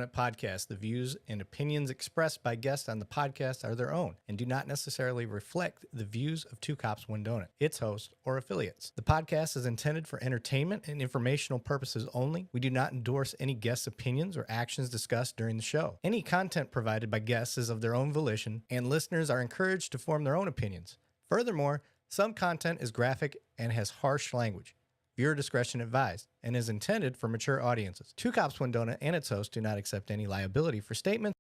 Podcast. The views and opinions expressed by guests on the podcast are their own and do not necessarily reflect the views of Two Cops One Donut, its host, or affiliates. The podcast is intended for entertainment and informational purposes only. We do not endorse any guests' opinions or actions discussed during the show. Any content provided by guests is of their own volition, and listeners are encouraged to form their own opinions. Furthermore, some content is graphic and has harsh language. Viewer discretion advised and is intended for mature audiences. Two Cops One Donut and its host do not accept any liability for statements.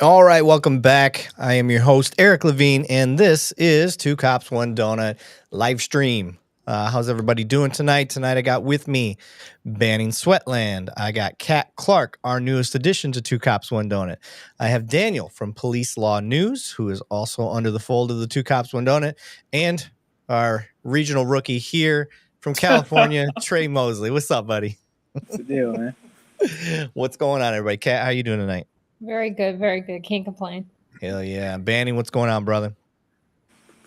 All right, welcome back. I am your host, Erik Lavigne, and this is Two Cops One Donut live stream. How's everybody doing tonight? Tonight I got with me Banning Sweatland. I got Kat Clark, our newest addition to Two Cops One Donut. I have Daniel from Police Law News, who is also under the fold of the Two Cops One Donut, and our regional rookie here from California, Trey Mosley. What's up, buddy? What's the deal, man? What's going on, everybody? Kat, how you doing tonight? Very good, very good. Can't complain. Hell yeah. Banning, what's going on, brother?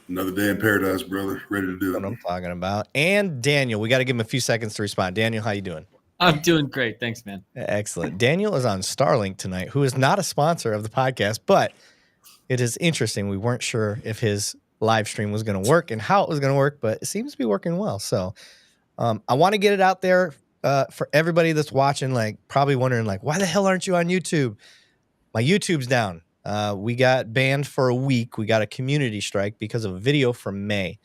Another day in paradise, brother. Ready to do it. What I'm talking about. And Daniel, we got to give him a few seconds to respond. Daniel, how you doing? I'm doing great. Thanks, man. Excellent. Daniel is on Starlink tonight, who is not a sponsor of the podcast, but it is interesting. We weren't sure if his live stream was going to work and how it was going to work, but it seems to be working well. So I want to get it out there for everybody that's watching, like probably wondering, like, why the hell aren't you on YouTube? My YouTube's down. We got banned for a week. We got a community strike because of a video from May.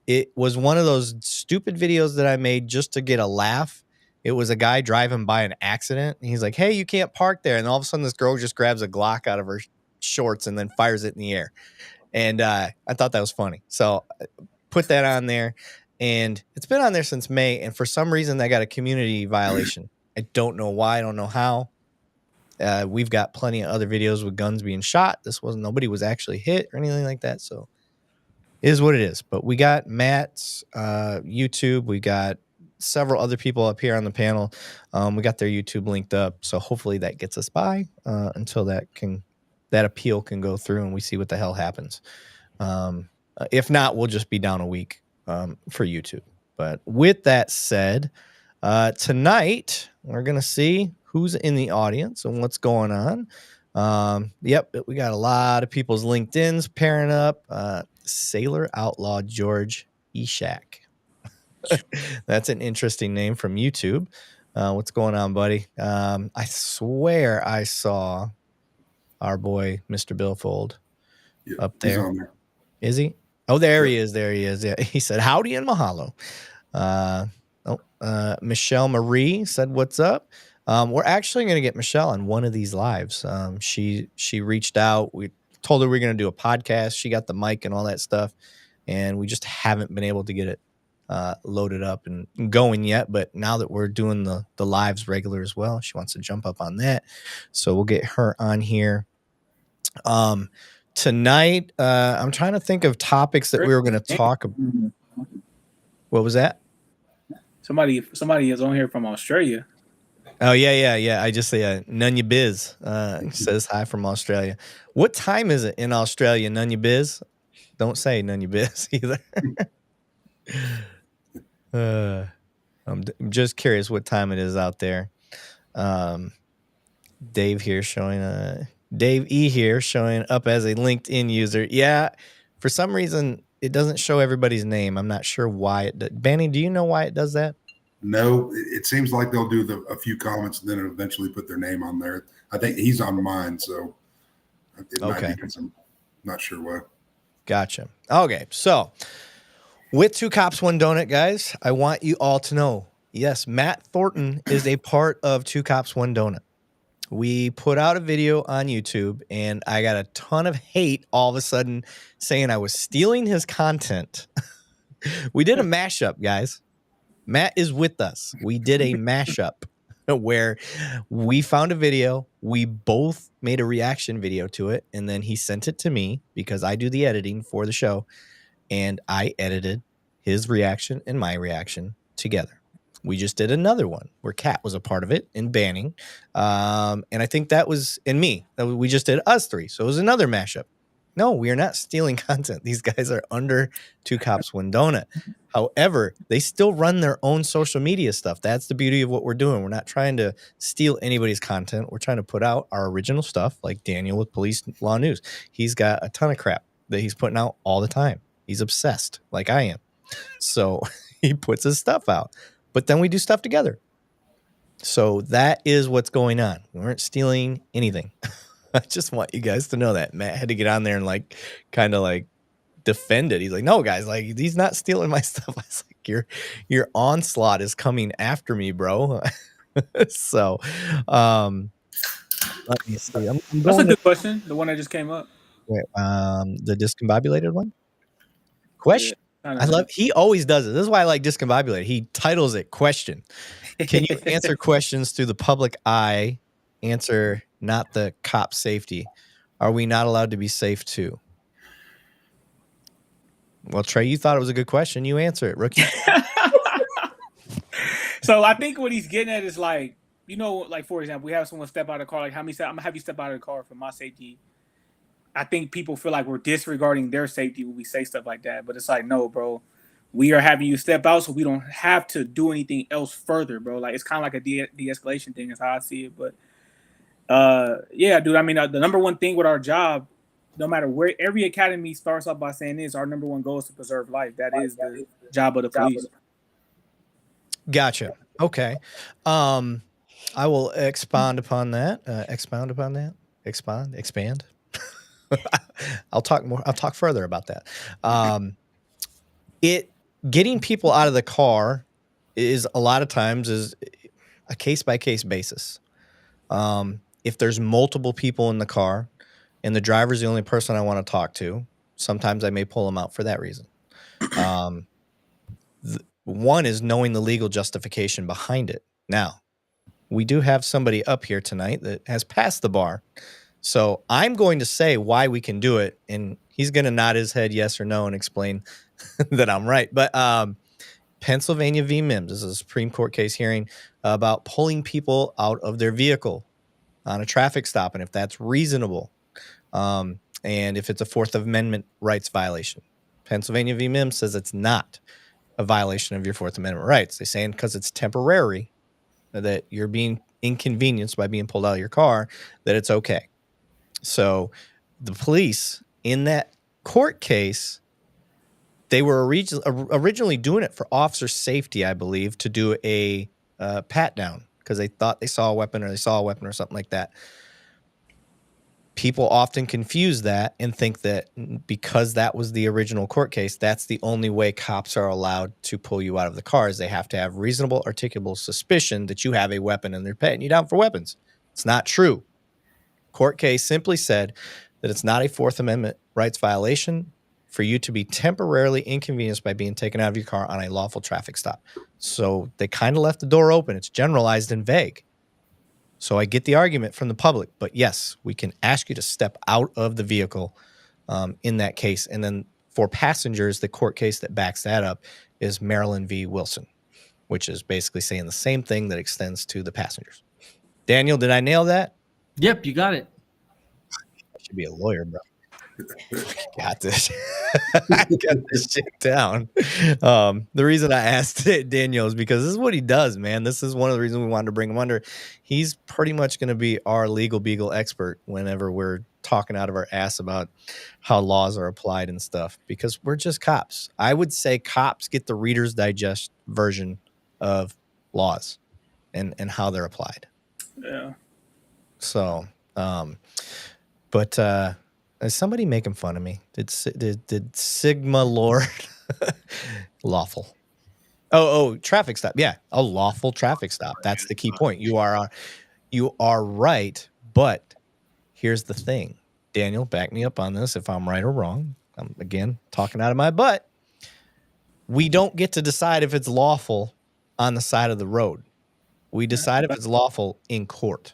It was one of those stupid videos that I made just to get a laugh. It was a guy driving by an accident. And he's like, hey, you can't park there. And all of a sudden this girl just grabs a Glock out of her shorts and then fires it in the air. And I thought that was funny. So I put that on there. And it's been on there since May. And for some reason, I got a community violation. I don't know why. I don't know how. We've got plenty of other videos with guns being shot. Nobody was actually hit or anything like that. So it is what it is. But we got Matt's YouTube. We got several other people up here on the panel. We got their YouTube linked up. So hopefully that gets us by until that appeal can go through and we see what the hell happens. If not, we'll just be down a week for YouTube. But with that said, tonight we're going to see who's in the audience and what's going on. Yep, we got a lot of people's LinkedIn's pairing up. Sailor Outlaw George Eshak. That's an interesting name from YouTube. What's going on, buddy? I swear I saw our boy, Mr. Billfold, up there. He's on there. Is he? Oh, there he is. There he is. Yeah, he said, howdy and mahalo. Michelle Marie said, what's up? We're actually going to get Michelle on one of these lives. She reached out. We told her we are going to do a podcast. She got the mic and all that stuff, and we just haven't been able to get it loaded up and going yet. But now that we're doing the lives regular as well, she wants to jump up on that. So we'll get her on here. Tonight, I'm trying to think of topics that we were going to talk about. What was that? Somebody is on here from Australia. Oh, yeah. I just say Nunya Biz says hi from Australia. What time is it in Australia, Nunya Biz? Don't say Nunya Biz either. I'm just curious what time it is out there. Dave here showing Dave E here showing up as a LinkedIn user. Yeah, for some reason it doesn't show everybody's name. I'm not sure why it does. Banny, do you know why it does that? No, it seems like they'll do a few comments and then eventually put their name on there. I think he's on mine, so it might be because I'm not sure why. Gotcha. Okay, so with Two Cops, One Donut, guys, I want you all to know, yes, Matt Thornton is a part of Two Cops, One Donut. We put out a video on YouTube, and I got a ton of hate all of a sudden saying I was stealing his content. We did a mashup, guys. Matt is with us. We did a mashup where we found a video. We both made a reaction video to it, and then he sent it to me because I do the editing for the show, and I edited his reaction and my reaction together. We just did another one where Kat was a part of it in Banning. And I think that was in me. We just did us three. So it was another mashup. No, we are not stealing content. These guys are under Two Cops, One Donut. However, they still run their own social media stuff. That's the beauty of what we're doing. We're not trying to steal anybody's content. We're trying to put out our original stuff, like Daniel with Police Law News. He's got a ton of crap that he's putting out all the time. He's obsessed, like I am. So he puts his stuff out. But then we do stuff together. So that is what's going on. We weren't stealing anything. I just want you guys to know that. Matt had to get on there and kind of defend it. He's like, no, guys, he's not stealing my stuff. I was like, your onslaught is coming after me, bro. So let me see. I'm That's a good question. The one that just came up. Wait, the discombobulated one? Question. Yeah, I love. He always does it. This is why I like discombobulated. He titles it question. Can you answer questions through the public eye? Answer, not the cop safety. Are we not allowed to be safe too? Well, Trey, you thought it was a good question. You answer it, rookie. So I think what he's getting at is for example, we have someone step out of the car. Like, how many? I'm gonna have you step out of the car for my safety. I think people feel like we're disregarding their safety when we say stuff like that. But it's like, no, bro. We are having you step out so we don't have to do anything else further, bro. Like, it's kind of like a de-escalation thing is how I see it. But, yeah, dude, I mean, the number one thing with our job, no matter where, every academy starts off by saying this, our number one goal is to preserve life. That is the job of the police. Gotcha. Okay. I will expound upon that. Expand. I'll talk more. I'll talk further about that. Getting people out of the car is a lot of times is a case by case basis. If there's multiple people in the car and the driver's the only person I want to talk to, sometimes I may pull them out for that reason. One is knowing the legal justification behind it. Now, we do have somebody up here tonight that has passed the bar. So I'm going to say why we can do it, and he's going to nod his head yes or no and explain that I'm right. But Pennsylvania v. Mims is a Supreme Court case hearing about pulling people out of their vehicle on a traffic stop, and if that's reasonable, and if it's a Fourth Amendment rights violation. Pennsylvania v. Mims says it's not a violation of your Fourth Amendment rights. They're saying because it's temporary, that you're being inconvenienced by being pulled out of your car, that it's okay. So the police in that court case, they were originally doing it for officer safety, I believe, to do a pat down because they thought they saw a weapon or something like that. People often confuse that and think that because that was the original court case, that's the only way cops are allowed to pull you out of the car is they have to have reasonable, articulable suspicion that you have a weapon and they're patting you down for weapons. It's not true. Court case simply said that it's not a Fourth Amendment rights violation for you to be temporarily inconvenienced by being taken out of your car on a lawful traffic stop. So they kind of left the door open. It's generalized and vague. So I get the argument from the public, but yes, we can ask you to step out of the vehicle in that case. And then for passengers, the court case that backs that up is Maryland v. Wilson, which is basically saying the same thing that extends to the passengers. Daniel, did I nail that? Yep, you got it. I should be a lawyer, bro. Got this. I got this shit down. The reason I asked Daniel is because this is what he does, man. This is one of the reasons we wanted to bring him under. He's pretty much going to be our legal beagle expert whenever we're talking out of our ass about how laws are applied and stuff, because we're just cops. I would say cops get the Reader's Digest version of laws and how they're applied. Yeah. So, but is somebody making fun of me? Did Sigma Lord lawful? Oh, traffic stop. Yeah, a lawful traffic stop. That's the key point. You are right, but here's the thing. Daniel, back me up on this if I'm right or wrong. I'm again talking out of my butt. We don't get to decide if it's lawful on the side of the road. We decide if it's lawful in court.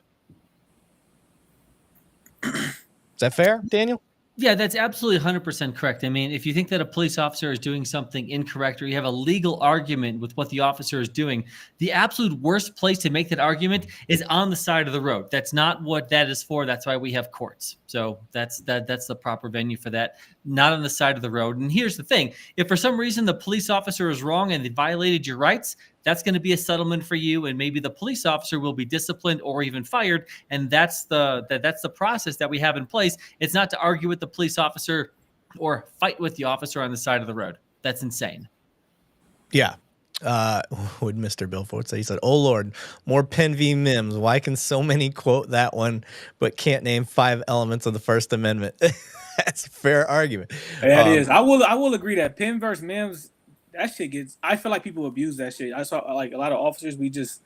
Is that fair, Daniel? Yeah, that's absolutely 100% correct. I mean, if you think that a police officer is doing something incorrect or you have a legal argument with what the officer is doing, the absolute worst place to make that argument is on the side of the road. That's not what that is for. That's why we have courts. So that's the proper venue for that, not on the side of the road. And here's the thing. If for some reason the police officer is wrong and they violated your rights, that's going to be a settlement for you, and maybe the police officer will be disciplined or even fired. And that's the process that we have in place. It's not to argue with the police officer or fight with the officer on the side of the road. That's insane. Yeah. Would Mr. Billford say? He said, "Oh Lord, more Penn v. Mims. Why can so many quote that one, but can't name 5 elements of the First Amendment?" That's a fair argument. That is. I will agree that Penn versus Mims, that shit gets. I feel like people abuse that shit. I saw like a lot of officers. We just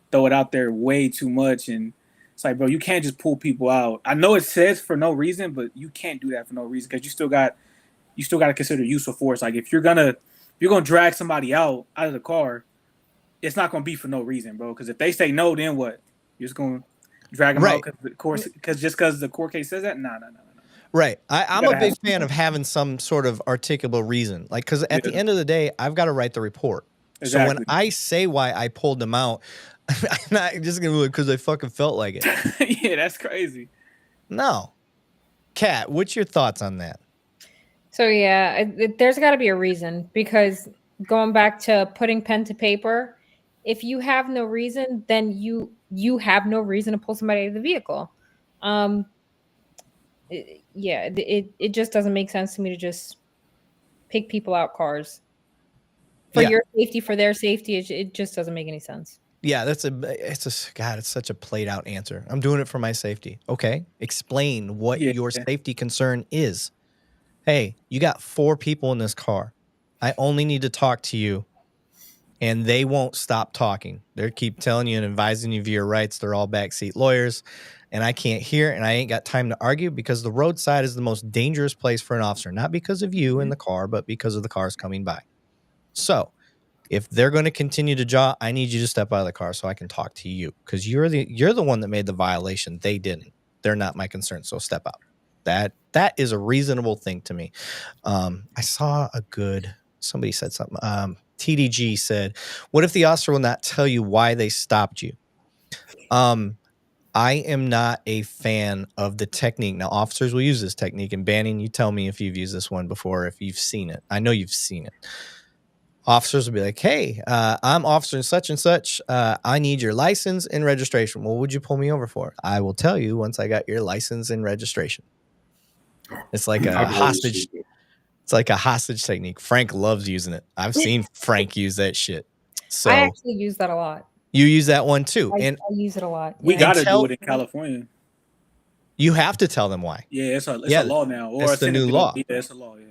throw it out there way too much, and it's like, bro, you can't just pull people out. I know it says for no reason, but you can't do that for no reason because you still got to consider use of force. Like if you're gonna drag somebody out of the car, it's not gonna be for no reason, bro. Because if they say no, then what? You're just gonna drag them out because the court case says that? No. Right. I'm a big fan of having some sort of articulable reason. Like, because at the end of the day, I've got to write the report. Exactly. So when I say why I pulled them out, I'm not just going to be like, because I fucking felt like it. Yeah, that's crazy. No. Kat, what's your thoughts on that? So, yeah, there's got to be a reason, because going back to putting pen to paper, if you have no reason, then you have no reason to pull somebody out of the vehicle. It just doesn't make sense to me to just pick people out cars for your safety, for their safety. It just doesn't make any sense. Yeah, it's such a played out answer. I'm doing it for my safety. Okay. Explain what your safety concern is. Hey, you got 4 people in this car. I only need to talk to you, and they won't stop talking. They keep telling you and advising you of your rights. They're all backseat lawyers, and I can't hear, and I ain't got time to argue, because the roadside is the most dangerous place for an officer, not because of you in the car, but because of the cars coming by. So if they're going to continue to jaw, I need you to step out of the car so I can talk to you, because you're the one that made the violation. They didn't. They're not my concern, so step out. That is a reasonable thing to me. I saw somebody said something. TDG said, "What if the officer will not tell you why they stopped you?" I am not a fan of the technique. Now, officers will use this technique, and Banning, you tell me if you've used this one before, if you've seen it. I know you've seen it. Officers will be like, "Hey, I'm officer and such. I need your license and registration." "Well, what'd you pull me over for?" "I will tell you once I got your license and registration." It's like a hostage. It's like a hostage technique. Frank loves using it. I've seen Frank use that shit. So I actually use that a lot. You use that one too. I use it a lot. We got to do it in California. You have to tell them why. Yeah, it's a law now. Or it's the new law. Yeah, it's a law, yeah.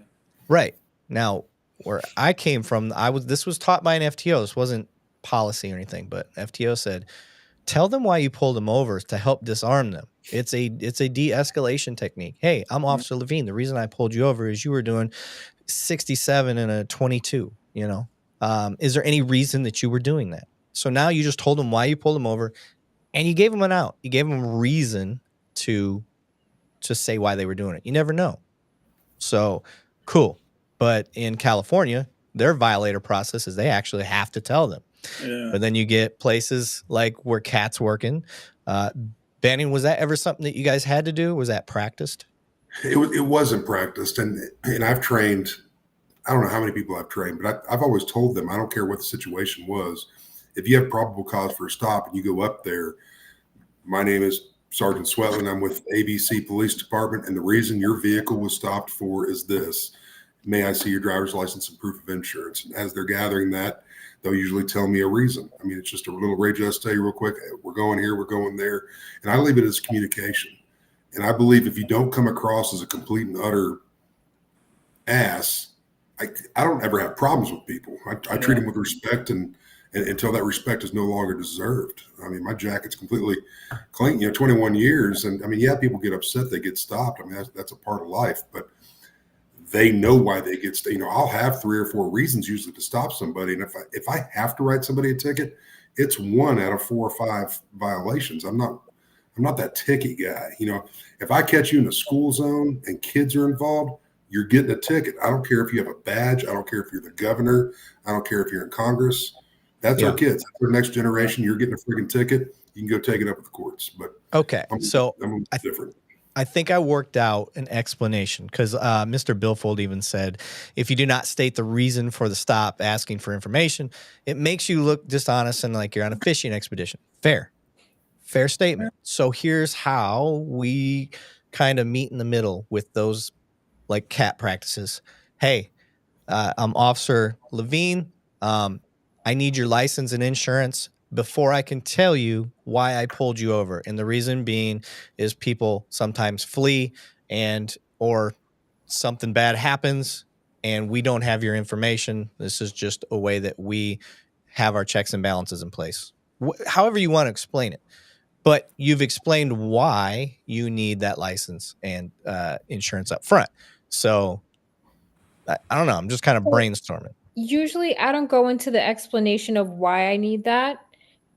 Right. Now, where I came from, this was taught by an FTO. This wasn't policy or anything, but FTO said, tell them why you pulled them over to help disarm them. It's a de-escalation technique. Hey, I'm Officer Lavigne. The reason I pulled you over is you were doing 67 and a 22, you know. Is there any reason that you were doing that? So now you just told them why you pulled them over, and you gave them an out. You gave them a reason to say why they were doing it. You never know. So cool. But in California, their violator process is they actually have to tell them. Yeah. But then you get places like where Kat's working. Banning, was that ever something that you guys had to do? Was that practiced? It wasn't practiced, and I've trained. I don't know how many people I've trained, but I've always told them, I don't care what the situation was. If you have probable cause for a stop and you go up there, my name is Sergeant Sweatland. I'm with ABC Police Department, and the reason your vehicle was stopped for is this. May I see your driver's license and proof of insurance? And as they're gathering that, they'll usually tell me a reason. I mean, it's just a little Ray, just tell you real quick, we're going here, we're going there. And I leave it as communication. And I believe if you don't come across as a complete and utter ass, I don't ever have problems with people. I treat them with respect and until that respect is no longer deserved. I mean, my jacket's completely clean, 21 years. And I mean, yeah, people get upset, they get stopped. I mean, that's a part of life, but they know why they get, I'll have 3 or 4 reasons usually to stop somebody. And if I have to write somebody a ticket, it's 1 out of 4 or 5 violations. I'm I'm not that ticket guy. You know, if I catch you in a school zone and kids are involved, you're getting a ticket. I don't care if you have a badge. I don't care if you're the governor. I don't care if you're in Congress. That's our kids. That's our next generation. You're getting a freaking ticket. You can go take it up at the courts. But okay, so I'm different. I think I worked out an explanation because Mr. Billfold even said, if you do not state the reason for the stop asking for information, it makes you look dishonest and like you're on a fishing expedition. Fair statement. So here's how we kind of meet in the middle with those like cat practices. Hey, I'm Officer Lavigne. I need your license and insurance before I can tell you why I pulled you over. And the reason being is people sometimes flee or something bad happens and we don't have your information. This is just a way that we have our checks and balances in place. However you want to explain it. But you've explained why you need that license and insurance up front. So I don't know. I'm just kind of brainstorming. Usually I don't go into the explanation of why I need that.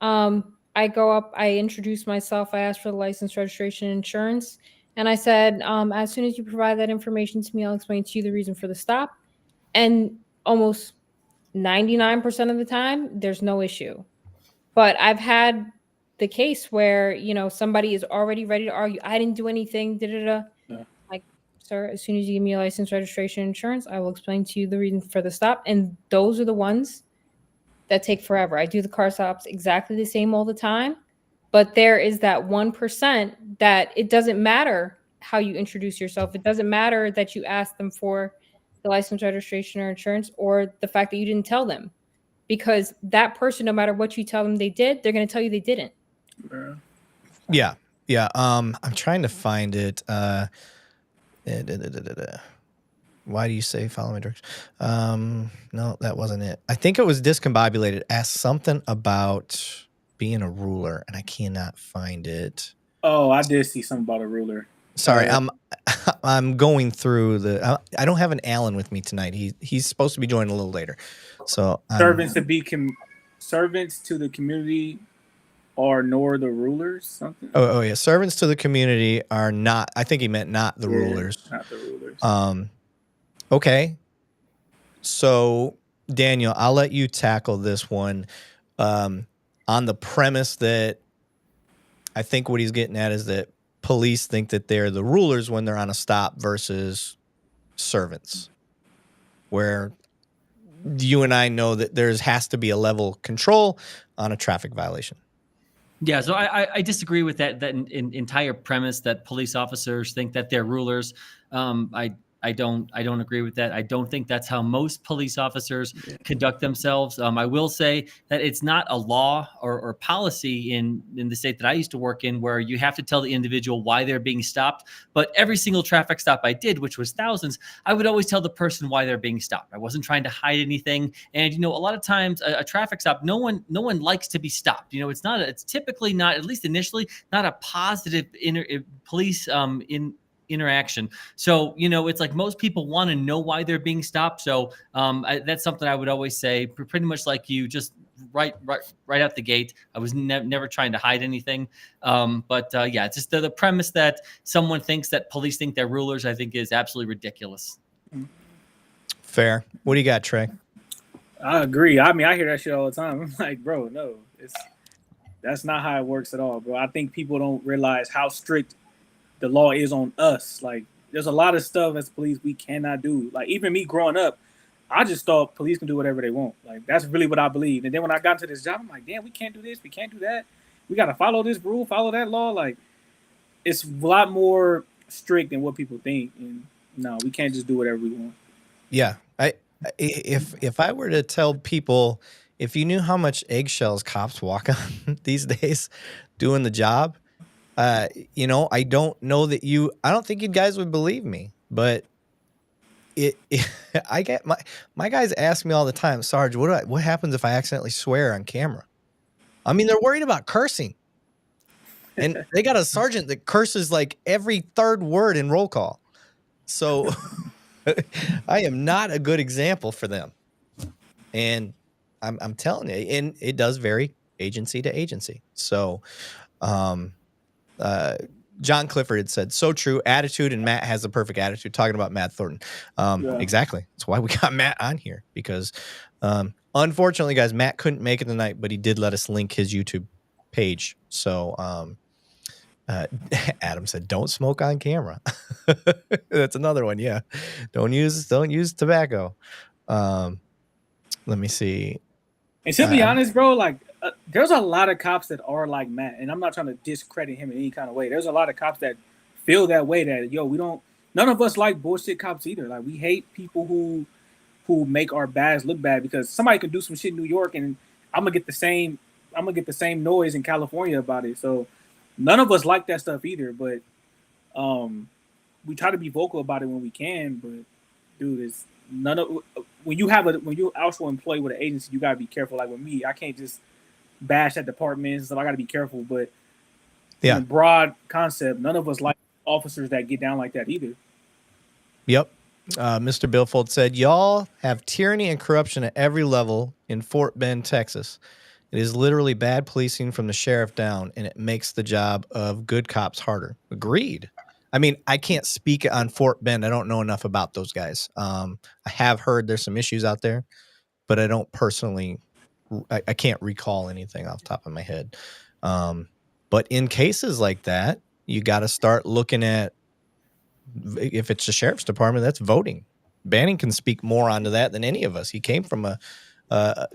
I go up, I introduce myself, I ask for the license, registration, insurance, and I said, as soon as you provide that information to me, I'll explain to you the reason for the stop. And almost 99% of the time, there's no issue. But I've had the case where, somebody is already ready to argue, I didn't do anything, Like, sir, as soon as you give me a license, registration, insurance, I will explain to you the reason for the stop. And those are the ones that take forever. I do the car stops exactly the same all the time, but there is that 1% that it doesn't matter how you introduce yourself. It doesn't matter that you ask them for the license, registration, or insurance, or the fact that you didn't tell them, because that person, no matter what you tell them they did, they're going to tell you they didn't. Yeah. I'm trying to find it. Why do you say follow my directions? No, that wasn't it. I think it was discombobulated. Asked something about being a ruler, and I cannot find it. Oh, I did see something about a ruler. Sorry, I'm going through the. I don't have an Alan with me tonight. He's supposed to be joining a little later. So servants to the community are nor the rulers. Something. Oh yeah, servants to the community are not. I think he meant not the rulers. Not the rulers. Okay. So, Daniel, I'll let you tackle this one on the premise that I think what he's getting at is that police think that they're the rulers when they're on a stop versus servants, where you and I know that there has to be a level of control on a traffic violation. Yeah, so I disagree with that entire premise that police officers think that they're rulers. I don't agree with that. I don't think that's how most police officers conduct themselves. I will say that it's not a law or policy in the state that I used to work in where you have to tell the individual why they're being stopped. But every single traffic stop I did, which was thousands, I would always tell the person why they're being stopped. I wasn't trying to hide anything. And, a lot of times a traffic stop, no one likes to be stopped. It's typically not, at least initially, not a positive police interaction. So, it's like most people want to know why they're being stopped. So that's something I would always say, pretty much like you, just right out the gate. I was never trying to hide anything. But it's just the premise that someone thinks that police think they're rulers, I think is absolutely ridiculous. Fair. What do you got, Trey? I agree. I mean, I hear that shit all the time. I'm like, bro, no, that's not how it works at all, bro. I think people don't realize how strict the law is on us. Like, there's a lot of stuff as police we cannot do. Like, even me growing up, I just thought police can do whatever they want. Like, that's really what I believed. And then when I got into this job, I'm like, damn, we can't do this, we can't do that. We got to follow this rule, follow that law. Like, it's a lot more strict than what people think. And no, we can't just do whatever we want. Yeah. If I were to tell people, if you knew how much eggshells cops walk on these days doing the job, I don't know that I don't think you guys would believe me, but I get my guys ask me all the time, Sarge, what happens if I accidentally swear on camera? I mean, they're worried about cursing, and they got a sergeant that curses like every third word in roll call. So I am not a good example for them. And I'm telling you, and it does vary agency to agency. So, John Clifford had said, so true. Attitude, and Matt has the perfect attitude. Talking about Matt Thornton. Exactly. That's why we got Matt on here, because unfortunately, guys, Matt couldn't make it tonight, but he did let us link his YouTube page. So Adam said, don't smoke on camera. That's another one. Yeah. Don't use tobacco. Let me see. And to be honest, bro, like there's a lot of cops that are like Matt, and I'm not trying to discredit him in any kind of way. There's a lot of cops that feel that way, that none of us like bullshit cops either. Like, we hate people who make our badge look bad, because somebody can do some shit in New York and I'm gonna get the same noise in California about it. So none of us like that stuff either, but we try to be vocal about it when we can. But dude, it's when you also employed with an agency, you gotta be careful. Like with me, I can't just bash at departments, so I gotta be careful. But in a broad concept, none of us like officers that get down like that either. Yep. Mr. Billfold said, y'all have tyranny and corruption at every level in Fort Bend, Texas. It is literally bad policing from the sheriff down, and it makes the job of good cops harder. Agreed. I mean, I can't speak on Fort Bend. I don't know enough about those guys. I have heard there's some issues out there, but I don't personally, I can't recall anything off the top of my head. But in cases like that, you got to start looking at, if it's the sheriff's department, that's voting. Banning can speak more onto that than any of us. He came from a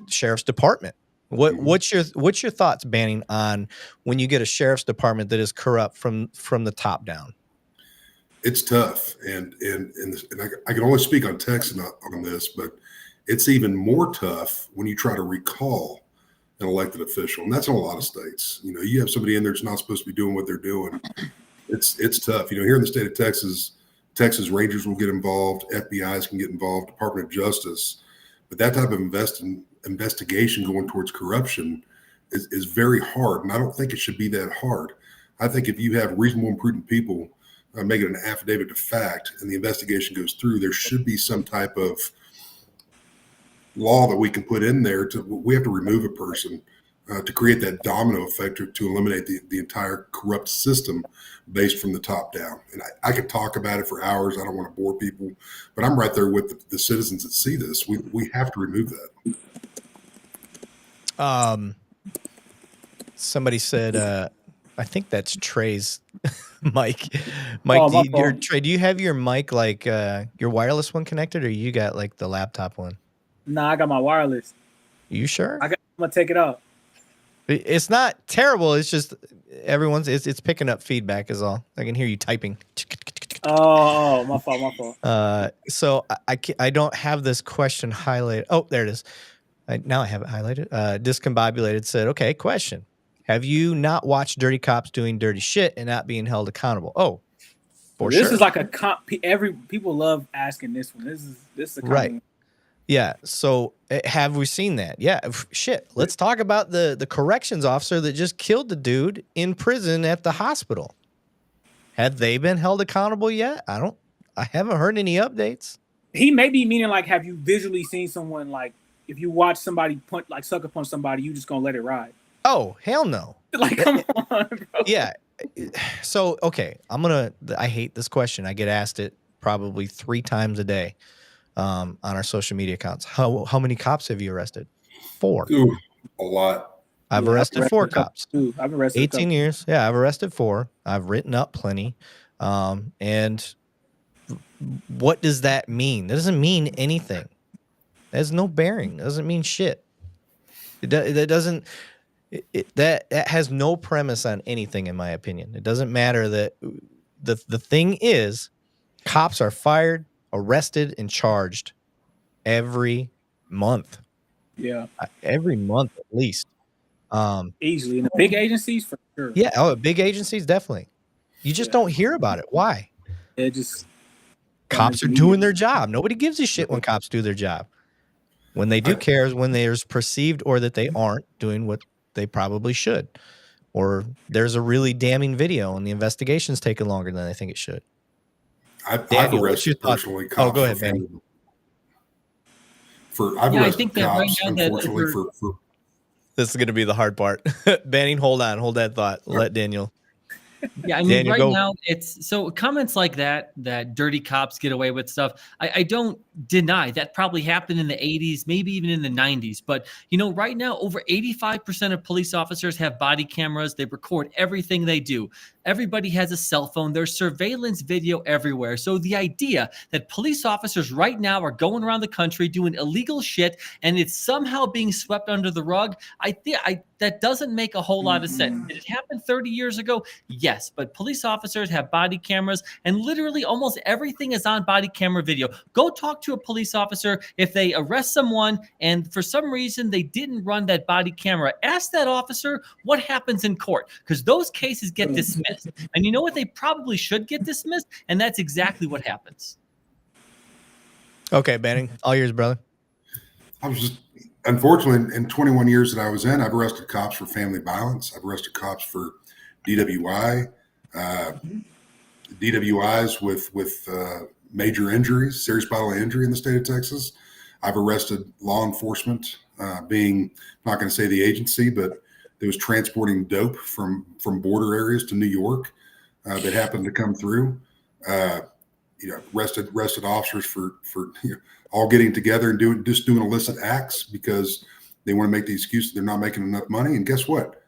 sheriff's department. What's your thoughts, Banning, on when you get a sheriff's department that is corrupt from the top down? It's tough, and I can only speak on Texas on this, but it's even more tough when you try to recall an elected official, and that's in a lot of states. You have somebody in there that's not supposed to be doing what they're doing. It's tough. Here in the state of Texas Rangers will get involved, FBI's can get involved, Department of Justice, but that type of investigation going towards corruption is very hard, and I don't think it should be that hard. I think if you have reasonable and prudent people make it an affidavit of fact and the investigation goes through, there should be some type of law that we can put in there we have to remove a person to create that domino effect to eliminate the entire corrupt system based from the top down. And I could talk about it for hours. I don't want to bore people, but I'm right there with the citizens that see this. We have to remove that. Somebody said, I think that's Trey's mic. Mike, Trey, do you have your mic like your wireless one connected, or you got like the laptop one? Nah, I got my wireless. You sure? I'm gonna take it out. It's not terrible. It's just it's picking up feedback is all. I can hear you typing. Oh, my fault. So I don't have this question highlighted. Oh, there it is. Now I have it highlighted. Discombobulated said, okay, question. Have you not watched Dirty Cops doing dirty shit and not being held accountable? Oh, for sure. This is like a people love asking this one. This is a right. One. Yeah. So have we seen that? Yeah. Shit. Let's talk about the corrections officer that just killed the dude in prison at the hospital. Have they been held accountable yet? I haven't heard any updates. He may be meaning like, have you visually seen someone, like if you watch somebody sucker punch somebody, you just gonna let it ride? Oh, hell no. Like, come on, bro. Yeah. So, okay. I hate this question. I get asked it probably 3 times a day. On our social media accounts. How many cops have you arrested? 4. Ooh, a lot. I've arrested 4 cops. I've arrested 18 years. Yeah, I've arrested 4. I've written up plenty. And what does that mean? That doesn't mean anything. That has no bearing. It doesn't mean shit. That has no premise on anything, in my opinion. It doesn't matter. That the thing is, cops are fired, arrested, and charged every month. Yeah. Every month at least. Easily. In the big agencies, for sure. Yeah. Oh, big agencies, definitely. You just don't hear about it. Why? Cops are doing their job. Nobody gives a shit when cops do their job. When they do care is when there's perceived or that they aren't doing what they probably should. Or there's a really damning video and the investigation's taking longer than I think it should. I've arrested personally cops. Oh, go ahead, Banning. I've arrested cops, unfortunately, for This is going to be the hard part. Banning, hold on. Hold that thought. Let Daniel. Yeah, I mean, Daniel, right go. now it's so comments like that dirty cops get away with stuff. I don't deny that probably happened in the 80s, maybe even in the 90s. But right now, over 85% of police officers have body cameras. They record everything they do. Everybody has a cell phone. There's surveillance video everywhere. So the idea that police officers right now are going around the country doing illegal shit and it's somehow being swept under the rug, I think that doesn't make a whole lot of sense. Did it happen 30 years ago? Yes, but police officers have body cameras and literally almost everything is on body camera video. Go talk to a police officer if they arrest someone and for some reason they didn't run that body camera. Ask that officer what happens in court because those cases get dismissed. And you know what? They probably should get dismissed, and that's exactly what happens. Okay, Banning, all yours, brother. I was just, unfortunately, in 21 years that I was in, I've arrested cops for family violence. I've arrested cops for DWI, DWIs with major injuries, serious bodily injury in the state of Texas. I've arrested law enforcement, being, I'm not going to say the agency, but that was transporting dope from border areas to New York that happened to come through. Arrested officers for all getting together and doing illicit acts because they want to make the excuse that they're not making enough money. And guess what?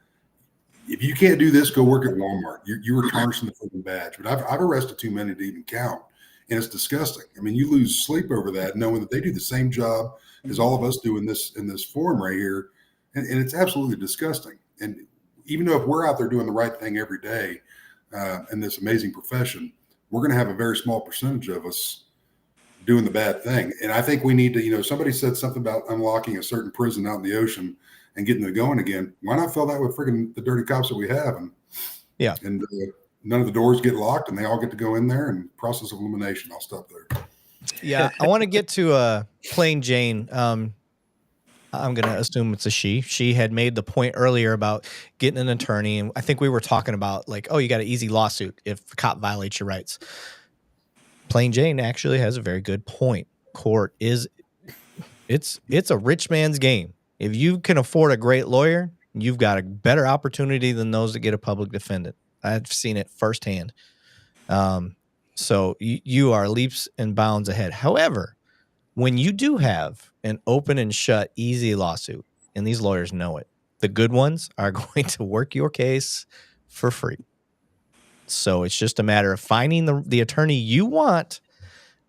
If you can't do this, go work at Walmart. You were tarnishing the freaking badge. But I've arrested too many to even count, and it's disgusting. I mean, you lose sleep over that, knowing that they do the same job as all of us do in this forum right here, and it's absolutely disgusting. And even though if we're out there doing the right thing every day in this amazing profession, we're going to have a very small percentage of us doing the bad thing. And I think we need to, somebody said something about unlocking a certain prison out in the ocean and getting it going again. Why not fill that with freaking the dirty cops that we have? And yeah, and none of the doors get locked and they all get to go in there and process of elimination. I'll stop there. Yeah, I want to get to Plain Jane. I'm going to assume it's a she. She had made the point earlier about getting an attorney. And I think we were talking about like, oh, you got an easy lawsuit if a cop violates your rights. Plain Jane actually has a very good point. Court is, it's a rich man's game. If you can afford a great lawyer, you've got a better opportunity than those that get a public defendant. I've seen it firsthand. So you are leaps and bounds ahead. However, when you do have an open and shut, easy lawsuit, and these lawyers know it, the good ones are going to work your case for free. So it's just a matter of finding the attorney you want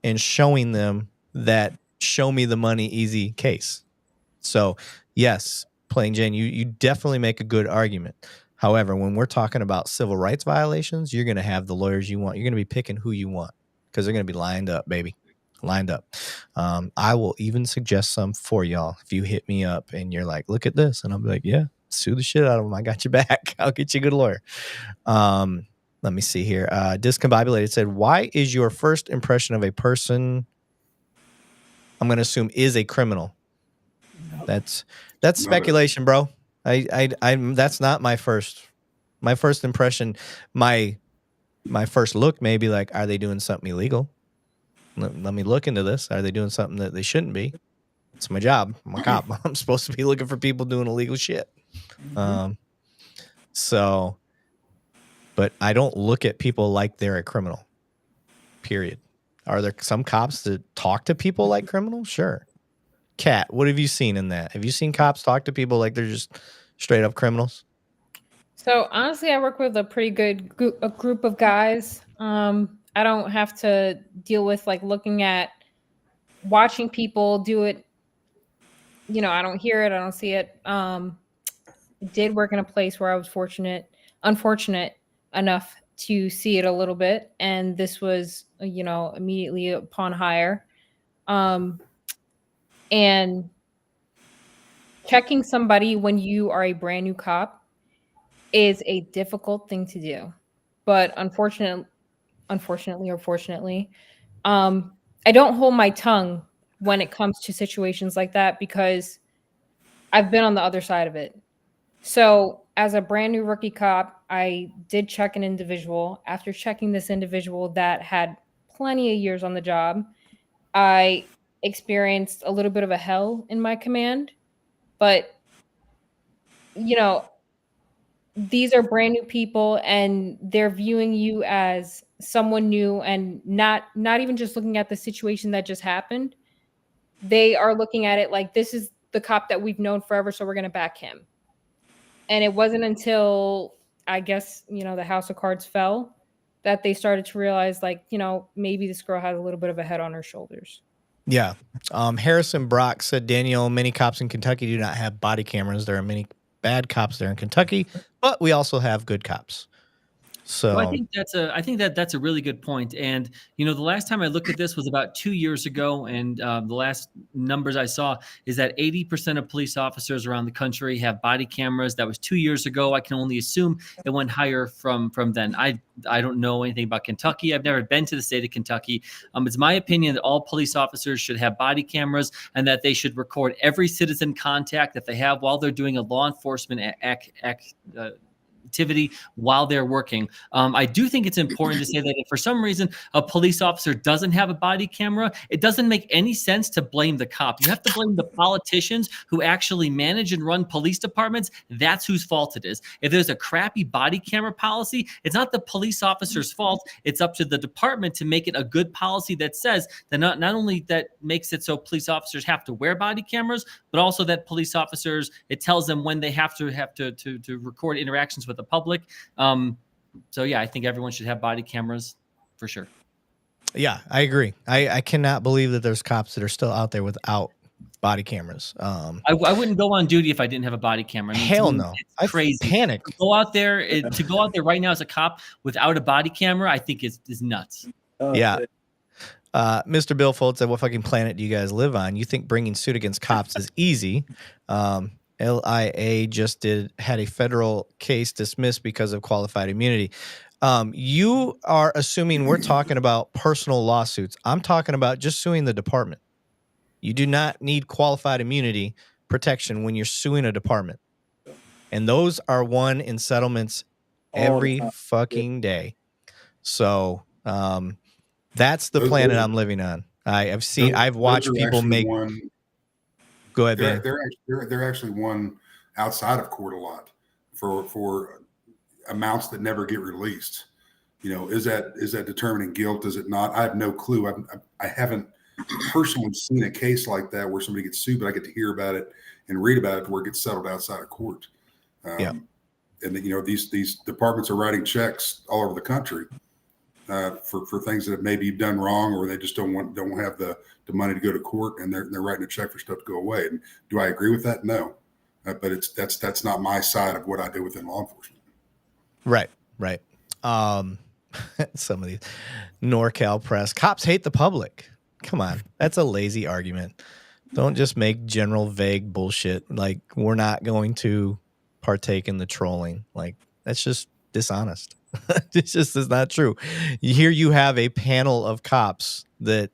and showing them that show me the money, easy case. So yes, Plain Jane, you definitely make a good argument. However, when we're talking about civil rights violations, you're going to have the lawyers you want. You're going to be picking who you want because they're going to be lined up, baby. Lined up. I will even suggest some for y'all. If you hit me up and you're like, look at this. And I'll be like, yeah, sue the shit out of them. I got your back. I'll get you a good lawyer. Let me see here. Discombobulated said, why is your first impression of a person, I'm going to assume, is a criminal? That's speculation, bro. I'm that's not my first impression. My first look may be like, are they doing something illegal? Let me look into this. Are they doing something that they shouldn't be? It's my job. I'm a cop. I'm supposed to be looking for people doing illegal shit. So, but I don't look at people like they're a criminal, period. Are there some cops that talk to people like criminals? Sure. Kat, what have you seen in that? Have you seen cops talk to people like they're just straight up criminals? So honestly, I work with a pretty good group of guys. I don't have to deal with like looking at watching people do it. I don't hear it. I don't see it. Did work in a place where I was unfortunate enough to see it a little bit. And this was, immediately upon hire. And checking somebody when you are a brand new cop is a difficult thing to do. But unfortunately or fortunately, I don't hold my tongue when it comes to situations like that because I've been on the other side of it. So as a brand new rookie cop, I did check an individual. After checking this individual that had plenty of years on the job, I experienced a little bit of a hell in my command. But, these are brand new people and they're viewing you as someone new and not even just looking at the situation that just happened. They are looking at it like, this is the cop that we've known forever, so we're going to back him. And it wasn't until, I guess, the House of Cards fell that they started to realize, like, maybe this girl has a little bit of a head on her shoulders. Yeah. Harrison Brock said, Daniel, many cops in Kentucky do not have body cameras. There are many bad cops there in Kentucky, but we also have good cops. So well, I think that's a really good point. And the last time I looked at this was about 2 years ago, and the last numbers I saw is that 80% of police officers around the country have body cameras. That was 2 years ago. I can only assume it went higher from then. I don't know anything about Kentucky. I've never been to the state of Kentucky. It's my opinion that all police officers should have body cameras and that they should record every citizen contact that they have while they're doing a law enforcement activity while they're working. I do think it's important to say that if for some reason a police officer doesn't have a body camera, it doesn't make any sense to blame the cop. You have to blame the politicians who actually manage and run police departments. That's whose fault it is. If there's a crappy body camera policy, it's not the police officer's fault. It's up to the department to make it a good policy that says that not only that makes it so police officers have to wear body cameras, but also that police officers, it tells them when they have to record interactions with the public. So yeah, I think everyone should have body cameras for sure. Yeah, I agree. I cannot believe that there's cops that are still out there without body cameras. I wouldn't go on duty if I didn't have a body camera. I mean, hell no. It's crazy. I panic. To go out there right now as a cop without a body camera, I think is nuts. Yeah. Mr. Bill Fold said, what fucking planet do you guys live on? You think bringing suit against cops is easy? LIA just had a federal case dismissed because of qualified immunity. You are assuming we're talking about personal lawsuits. I'm talking about just suing the department. You do not need qualified immunity protection when you're suing a department. And those are won in settlements every fucking day. So that's the planet I'm living on. I've watched people make... Go ahead, Ben. They're actually won outside of court a lot for amounts that never get released. Is that determining guilt? Is it not? I have no clue. I haven't personally seen a case like that where somebody gets sued, but I get to hear about it and read about it where it gets settled outside of court. And these departments are writing checks all over the country for things that maybe you've done wrong, or they just don't have the money to go to court, and they're writing a check for stuff to go away. And do I agree with that? No, but that's not my side of what I do within law enforcement. Right. Some of these NorCal press cops hate the public. Come on, that's a lazy argument. Don't just make general vague bullshit like we're not going to partake in the trolling. Like that's just dishonest. It just is not true. Here you have a panel of cops that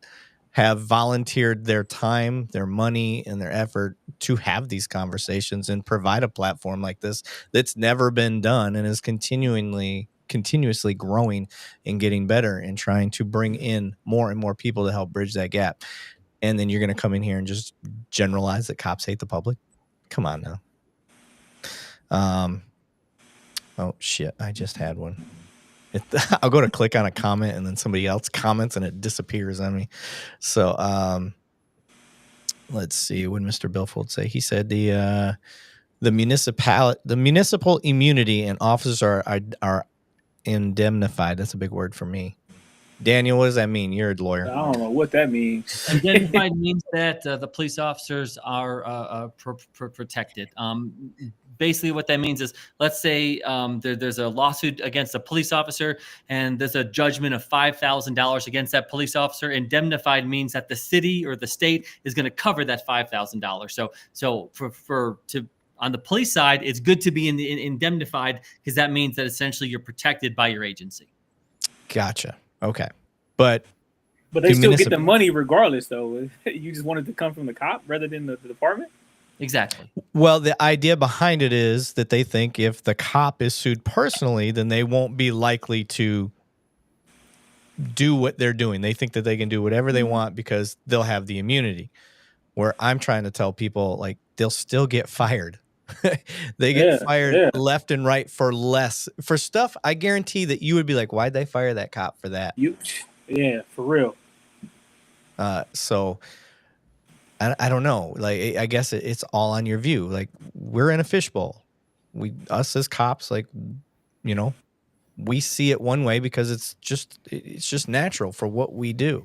have volunteered their time, their money, and their effort to have these conversations and provide a platform like this that's never been done and is continuously growing and getting better and trying to bring in more and more people to help bridge that gap. And then you're going to come in here and just generalize that cops hate the public? Come on now. Oh, shit. I just had one. I'll go to click on a comment and then somebody else comments and it disappears on me. So let's see. What did Mr. Billfold say? He said the municipal immunity and officers are indemnified. That's a big word for me. Daniel, what does that mean? You're a lawyer. I don't know what that means. Indemnified means that the police officers are protected. Basically, what that means is, let's say there's a lawsuit against a police officer, and there's a judgment of $5,000 against that police officer. Indemnified means that the city or the state is going to cover that $5,000. So on the police side, it's good to be indemnified because that means that essentially you're protected by your agency. Gotcha. Okay, but they still get the money regardless, though. You just want it to come from the cop rather than the department. Exactly. Well, the idea behind it is that they think if the cop is sued personally, then they won't be likely to do what they're doing. They think that they can do whatever they want because they'll have the immunity. Where I'm trying to tell people, like, they'll still get fired. They get Yeah, fired yeah. left and right for less for stuff. I guarantee that you would be like, why'd they fire that cop for that? Yeah, for real. So I don't know. Like, I guess it's all on your view. Like, we're in a fishbowl. Us as cops, like, you know, we see it one way because it's just natural for what we do.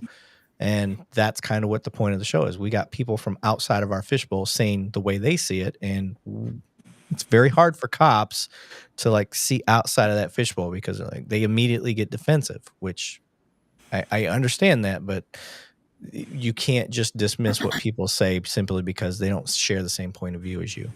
And that's kind of what the point of the show is. We got people from outside of our fishbowl saying the way they see it. And it's very hard for cops to like see outside of that fishbowl because like they immediately get defensive, which I understand that, but you can't just dismiss what people say simply because they don't share the same point of view as you.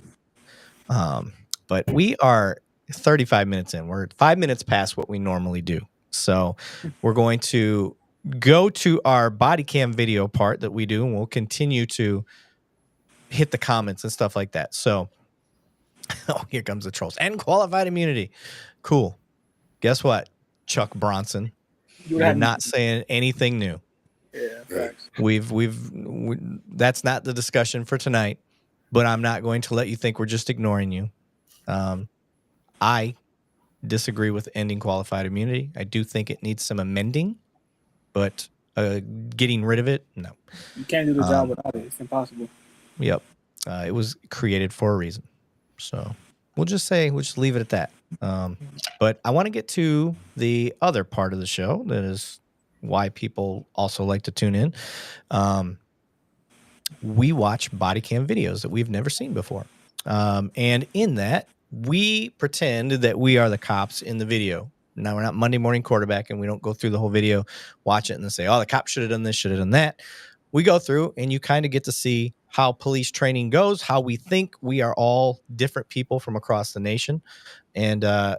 But we are 35 minutes in. We're 5 minutes past what we normally do. So we're going to go to our body cam video part that we do, and we'll continue to hit the comments and stuff like that. So, oh, here comes the trolls. And qualified immunity. Cool. Guess what, Chuck Bronson? You're not saying anything new. Yeah, facts. That's not the discussion for tonight, but I'm not going to let you think we're just ignoring you. I disagree with ending qualified immunity. I do think it needs some amending, but getting rid of it, no. You can't do the job without it. It's impossible. Yep. It was created for a reason. So we'll just leave it at that. But I want to get to the other part of the show that is why people also like to tune in. We watch body cam videos that we've never seen before. And in that, we pretend that we are the cops in the video. Now, we're not Monday morning quarterback, and we don't go through the whole video, watch it, and then say, oh, the cop should have done this, should have done that. We go through, and you kind of get to see how police training goes, how we think. We are all different people from across the nation, and the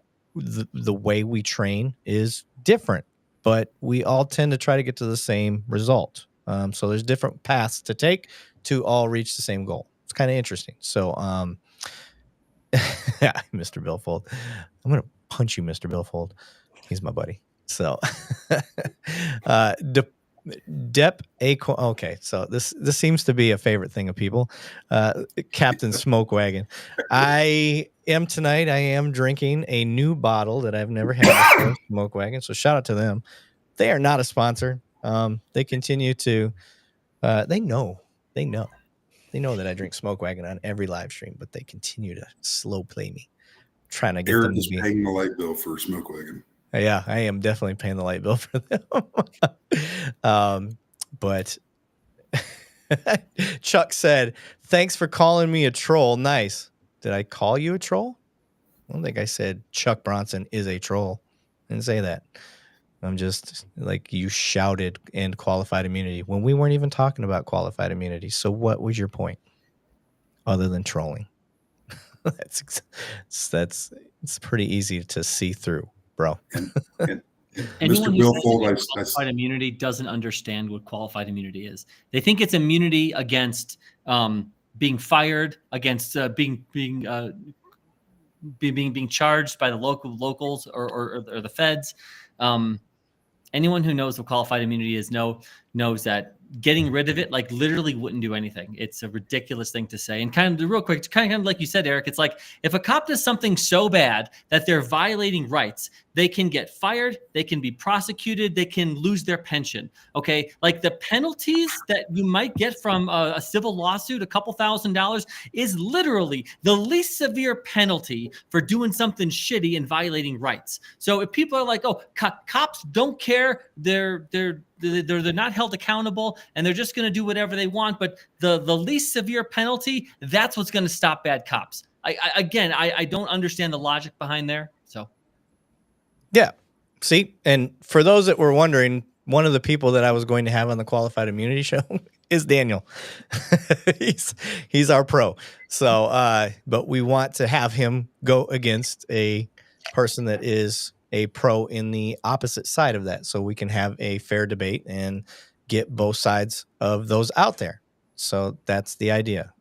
way we train is different, but we all tend to try to get to the same result. So there's different paths to take to all reach the same goal. It's kind of interesting. So, Mr. Billfold, I'm going to punch you, Mr. Billfold. He's my buddy. So, okay, so this seems to be a favorite thing of people. Captain Smoke Wagon. I am drinking a new bottle that I've never had before, Smoke Wagon. So shout out to them. They are not a sponsor. They continue to. They know that I drink Smoke Wagon on every live stream, but they continue to slow play me, trying to get Erik them to is be paying the light bill for Smoke Wagon. Yeah, I am definitely paying the light bill for them. But Chuck said, thanks for calling me a troll. Nice. Did I call you a troll? I don't think I said Chuck Bronson is a troll. I didn't say that. I'm just like, you shouted and qualified immunity when we weren't even talking about qualified immunity. So what was your point other than trolling? It's pretty easy to see through, bro. Anyone Mr. who Billfold, says qualified immunity doesn't understand what qualified immunity is. They think it's immunity against being fired, against being charged by the locals or the feds. Anyone who knows what qualified immunity is knows that getting rid of it like literally wouldn't do anything. It's a ridiculous thing to say. And kind of real quick, kind of like you said, Erik, it's like if a cop does something so bad that they're violating rights, they can get fired, they can be prosecuted, they can lose their pension. Okay, like the penalties that you might get from a civil lawsuit, a couple $1,000s, is literally the least severe penalty for doing something shitty and violating rights. So if people are like, oh, cops don't care, they're not held accountable, and they're just going to do whatever they want, but the least severe penalty, that's what's going to stop bad cops. I don't understand the logic behind there. So yeah, see, and for those that were wondering, one of the people that I was going to have on the qualified immunity show is Daniel. he's our pro. So but we want to have him go against a person that is a pro in the opposite side of that, so we can have a fair debate and get both sides of those out there. So that's the idea.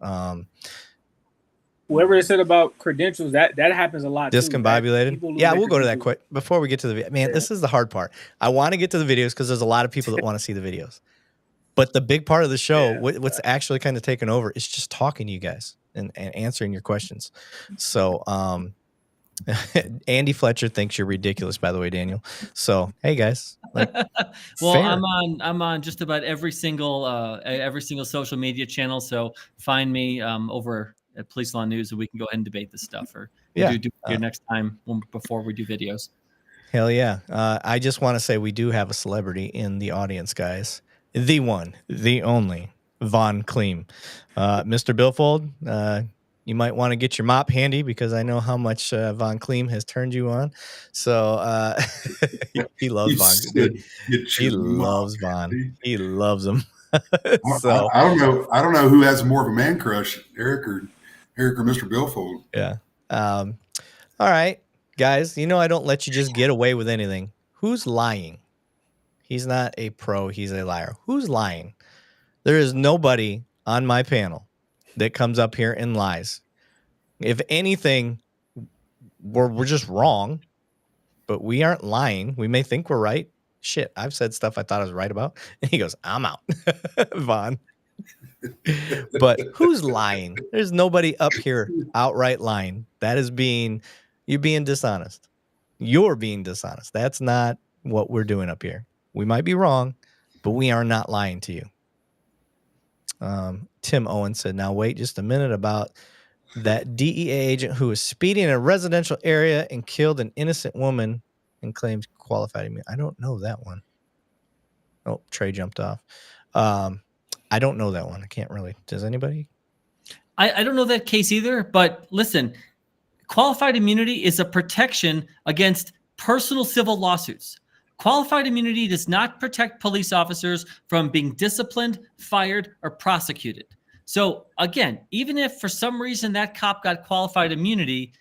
Whoever said about credentials, that happens a lot. Discombobulated. Yeah, we'll go to that quick before we get to the video. Man, This is the hard part. I want to get to the videos because there's a lot of people that want to see the videos. But the big part of the show, what's actually kind of taken over, is just talking to you guys. and answering your questions. So, Andy Fletcher thinks you're ridiculous, by the way, Daniel. So, hey guys, like, well, fair. I'm on just about every single social media channel. So find me over at Police Law News, and we can go ahead and debate this stuff, or do your next time before we do videos. Hell yeah. I just want to say we do have a celebrity in the audience, guys. The one, the only, Von Kleem. Mr. Billfold, you might want to get your mop handy because I know how much Von Kleem has turned you on. So he loves Von. Dude, he loves Von. He loves him. So I don't know. I don't know who has more of a man crush, Erik or Mr. Billfold. Yeah. All right, guys. You know I don't let you just get away with anything. Who's lying? He's not a pro. He's a liar. Who's lying? There is nobody on my panel that comes up here and lies. If anything, we're just wrong, but we aren't lying. We may think we're right. Shit, I've said stuff I thought I was right about. And he goes, I'm out, Von. But who's lying? There's nobody up here outright lying. That is you're being dishonest. You're being dishonest. That's not what we're doing up here. We might be wrong, but we are not lying to you. Tim Owen said, now wait just a minute about that DEA agent who was speeding in a residential area and killed an innocent woman and claims qualified immunity. I don't know that one. Oh, Trey jumped off. I don't know that one. I can't really. Does anybody? I don't know that case either, but listen, qualified immunity is a protection against personal civil lawsuits. Qualified immunity does not protect police officers from being disciplined, fired, or prosecuted. So again, even if for some reason that cop got qualified immunity,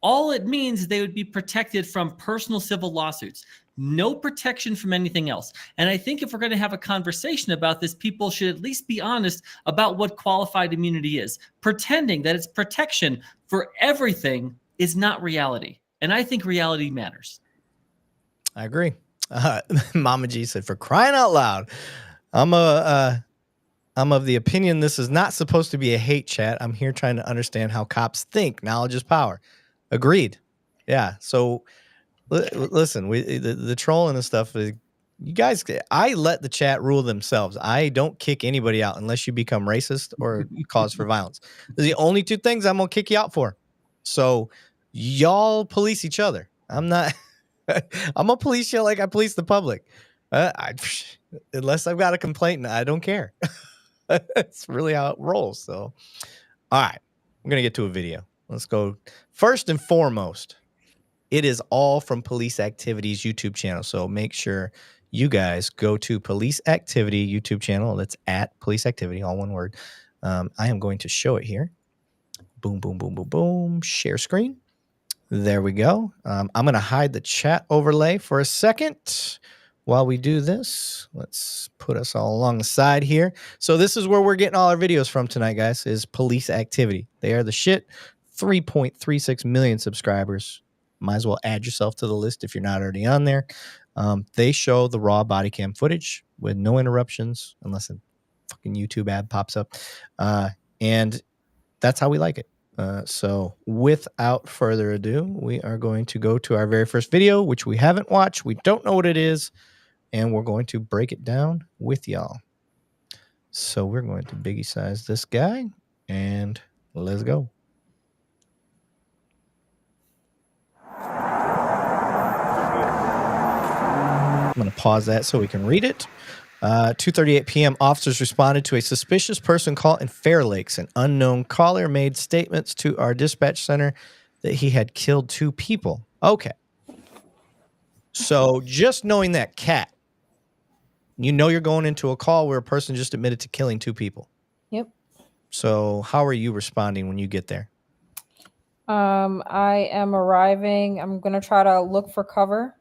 all it means is they would be protected from personal civil lawsuits. No protection from anything else. And I think if we're going to have a conversation about this, people should at least be honest about what qualified immunity is. Pretending that it's protection for everything is not reality. And I think reality matters. I agree. Mama G said, for crying out loud, I'm of the opinion this is not supposed to be a hate chat. I'm here trying to understand how cops think. Knowledge is power. Agreed. Yeah. So listen, the trolling and stuff, you guys, I let the chat rule themselves. I don't kick anybody out unless you become racist or cause for violence. Those are the only two things I'm going to kick you out for. So y'all police each other. I'm not, I'm going to police you like I police the public. Unless I've got a complaint, I don't care. That's really how it rolls. So, all right, I'm going to get to a video. Let's go. First and foremost, it is all from Police Activity's YouTube channel. So make sure you guys go to Police Activity YouTube channel. That's at Police Activity, all one word. I am going to show it here. Boom, boom, boom, boom, boom. Share screen. There we go. I'm going to hide the chat overlay for a second. While we do this, let's put us all along the side here. So this is where we're getting all our videos from tonight, guys, is Police Activity. They are the shit. 3.36 million subscribers. Might as well add yourself to the list if you're not already on there. They show the raw body cam footage with no interruptions unless a fucking YouTube ad pops up. And that's how we like it. So without further ado, we are going to go to our very first video, which we haven't watched. We don't know what it is. And we're going to break it down with y'all. So we're going to biggie size this guy and let's go. I'm going to pause that so we can read it. 2:38 p.m. Officers responded to a suspicious person call in Fair Lakes. An unknown caller made statements to our dispatch center that he had killed 2 people. Okay. So just knowing that, Kat, you know you're going into a call where a person just admitted to killing 2 people. Yep. So how are you responding when you get there? I am arriving. I'm going to try to look for cover.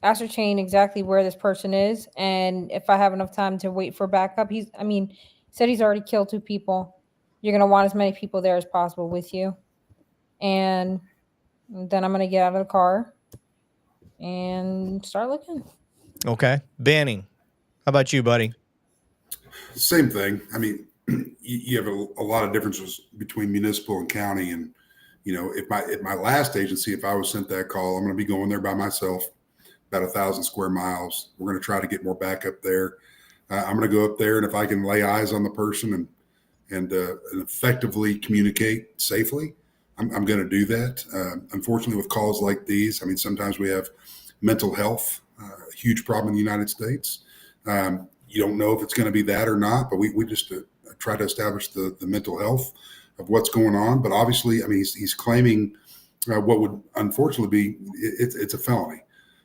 Ascertain exactly where this person is, and if I have enough time to wait for backup. Said he's already killed 2 people. You're going to want as many people there as possible with you. And then I'm going to get out of the car and start looking. Okay. Banning. How about you, buddy? Same thing. I mean, you have a lot of differences between municipal and county. And, at my last agency, if I was sent that call, I'm going to be going there by myself, about 1,000 square miles. We're going to try to get more backup there. I'm going to go up there, and if I can lay eyes on the person and effectively communicate safely, I'm going to do that. Unfortunately, with calls like these, I mean, sometimes we have mental health, a huge problem in the United States. You don't know if it's going to be that or not, but we just try to establish the mental health of what's going on. But obviously, I mean, he's claiming what would unfortunately be it's a felony.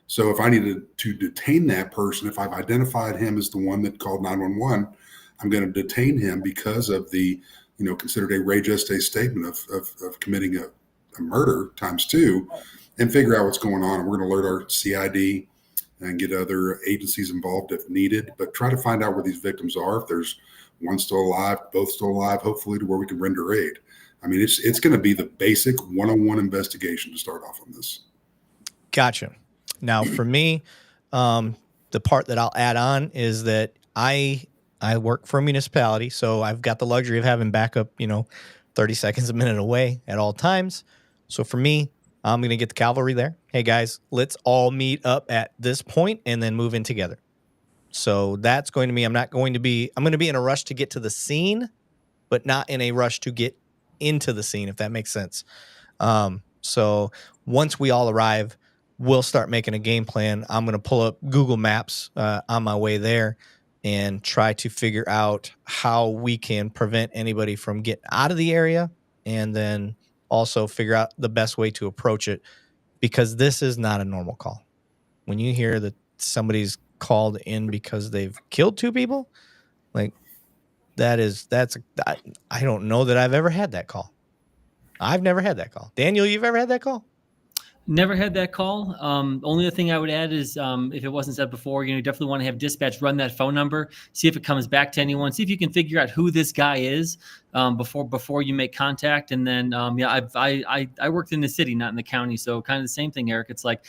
So if I needed to detain that person, if I've identified him as the one that called 911, I'm going to detain him because of the, considered a re geste statement of committing a murder ×2, and figure out what's going on. And we're going to alert our CID and get other agencies involved if needed, but try to find out where these victims are. If there's one still alive, both still alive, hopefully to where we can render aid. I mean, it's going to be the basic 101 investigation to start off on this. Gotcha. Now, for me, the part that I'll add on is that I work for a municipality, so I've got the luxury of having backup, 30 seconds, a minute away at all times. So for me, I'm going to get the cavalry there. Hey, guys, let's all meet up at this point and then move in together. So that's going to be, I'm going to be in a rush to get to the scene, but not in a rush to get into the scene, if that makes sense. So once we all arrive, we'll start making a game plan. I'm going to pull up Google Maps on my way there and try to figure out how we can prevent anybody from getting out of the area, and then also figure out the best way to approach it, because this is not a normal call. When you hear that somebody's called in because they've killed 2 people, like I don't know that I've ever had that call. I've never had that call. Daniel, you've ever had that call? Never had that call. Only other thing I would add is if it wasn't said before, you definitely want to have dispatch run that phone number, see if it comes back to anyone, see if you can figure out who this guy is before you make contact. And then, I worked in the city, not in the county. So kind of the same thing, Eric. It's like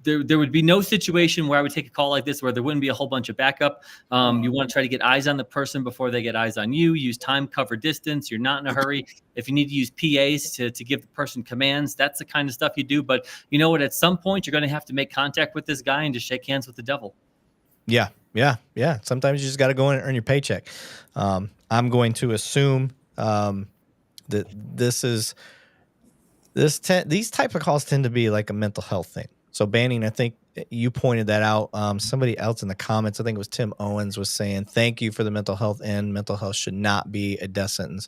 there would be no situation where I would take a call like this where there wouldn't be a whole bunch of backup. You want to try to get eyes on the person before they get eyes on you. Use time, cover, distance. You're not in a hurry. If you need to use PAs to give the person commands, that's the kind of stuff you do. But you know what? At some point, you're going to have to make contact with this guy and just shake hands with the devil. Yeah. Sometimes you just got to go in and earn your paycheck. I'm going to assume that these type of calls tend to be like a mental health thing. So Banning, I think you pointed that out. Somebody else in the comments, I think it was Tim Owens, was saying, thank you for the mental health end. Mental health should not be a death sentence.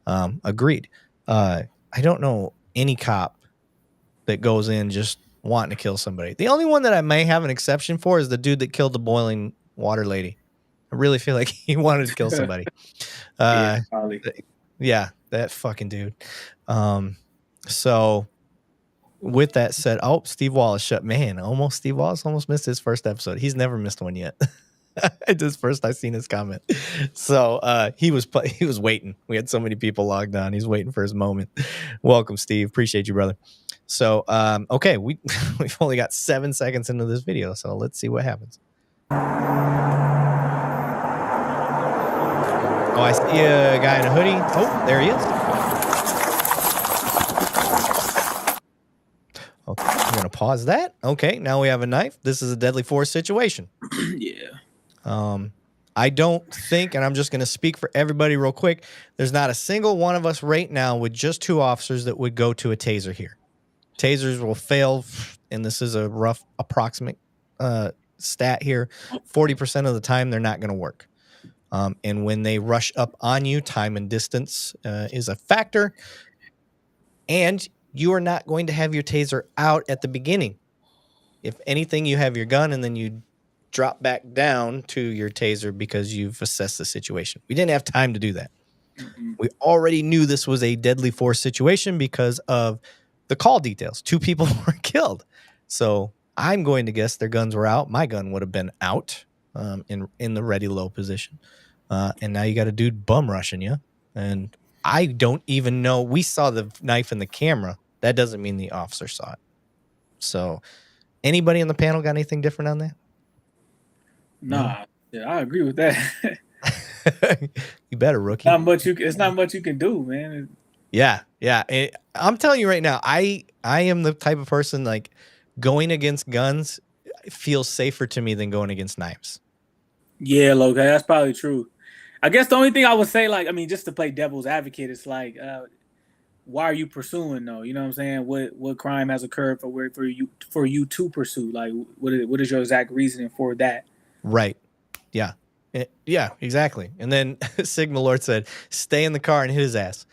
Agreed. I don't know any cop that goes in just wanting to kill somebody. The only one that I may have an exception for is the dude that killed the boiling water lady. I really feel like he wanted to kill somebody. Yeah, that fucking dude. So with that said, Steve Wallace Steve Wallace almost missed his first episode. He's never missed one yet. This first I seen his comment. So he was waiting. We had so many people logged on. He's waiting for his moment. Welcome, Steve. Appreciate you, brother. So okay, we've only got 7 seconds into this video, so let's see what happens. Oh, I see a guy in a hoodie. Oh, there he is. Okay, I'm going to pause that. Okay, now we have a knife. This is a deadly force situation. Yeah. I don't think, and I'm just going to speak for everybody real quick, there's not a single one of us right now with just 2 officers that would go to a taser here. Tasers will fail, and this is a rough approximate stat here. 40% of the time, they're not going to work. And when they rush up on you, time and distance is a factor. And you are not going to have your taser out at the beginning. If anything, you have your gun and then you drop back down to your taser because you've assessed the situation. We didn't have time to do that. Mm-hmm. We already knew this was a deadly force situation because of the call details. 2 people were killed. So I'm going to guess their guns were out. My gun would have been out in the ready low position. And now you got a dude bum rushing you. And I don't even know. We saw the knife in the camera. That doesn't mean the officer saw it. So anybody on the panel got anything different on that? Nah, yeah, I agree with that. You better, rookie. It's not much you can do, man. Yeah. I'm telling you right now, I am the type of person like going against guns feels safer to me than going against knives. Yeah, Logan, that's probably true. I guess the only thing I would say, like, I mean, just to play devil's advocate, it's like, why are you pursuing though? You know what I'm saying? What crime has occurred for you to pursue? Like, what is your exact reasoning for that? Right. Yeah. Yeah, exactly. And then Sigma Lord said, stay in the car and hit his ass.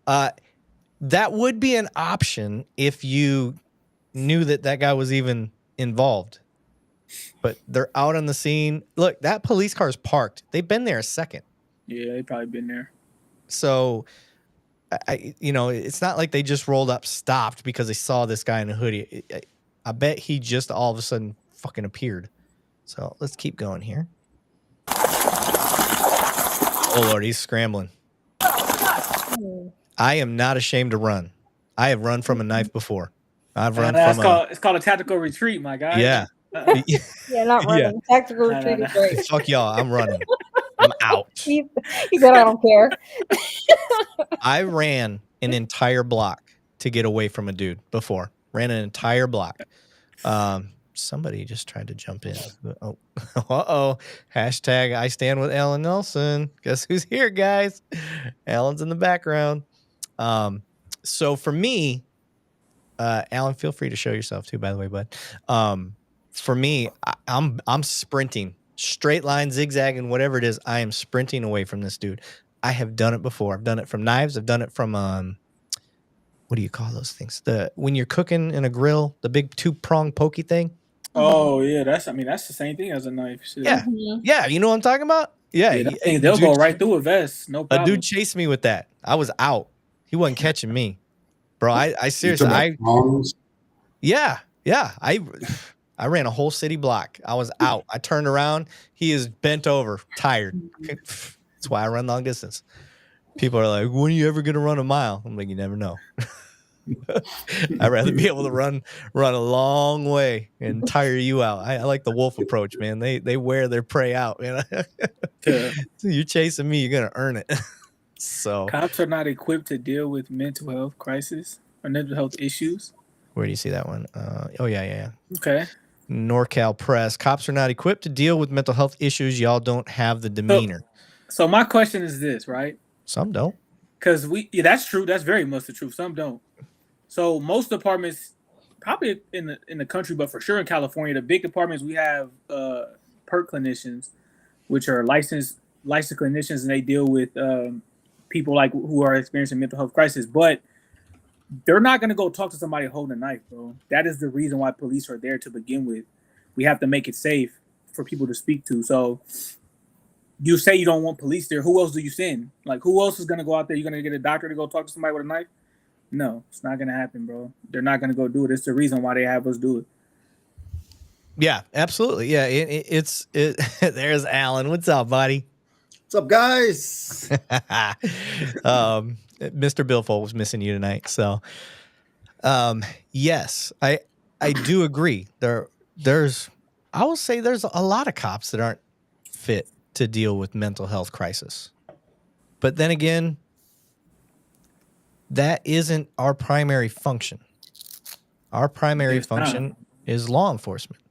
That would be an option if you knew that guy was even involved. But they're out on the scene. Look, that police car is parked. They've been there a second. Yeah, they've probably been there. So, it's not like they just rolled up, stopped because they saw this guy in a hoodie. I bet he just all of a sudden fucking appeared. So let's keep going here. Oh, Lord, he's scrambling. I am not ashamed to run. I have run from a knife before. I've run from it's called a tactical retreat, my guy. Yeah. Yeah, not running. Tactical retreat is great. Fuck y'all, I'm running. I'm out. He said, I don't care. I ran an entire block to get away from a dude before. Ran an entire block. Somebody just tried to jump in. Oh, Hashtag I stand with Alan Nelson. Guess who's here, guys? Alan's in the background. So for me, Alan, feel free to show yourself too, by the way, bud. For me, I'm sprinting. Straight line, zigzagging, whatever it is, I am sprinting away from this dude. I have done it before. I've done it from knives. I've done it from what do you call those things? When you're cooking in a grill, the big 2-prong pokey thing. Oh yeah, that's the same thing as a knife. Shit. Yeah, yeah. You know what I'm talking about? Yeah, they'll go right through a vest. No problem. A dude chased me with that. I was out. He wasn't catching me, bro. I seriously, yeah. I ran a whole city block. I was out. I turned around. He is bent over, tired. That's why I run long distance. People are like, when are you ever going to run a mile? I'm like, you never know. I'd rather be able to run a long way and tire you out. I like the wolf approach, man. They wear their prey out. Man. So you're chasing me, you're going to earn it. So cops are not equipped to deal with mental health crisis or mental health issues. Where do you see that one? Yeah. Okay. NorCal Press. Cops are not equipped to deal with mental health issues. Y'all don't have the demeanor. So my question is this, right? Some don't. Because that's true. That's very much the truth. Some don't. So most departments, probably in the country, but for sure in California, the big departments, we have PERT clinicians, which are licensed clinicians, and they deal with people like who are experiencing mental health crisis. But they're not going to go talk to somebody holding a knife, bro. That is the reason why police are there to begin with. We have to make it safe for people to speak to. So you say you don't want police there. Who else do you send? Like, who else is going to go out there? You're going to get a doctor to go talk to somebody with a knife? No, it's not going to happen, bro. They're not going to go do it. It's the reason why they have us do it. Yeah, absolutely. Yeah, it's there's Alan. What's up, buddy? What's up, guys? Mr. Billfold was missing you tonight. So, yes, I do agree. I will say there's a lot of cops that aren't fit to deal with mental health crisis. But then again, that isn't our primary function. Our primary function is law enforcement.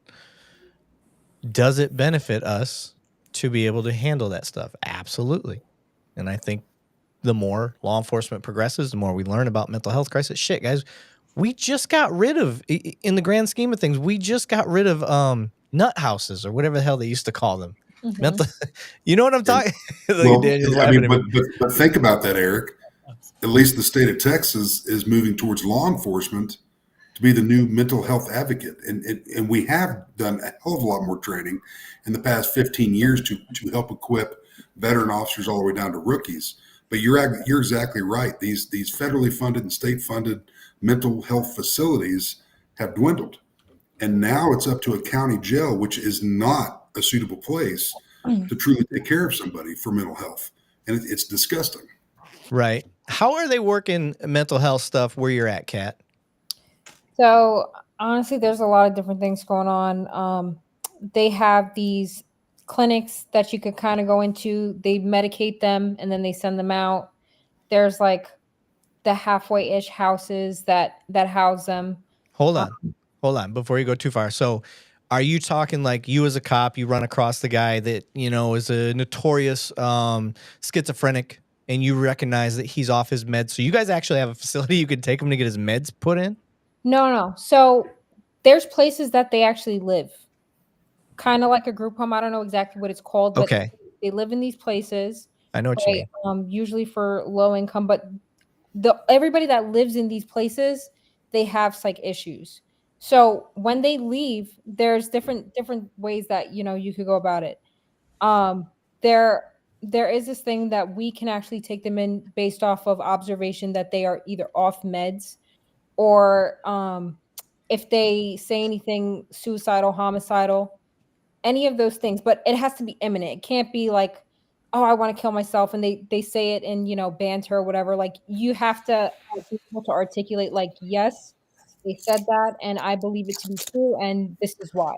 Does it benefit us to be able to handle that stuff? Absolutely. And I think the more law enforcement progresses, the more we learn about mental health crisis. Shit, guys, we just got rid of, in the grand scheme of things, we just got rid of nut houses or whatever the hell they used to call them. Mm-hmm. Mental, you know what I'm talking? Well, but think about that, Eric. At least the state of Texas is moving towards law enforcement to be the new mental health advocate. And we have done a hell of a lot more training in the past 15 years to help equip veteran officers all the way down to rookies. But you're exactly right. These federally funded and state funded mental health facilities have dwindled. And now it's up to a county jail, which is not a suitable place to truly take care of somebody for mental health. And it's disgusting. Right. How are they working mental health stuff where you're at, Kat? So honestly, there's a lot of different things going on. They have these clinics that you could kind of go into. They medicate them and then they send them out. There's like the halfway-ish houses that house them. Hold on before you go too far. So are you talking like you as a cop, you run across the guy that, you know, is a notorious schizophrenic and you recognize that he's off his meds. So you guys actually have a facility you could take him to get his meds put in? No. So there's places that they actually live. Kind of like a group home. I don't know exactly what it's called, but Okay. they live in these places. I know what you mean. Usually for low income, but everybody that lives in these places, they have psych issues. So when they leave, there's different ways that, you know, you could go about it. There is this thing that we can actually take them in based off of observation that they are either off meds or if they say anything suicidal, homicidal, any of those things, but it has to be imminent. It can't be like, oh, I want to kill myself, and they say it in, you know, banter or whatever. Like, you have to be able to articulate, like, yes, they said that, and I believe it to be true, and this is why.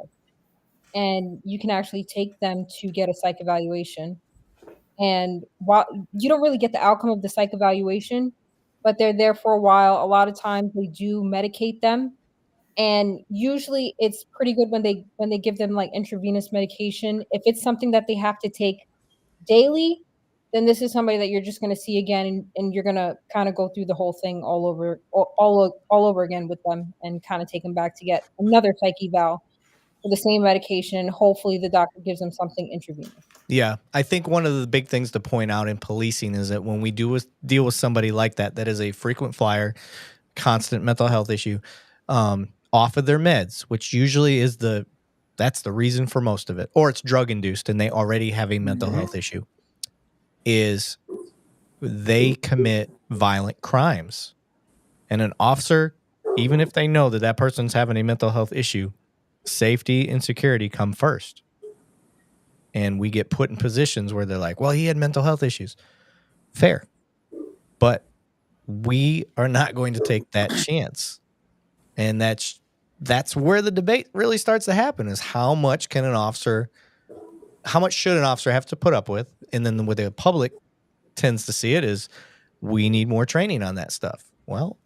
And you can actually take them to get a psych evaluation. And while you don't really get the outcome of the psych evaluation, but they're there for a while. A lot of times they do medicate them, and usually it's pretty good when they give them like intravenous medication. If it's something that they have to take daily, then this is somebody that you're just going to see again, and you're going to kind of go through the whole thing all over again with them, and kind of take them back to get another psych eval for the same medication. Hopefully the doctor gives them something intravenous. Yeah, I think one of the big things to point out in policing is that when we deal with somebody like that is a frequent flyer, constant mental health issue, off of their meds, which usually is that's the reason for most of it, or it's drug induced and they already have a mental health issue, is they commit violent crimes. And an officer, even if they know that person's having a mental health issue, safety and security come first. And we get put in positions where they're like, well, he had mental health issues. Fair. But we are not going to take that chance. And that's where the debate really starts to happen, is how much should an officer have to put up with? And then what the public tends to see it is, we need more training on that stuff. Well,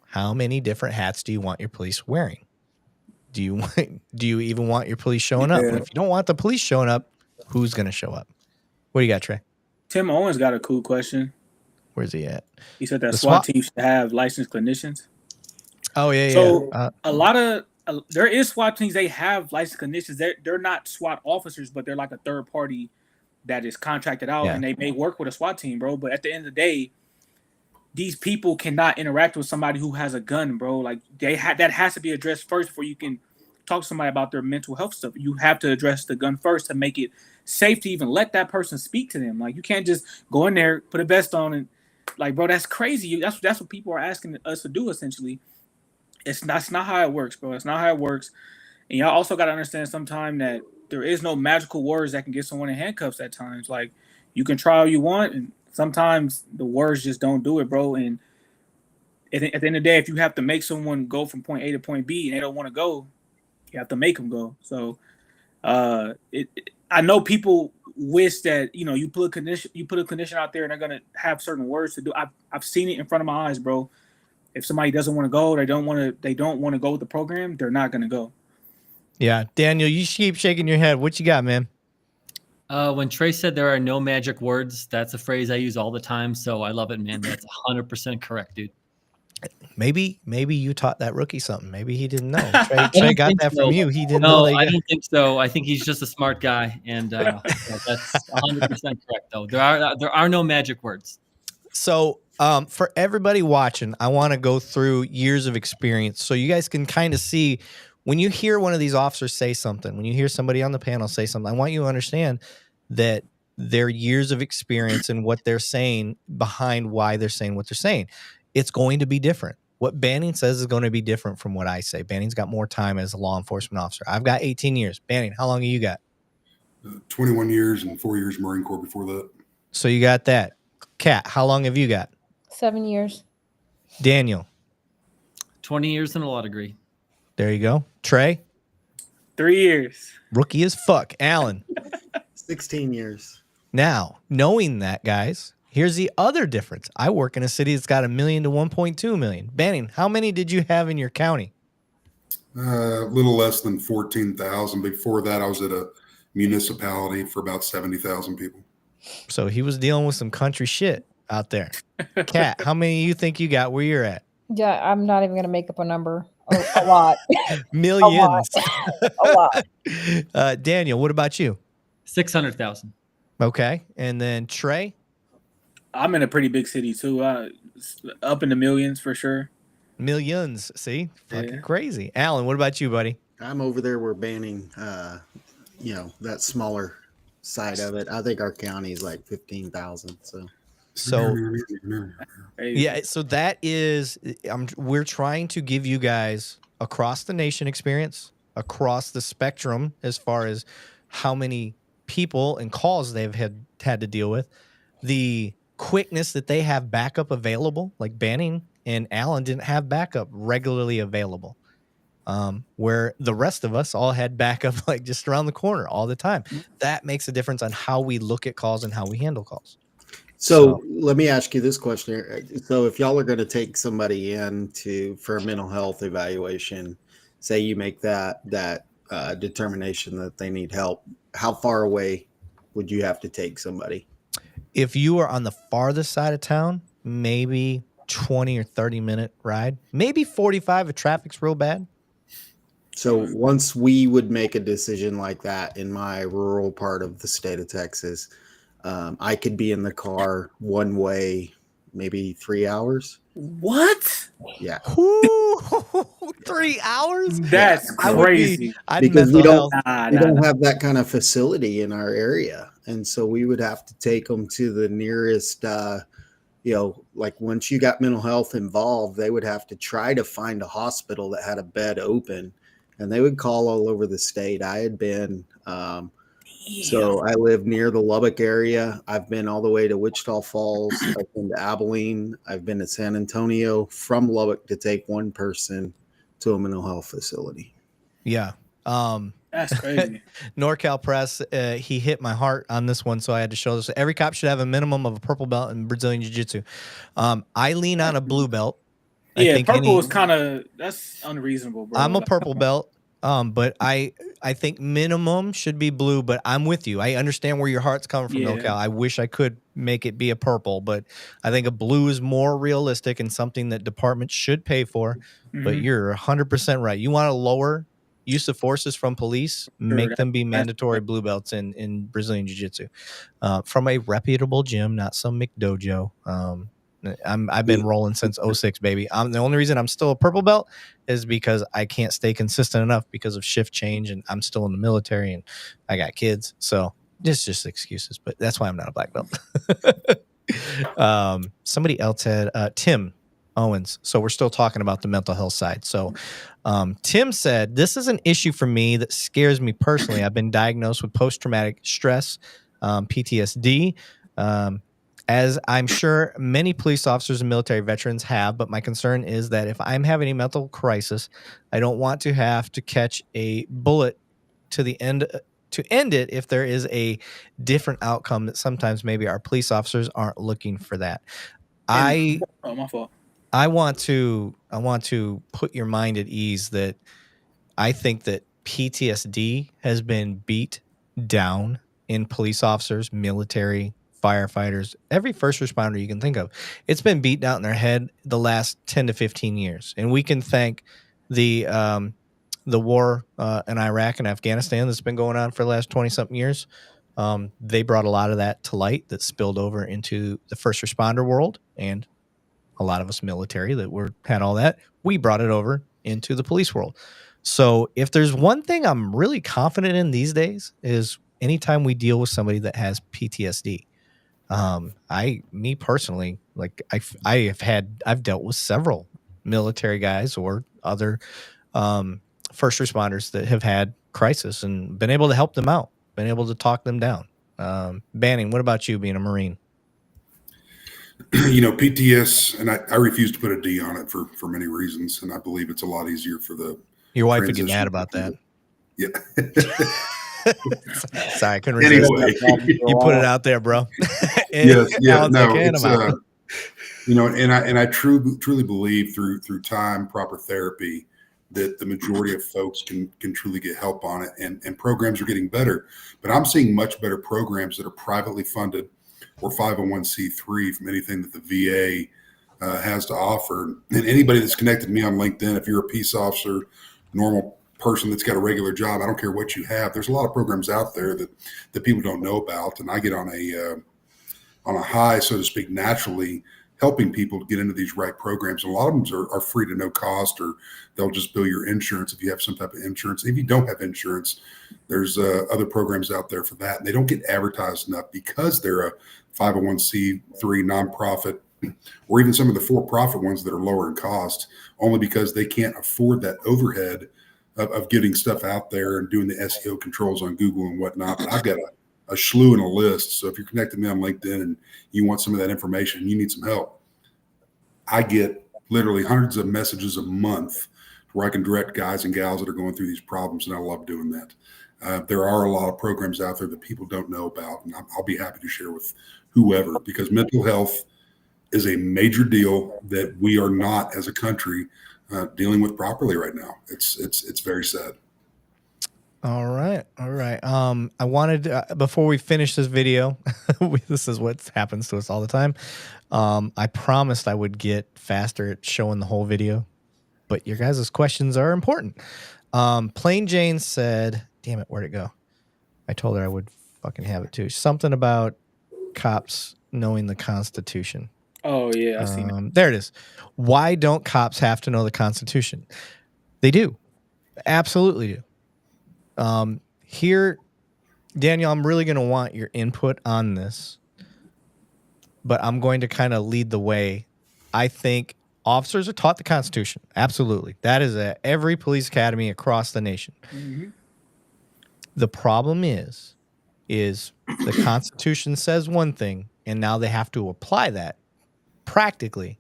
how many different hats do you want your police wearing? Do you even want your police showing up? Yeah. And if you don't want the police showing up, who's going to show up? What do you got, Trey? Tim Owens got a cool question. Where's he at? He said that The SWAT SWAT teams should have licensed clinicians. Oh, yeah. So a lot of there is SWAT teams, they have licensed clinicians. They're not SWAT officers, but they're like a third party that is contracted out, and they may work with a SWAT team, bro. But at the end of the day, these people cannot interact with somebody who has a gun, bro. Like, that has to be addressed first before you can talk to somebody about their mental health stuff. You have to address the gun first to make it safe to even let that person speak to them. Like, you can't just go in there, put a vest on, and like, bro, that's crazy. That's what people are asking us to do, essentially. That's not how it works, bro. It's not how it works. And y'all also got to understand sometime that there is no magical words that can get someone in handcuffs at times. Like, you can try all you want, and sometimes the words just don't do it, bro. And at the end of the day, if you have to make someone go from point A to point B and they don't want to go, you have to make them go. So I know people wish that, you know, you put a clinician out there and they're gonna have certain words to do. I've seen it in front of my eyes, bro. If somebody doesn't want to go, they don't want to go with the program, they're not gonna go. Yeah, Daniel, you keep shaking your head. What you got, man? When Trey said there are no magic words, that's a phrase I use all the time. So I love it, man. That's 100% correct, dude. Maybe you taught that rookie something. Maybe he didn't know. Trey got that from you. He didn't know. No, I don't think so. I think he's just a smart guy, and that's 100% correct. Though there are no magic words. So, for everybody watching, I want to go through years of experience so you guys can kind of see when you hear one of these officers say something, when you hear somebody on the panel say something. I want you to understand that their years of experience and what they're saying behind why they're saying what they're saying. It's going to be different. What Banning says is going to be different from what I say. Banning's got more time as a law enforcement officer. I've got 18 years. Banning, how long have you got? 21 years and 4 years Marine Corps before that. So you got that. Kat, how long have you got? 7 years. Daniel? 20 years and a law degree. There you go. Trey? 3 years. Rookie as fuck. Alan? 16 years. Now, knowing that, guys, here's the other difference. I work in a city that's got 1 million to 1.2 million. Banning, how many did you have in your county? A little less than 14,000. Before that, I was at a municipality for about 70,000 people. So he was dealing with some country shit out there. Kat, how many you think you got where you're at? Yeah, I'm not even gonna make up a number. A lot. Millions. A lot. Daniel, what about you? 600,000. Okay. And then Trey? I'm in a pretty big city too. Up in the millions for sure. Millions. See? Fucking Yeah. crazy. Alan, what about you, buddy? I'm over there. We're banning, that smaller side of it. I think our county is like 15,000. So Hey, yeah, so that is we're trying to give you guys across the nation experience, across the spectrum as far as how many people and calls they've had to deal with, the quickness that they have backup available, like Banning and Alan didn't have backup regularly available. Where the rest of us all had backup like just around the corner all the time. That makes a difference on how we look at calls and how we handle calls. So let me ask you this question. So if y'all are going to take somebody in for a mental health evaluation, say you make that determination that they need help, how far away would you have to take somebody? If you are on the farthest side of town, maybe 20 or 30-minute ride, maybe 45 if traffic's real bad. So once we would make a decision like that in my rural part of the state of Texas, I could be in the car one way, maybe 3 hours. what? Yeah. 3 hours? That's I would be- crazy. I'd Because we mental don't- health. We don't have that kind of facility in our area. And so we would have to take them to the nearest, like once you got mental health involved, they would have to try to find a hospital that had a bed open. And they would call all over the state. I had been, so I live near the Lubbock area. I've been all the way to Wichita Falls. I've been to Abilene. I've been to San Antonio from Lubbock to take one person to a mental health facility. Yeah. That's crazy. NorCal Press, he hit my heart on this one, so I had to show this. Every cop should have a minimum of a purple belt in Brazilian Jiu-Jitsu. I lean on a blue belt. Yeah, purple is kind of that's unreasonable, bro. I'm a purple belt, but I think minimum should be blue. But I'm with you. I understand where your heart's coming from, Yeah. NorCal. I wish I could make it be a purple, but I think a blue is more realistic and something that departments should pay for. But Mhm. you're 100% right. You want to lower use of forces from police, make them be mandatory blue belts in Brazilian Jiu-Jitsu from a reputable gym, not some McDojo. I've been rolling since 06, baby. The only reason I'm still a purple belt is because I can't stay consistent enough because of shift change, and I'm still in the military and I got kids. So it's just excuses, but that's why I'm not a black belt. Somebody else had Tim Owens. So we're still talking about the mental health side. So Tim said, this is an issue for me that scares me personally. I've been diagnosed with post-traumatic stress, PTSD, as I'm sure many police officers and military veterans have, but my concern is that if I'm having a mental crisis, I don't want to have to catch a bullet to the end to end it if there is a different outcome that sometimes maybe our police officers aren't looking for that. Oh, my fault. I want to put your mind at ease that I think that PTSD has been beat down in police officers, military, firefighters, every first responder you can think of. It's been beat down in their head the last 10 to 15 years. And we can thank the war in Iraq and Afghanistan that's been going on for the last 20-something years. They brought a lot of that to light that spilled over into the first responder world, and a lot of us military that had all that, we brought it over into the police world. So if there's one thing I'm really confident in these days is anytime we deal with somebody that has PTSD, me personally, like I've dealt with several military guys or other first responders that have had crisis and been able to help them out, been able to talk them down. Banning, what about you being a Marine? PTS, and I refuse to put a D on it for many reasons, and I believe it's a lot easier for the Your wife would get mad about that. Yeah. Sorry, I couldn't resist. Anyway, You put it out there, bro. yes, yeah, Alan's no, like, "And it's I'm out." and I truly believe through time, proper therapy, that the majority of folks can truly get help on it, and programs are getting better. But I'm seeing much better programs that are privately funded or 501c3 from anything that the VA has to offer. And anybody that's connected to me on LinkedIn, if you're a peace officer, normal person that's got a regular job, I don't care what you have. There's a lot of programs out there that people don't know about, and I get on a high, so to speak, naturally, helping people to get into these right programs. And a lot of them are free to no cost, or they'll just bill your insurance if you have some type of insurance. If you don't have insurance, there's other programs out there for that. And they don't get advertised enough because they're a 501c3 nonprofit, or even some of the for-profit ones that are lower in cost, only because they can't afford that overhead of getting stuff out there and doing the SEO controls on Google and whatnot. But I've got a slew and a list. So if you're connected to me on LinkedIn and you want some of that information, you need some help, I get literally hundreds of messages a month where I can direct guys and gals that are going through these problems. And I love doing that. There are a lot of programs out there that people don't know about, and I'll be happy to share with whoever, because mental health is a major deal that we are not, as a country, dealing with properly right now. It's very sad. All right. I wanted before we finish this video, this is what happens to us all the time. I promised I would get faster at showing the whole video, but your guys' questions are important. Plain Jane said, "Damn it, where'd it go?" I told her I would fucking have it too. Something about cops knowing the Constitution. Oh yeah, I seen it. There it is. Why don't cops have to know the Constitution? They do. Absolutely do. Here, Daniel, I'm really going to want your input on this, but I'm going to kind of lead the way. I think officers are taught the Constitution. Absolutely. That is at every police academy across the nation. Mm-hmm. The problem is the Constitution says one thing, and now they have to apply that practically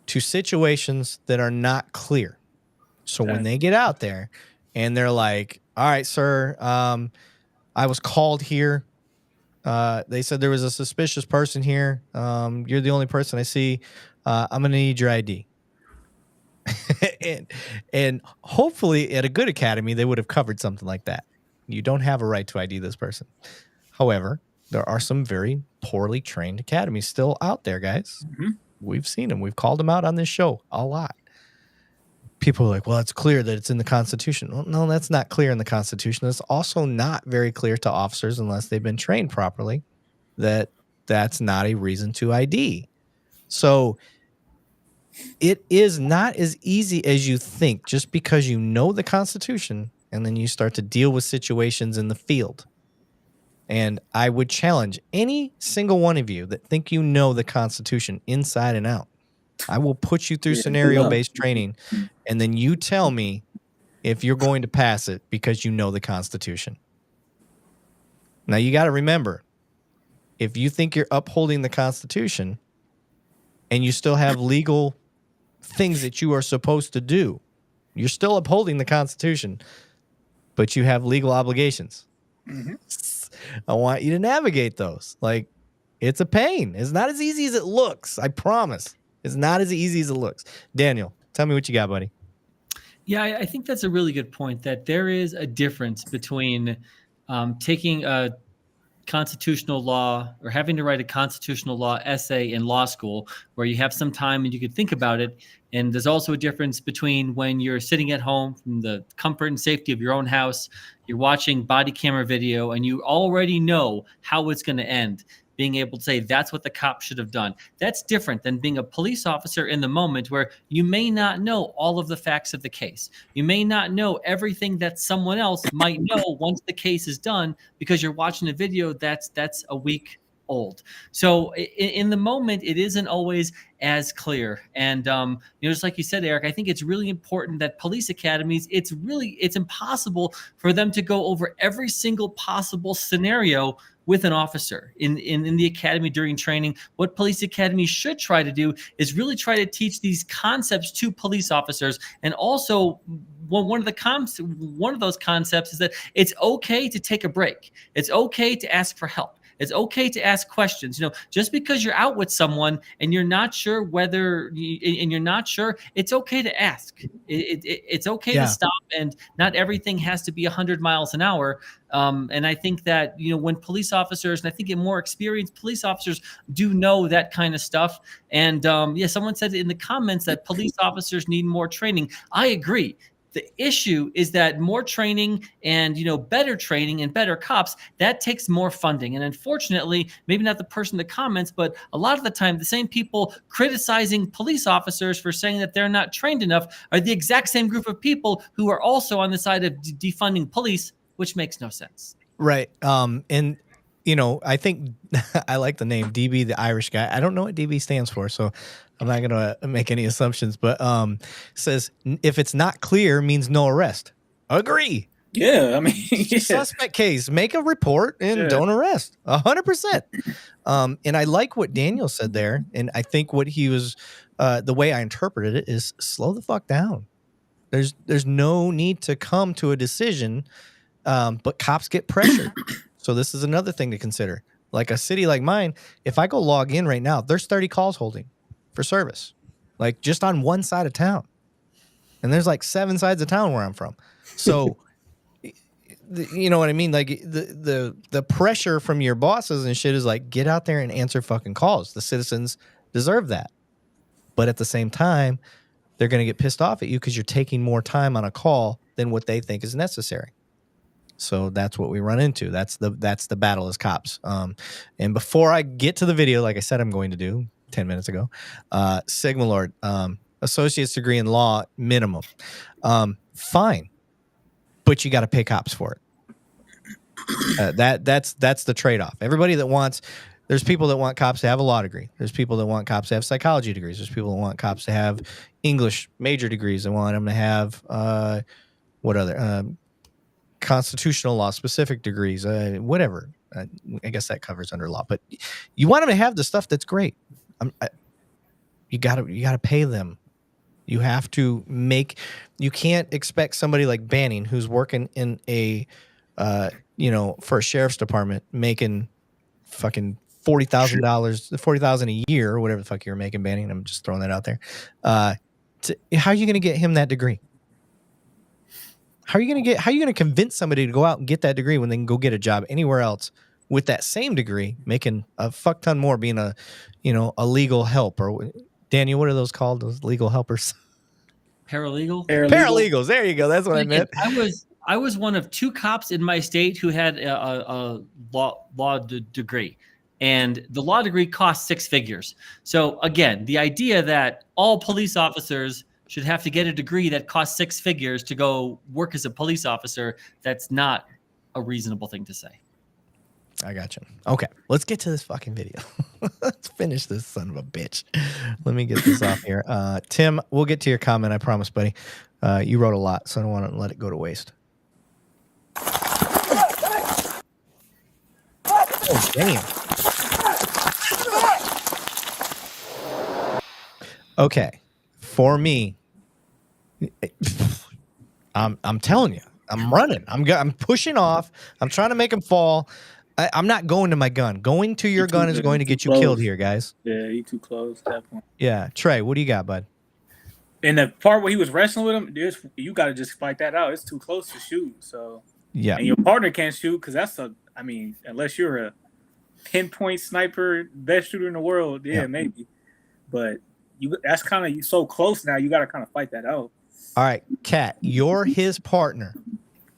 to situations that are not clear. So when they get out there and they're like, "All right, sir, I was called here. They said there was a suspicious person here. You're the only person I see. I'm going to need your ID." and hopefully at a good academy, they would have covered something like that. You don't have a right to ID this person. However, there are some very poorly trained academies still out there, guys. Mm-hmm. We've seen them. We've called them out on this show a lot. People are like, "Well, it's clear that it's in the Constitution." Well, no, that's not clear in the Constitution. It's also not very clear to officers, unless they've been trained properly, that that's not a reason to ID. So it is not as easy as you think, just because you know the Constitution and then you start to deal with situations in the field. And I would challenge any single one of you that think you know the Constitution inside and out. I will put you through scenario-based training, and then you tell me if you're going to pass it because you know the Constitution. Now, you got to remember, if you think you're upholding the Constitution and you still have legal things that you are supposed to do, you're still upholding the Constitution, but you have legal obligations. Mm-hmm. I want you to navigate those. Like, it's a pain. It's not as easy as it looks. I promise. It's not as easy as it looks. Daniel, tell me what you got, buddy. Yeah, I think that's a really good point, that there is a difference between taking a constitutional law or having to write a constitutional law essay in law school where you have some time and you could think about it. And there's also a difference between when you're sitting at home from the comfort and safety of your own house, you're watching body camera video and you already know how it's going to end. Being able to say that's what the cop should have done. That's different than being a police officer in the moment where you may not know all of the facts of the case. You may not know everything that someone else might know once the case is done because you're watching a video that's a week old. So in the moment, it isn't always as clear. And, just like you said, Eric, I think it's really important that police academies, it's impossible for them to go over every single possible scenario with an officer in the academy during training. What police academies should try to do is really try to teach these concepts to police officers and also one of those concepts is that it's okay to take a break. It's okay to ask for help. It's okay to ask questions. Just because you're out with someone and you're not sure it's okay to ask. It's okay to stop, and not everything has to be 100 miles an hour. And I think that, when police officers, and I think more experienced police officers do know that kind of stuff. And someone said in the comments that police officers need more training. I agree. The issue is that more training and, better training and better cops, that takes more funding. And unfortunately, maybe not the person in the comments, but a lot of the time, the same people criticizing police officers for saying that they're not trained enough are the exact same group of people who are also on the side of defunding police, which makes no sense. Right. And I think I like the name DB, the Irish guy. I don't know what DB stands for, so I'm not gonna make any assumptions. But says if it's not clear, means no arrest. Agree. Yeah, I mean, suspect case, make a report and don't arrest. 100%. And I like what Daniel said there, and I think what he was, the way I interpreted it is slow the fuck down. There's no need to come to a decision, but cops get pressured. So this is another thing to consider. Like a city like mine, if I go log in right now, there's 30 calls holding for service, like just on one side of town. And there's like 7 sides of town where I'm from. So, you know what I mean? Like the pressure from your bosses and shit is like, get out there and answer fucking calls. The citizens deserve that. But at the same time, they're going to get pissed off at you because you're taking more time on a call than what they think is necessary. So that's what we run into. That's the battle as cops. And before I get to the video, like I said, I'm going to do 10 minutes ago, Sigma Lord, associate's degree in law minimum. Fine, but you got to pay cops for it. That's the trade-off. Everybody that wants, there's people that want cops to have a law degree. There's people that want cops to have psychology degrees. There's people that want cops to have English major degrees. They want them to have what other constitutional law specific degrees, whatever. I guess that covers under law, but you want them to have the stuff that's great. You gotta pay them. You have to make. You can't expect somebody like Banning, who's working in a, for a sheriff's department, making fucking $40,000, $40,000 a year, or whatever the fuck you're making, Banning. I'm just throwing that out there. How are you gonna get him that degree? How are you going to convince somebody to go out and get that degree when they can go get a job anywhere else with that same degree, making a fuck ton more, being a legal help? Or Daniel, what are those called? Those legal helpers? Paralegals. There you go. That's what I meant. I was one of 2 cops in my state who had a law degree, and the law degree cost 6 figures. So again, the idea that all police officers should have to get a degree that costs 6 figures to go work as a police officer, that's not a reasonable thing to say. I got you. Okay, let's get to this fucking video. Let's finish this son of a bitch. Let me get this off here. Tim, we'll get to your comment, I promise, buddy. You wrote a lot, so I don't want to let it go to waste. Oh, damn. Okay, for me, I'm telling you, I'm running. I'm pushing off. I'm trying to make him fall. I'm not going to my gun. Going to your gun is going to get you killed here, guys. Yeah, you too close at that point. Yeah, Trey, what do you got, bud? In the part where he was wrestling with him, you got to just fight that out. It's too close to shoot. So yeah, and your partner can't shoot because unless you're a pinpoint sniper, best shooter in the world, maybe. But that's kind of so close now. You got to kind of fight that out. All right, Kat, you're his partner.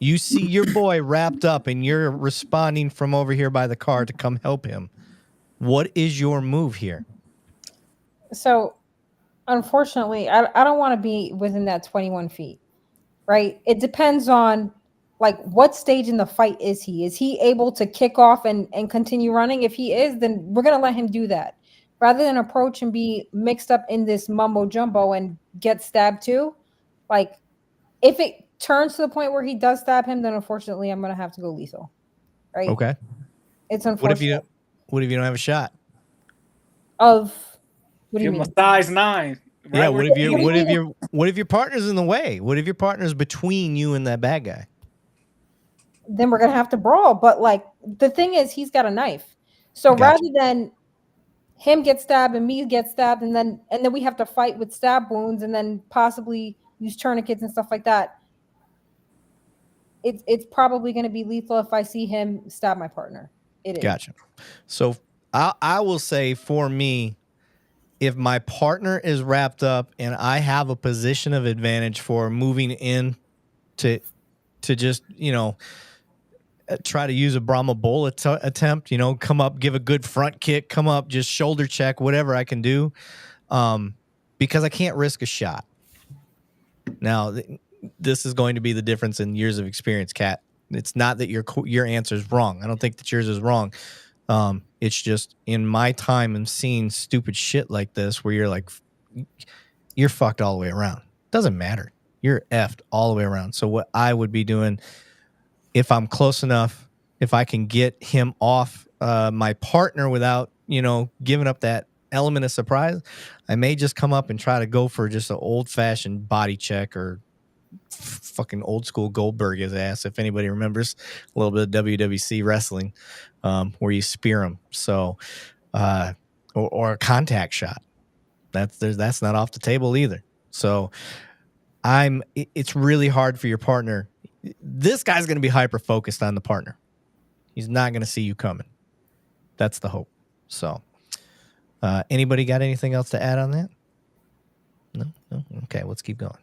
You see your boy wrapped up and you're responding from over here by the car to come help him. What is your move here? So, unfortunately, I don't want to be within that 21 feet, right? It depends on, like, what stage in the fight is he? Is he able to kick off and continue running? If he is, then we're going to let him do that. Rather than approach and be mixed up in this mumbo jumbo and get stabbed too. Like, if it turns to the point where he does stab him, then unfortunately I'm going to have to go lethal. Right? Okay. It's unfortunate. What if you don't have a shot? What do you mean? Give him a size 9. Right? Yeah. We're What if your partner's in the way? What if your partner's between you and that bad guy? Then we're gonna have to brawl. But like the thing is, he's got a knife. So Gotcha. rather than him get stabbed and me get stabbed, and then we have to fight with stab wounds, and then possibly use tourniquets and stuff like that. It's probably going to be lethal if I see him stab my partner. It is. Gotcha. So I will say for me, if my partner is wrapped up and I have a position of advantage for moving in to just, try to use a Brahma Bull attempt, come up, give a good front kick, come up, just shoulder check, whatever I can do, because I can't risk a shot. Now, this is going to be the difference in years of experience, Kat. It's not that your answer is wrong. I don't think that yours is wrong. It's just in my time and seeing stupid shit like this where you're like, you're fucked all the way around. Doesn't matter. You're effed all the way around. So what I would be doing, if I'm close enough, if I can get him off my partner without, giving up that element of surprise, I may just come up and try to go for just an old-fashioned body check or fucking old school Goldberg his ass, if anybody remembers a little bit of WWC wrestling, where you spear him. So or a contact shot. That's not off the table either. So it's really hard for your partner. This guy's going to be hyper focused on the partner. He's not going to see you coming. That's the hope. So anybody got anything else to add on that? No? Okay, let's keep going.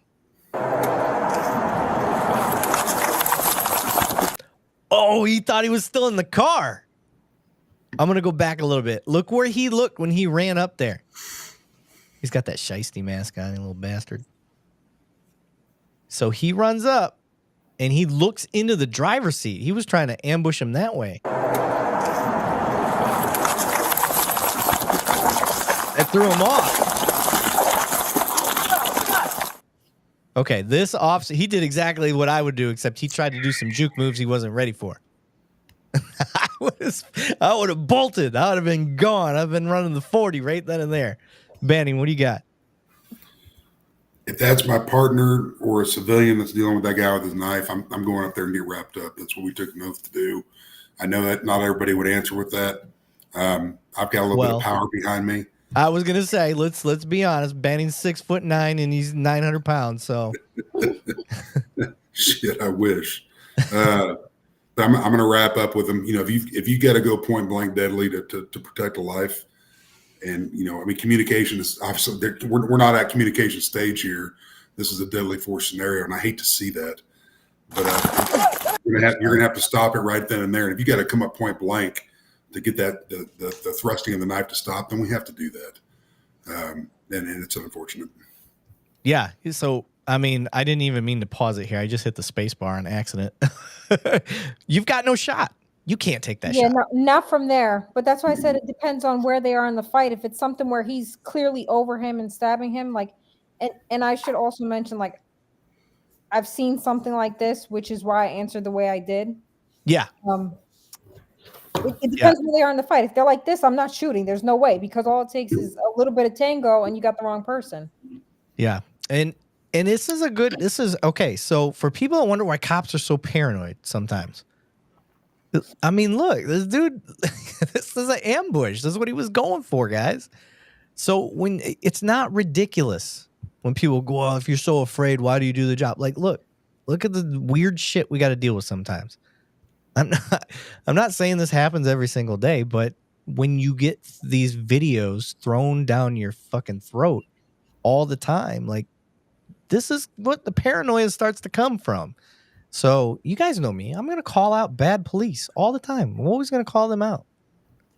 Oh, he thought he was still in the car. I'm going to go back a little bit. Look where he looked when he ran up there. He's got that shiesty mask on, you little bastard. So he runs up and he looks into the driver's seat. He was trying to ambush him that way. That threw him off. Okay, this officer, he did exactly what I would do, except he tried to do some juke moves he wasn't ready for. I would have bolted. I would have been gone. I've been running the 40 right then and there. Banning, what do you got? If that's my partner or a civilian that's dealing with that guy with his knife, I'm going up there and get wrapped up. That's what we took an oath to do. I know that not everybody would answer with that. I've got a little bit of power behind me. I was gonna say, let's be honest. Banning's 6'9" and he's 900 pounds. So, shit, I wish. I'm going to wrap up with him. If you got to go point blank deadly to protect a life, and communication is obviously we're not at communication stage here. This is a deadly force scenario, and I hate to see that. But you're gonna have to stop it right then and there. And if you got to come up point blank to get that the thrusting of the knife to stop, then we have to do that. And it's unfortunate. Yeah. So I didn't even mean to pause it here. I just hit the space bar on accident. You've got no shot. You can't take that shot. Yeah, not from there. But that's why I said it depends on where they are in the fight. If it's something where he's clearly over him and stabbing him, and I should also mention, I've seen something like this, which is why I answered the way I did. Yeah. It depends where they are in the fight. If they're like this, I'm not shooting. There's no way, because all it takes is a little bit of tango and you got the wrong person. Yeah. And this is okay. So for people that wonder why cops are so paranoid sometimes, look, this dude, this is an ambush. This is what he was going for, guys. So when it's not ridiculous when people go, well, if you're so afraid, why do you do the job? Look at the weird shit we got to deal with sometimes. I'm not saying this happens every single day, but when you get these videos thrown down your fucking throat all the time, this is what the paranoia starts to come from. So you guys know me. I'm going to call out bad police all the time. I'm always going to call them out.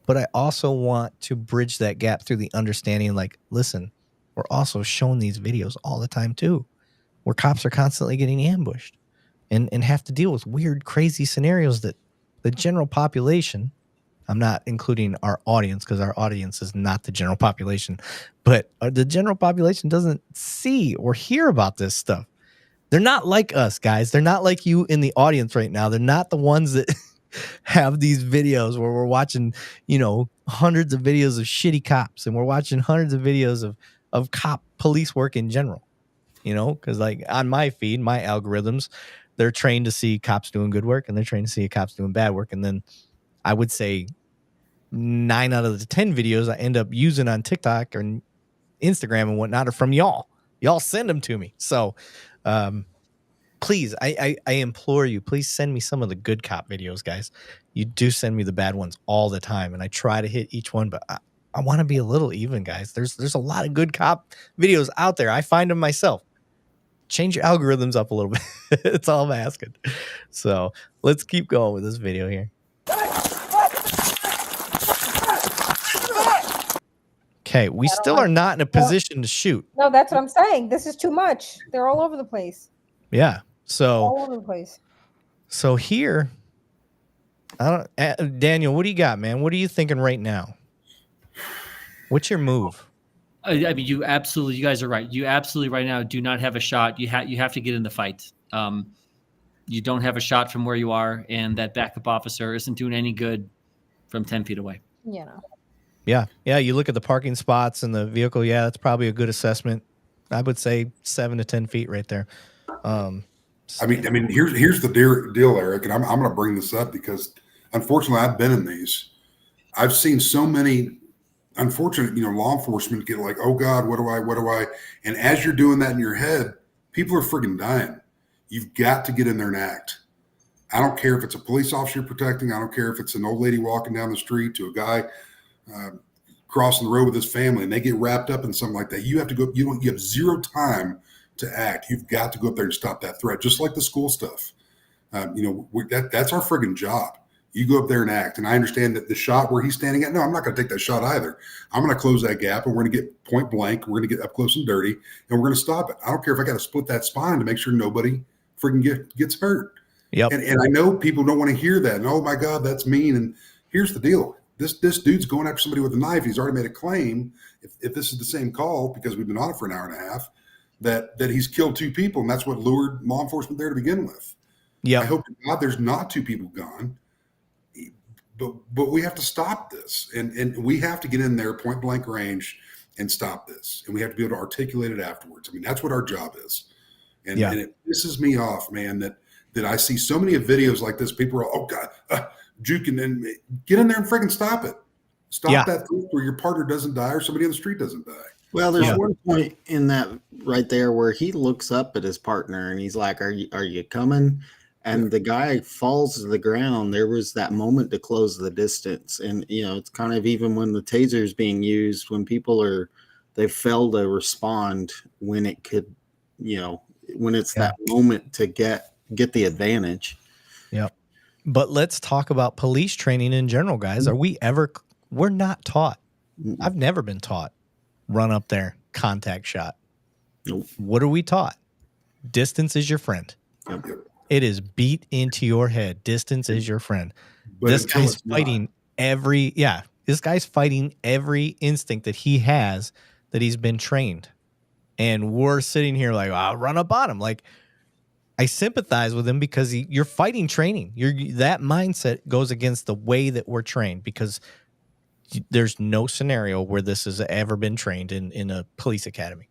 But I also want to bridge that gap through the understanding, listen, we're also showing these videos all the time too, where cops are constantly getting ambushed and have to deal with weird, crazy scenarios that the general population, I'm not including our audience because our audience is not the general population, but the general population doesn't see or hear about this stuff. They're not like us, guys. They're not like you in the audience right now. They're not the ones that have these videos where we're watching, hundreds of videos of shitty cops, and we're watching hundreds of videos of cop police work in general. You know, because like on my feed, my algorithms, they're trained to see cops doing good work and they're trained to see cops doing bad work. And then I would say 9 out of the 10 videos I end up using on TikTok or Instagram and whatnot are from y'all. Y'all send them to me. So please, I implore you, please send me some of the good cop videos, guys. You do send me the bad ones all the time, and I try to hit each one, but I want to be a little even, guys. There's a lot of good cop videos out there. I find them myself. Change your algorithms up a little bit. That's all I'm asking. So let's keep going with this video here. Okay, we still are not in a position to shoot. No, that's what I'm saying. This is too much. They're all over the place. Yeah. So All over the place. So here, Daniel, what do you got, man? What are you thinking right now? What's your move? I mean, you guys are right. You absolutely right now do not have a shot. You have to get in the fight. You don't have a shot from where you are, and that backup officer isn't doing any good from 10 feet away. You know. Yeah. You look at the parking spots and the vehicle. Yeah, that's probably a good assessment. I would say 7 to 10 feet right there. I mean, here's the deal, Eric, and I'm going to bring this up because unfortunately I've been in these. I've seen so many unfortunate, law enforcement get like, oh God, what do I? And as you're doing that in your head, people are freaking dying. You've got to get in there and act. I don't care if it's a police officer you're protecting. I don't care if it's an old lady walking down the street to a guy crossing the road with his family and they get wrapped up in something like that. You have to go, you have zero time to act. You've got to go up there and stop that threat, just like the school stuff. That's our friggin' job. You go up there and act. And I understand that the shot where he's standing at, no, I'm not going to take that shot either. I'm going to close that gap and we're going to get point blank. We're going to get up close and dirty and we're going to stop it. I don't care if I got to split that spine to make sure nobody friggin' gets hurt. Yep. And I know people don't want to hear that. And oh my God, that's mean. And here's the deal. This dude's going after somebody with a knife. He's already made a claim. If this is the same call, because we've been on it for an hour and a half, that he's killed 2 people. And that's what lured law enforcement there to begin with. Yeah. I hope to God there's not 2 people gone. But we have to stop this. And we have to get in there point blank range and stop this. And we have to be able to articulate it afterwards. I mean, that's what our job is. And it pisses me off, man, that I see so many videos like this. People are, oh God, juking, and get in there and freaking stop it. Stop that where your partner doesn't die or somebody on the street doesn't die. Well, there's one point in that right there where he looks up at his partner and he's like, are you coming? And the guy falls to the ground. There was that moment to close the distance. And, it's kind of even when the taser is being used, when people they fail to respond when it could, when it's that moment to get the advantage. Yep. But let's talk about police training in general, guys. We're not taught. I've never been taught. Run up there, contact shot. Nope. What are we taught? Distance is your friend. Yep. It is beat into your head. Distance is your friend. But This guy's fighting every instinct that he has, that he's been trained. And we're sitting here like, I'll run up on him. Like, I sympathize with him because you're fighting training. That mindset goes against the way that we're trained, because there's no scenario where this has ever been trained in a police academy.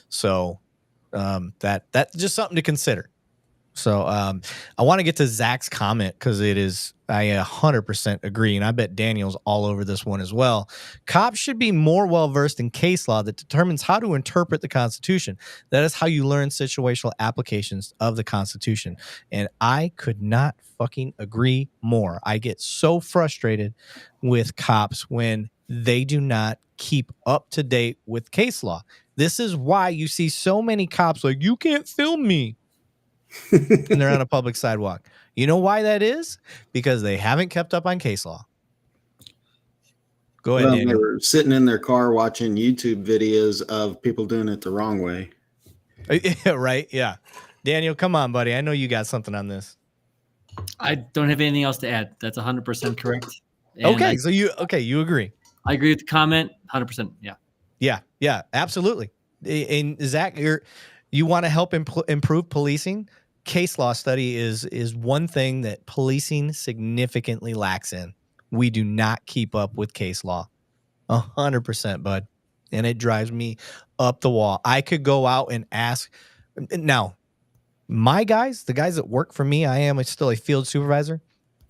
So that's just something to consider. So I want to get to Zach's comment, because I 100% agree, and I bet Daniel's all over this one as well. Cops should be more well-versed in case law that determines how to interpret the Constitution. That is how you learn situational applications of the Constitution. And I could not fucking agree more. I get so frustrated with cops when they do not keep up to date with case law. This is why you see so many cops like, you can't film me. And they're on a public sidewalk. You know why that is? Because they haven't kept up on case law. Go ahead, Daniel. They were sitting in their car watching YouTube videos of people doing it the wrong way. Right? Yeah. Daniel, come on, buddy. I know you got something on this. I don't have anything else to add. That's 100% correct. And Okay, you agree. I agree with the comment. 100%. Yeah. Yeah, absolutely. And Zach, you want to help improve policing? Case law study is one thing that policing significantly lacks in. We do not keep up with case law. 100%, bud. and it drives me up the wall. I could go out and ask. Now, my guys, the guys that work for me, I am still a field supervisor.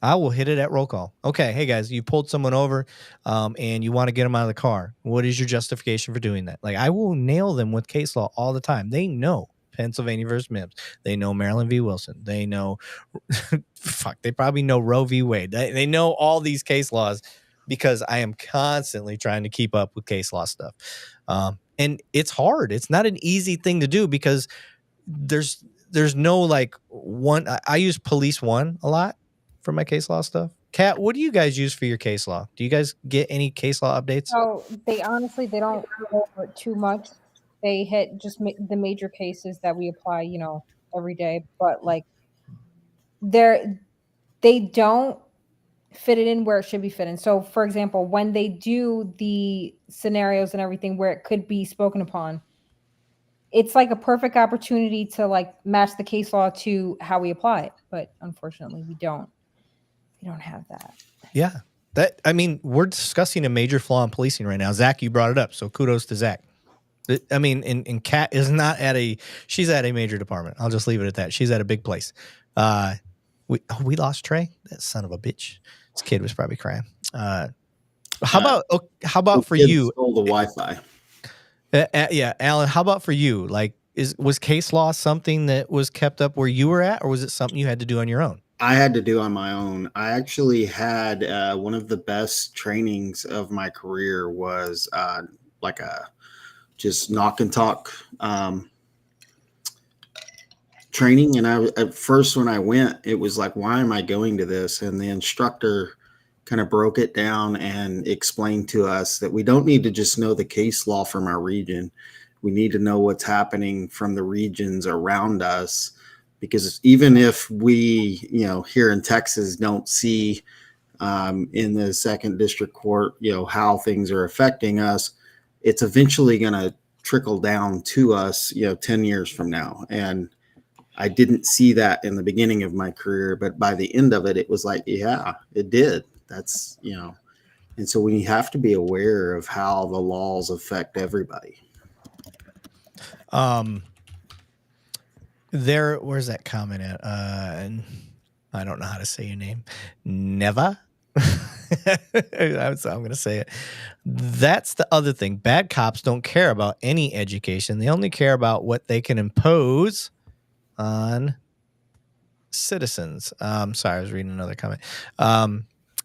I will hit it at roll call. Okay, hey guys, you pulled someone over, and you want to get them out of the car. What is your justification for doing that? Like, I will nail them with case law all the time. They know Pennsylvania versus Mims. They know Maryland v. Wilson. They know, they probably know Roe v. Wade. They know all these case laws because I am constantly trying to keep up with case law stuff. And it's hard. It's not an easy thing to do because there's no like one. I use Police One a lot for my case law stuff. Kat, what do you guys use for your case law? Do you guys get any case law updates? So they honestly, they don't go over it too much. They hit just the major cases that we apply, you know, every day. But like, they don't fit it in where it should be fit in. So, for example, when they do the scenarios and everything where it could be spoken upon, it's like a perfect opportunity to like match the case law to how we apply it. But unfortunately, we don't have that. Yeah. I mean, we're discussing a major flaw in policing right now. Zach, you brought it up. So kudos to Zach. I mean, and Kat is not she's at a major department. I'll just leave it at that. She's at a big place. We lost Trey. That son of a bitch. This kid was probably crying. How about for you? Stole the Wi-Fi. Yeah, Alan, how about for you? Like, was case law something that was kept up where you were at, or was it something you had to do on your own? I had to do on my own. I actually had one of the best trainings of my career was like a just knock and talk training. And at first when I went, it was like, why am I going to this? And the instructor kind of broke it down and explained to us that we don't need to just know the case law from our region. We need to know what's happening from the regions around us, because even if we, you know, here in Texas don't see in the second district court, you know, how things are affecting us, it's eventually going to trickle down to us, you know, 10 years from now. And I didn't see that in the beginning of my career, but by the end of it, it was like, yeah, it did. That's, you know, and so we have to be aware of how the laws affect everybody. Where's that comment at? I don't know how to say your name. Neva. I'm going to say it. That's the other thing. Bad cops don't care about any education. They only care about what they can impose on citizens. Sorry, I was reading another comment.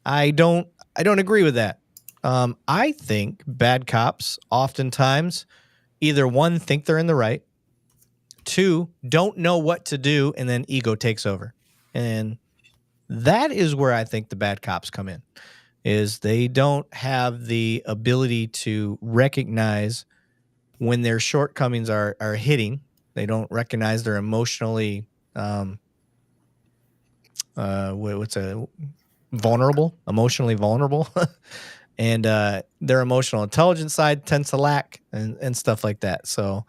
I don't agree with that. I think bad cops oftentimes either one, think they're in the right, two, don't know what to do, and then ego takes over. And that is where I think the bad cops come in, is they don't have the ability to recognize when their shortcomings are hitting. They don't recognize they're emotionally emotionally vulnerable. And their emotional intelligence side tends to lack and stuff like that. So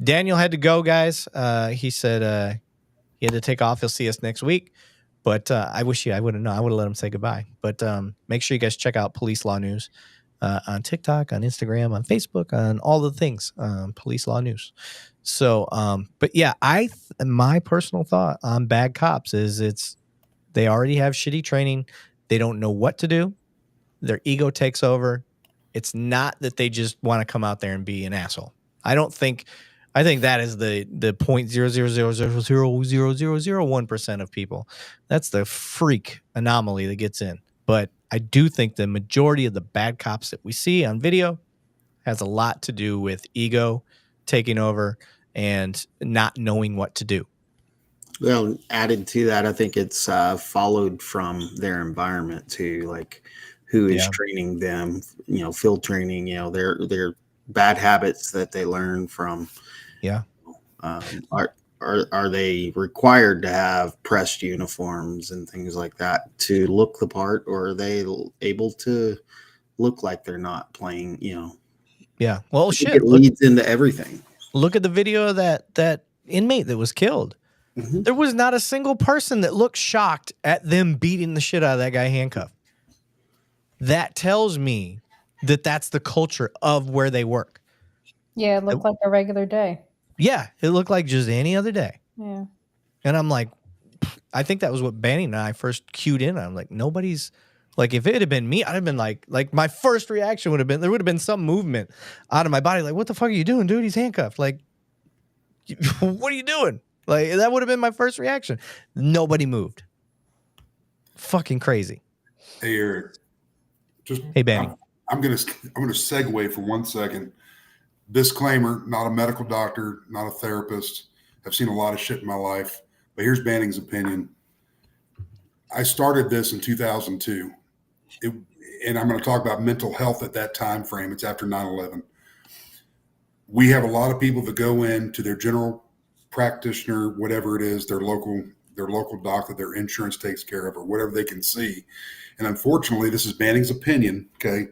Daniel had to go, guys. He said he had to take off. He'll see us next week. But I wish I would have known. I would have let him say goodbye. But make sure you guys check out Police Law News on TikTok, on Instagram, on Facebook, on all the things, Police Law News. So, but yeah, my personal thought on bad cops is they already have shitty training. They don't know what to do. Their ego takes over. It's not that they just want to come out there and be an asshole. I think that is the 0.000000001% of people. That's the freak anomaly that gets in. But I do think the majority of the bad cops that we see on video has a lot to do with ego taking over and not knowing what to do. Well, added to that, I think it's followed from their environment too, like who is training them, you know, field training, you know, their bad habits that they learn from. Yeah. Are they required to have pressed uniforms and things like that to look the part, or are they able to look like they're not playing, you know? Yeah. Well, shit. It leads into everything. Look at the video of that inmate that was killed. Mm-hmm. There was not a single person that looked shocked at them beating the shit out of that guy handcuffed. That tells me that's the culture of where they work. Yeah, it looked like a regular day. Yeah, it looked like just any other day. Yeah. And I'm like, I think that was what Banning and I first cued in. I'm like, nobody's like, if it had been me, I'd have been like my first reaction would have been, there would have been some movement out of my body. Like, what the fuck are you doing, dude? He's handcuffed. Like, what are you doing? Like, that would have been my first reaction. Nobody moved. Fucking crazy. Hey, Eric. Hey, Banning. I'm gonna segue for 1 second. Disclaimer: not a medical doctor, not a therapist. I've seen a lot of shit in my life, but here's Banning's opinion. I started this in 2002, and I'm going to talk about mental health at that time frame. It's after 9/11. We have a lot of people that go in to their general practitioner, whatever it is, their local doctor, their insurance takes care of, or whatever they can see. And unfortunately, this is Banning's opinion, okay?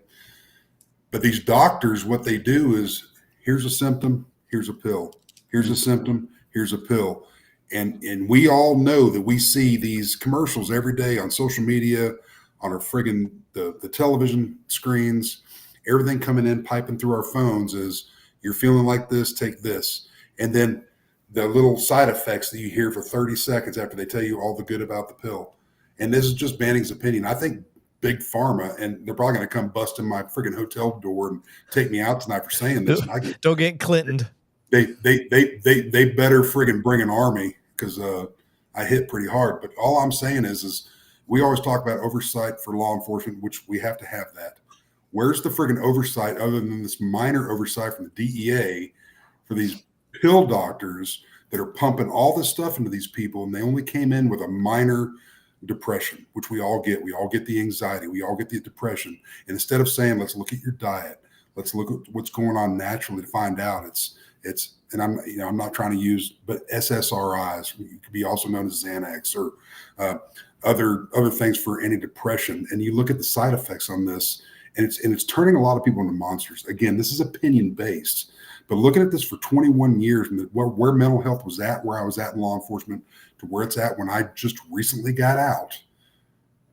But these doctors, what they do is, here's a symptom, here's a pill. Here's a symptom, here's a pill. And we all know that we see these commercials every day on social media, on our friggin' the television screens, everything coming in, piping through our phones is, you're feeling like this, take this. And then the little side effects that you hear for 30 seconds after they tell you all the good about the pill. And this is just Banning's opinion. I think Big Pharma, and they're probably going to come bust in my friggin' hotel door and take me out tonight for saying this. Don't get Clintoned. They better friggin' bring an army, because I hit pretty hard. But all I'm saying is we always talk about oversight for law enforcement, which we have to have that. Where's the friggin' oversight other than this minor oversight from the DEA for these pill doctors that are pumping all this stuff into these people, and they only came in with a minor depression, which we all get. We all get the anxiety. We all get the depression. And instead of saying, let's look at your diet, let's look at what's going on naturally to find out, it's and I'm not trying to use, but SSRIs could be also known as Xanax or other things for antidepressant. And you look at the side effects on this, and it's turning a lot of people into monsters. Again, this is opinion based, but looking at this for 21 years, and where mental health was at, where I was at in law enforcement, to where it's at when I just recently got out,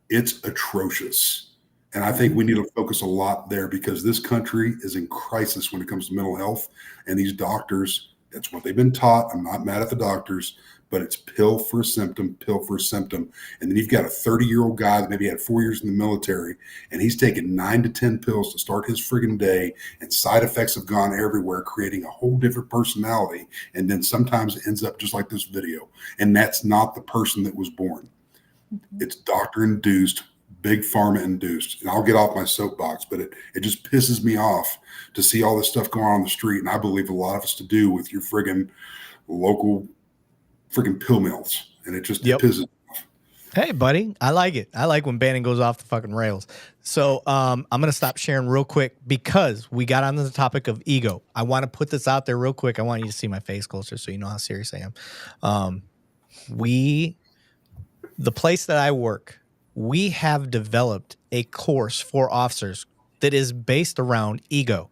it's atrocious. And I think we need to focus a lot there, because this country is in crisis when it comes to mental health. And these doctors, that's what they've been taught. I'm not mad at the doctors, but it's pill for a symptom, pill for a symptom. And then you've got a 30-year-old guy that maybe had 4 years in the military, and he's taken 9 to 10 pills to start his friggin' day, and side effects have gone everywhere, creating a whole different personality. And then sometimes it ends up just like this video. And that's not the person that was born. It's doctor-induced, Big Pharma induced. And I'll get off my soapbox, but it just pisses me off to see all this stuff going on the street. And I believe a lot of it's to do with your friggin' local friggin' pill mills. And it just pisses me off. Hey, buddy. I like it. I like when Banning goes off the fucking rails. So I'm going to stop sharing real quick, because we got onto the topic of ego. I want to put this out there real quick. I want you to see my face closer so you know how serious I am. The place that I work, we have developed a course for officers that is based around ego.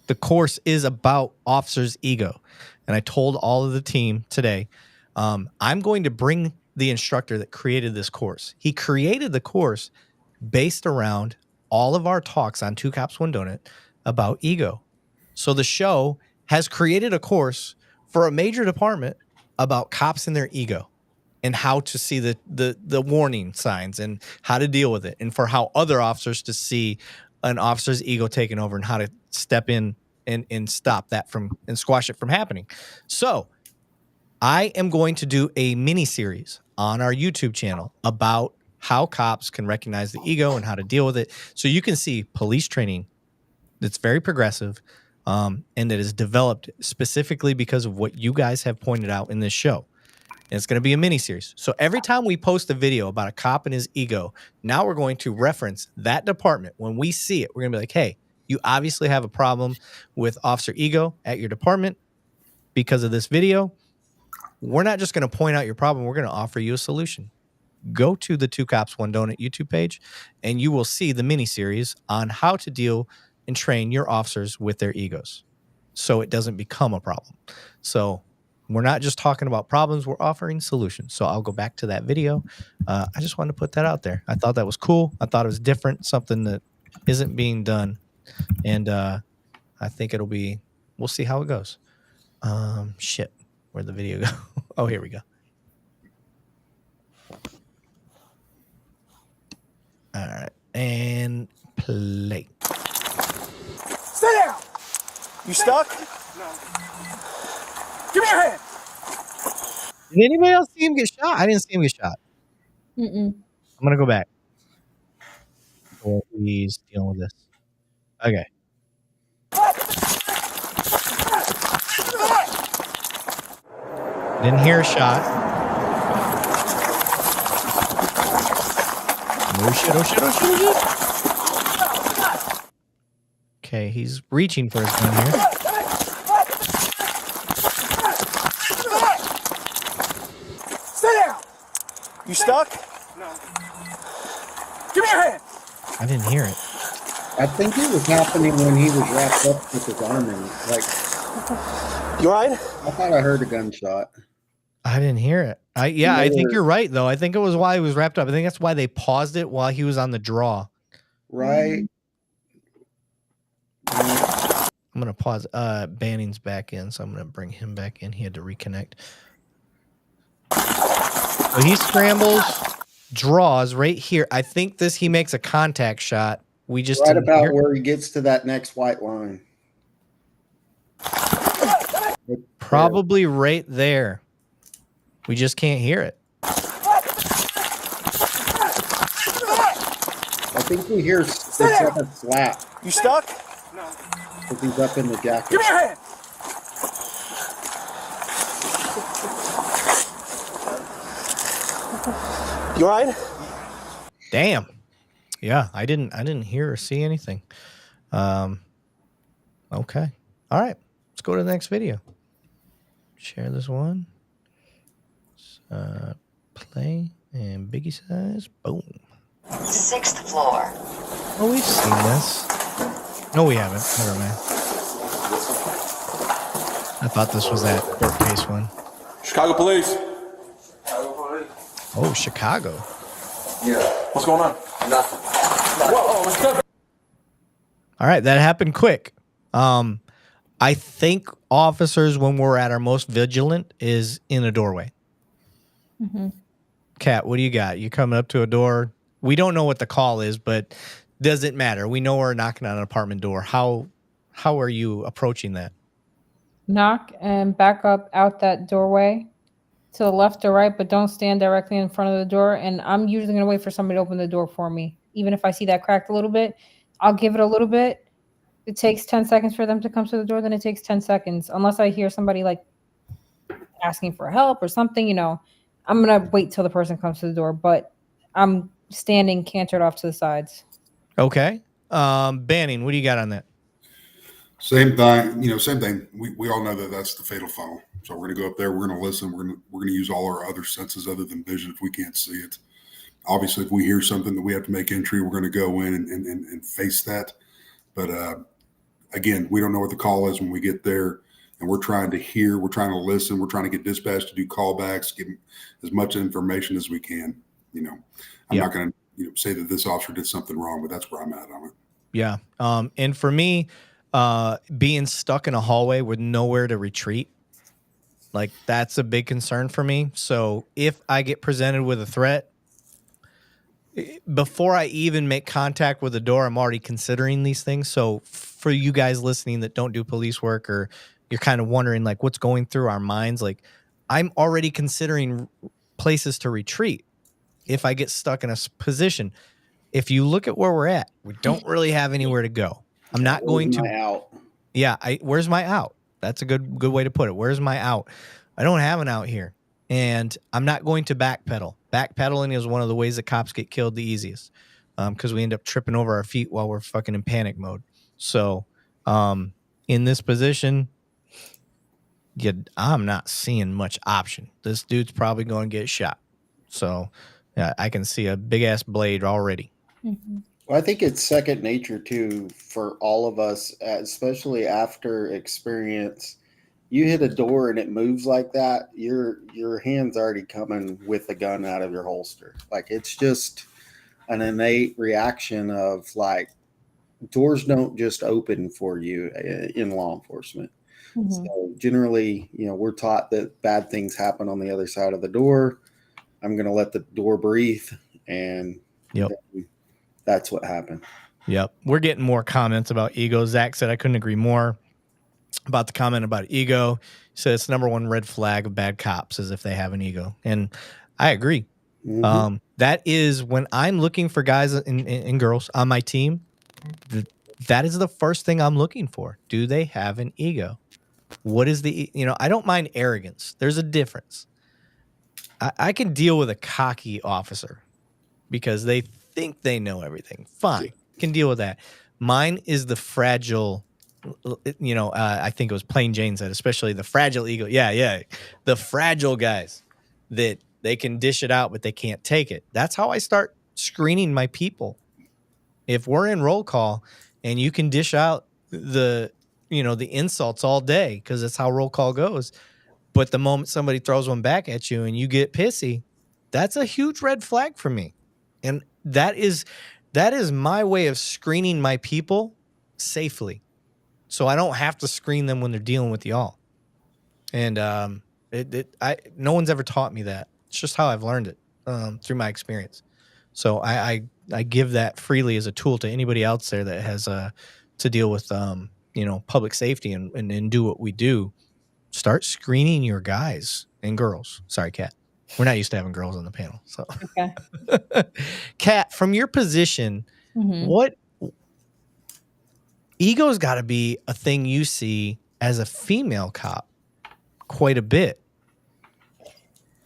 The course is about officers' ego. And I told all of the team today, I'm going to bring the instructor that created this course. He created the course based around all of our talks on Two Cops, One Donut about ego. So the show has created a course for a major department about cops and their ego, and how to see the warning signs and how to deal with it, and for how other officers to see an officer's ego taking over and how to step in and stop that and squash it from happening. So I am going to do a mini series on our YouTube channel about how cops can recognize the ego and how to deal with it. So you can see police training that's very progressive, and that is developed specifically because of what you guys have pointed out in this show. And it's going to be a mini series. So every time we post a video about a cop and his ego, now we're going to reference that department. When we see it, we're going to be like, hey, you obviously have a problem with officer ego at your department because of this video. We're not just going to point out your problem. We're going to offer you a solution. Go to the Two Cops, One Donut YouTube page, and you will see the mini series on how to deal and train your officers with their egos so it doesn't become a problem. So we're not just talking about problems, we're offering solutions. So I'll go back to that video. I just wanted to put that out there. I thought that was cool. I thought it was different, something that isn't being done And I think we'll see how it goes. Shit, where'd the video go? Oh, here we go. All right, and play. Stay down! You stuck? No. Give me your hand! Did anybody else see him get shot? I didn't see him get shot. Mm-mm. I'm gonna go back. Oh, he's dealing with this. Okay. Didn't hear a shot. Oh shit, oh shit, oh shit, oh shit. Okay, he's reaching for his gun here. Stay down! You stuck? No. Give me your hand! I didn't hear it. I think it was happening when he was wrapped up with his arm in. Like, You all right? I thought I heard a gunshot. I didn't hear it. I think you're right though. I think it was while he was wrapped up. I think that's why they paused it while he was on the draw. Right. I'm gonna pause. Banning's back in, so I'm gonna bring him back in. He had to reconnect. So he scrambles, draws right here. I think he makes a contact shot. We just right about where he gets to that next white line. Probably right there. We just can't hear it. I think we hear it's like a slap. You stuck? No. Because he's up in the jacket. Give me your hand! You all right? Damn. Yeah, I didn't hear or see anything. Okay. All right. Let's go to the next video. Share this one. Play and biggie size. Boom. 6th floor. Oh, we've seen this. No, we haven't. Never mind. I thought this was that court case one. Chicago police. Oh, Chicago. Yeah. What's going on? Nothing. Whoa, let's go. All right, that happened quick. I think officers, when we're at our most vigilant, is in a doorway. Mm-hmm. Kat, what do you got? You coming up to a door? We don't know what the call is, but does it matter? We know we're knocking on an apartment door. How are you approaching that? Knock and back up out that doorway to the left or right, but don't stand directly in front of the door. And I'm usually going to wait for somebody to open the door for me. Even if I see that cracked a little bit, I'll give it a little bit. It takes 10 seconds for them to come to the door, then it takes 10 seconds. Unless I hear somebody like asking for help or something, I'm going to wait till the person comes to the door, but I'm standing cantered off to the sides. Okay. Banning, what do you got on that? Same thing. Same thing. We all know that that's the fatal funnel. So we're going to go up there. We're going to listen. We're going to use all our other senses other than vision if we can't see it. Obviously, if we hear something that we have to make entry, we're going to go in and face that. But again, we don't know what the call is when we get there, and we're trying to hear. We're trying to listen. We're trying to get dispatch to do callbacks, give as much information as we can. I'm not going to say that this officer did something wrong, but that's where I'm at on it. Yeah. And for me, being stuck in a hallway with nowhere to retreat, like that's a big concern for me. So if I get presented with a threat, before I even make contact with the door, I'm already considering these things. So for you guys listening that don't do police work, or you're kind of wondering like what's going through our minds, like I'm already considering places to retreat if I get stuck in a position. If you look at where we're at, we don't really have anywhere to go. I'm not going to out. Yeah, where's my out? That's a good way to put it. Where's my out? I don't have an out here. And I'm not going to backpedal. Backpedaling is one of the ways that cops get killed the easiest, because we end up tripping over our feet while we're fucking in panic mode. So in this position, I'm not seeing much option. This dude's probably going to get shot. So I can see a big-ass blade already. Mm-hmm. Well, I think it's second nature, too, for all of us, especially after experience. You hit a door and it moves like that, your hand's already coming with the gun out of your holster. Like, it's just an innate reaction of, like, doors don't just open for you in law enforcement. Mhm. So generally, we're taught that bad things happen on the other side of the door. I'm going to let the door breathe, and Yep. that's what happened. Yep. We're getting more comments about ego. Zach said I couldn't agree more about the comment about ego. He said it's the number one red flag of bad cops is if they have an ego. And I agree. Mhm. That is when I'm looking for guys and girls on my team, that is the first thing I'm looking for. Do they have an ego? What is I don't mind arrogance. There's a difference. I can deal with a cocky officer because they think they know everything. Fine. Can deal with that. Mine is the fragile, I think it was Plain Jane said, especially the fragile ego. Yeah. The fragile guys that they can dish it out, but they can't take it. That's how I start screening my people. If we're in roll call and you can dish out the insults all day because that's how roll call goes. But the moment somebody throws one back at you and you get pissy, that's a huge red flag for me. And that is my way of screening my people safely. So I don't have to screen them when they're dealing with y'all. And no one's ever taught me that. It's just how I've learned it through my experience. So I give that freely as a tool to anybody else there that has to deal with public safety and do what we do. Start screening your guys and girls. Sorry, Kat. We're not used to having girls on the panel. So, Okay. Kat, from your position, Mhm. what ego's got to be a thing you see as a female cop quite a bit.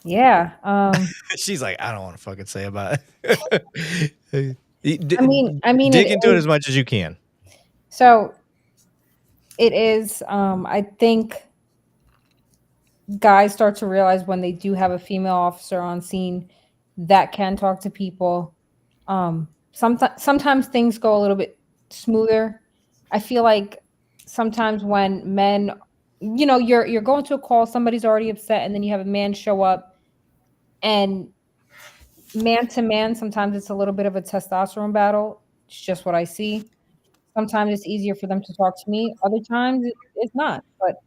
Yeah. She's like, I don't want to fucking say about it. I mean, dig into it as much as you can. So it is. I think guys start to realize when they do have a female officer on scene that can talk to people. Sometimes things go a little bit smoother. I feel like sometimes when men, you're going to a call, somebody's already upset, and then you have a man show up, and man to man, sometimes it's a little bit of a testosterone battle. It's just what I see. Sometimes it's easier for them to talk to me. Other times it's not. But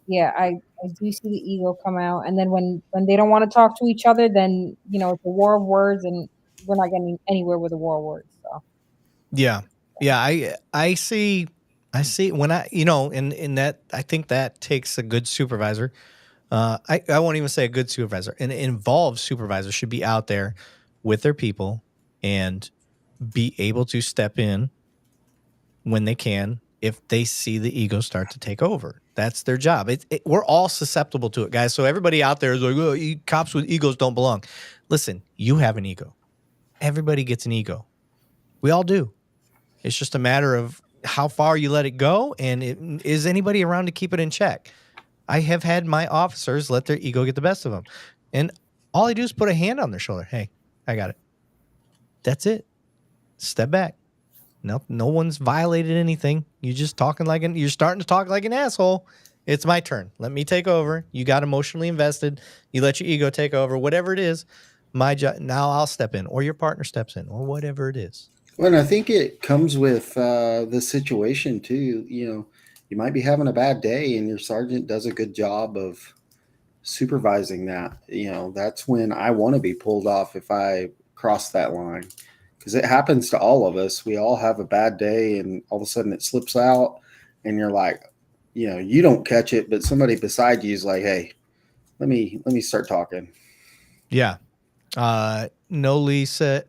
yeah, I do see the ego come out, and then when they don't want to talk to each other, then it's a war of words, and we're not getting anywhere with a war of words. So Yeah. I see when in that I think that takes a good supervisor. I won't even say a good supervisor. An involved supervisor should be out there with their people and be able to step in when they can if they see the ego start to take over. That's their job. We're all susceptible to it, guys. So everybody out there is like, oh, cops with egos don't belong. Listen, you have an ego. Everybody gets an ego. We all do. It's just a matter of how far you let it go, and is anybody around to keep it in check? I have had my officers let their ego get the best of them, and all I do is put a hand on their shoulder. Hey, I got it. That's it. Step back. Nope, no one's violated anything. You're just talking you're starting to talk like an asshole. It's my turn. Let me take over. You got emotionally invested. You let your ego take over. Whatever it is, my job. Now I'll step in, or your partner steps in, or whatever it is. Well, and I think it comes with the situation too. You might be having a bad day, and your sergeant does a good job of supervising that. That's when I want to be pulled off if I cross that line, because it happens to all of us. We all have a bad day, and all of a sudden it slips out, and you're like, you don't catch it, but somebody beside you is like, "Hey, let me start talking." Yeah. No, Lisa.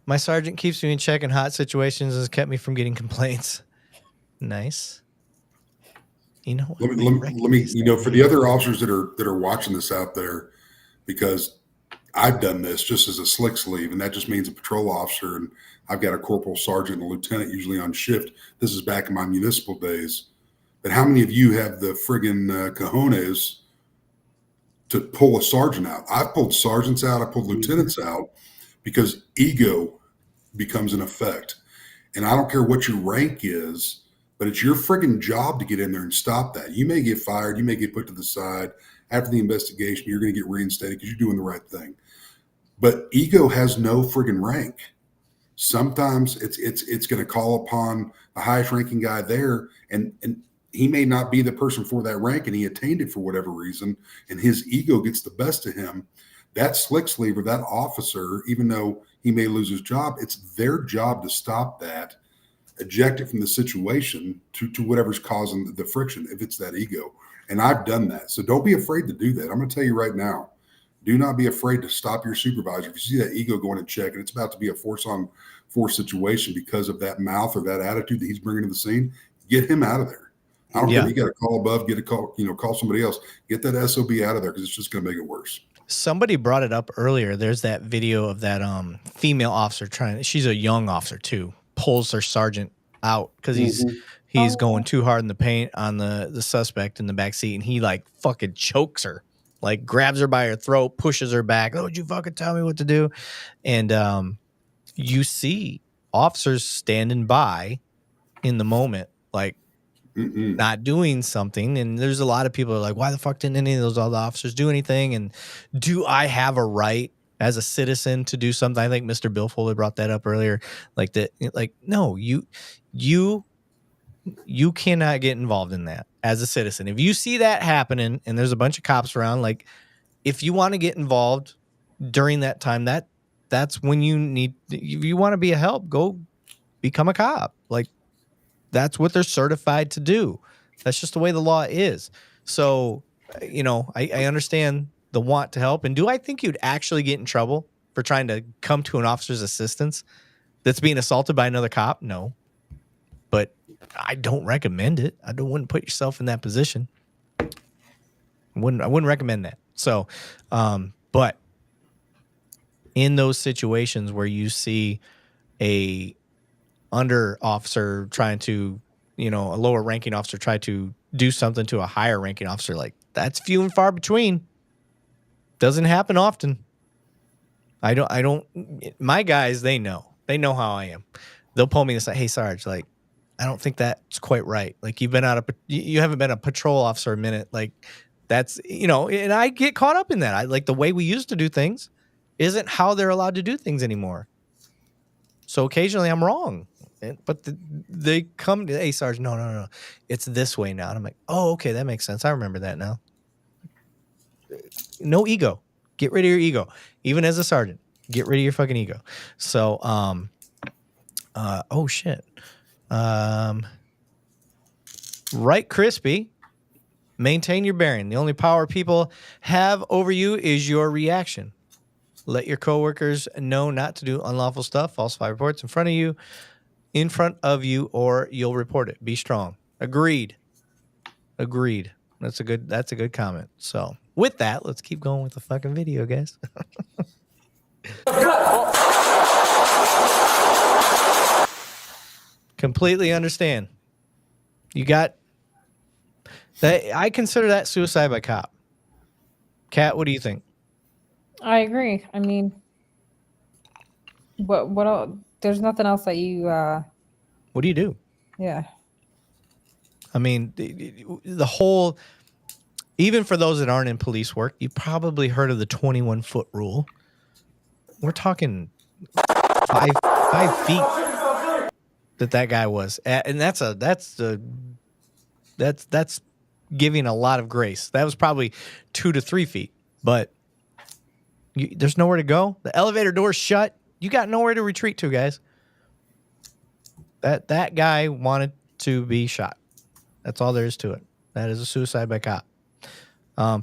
My sergeant keeps me in check in hot situations and has kept me from getting complaints. Nice. Let me for the other officers that are watching this out there, because I've done this just as a slick sleeve, and that just means a patrol officer, and I've got a corporal, sergeant, and a lieutenant usually on shift. This is back in my municipal days. But how many of you have the friggin' cojones to pull a sergeant out? I've pulled sergeants out. I pulled lieutenants out because ego becomes an effect. And I don't care what your rank is, but it's your friggin' job to get in there and stop that. You may get fired. You may get put to the side. After the investigation, you're going to get reinstated because you're doing the right thing. But ego has no friggin' rank. Sometimes it's going to call upon the highest ranking guy there, and he may not be the person for that rank, and he attained it for whatever reason, and his ego gets the best of him. That slick sleeve or that officer, even though he may lose his job, it's their job to stop that, eject it from the situation to whatever's causing the friction, if it's that ego. And I've done that. So don't be afraid to do that. I'm going to tell you right now, do not be afraid to stop your supervisor. If you see that ego going in check and it's about to be a force on force situation because of that mouth or that attitude that he's bringing to the scene, get him out of there. I don't care. You got to call above, get a call, call somebody else, get that SOB out of there, because it's just going to make it worse. Somebody brought it up earlier. There's that video of that female officer she's a young officer too, pulls her sergeant out because he's going too hard in the paint on the suspect in the back seat, and he like fucking chokes her, like grabs her by her throat, pushes her back. Oh, would you fucking tell me what to do? And you see officers standing by in the moment, like not doing something. And there's a lot of people who are like, why the fuck didn't any of those other officers do anything? And do I have a right as a citizen to do something? I think Mr. Bill Foley brought that up earlier. Like that, like, no, you cannot get involved in that as a citizen. If you see that happening and there's a bunch of cops around, like, if you want to get involved during that time, that's when you need, if you want to be a help, go become a cop. Like, that's what they're certified to do. That's just the way the law is. So, I understand the want to help. And do I think you'd actually get in trouble for trying to come to an officer's assistance that's being assaulted by another cop? No. But I don't recommend it. I wouldn't put yourself in that position. I wouldn't recommend that. So, but in those situations where you see a under officer trying to, a lower ranking officer try to do something to a higher ranking officer, like, that's few and far between. Doesn't happen often. I don't, my guys, they know how I am. They'll pull me and say, hey, Sarge, like, I don't think that's quite right. Like, you haven't been a patrol officer a minute. Like, that's, and I get caught up in that. I like the way we used to do things isn't how they're allowed to do things anymore. So occasionally I'm wrong, but they come to, hey, Sarge, no, it's this way now. And I'm like, oh, okay, that makes sense. I remember that now. No ego. Get rid of your ego. Even as a sergeant, get rid of your fucking ego. So, oh shit. Right, Crispy. Maintain your bearing. The only power people have over you is your reaction. Let your coworkers know not to do unlawful stuff, falsify reports in front of you, or you'll report it. Be strong. Agreed. That's a good comment. So with that, let's keep going with the fucking video, guys. Completely understand. You got that. I consider that suicide by cop. Kat, what do you think? I agree. I mean, what else? There's nothing else that you what do you do? Yeah. I mean, the whole, even for those that aren't in police work, you probably heard of the 21-foot rule. We're talking 5 feet that guy was at, and that's giving a lot of grace. That was probably 2 to 3 feet, but there's nowhere to go. The elevator door's shut. You got nowhere to retreat to, guys. That guy wanted to be shot. That's all there is to it. That is a suicide by cop.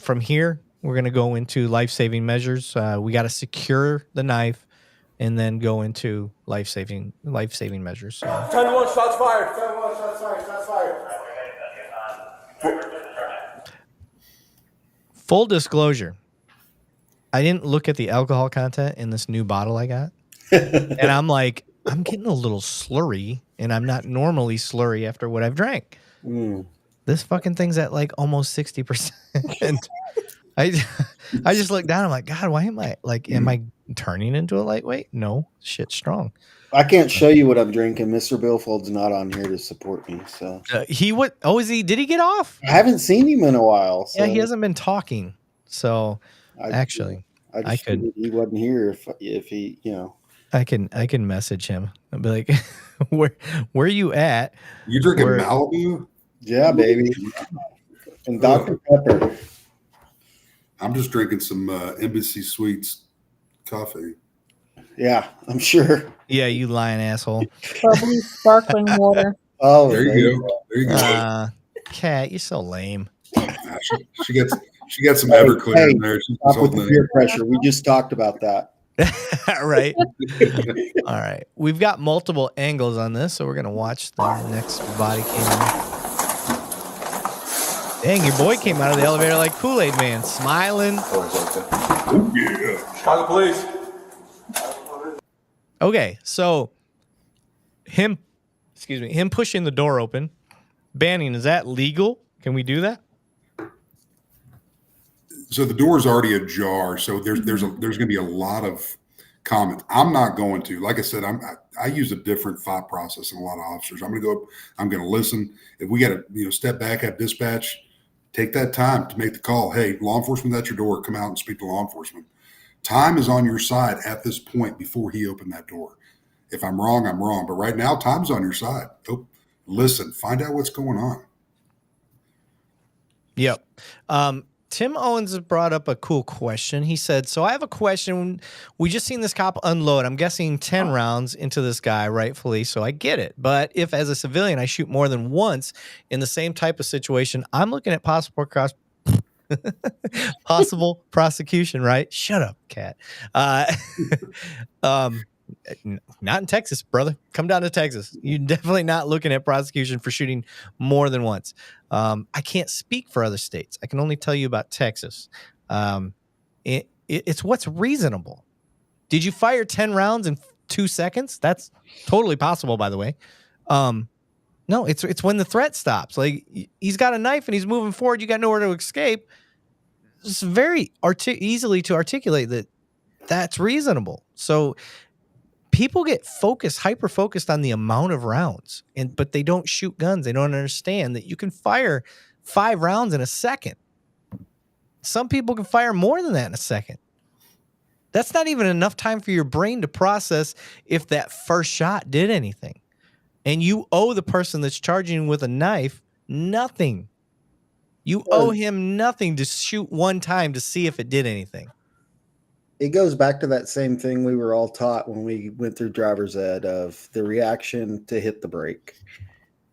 From here, we're going to go into life-saving measures. We got to secure the knife and then go into life-saving measures. So. 10-1, shots fired. 10-1, shots fired. Full disclosure, I didn't look at the alcohol content in this new bottle I got. And I'm like, I'm getting a little slurry, and I'm not normally slurry after what I've drank. This fucking thing's at like almost 60%. I just look down. I'm like, God, why am I turning into a lightweight? No, shit's strong. I can't show you what I'm drinking. Mr. Billfold's not on here to support me. So is he? Did he get off? I haven't seen him in a while. So. Yeah, he hasn't been talking. So I could. He wasn't here if he, I can message him. I'll be like, where you at? You drinking Where- Malibu? Yeah, baby. And Dr. Pepper. I'm just drinking some Embassy Suites coffee. Yeah, I'm sure. Yeah, you lying asshole. Bubbly sparkling water. Oh, There you go. There you go. Cat, you're so lame. Nah, she got some Everclear in there. She's Stop with the holding peer it. pressure. We just talked about that. Right. All right. We've got multiple angles on this, so we're gonna watch the next body cam. Dang, your boy came out of the elevator like Kool-Aid Man, smiling. Oh, yeah. Chicago police. Okay, so him pushing the door open. Banning, is that legal? Can we do that? So the door is already ajar. So there's going to be a lot of comments. I'm not going to. Like I said, I use a different thought process than a lot of officers. I'm going to go up. I'm going to listen. If we got to step back, have dispatch, take that time to make the call. Hey, law enforcement at your door. Come out and speak to law enforcement. Time is on your side at this point before he opened that door. If I'm wrong, I'm wrong. But right now, time's on your side. Oh, listen, find out what's going on. Yep. Tim Owens has brought up a cool question. He said, so I have a question. We just seen this cop unload. I'm guessing 10 rounds into this guy, rightfully, so I get it. But if as a civilian I shoot more than once in the same type of situation, I'm looking at possible prosecution, right? Shut up, cat. Not in Texas, brother. Come down to Texas. You're definitely not looking at prosecution for shooting more than once. I can't speak for other states. I can only tell you about Texas. It's what's reasonable. Did you fire 10 rounds in 2 seconds? That's totally possible, by the way. No, it's when the threat stops. Like, he's got a knife and he's moving forward. You got nowhere to escape. It's very easily to articulate that that's reasonable. So people get hyper focused on the amount of rounds, but they don't shoot guns. They don't understand that you can fire 5 rounds in a second. Some people can fire more than that in a second. That's not even enough time for your brain to process if that first shot did anything. And you owe the person that's charging you with a knife nothing. You owe him nothing to shoot one time to see if it did anything. It goes back to that same thing we were all taught when we went through driver's ed of the reaction to hit the brake.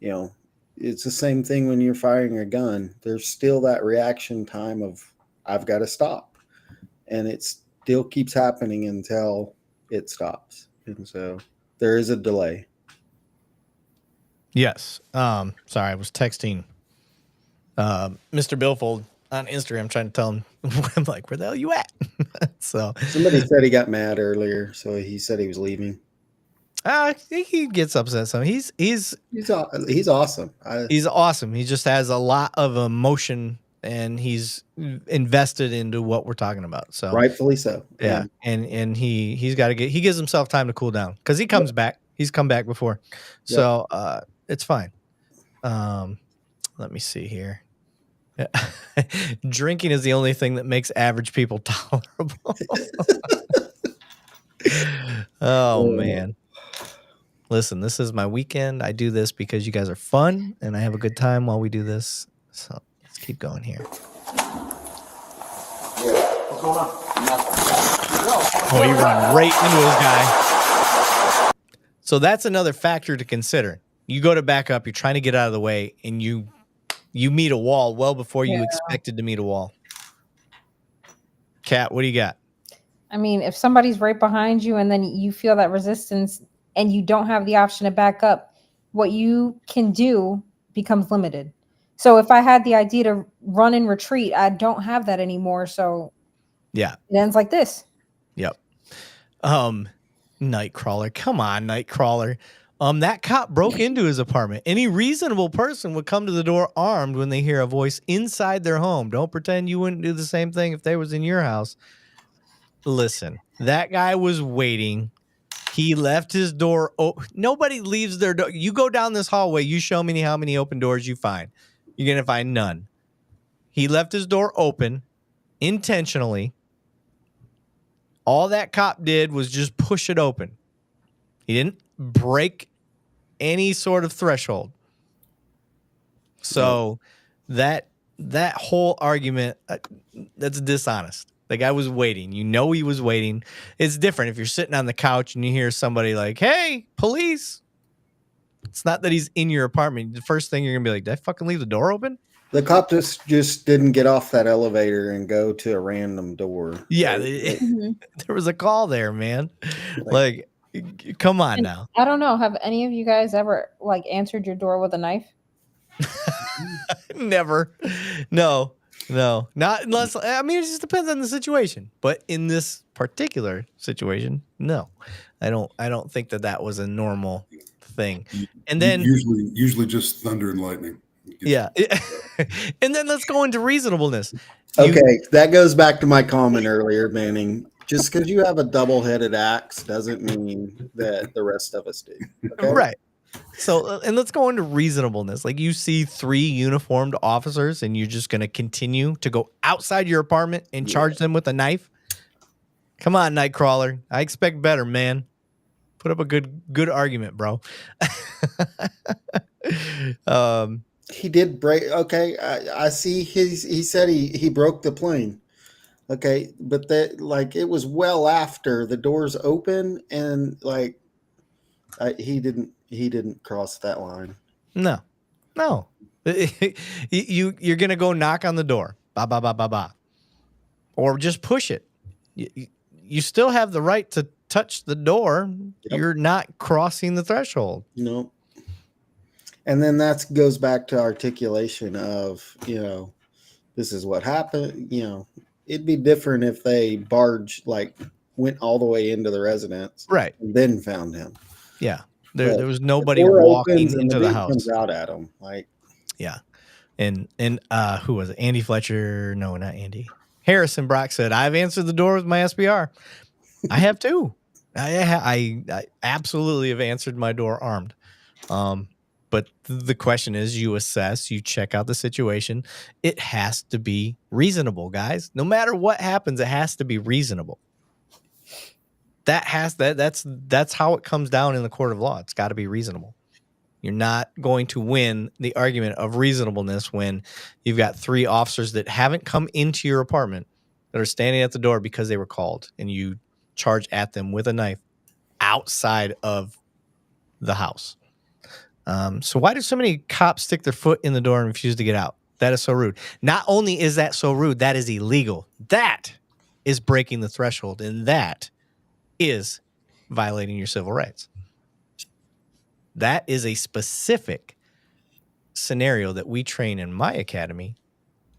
It's the same thing when you're firing a gun. There's still that reaction time of I've got to stop. And it still keeps happening until it stops. And so there is a delay. Yes. Sorry, I was texting Mr. Billfold on Instagram trying to tell him, I'm like, where the hell you at? So somebody said he got mad earlier, so he said he was leaving. I think he gets upset. So he's awesome. He's awesome. He just has a lot of emotion and he's invested into what we're talking about. So rightfully so. Yeah. And he gives himself time to cool down because he comes back. He's come back before. So it's fine. Let me see here. Drinking is the only thing that makes average people tolerable. Oh man. Listen, this is my weekend. I do this because you guys are fun and I have a good time while we do this. So let's keep going here. What's going on? Oh, you run right into this guy. So that's another factor to consider. You go to back up, you're trying to get out of the way, and you meet a wall well before you expected to meet a wall. Kat, what do you got? I mean, if somebody's right behind you and then you feel that resistance and you don't have the option to back up, what you can do becomes limited. So if I had the idea to run and retreat, I don't have that anymore. So yeah, it ends like this. Yep. Nightcrawler. Come on, Nightcrawler. That cop broke into his apartment. Any reasonable person would come to the door armed when they hear a voice inside their home. Don't pretend you wouldn't do the same thing if they was in your house. Listen, that guy was waiting. He left his door open. Nobody leaves their door. You go down this hallway, you show me how many open doors you find. You're going to find none. He left his door open intentionally. All that cop did was just push it open. He didn't break any sort of threshold. So that whole argument, that's dishonest. The guy was waiting. You know he was waiting. It's different if you're sitting on the couch and you hear somebody like, "Hey, police." It's not that he's in your apartment. The first thing you're going to be like, "Did I fucking leave the door open?" The cop just didn't get off that elevator and go to a random door. Yeah, Mhm. there was a call there, man. Like, come on And now. I don't know. Have any of you guys ever like answered your door with a knife? Never. No. Not unless, I mean, it just depends on the situation. But in this particular situation, no. I don't think that was a normal thing. And then usually just thunder and lightning. yeah. And then let's go into reasonableness. Okay, that goes back to my comment earlier, Banning. Just because you have a double-headed axe doesn't mean that the rest of us do. Okay? Right. So, and let's go into reasonableness. Like, you see 3 uniformed officers and you're just going to continue to go outside your apartment and charge them with a knife? Come on, Nightcrawler. I expect better, man. Put up a good argument, bro. He did break. Okay, I see. He said he broke the plane. Okay, but that like it was well after the doors open and like he didn't cross that line. No. You're gonna go knock on the door, ba ba ba ba ba, or just push it. You still have the right to touch the door. Yep. You're not crossing the threshold. No. And then that goes back to articulation of, this is what happened. It'd be different if they went all the way into the residence, right, and then found him. Yeah, there was nobody walking into the house. Comes out at him, yeah, and who was it? Andy Fletcher? No, not Andy. Harrison Brock said, "I've answered the door with my SBR. I have too. I absolutely have answered my door armed. But the question is, you assess, you check out the situation. It has to be reasonable, guys. No matter what happens, it has to be reasonable. That's how it comes down in the court of law. It's got to be reasonable. You're not going to win the argument of reasonableness when you've got 3 officers that haven't come into your apartment that are standing at the door because they were called, and you charge at them with a knife outside of the house. So why do so many cops stick their foot in the door and refuse to get out? That is so rude. Not only is that so rude, that is illegal. That is breaking the threshold, and that is violating your civil rights. That is a specific scenario that we train in my academy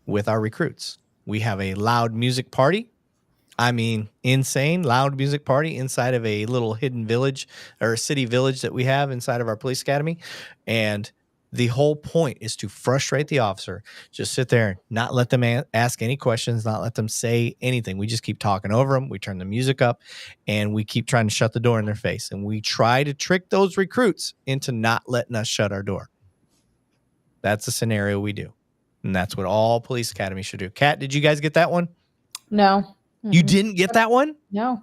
with our recruits. We have a loud music party. I mean, insane loud music party inside of a little hidden village or city village that we have inside of our police academy. And the whole point is to frustrate the officer. Just sit there, not let them ask any questions, not let them say anything. We just keep talking over them. We turn the music up and we keep trying to shut the door in their face. And we try to trick those recruits into not letting us shut our door. That's the scenario we do. And that's what all police academies should do. Kat, did you guys get that one? No. Mm-hmm. You didn't get that one? No.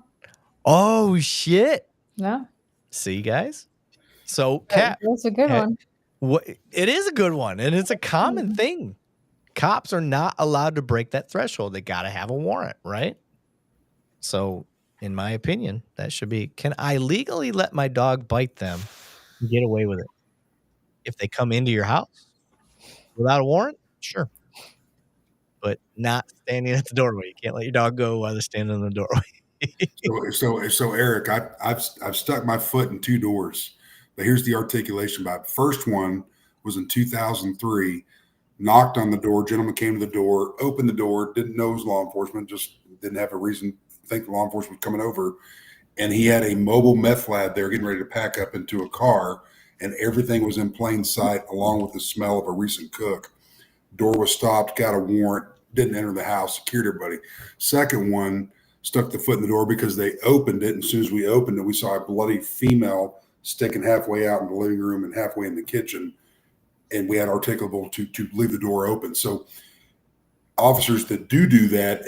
Oh, shit. No. See, guys? So, Kat. That's a good one. It is a good one, and it's a common thing. Cops are not allowed to break that threshold. They got to have a warrant, right? So, in my opinion, that should be, can I legally let my dog bite them and get away with it? If they come into your house without a warrant? Sure. But not standing at the doorway. You can't let your dog go while they're standing in the doorway. So Eric, I've stuck my foot in 2 doors. But here's the articulation about it. First one was in 2003. Knocked on the door. Gentleman came to the door, opened the door, didn't know it was law enforcement, just didn't have a reason to think the law enforcement was coming over. And he had a mobile meth lab there getting ready to pack up into a car, and everything was in plain sight along with the smell of a recent cook. Door was stopped, got a warrant, didn't enter the house, secured everybody. Second one, stuck the foot in the door because they opened it. And as soon as we opened it, we saw a bloody female sticking halfway out in the living room and halfway in the kitchen. And we had articulable to leave the door open. So officers that do that,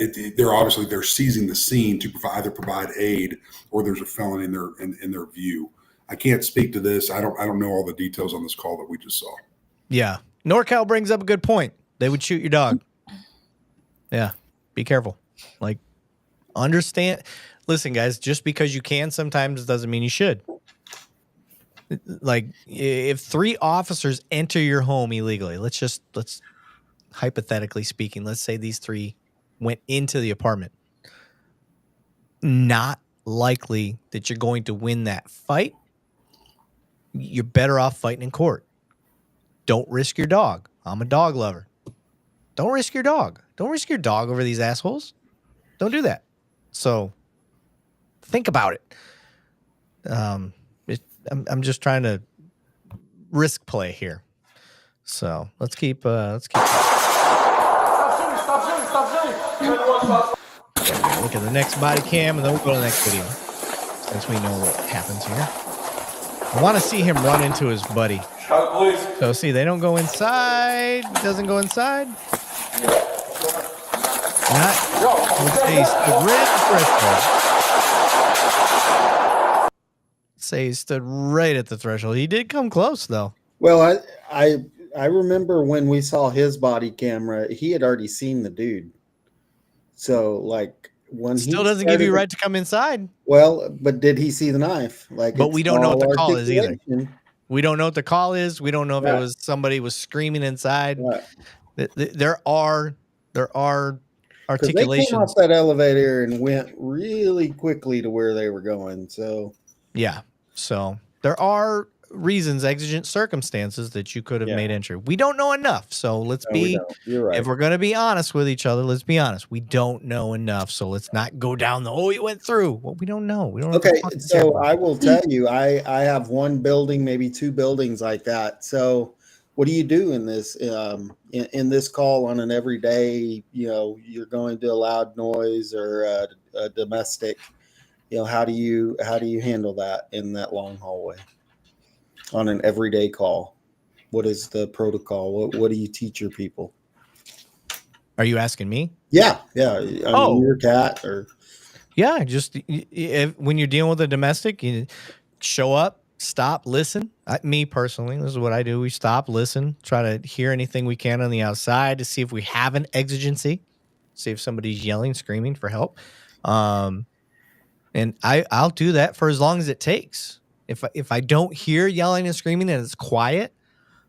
they're seizing the scene to either provide aid or there's a felony in their view. I can't speak to this. I don't know all the details on this call that we just saw. Yeah. NorCal brings up a good point. They would shoot your dog. Yeah. Be careful. Like, understand. Listen, guys, just because you can sometimes doesn't mean you should. Like, if 3 officers enter your home illegally, let's hypothetically speaking, let's say these 3 went into the apartment. Not likely that you're going to win that fight. You're better off fighting in court. Don't risk your dog. I'm a dog lover. Don't risk your dog. Don't risk your dog over these assholes. Don't do that. So think about it. I'm just trying to risk play here. So let's keep. Stop shooting. Look at the next body cam, and then we'll go to the next video, since we know what happens here. I want to see him run into his buddy. So see, they don't go inside. Doesn't go inside. Not. Say he stood right at the threshold. Say he stood right at the threshold. He did come close, though. Well, I remember when we saw his body camera, he had already seen the dude. So, like, when still doesn't give you right to come inside. Well, but did he see the knife? Like, but we don't know what the call is either. We don't know what the call is. We don't know if Right. it was somebody was screaming inside. Right. There are articulations. They came off that elevator and went really quickly to where they were going. So yeah, so there are reasons, exigent circumstances that you could have made entry. We don't know enough, so let's be. You're right. If we're going to be honest with each other, let's be honest. We don't know enough, so let's not go down the. Oh, he went through. Well, we don't know. We don't. Okay, so I will tell you, I have 1 building, maybe 2 buildings like that. So, what do you do in this in this call on an everyday? You're going to a loud noise or a domestic. How do you handle that in that long hallway on an everyday call? What is the protocol? What do you teach your people? Are you asking me? Yeah. I mean, your cat or. Yeah, just when you're dealing with a domestic, you show up, stop, listen. Me personally, this is what I do. We stop, listen, try to hear anything we can on the outside to see if we have an exigency, see if somebody's yelling, screaming for help. And I'll do that for as long as it takes. If I don't hear yelling and screaming and it's quiet,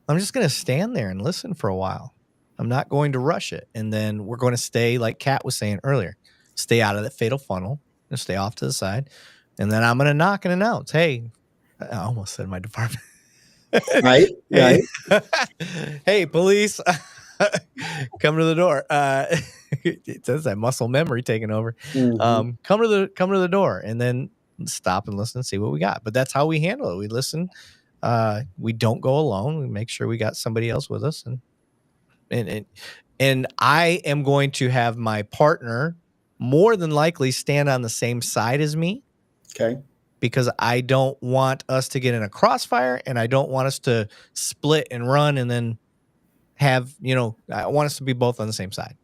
I'm just going to stand there and listen for a while. I'm not going to rush it. And then we're going to stay, like Kat was saying earlier, stay out of the fatal funnel and stay off to the side. And then I'm going to knock and announce, hey, I almost said my department. Right. Hey, police, come to the door. It says that muscle memory taking over. Mm-hmm. Come to the door and then stop and listen and see what we got. But that's how we handle it. We listen. We don't go alone. We make sure we got somebody else with us. And I am going to have my partner more than likely stand on the same side as me. Okay. Because I don't want us to get in a crossfire and I don't want us to split and run and then have, I want us to be both on the same side.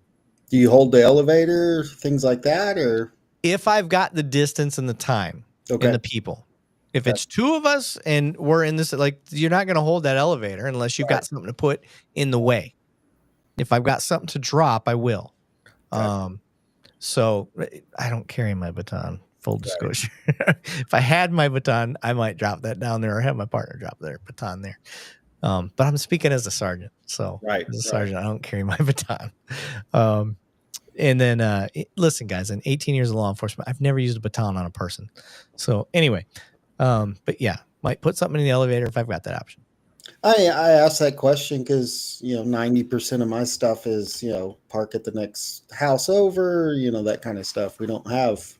Do you hold the elevator, things like that? Or if I've got the distance and the time and the people, if it's 2 of us and we're in this, like, you're not going to hold that elevator unless you've got something to put in the way. If I've got something to drop, I will. So I don't carry my baton, full disclosure. If I had my baton, I might drop that down there or have my partner drop their baton there. But I'm speaking as a sergeant. So as a sergeant, I don't carry my baton. And then, listen, guys, in 18 years of law enforcement, I've never used a baton on a person. So anyway, but yeah, might put something in the elevator if I've got that option. I asked that question because 90% of my stuff is park at the next house over, that kind of stuff. We don't have.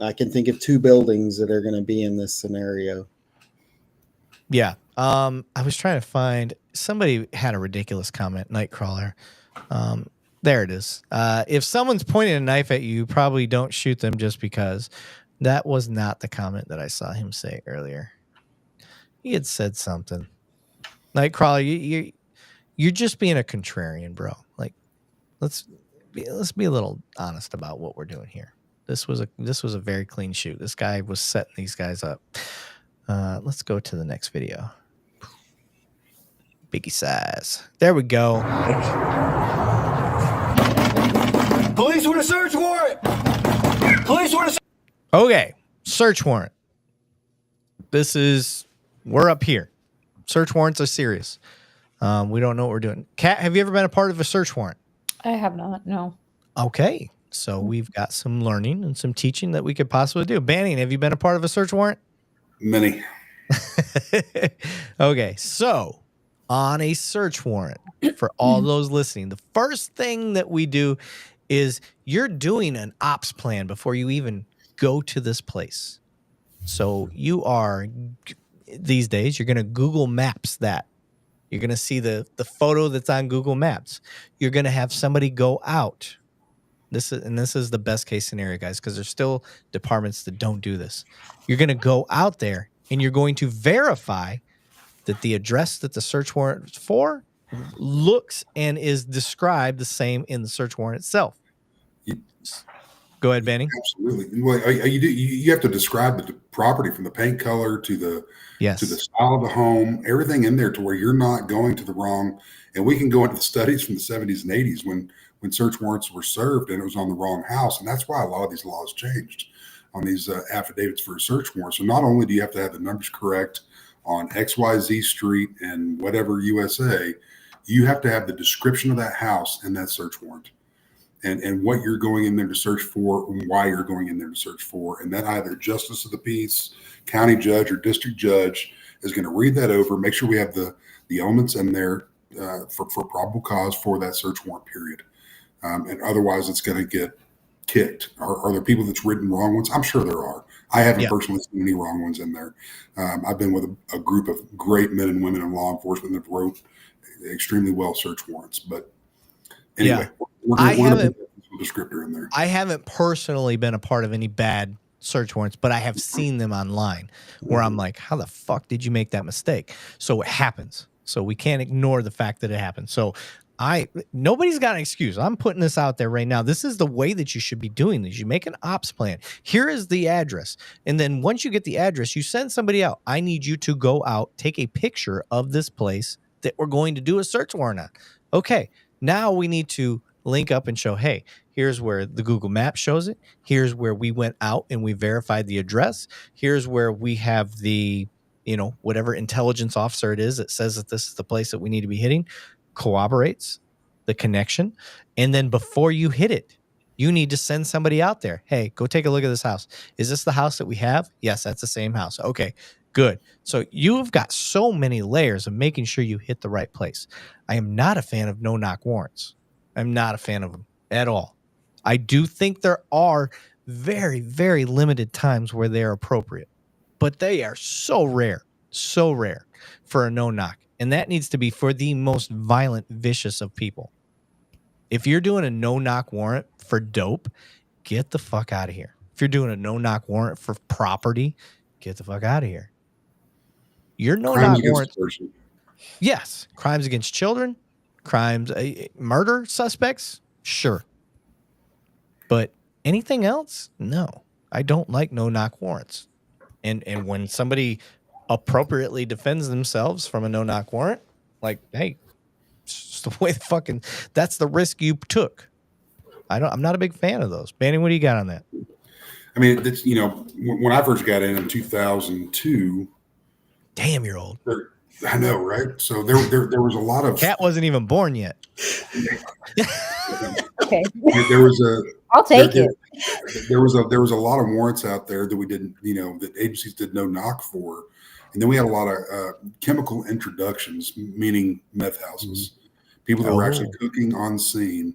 I can think of 2 buildings that are going to be in this scenario. Yeah. I was trying to find, somebody had a ridiculous comment, Nightcrawler. There it is. If someone's pointing a knife at you, probably don't shoot them just because. That was not the comment that I saw him say earlier. He had said something. Nightcrawler, you're just being a contrarian, bro. Like, let's be a little honest about what we're doing here. This was a very clean shoot. This guy was setting these guys up. Let's go to the next video. Biggie size. There we go. Police with a search warrant. Police with a. Okay, search warrant. We're up here. Search warrants are serious. We don't know what we're doing. Kat, have you ever been a part of a search warrant? I have not. No. Okay, so we've got some learning and some teaching that we could possibly do. Banning, have you been a part of a search warrant? Many. Okay, so on a search warrant, for all those listening, the first thing that we do is you're doing an ops plan before you even go to this place. So you are, these days, you're going to Google Maps that. You're going to see the photo that's on Google Maps. You're going to have somebody go out. This is the best case scenario, guys, because there's still departments that don't do this. You're going to go out there and you're going to verify that the address that the search warrant is for looks and is described the same in the search warrant itself. Go ahead, Banning. Absolutely. Well, you have to describe the property from the paint color to the style of the home, everything in there to where you're not going to the wrong. And we can go into the studies from the 70s and 80s when search warrants were served and it was on the wrong house. And that's why a lot of these laws changed on these affidavits for a search warrant. So not only do you have to have the numbers correct on XYZ Street and whatever USA, you have to have the description of that house in that search warrant. And what you're going in there to search for and why you're going in there to search for. And then either justice of the peace, county judge, or district judge is going to read that over, make sure we have the elements in there for probable cause for that search warrant period. And otherwise it's going to get kicked. Are there people that's written wrong ones? I'm sure there are. I haven't personally seen any wrong ones in there. I've been with a group of great men and women in law enforcement that wrote extremely well search warrants. But anyway, I haven't descriptor in there. I haven't personally been a part of any bad search warrants, but I have seen them online where I'm like, how the fuck did you make that mistake? So it happens. So we can't ignore the fact that it happens. So nobody's got an excuse. I'm putting this out there right now. This is the way that you should be doing this. You make an ops plan. Here is the address. And then once you get the address, you send somebody out. I need you to go out, take a picture of this place that we're going to do a search warrant on. Okay. Now we need to link up and show, hey, here's where the Google Maps shows it. Here's where we went out and we verified the address. Here's where we have the, whatever intelligence officer it is that says that this is the place that we need to be hitting, corroborates the connection. And then before you hit it, you need to send somebody out there. Hey, go take a look at this house. Is this the house that we have? Yes, that's the same house. Okay, good. So you've got so many layers of making sure you hit the right place. I am not a fan of no-knock warrants. I'm not a fan of them at all. I do think there are very, very limited times where they're appropriate, but they are so rare for a no-knock. And that needs to be for the most violent, vicious of people. If you're doing a no-knock warrant for dope, get the fuck out of here. If you're doing a no-knock warrant for property, get the fuck out of here. Your no-knock warrant. Yes. Crimes against children, crimes, murder suspects, sure. But anything else? No. I don't like no-knock warrants. And when somebody appropriately defends themselves from a no-knock warrant, like, hey, it's just the way that's the risk you took. I'm not a big fan of those. Banning, what do you got on that? I mean, it's, when I first got in 2002. Damn, you're old. I know, right? So there was a lot of. Cat wasn't even born yet. Okay. There was a. I'll take it. There was a lot of warrants out there that we didn't, that agencies did no knock for, and then we had a lot of chemical introductions, meaning meth houses, people that were actually cooking on scene,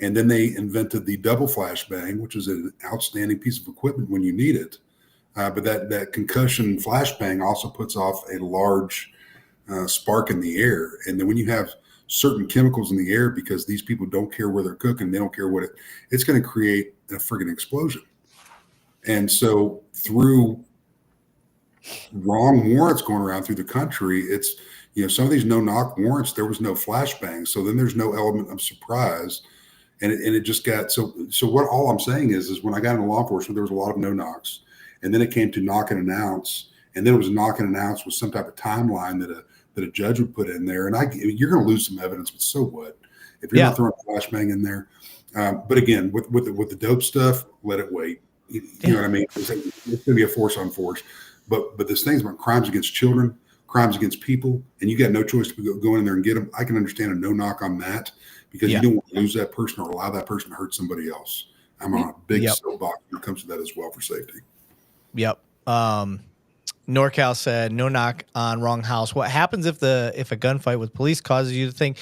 and then they invented the double flashbang, which is an outstanding piece of equipment when you need it, but that concussion flashbang also puts off a large spark in the air, and then when you have certain chemicals in the air, because these people don't care where they're cooking, they don't care what it's going to create a friggin' explosion. And so through wrong warrants going around through the country, it's, some of these no-knock warrants, there was no flashbang. So then there's no element of surprise. And it just got, so what all I'm saying is when I got into law enforcement, there was a lot of no-knocks. And then it came to knock and announce. and then it was knock and announce with some type of timeline that a judge would put in there. And you're going to lose some evidence, but so what? If you're not throwing a flashbang in there. But again, with the dope stuff, let it wait. You know what I mean? It's going to be a force on force. But this thing's about crimes against children, crimes against people, and you got no choice to go in there and get them. I can understand a no knock on that because you don't want to lose that person or allow that person to hurt somebody else. I'm on a big soapbox when it comes to that as well for safety. Yep. NorCal said, no knock on wrong house. What happens if a gunfight with police causes you to think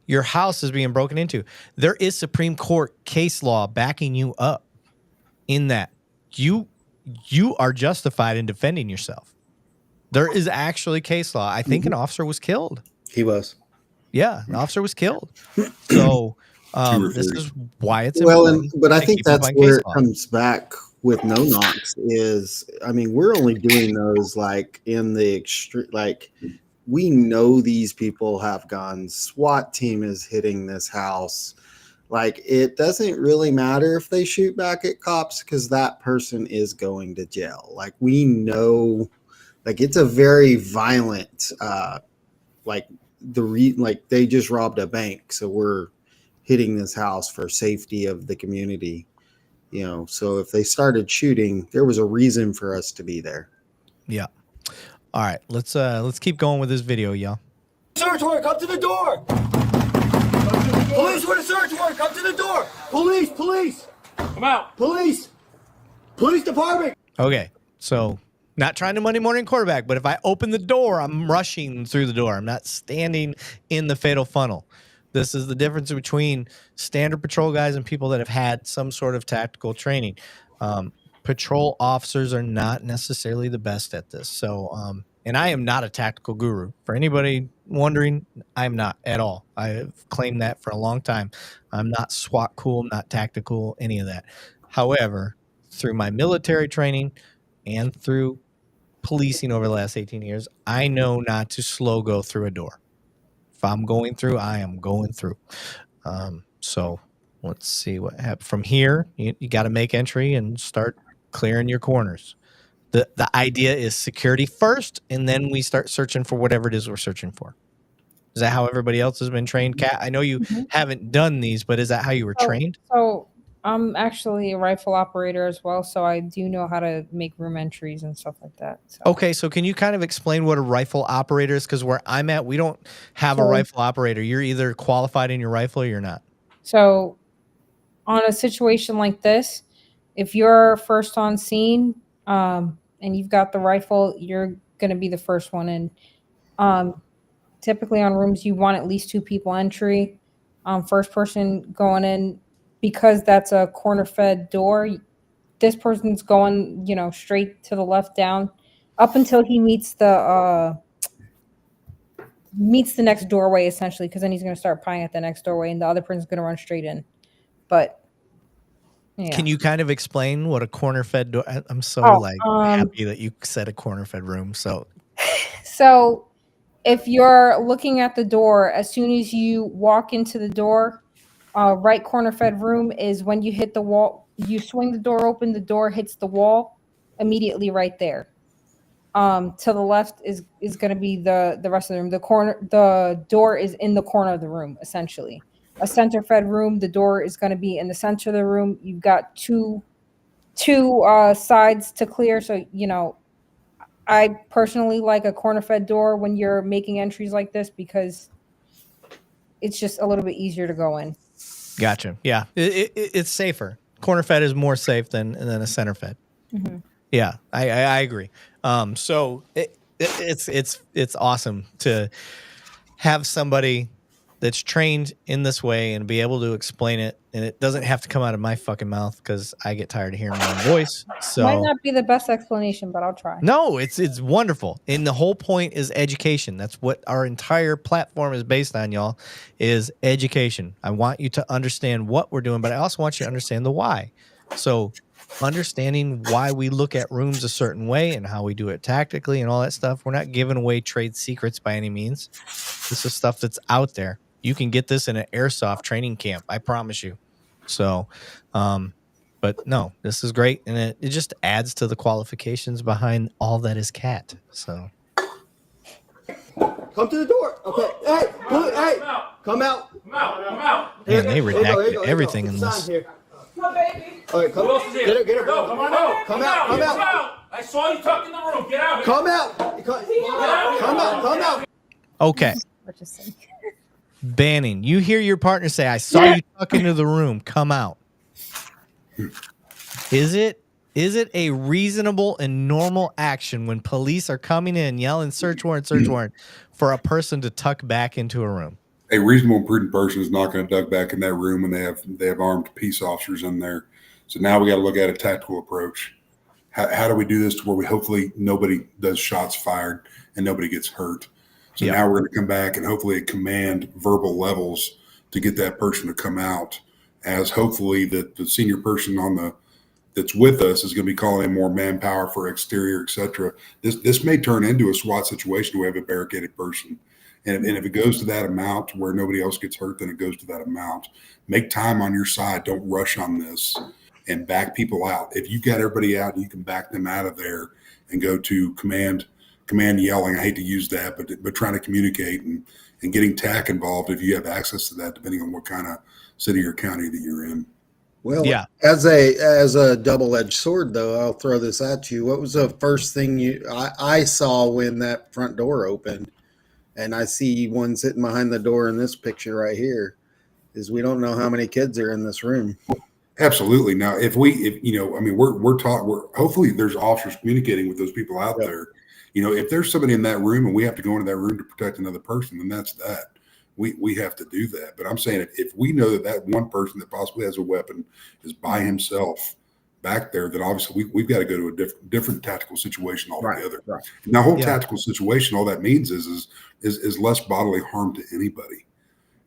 your house is being broken into? There is Supreme Court case law backing you up in that you are justified in defending yourself. There is actually case law. I think an officer was killed. He was. Yeah, an officer was killed. So this is why it's important. But I think that's where it comes back with no knocks is, I mean, we're only doing those like in the extreme, like we know these people have guns. SWAT team is hitting this house. Like, it doesn't really matter if they shoot back at cops because that person is going to jail. Like, we know, like, it's a very violent, like they just robbed a bank. So we're hitting this house for safety of the community. You know, so if they started shooting, there was a reason for us to be there. Yeah. All right, let's keep going with this video, y'all. Search warrant, come to the door. Police with a search warrant, come to the door. Police. Come out. Police department. Okay, so not trying to Monday morning quarterback, but if I open the door, I'm rushing through the door. I'm not standing in the fatal funnel. This is the difference between standard patrol guys and people that have had some sort of tactical training. Patrol officers are not necessarily the best at this. So, and I am not a tactical guru. For anybody wondering, I'm not at all. I've claimed that for a long time. I'm not SWAT cool, not tactical, any of that. However, through my military training and through policing over the last 18 years, I know not to slow go through a door. If I'm going through, I am going through. So let's see what happens from here. You got to make entry and start clearing your corners. The idea is security first, and then we start searching for whatever it is we're searching for. Is that how everybody else has been trained? Kat, I know you haven't done these, but is that how you were trained? So I'm actually a rifle operator as well, so I do know how to make room entries and stuff like that. So. Okay, so can you kind of explain what a rifle operator is? Because where I'm at, we don't have a rifle operator. You're either qualified in your rifle or you're not. So on a situation like this, if you're first on scene and you've got the rifle, you're going to be the first one in. Typically on rooms, you want at least 2 people entry. First person going in, because that's a corner fed door, this person's going, straight to the left down up until he meets the next doorway, essentially, because then he's going to start prying at the next doorway and the other person's going to run straight in. But yeah. Can you kind of explain what a corner fed door? I'm so happy that you said a corner fed room. So if you're looking at the door, as soon as you walk into the door, right corner fed room is when you hit the wall. You swing the door open, the door hits the wall immediately right there. To the left is going to be the rest of the room. The door is in the corner of the room, essentially. A center fed room, the door is going to be in the center of the room. You've got two sides to clear. So, I personally like a corner fed door when you're making entries like this because it's just a little bit easier to go in. Gotcha. Yeah, it's safer. Corner fed is more safe than a center fed. Mm-hmm. Yeah, I agree. So it's awesome to have somebody that's trained in this way and be able to explain it, and it doesn't have to come out of my fucking mouth because I get tired of hearing my own voice. So might not be the best explanation, but I'll try. No, it's wonderful, and the whole point is education. That's what our entire platform is based on, y'all, is education. I want you to understand what we're doing, but I also want you to understand the why. So understanding why we look at rooms a certain way and how we do it tactically and all that stuff. We're not giving away trade secrets by any means. This is stuff that's out there. You can get this in an airsoft training camp. I promise you. So, But no, this is great, and it just adds to the qualifications behind all that is cat. So Come to the door. Okay. Hey, hey, come out. Come out. man, they Here you go, redacted here you go. everything in Put the this. sign here. All right, come. Get her. No, come on out. Come out. I saw you tucked in the room. Get out. Come out. Come out. Okay, What you say? Banning, you hear your partner say, "I saw you tuck into the room. Come out." Is it a reasonable and normal action when police are coming in yelling search warrant for a person to tuck back into a room? A reasonable and prudent person is not going to duck back in that room when they have armed peace officers in there. So now we got to look at a tactical approach. How do we do this to where we hopefully nobody does shots fired and nobody gets hurt? So now we're going to come back and hopefully command verbal levels to get that person to come out, as hopefully the senior person that's with us is going to be calling in more manpower for exterior, etc. This may turn into a SWAT situation where we have a barricaded person. And if it goes to that amount where nobody else gets hurt, then it goes to that amount. Make time on your side. Don't rush on this and back people out. If you've got everybody out, you can back them out of there and go to command yelling. I hate to use that, but trying to communicate and getting TAC involved if you have access to that, depending on what kind of city or county that you're in. Well, as a double-edged sword, though, I'll throw this at you. What was the first thing I saw when that front door opened? And I see one sitting behind the door in this picture right here. Is we don't know how many kids are in this room. Absolutely. Now, we're taught. Hopefully there's officers communicating with those people out there. If there's somebody in that room and we have to go into that room to protect another person, then that's that. We have to do that. But I'm saying if we know that one person that possibly has a weapon is by himself back there, then obviously we've got to go to a different tactical situation altogether. Right. And the whole tactical situation, all that means is less bodily harm to anybody.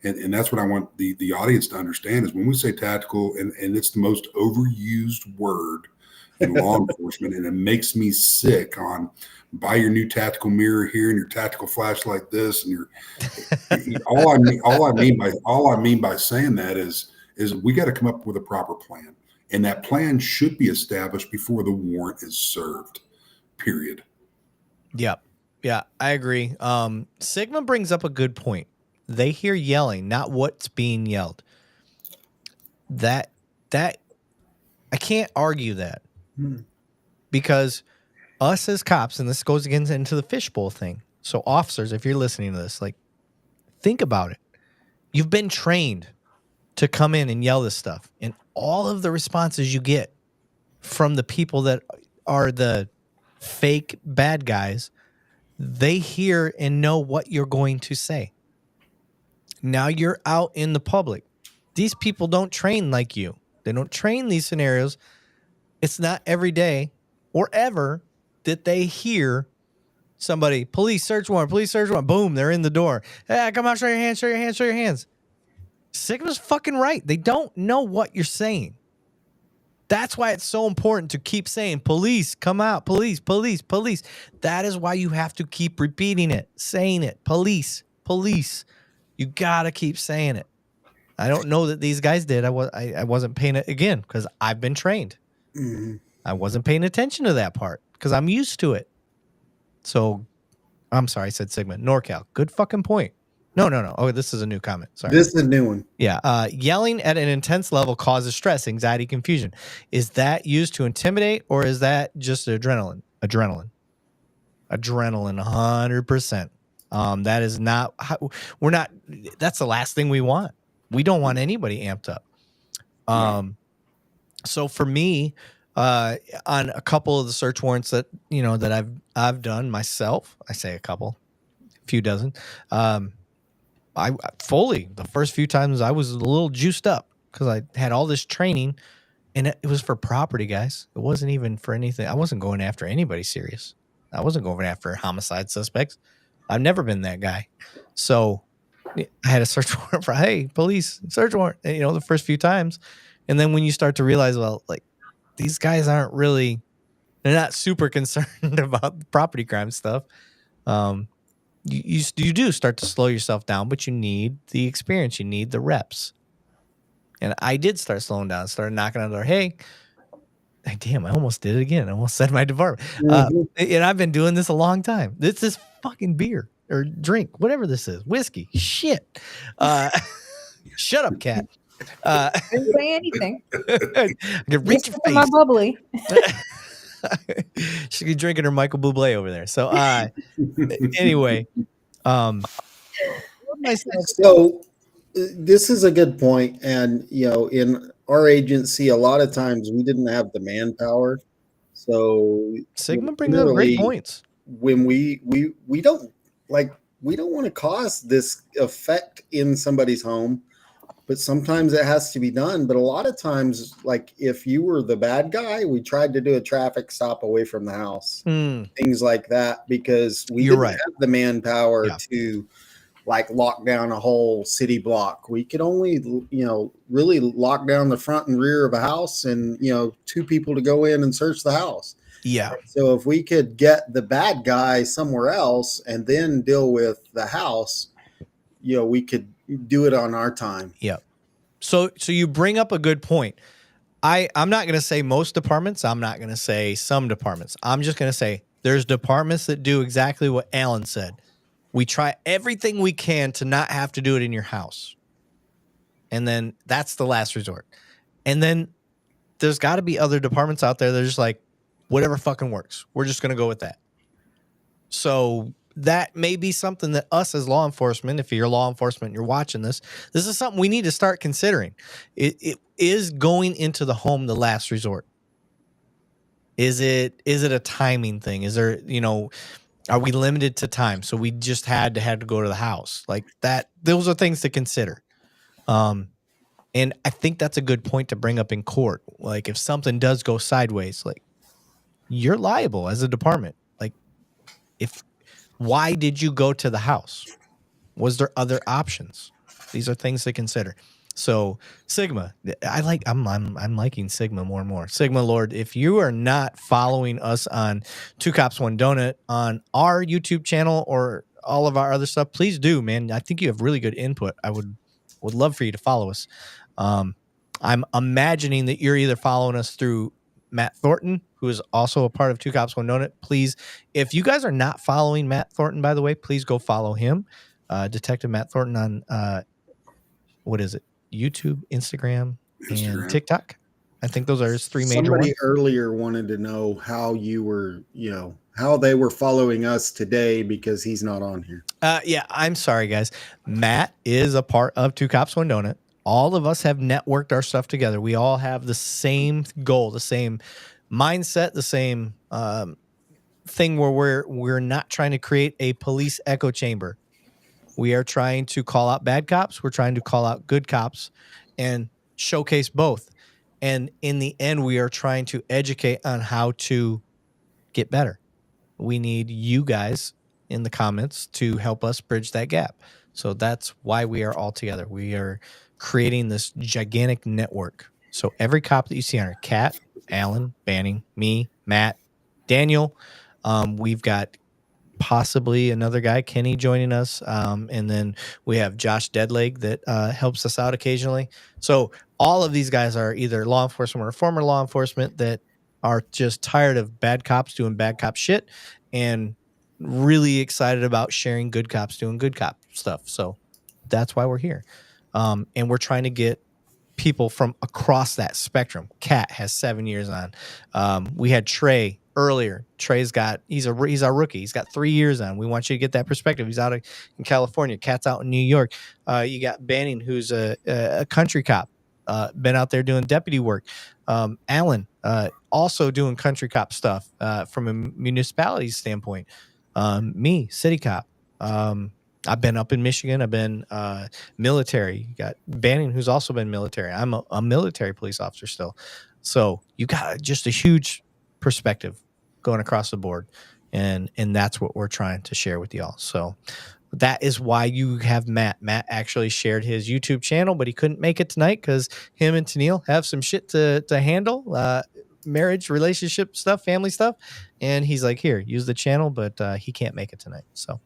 And that's what I want the audience to understand is when we say tactical, and it's the most overused word in law enforcement, and it makes me sick on buy your new tactical mirror here and your tactical flashlight this and all I mean by saying that is we got to come up with a proper plan. And that plan should be established before the warrant is served, period. Yep. Yeah, I agree. Sigma brings up a good point. They hear yelling, not what's being yelled. That I can't argue that because us as cops, and this goes again into the fishbowl thing. So officers, if you're listening to this, like, think about it. You've been trained to come in and yell this stuff, and all of the responses you get from the people that are the fake bad guys, they hear and know what you're going to say. Now you're out in the public. These people don't train like you. They don't train these scenarios. It's not every day or ever that they hear somebody, police search warrant, boom, they're in the door. Hey, come out, show your hands. Sigma's fucking right. They don't know what you're saying. That's why it's so important to keep saying, police, come out, police. That is why you have to keep repeating it, saying it, police. You got to keep saying it. I don't know that these guys did. I wasn't paying it again because I've been trained. Mm-hmm. I wasn't paying attention to that part because I'm used to it. So I'm sorry, I said Sigma. NorCal. Good fucking point. No. Oh, this is a new comment. Sorry. This is a new one. Yeah. Yelling at an intense level causes stress, anxiety, confusion. Is that used to intimidate or is that just adrenaline? Adrenaline, 100%. That is not how that's the last thing we want. We don't want anybody amped up. So for me, on a couple of the search warrants that, that I've done myself, I say a couple, a few dozen, I fully, the first few times I was a little juiced up because I had all this training and it was for property, guys. It wasn't even for anything. I wasn't going after anybody serious. I wasn't going after homicide suspects. I've never been that guy. So I had a search warrant for, hey, police, search warrant, and, the first few times. And then when you start to realize, well, like, these guys aren't really, they're not super concerned about property crime stuff. You do start to slow yourself down, but you need the experience. You need the reps. And I did start slowing down, started knocking on the door. Hey, Damn, I almost did it again. I almost said my department. Mhm. And I've been doing this a long time. This is fucking beer or drink, whatever this is. Whiskey. Shit. Shut up, cat. Didn't say anything. I can reach Just your look at my face. bubbly. She's be drinking her Michael Bublé over there. So anyway, So this is a good point, and in our agency, a lot of times we didn't have the manpower. So Sigma brings up great generally, points. when we don't want to cause this effect in somebody's home, but sometimes it has to be done. But a lot of times, like if you were the bad guy, we tried to do a traffic stop away from the house, things like that, because we You're didn't right. have the manpower Yeah. to like lock down a whole city block. We could only, really lock down the front and rear of a house and, 2 people to go in and search the house. Yeah. So if we could get the bad guy somewhere else and then deal with the house, we could do it on our time. Yeah. So you bring up a good point. I'm not going to say most departments. I'm not going to say some departments. I'm just going to say there's departments that do exactly what Alan said. We try everything we can to not have to do it in your house. And then that's the last resort. And then there's got to be other departments out there that are just like, whatever fucking works. We're just going to go with that. So that may be something that us as law enforcement, if you're law enforcement, you're watching this is something we need to start considering. It is going into the home the last resort. Is it a timing thing? Is there, are we limited to time? So we just had to go to the house like that. Those are things to consider. And I think that's a good point to bring up in court. Like if something does go sideways, like you're liable as a department. Like why did you go to the house? Was there other options? These are things to consider. So Sigma, I'm liking Sigma more and more. Sigma Lord, if you are not following us on Two Cops One Donut on our YouTube channel or all of our other stuff, please do, man. I think you have really good input. I would love for you to follow us. I'm imagining that you're either following us through Matt Thornton, who is also a part of Two Cops One Donut. Please, if you guys are not following Matt Thornton, by the way, please go follow him. Detective Matt Thornton on what is it? YouTube, Instagram, and TikTok. I think those are his 3 major ones. Somebody earlier wanted to know how you were, how they were following us today because he's not on here. Yeah, I'm sorry, guys. Matt is a part of Two Cops One Donut. All of us have networked our stuff together. We all have the same goal, the same mindset, the same thing where we're not trying to create a police echo chamber. We are trying to call out bad cops. We're trying to call out good cops and showcase both. And in the end, we are trying to educate on how to get better. We need you guys in the comments to help us bridge that gap. So that's why we are all together. We are creating this gigantic network. So every cop that you see on our Kat, Alan, Banning, me, Matt, Daniel, we've got possibly another guy, Kenny, joining us. And then we have Josh Deadleg that helps us out occasionally. So all of these guys are either law enforcement or former law enforcement that are just tired of bad cops doing bad cop shit and really excited about sharing good cops doing good cop stuff. So that's why we're here. And we're trying to get people from across that spectrum. Kat has 7 years on. We had Trey earlier. He's our rookie. He's got 3 years on. We want you to get that perspective. He's out in California. Kat's out in New York. You got Banning, who's a country cop, been out there doing deputy work. Alan, also doing country cop stuff from a municipality standpoint. Me, city cop. I've been up in Michigan. I've been military. You got Banning, who's also been military. I'm a military police officer still. So you got just a huge perspective going across the board. And that's what we're trying to share with y'all. So that is why you have Matt. Matt actually shared his YouTube channel, but he couldn't make it tonight because him and Tennille have some shit to handle. Marriage, relationship stuff, family stuff. And he's like, here, use the channel, but he can't make it tonight. So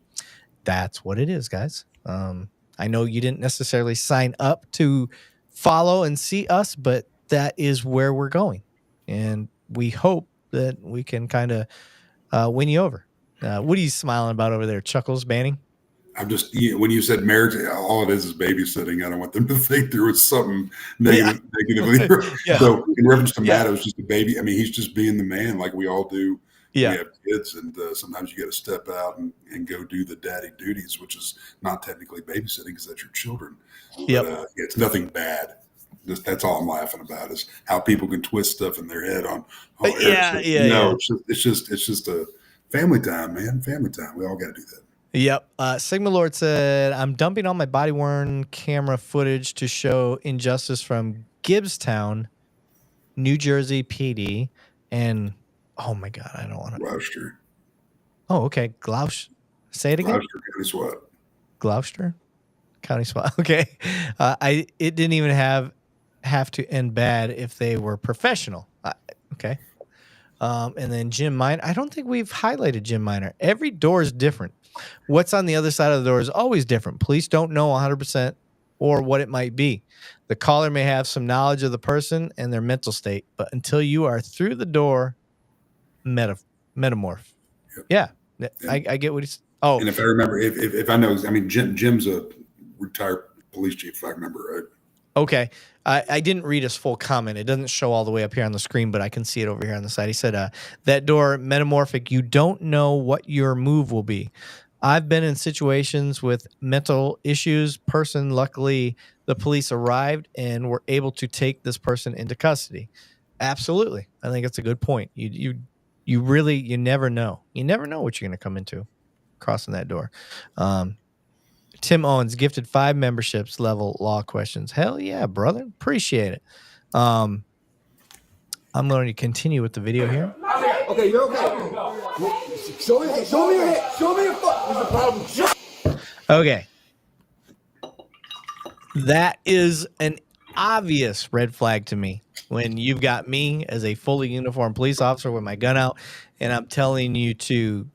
that's what it is, guys. I know you didn't necessarily sign up to follow and see us, but that is where we're going. And we hope that we can kind of win you over. What are you smiling about over there? Chuckles, Banning? I'm just, when you said marriage, all it is babysitting. I don't want them to think there was something negatively. Yeah. So in reference to Yeah. Matt, it was just a baby. I mean, he's just being the man like we all do. Yeah. We have kids, and sometimes you got to step out and go do the daddy duties, which is not technically babysitting because that's your children. Yep. But it's nothing bad. That's all I'm laughing about is how people can twist stuff in their head on. It's just a family time, man. Family time. We all got to do that. Yep. Sigma Lord said, I'm dumping all my body-worn camera footage to show injustice from Gibbstown, New Jersey PD, and oh my God, I don't want to. Gloucester. Oh, okay. Gloucester. Say it again. Gloucester County SWAT. Gloucester County SWAT. Okay. It didn't even have to end bad if they were professional. Okay. And then Jim Miner. I don't think we've highlighted Jim Miner. Every door is different. What's on the other side of the door is always different. Police don't know 100% or what it might be. The caller may have some knowledge of the person and their mental state, but until you are through the door, metamorph. Yep. Yeah, I get what he's. Oh, and if I remember, if I know, I mean, Jim's a retired police chief, if I remember right. Okay. I didn't read his full comment. It doesn't show all the way up here on the screen, but I can see it over here on the side. He said, that door, metamorphic, you don't know what your move will be. I've been in situations with mental issues. Luckily, the police arrived and were able to take this person into custody. Absolutely. I think that's a good point. You never know. You never know what you're going to come into crossing that door. Tim Owens gifted 5 memberships, level law questions. Hell yeah, brother. Appreciate it. I'm going to continue with the video here. Okay, you're okay. Show me your head. Show me your foot. What's the problem? Okay. That is an obvious red flag to me when you've got me as a fully uniformed police officer with my gun out and I'm telling you to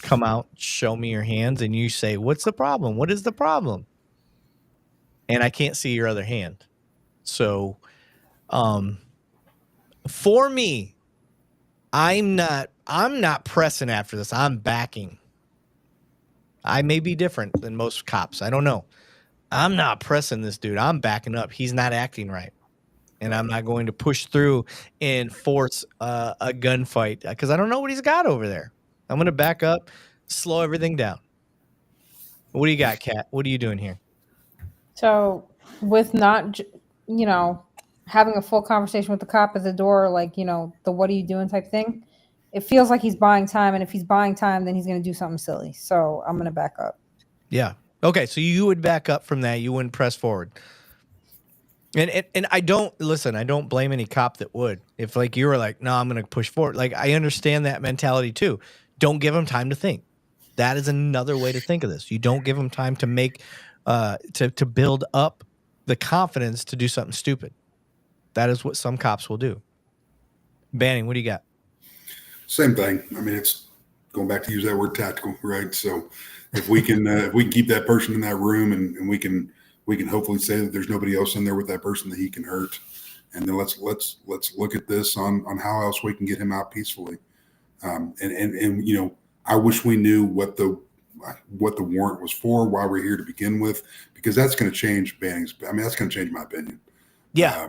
come out, show me your hands, and you say, what's the problem? What is the problem? And I can't see your other hand. So, for me, I'm not pressing after this. I'm backing. I may be different than most cops. I don't know. I'm not pressing this dude. I'm backing up. He's not acting right. And I'm not going to push through and force a gunfight because I don't know what he's got over there. I'm going to back up, slow everything down. What do you got, Kat? What are you doing here? So with not, having a full conversation with the cop at the door, like, the what are you doing type thing, it feels like he's buying time. And if he's buying time, then he's going to do something silly. So I'm going to back up. Yeah. Okay. So you would back up from that. You wouldn't press forward. And I don't blame any cop that would. If like you were like, no, I'm going to push forward. Like I understand that mentality too. Don't give them time to think. That is another way to think of this. You don't give them time to make, to build up the confidence to do something stupid. That is what some cops will do. Banning, what do you got? Same thing. I mean, it's going back to use that word tactical, right? So if we can keep that person in that room and we can hopefully say that there's nobody else in there with that person that he can hurt. And then let's look at this on how else we can get him out peacefully. And I wish we knew what the warrant was for, why we're here to begin with, because that's going to change Banning's. I mean, that's going to change my opinion. Yeah.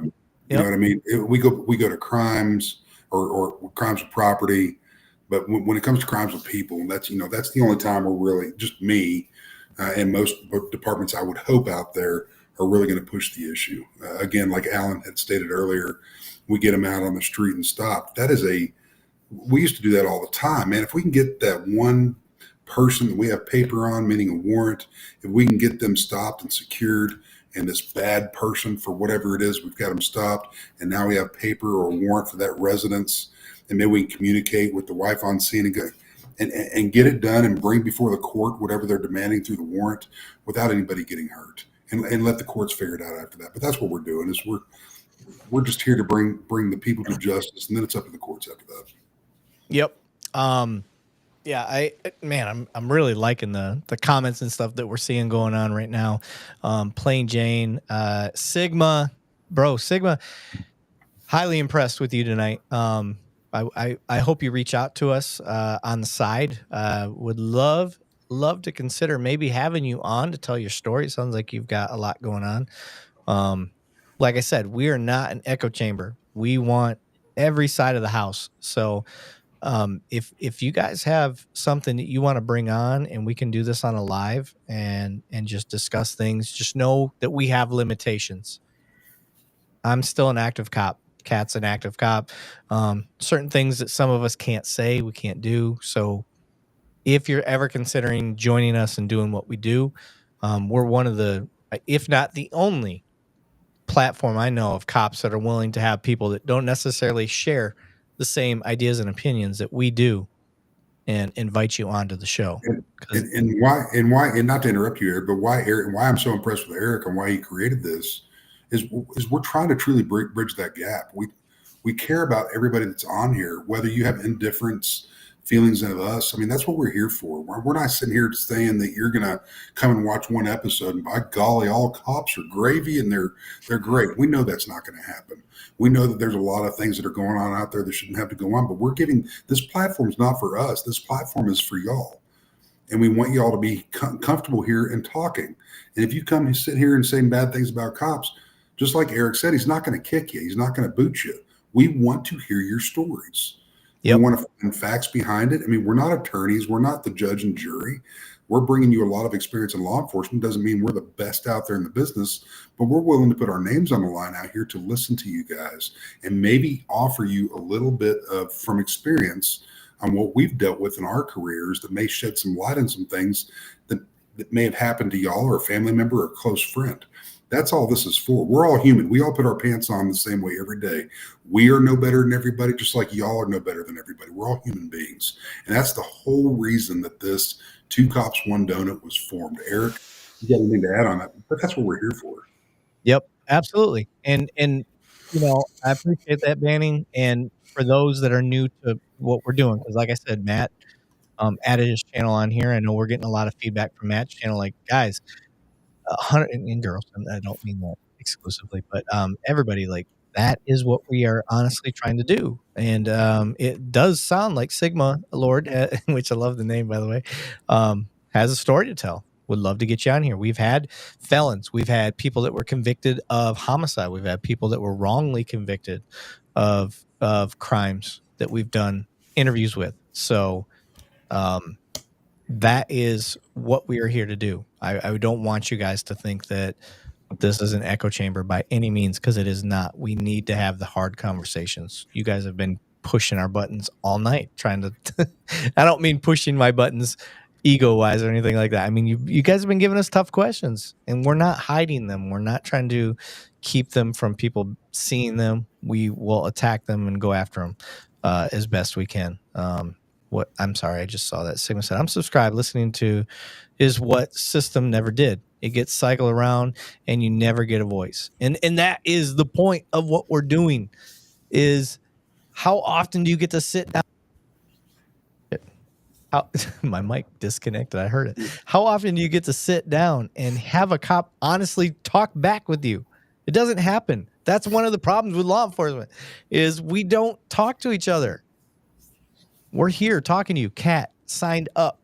You know what I mean? We go to crimes or crimes of property, but when it comes to crimes of people, that's the only time we're really, just me and most departments I would hope out there are really going to push the issue. Again, like Alan had stated earlier, we get them out on the street and stop. We used to do that all the time, man. If we can get that one person that we have paper on, meaning a warrant, if we can get them stopped and secured, and this bad person, for whatever it is, we've got them stopped, and now we have paper or a warrant for that residence, and maybe we can communicate with the wife on scene and get it done and bring before the court whatever they're demanding through the warrant without anybody getting hurt, and let the courts figure it out after that. But that's what we're doing, is we're just here to bring the people to justice, and then it's up to the courts after that. Yep. Yeah, I'm really liking the comments and stuff that we're seeing going on right now. Plain Jane, Sigma, highly impressed with you tonight. I hope you reach out to us on the side. Would love to consider maybe having you on to tell your story. It sounds like you've got a lot going on. Like I said, we are not an echo chamber. We want every side of the house. So if you guys have something that you want to bring on and we can do this on a live and just discuss things, just know that we have limitations. I'm still an active cop. Kat's an active cop. Certain things that some of us can't say, we can't do. So if you're ever considering joining us and doing what we do, we're one of the, if not the only platform I know of cops that are willing to have people that don't necessarily share the same ideas and opinions that we do and invite you onto the show. And why and not to interrupt you, Eric, but why I'm so impressed with Eric and why he created this is we're trying to truly bridge that gap. We care about everybody that's on here, whether you have indifference feelings of us. I mean, that's what we're here for. We're not sitting here saying that you're going to come and watch one episode and by golly, all cops are gravy and they're great. We know that's not going to happen. We know that there's a lot of things that are going on out there that shouldn't have to go on, but we're giving this platform's not for us. This platform is for y'all. And we want y'all to be comfortable here and talking. And if you come and sit here and say bad things about cops, just like Eric said, he's not going to kick you. He's not going to boot you. We want to hear your stories. Yep. We want to find facts behind it. I mean, we're not attorneys. We're not the judge and jury. We're bringing you a lot of experience in law enforcement. Doesn't mean we're the best out there in the business, but we're willing to put our names on the line out here to listen to you guys and maybe offer you a little bit of from experience on what we've dealt with in our careers that may shed some light on some things that may have happened to y'all or a family member or a close friend. That's all this is for. We're all human. We all put our pants on the same way every day. We are no better than everybody, just like y'all are no better than everybody. We're all human beings. And that's the whole reason that this Two Cops, One Donut was formed. Eric, you got anything to add on that? But that's what we're here for. Yep, absolutely. And you know, I appreciate that, Banning. And for those that are new to what we're doing, because like I said, Matt added his channel on here. I know we're getting a lot of feedback from Matt's channel. Like, guys, 100 and girls, and I don't mean that exclusively, but everybody, like, that is what we are honestly trying to do. And it does sound like Sigma Lord, which I love the name, by the way, has a story to tell. Would love to get you on here. We've had felons. We've had people that were convicted of homicide. We've had people that were wrongly convicted of crimes that we've done interviews with. So that is what we are here to do. I don't want you guys to think that this is an echo chamber by any means, because it is not. We need to have the hard conversations. You guys have been pushing our buttons all night, trying to I don't mean pushing my buttons ego-wise or anything like that. I mean, you guys have been giving us tough questions, and we're not hiding them. We're not trying to keep them from people seeing them. We will attack them and go after them as best we can. What I'm sorry, I just saw that Sigma said, I'm subscribed. Listening to is what system never did. It gets cycled around and you never get a voice. And that is the point of what we're doing, is how often do you get to sit down? My mic disconnected. I heard it. How often do you get to sit down and have a cop honestly talk back with you? It doesn't happen. That's one of the problems with law enforcement, is we don't talk to each other. We're here talking to you. Kat signed up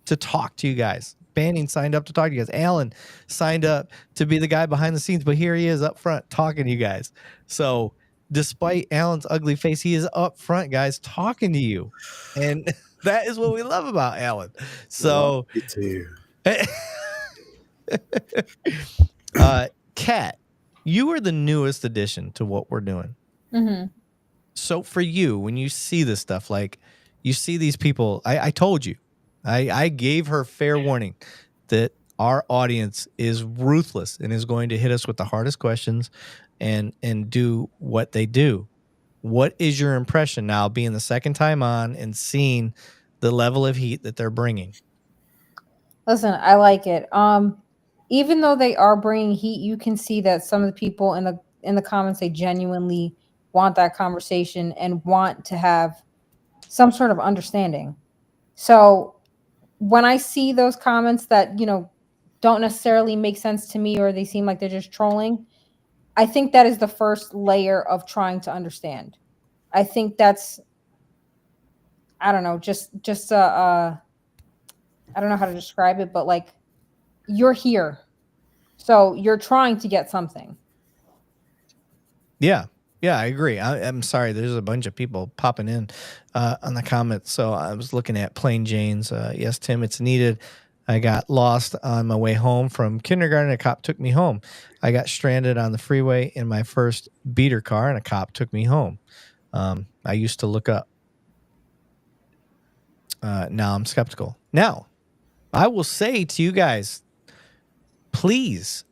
to talk to you guys. Banning signed up to talk to you guys. Alan signed up to be the guy behind the scenes, but here he is up front talking to you guys. So despite Alan's ugly face, he is up front, guys, talking to you. And that is what we love about Alan. So Kat, you are the newest addition to what we're doing. Mm-hmm. So for you, when you see this stuff, like you see these people, I told you, I gave her fair warning that our audience is ruthless and is going to hit us with the hardest questions and do what they do. What is your impression now, being the second time on and seeing the level of heat that they're bringing? Listen, I like it. Even though they are bringing heat, you can see that some of the people in the comments, they genuinely want that conversation and want to have some sort of understanding. So when I see those comments that, you know, don't necessarily make sense to me, or they seem like they're just trolling, I think that is the first layer of trying to understand. I think that's I don't know, just I don't know how to describe it, but like you're here. So you're trying to get something. Yeah. Yeah, I agree. I'm sorry. There's a bunch of people popping in on the comments. So I was looking at Plain Jane's. Yes, Tim, it's needed. I got lost on my way home from kindergarten. A cop took me home. I got stranded on the freeway in my first beater car, and a cop took me home. I used to look up. Now I'm skeptical. Now, I will say to you guys, please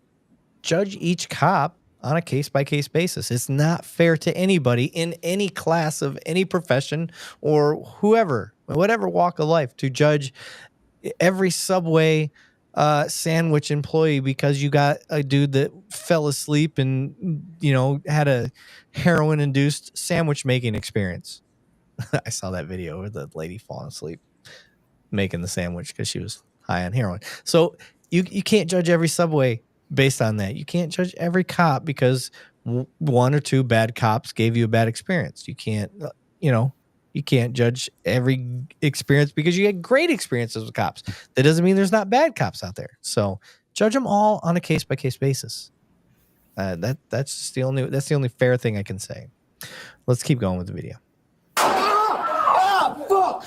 judge each cop on a case-by-case basis. It's not fair to anybody in any class of any profession or whoever, whatever walk of life, to judge every Subway sandwich employee because you got a dude that fell asleep and, you know, had a heroin-induced sandwich making experience. I saw that video where the lady falling asleep making the sandwich because she was high on heroin. So you can't judge every Subway based on that. You can't judge every cop because one or two bad cops gave you a bad experience. You can't, you can't judge every experience because you had great experiences with cops. That doesn't mean there's not bad cops out there. So judge them all on a case-by-case basis. That's just the only fair thing I can say. Let's keep going with the video. Fuck!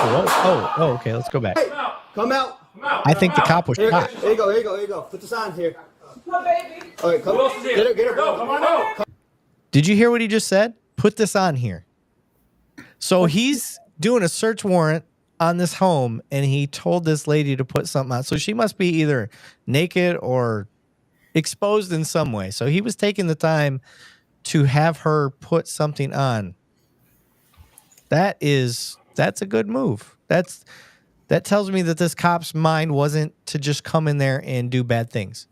Oh, okay. Let's go back. Hey, come out. I think the cop was shot. Here you go. Put this on here. Come on, baby. All right, come. Get her, bro. Come on. Did you hear what he just said? Put this on here. So he's doing a search warrant on this home, and he told this lady to put something on. So she must be either naked or exposed in some way. So he was taking the time to have her put something on. That's a good move. That tells me that this cop's mind wasn't to just come in there and do bad things.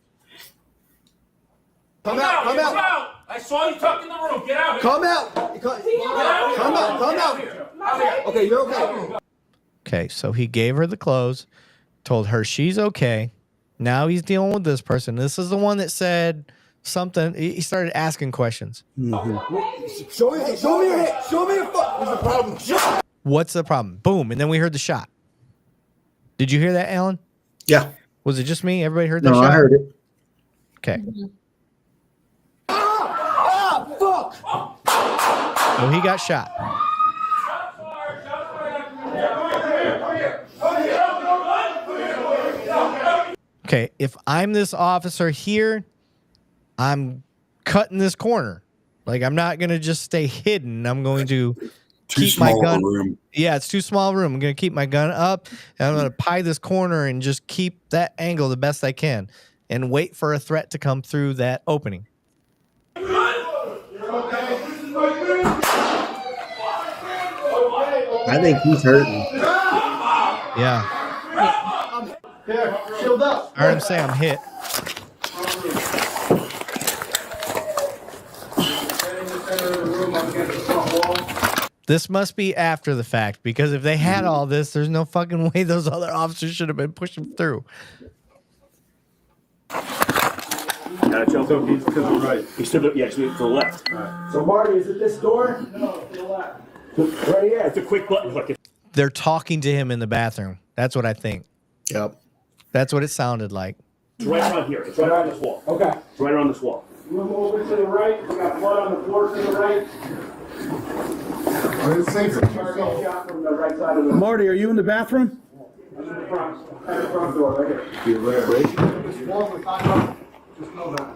Come out. I saw you tucked in the room. Get out here. Come out. Okay, you're okay. Okay, so he gave her the clothes, told her she's okay. Now he's dealing with this person. This is the one that said something. He started asking questions. Mm-hmm. Show me your hit. Show me your foot. What's the problem? What's the problem? Boom, and then we heard the shot. Did you hear that, Alan? Yeah. Was it just me? Everybody heard that No, shot? I heard it. Okay. Fuck! So he got shot. Okay, if I'm this officer here, I'm cutting this corner. Like, I'm not going to just stay hidden. I'm going to keep my gun. Room. Yeah, it's too small a room. I'm going to keep my gun up, and I'm going to pie this corner and just keep that angle the best I can and wait for a threat to come through that opening. I think he's hurting. Yeah. Here, shield up. I heard him say I'm hit. This must be after the fact, because if they had all this, there's no fucking way those other officers should have been pushing through. Gotta jump so he's to the right. He's to the left. So Marty, is it this door? No, to the left. Right here. It's a quick button. Look, They're talking to him in the bathroom. That's what I think. Yep. That's what it sounded like. it's right around here. It's right around this wall. Okay. It's right around this wall. Move over to the right. We got blood on the floor to the right. Shot from the right side of the Marty, are you in the bathroom? front door, right here. This wall we're talking about, just know that.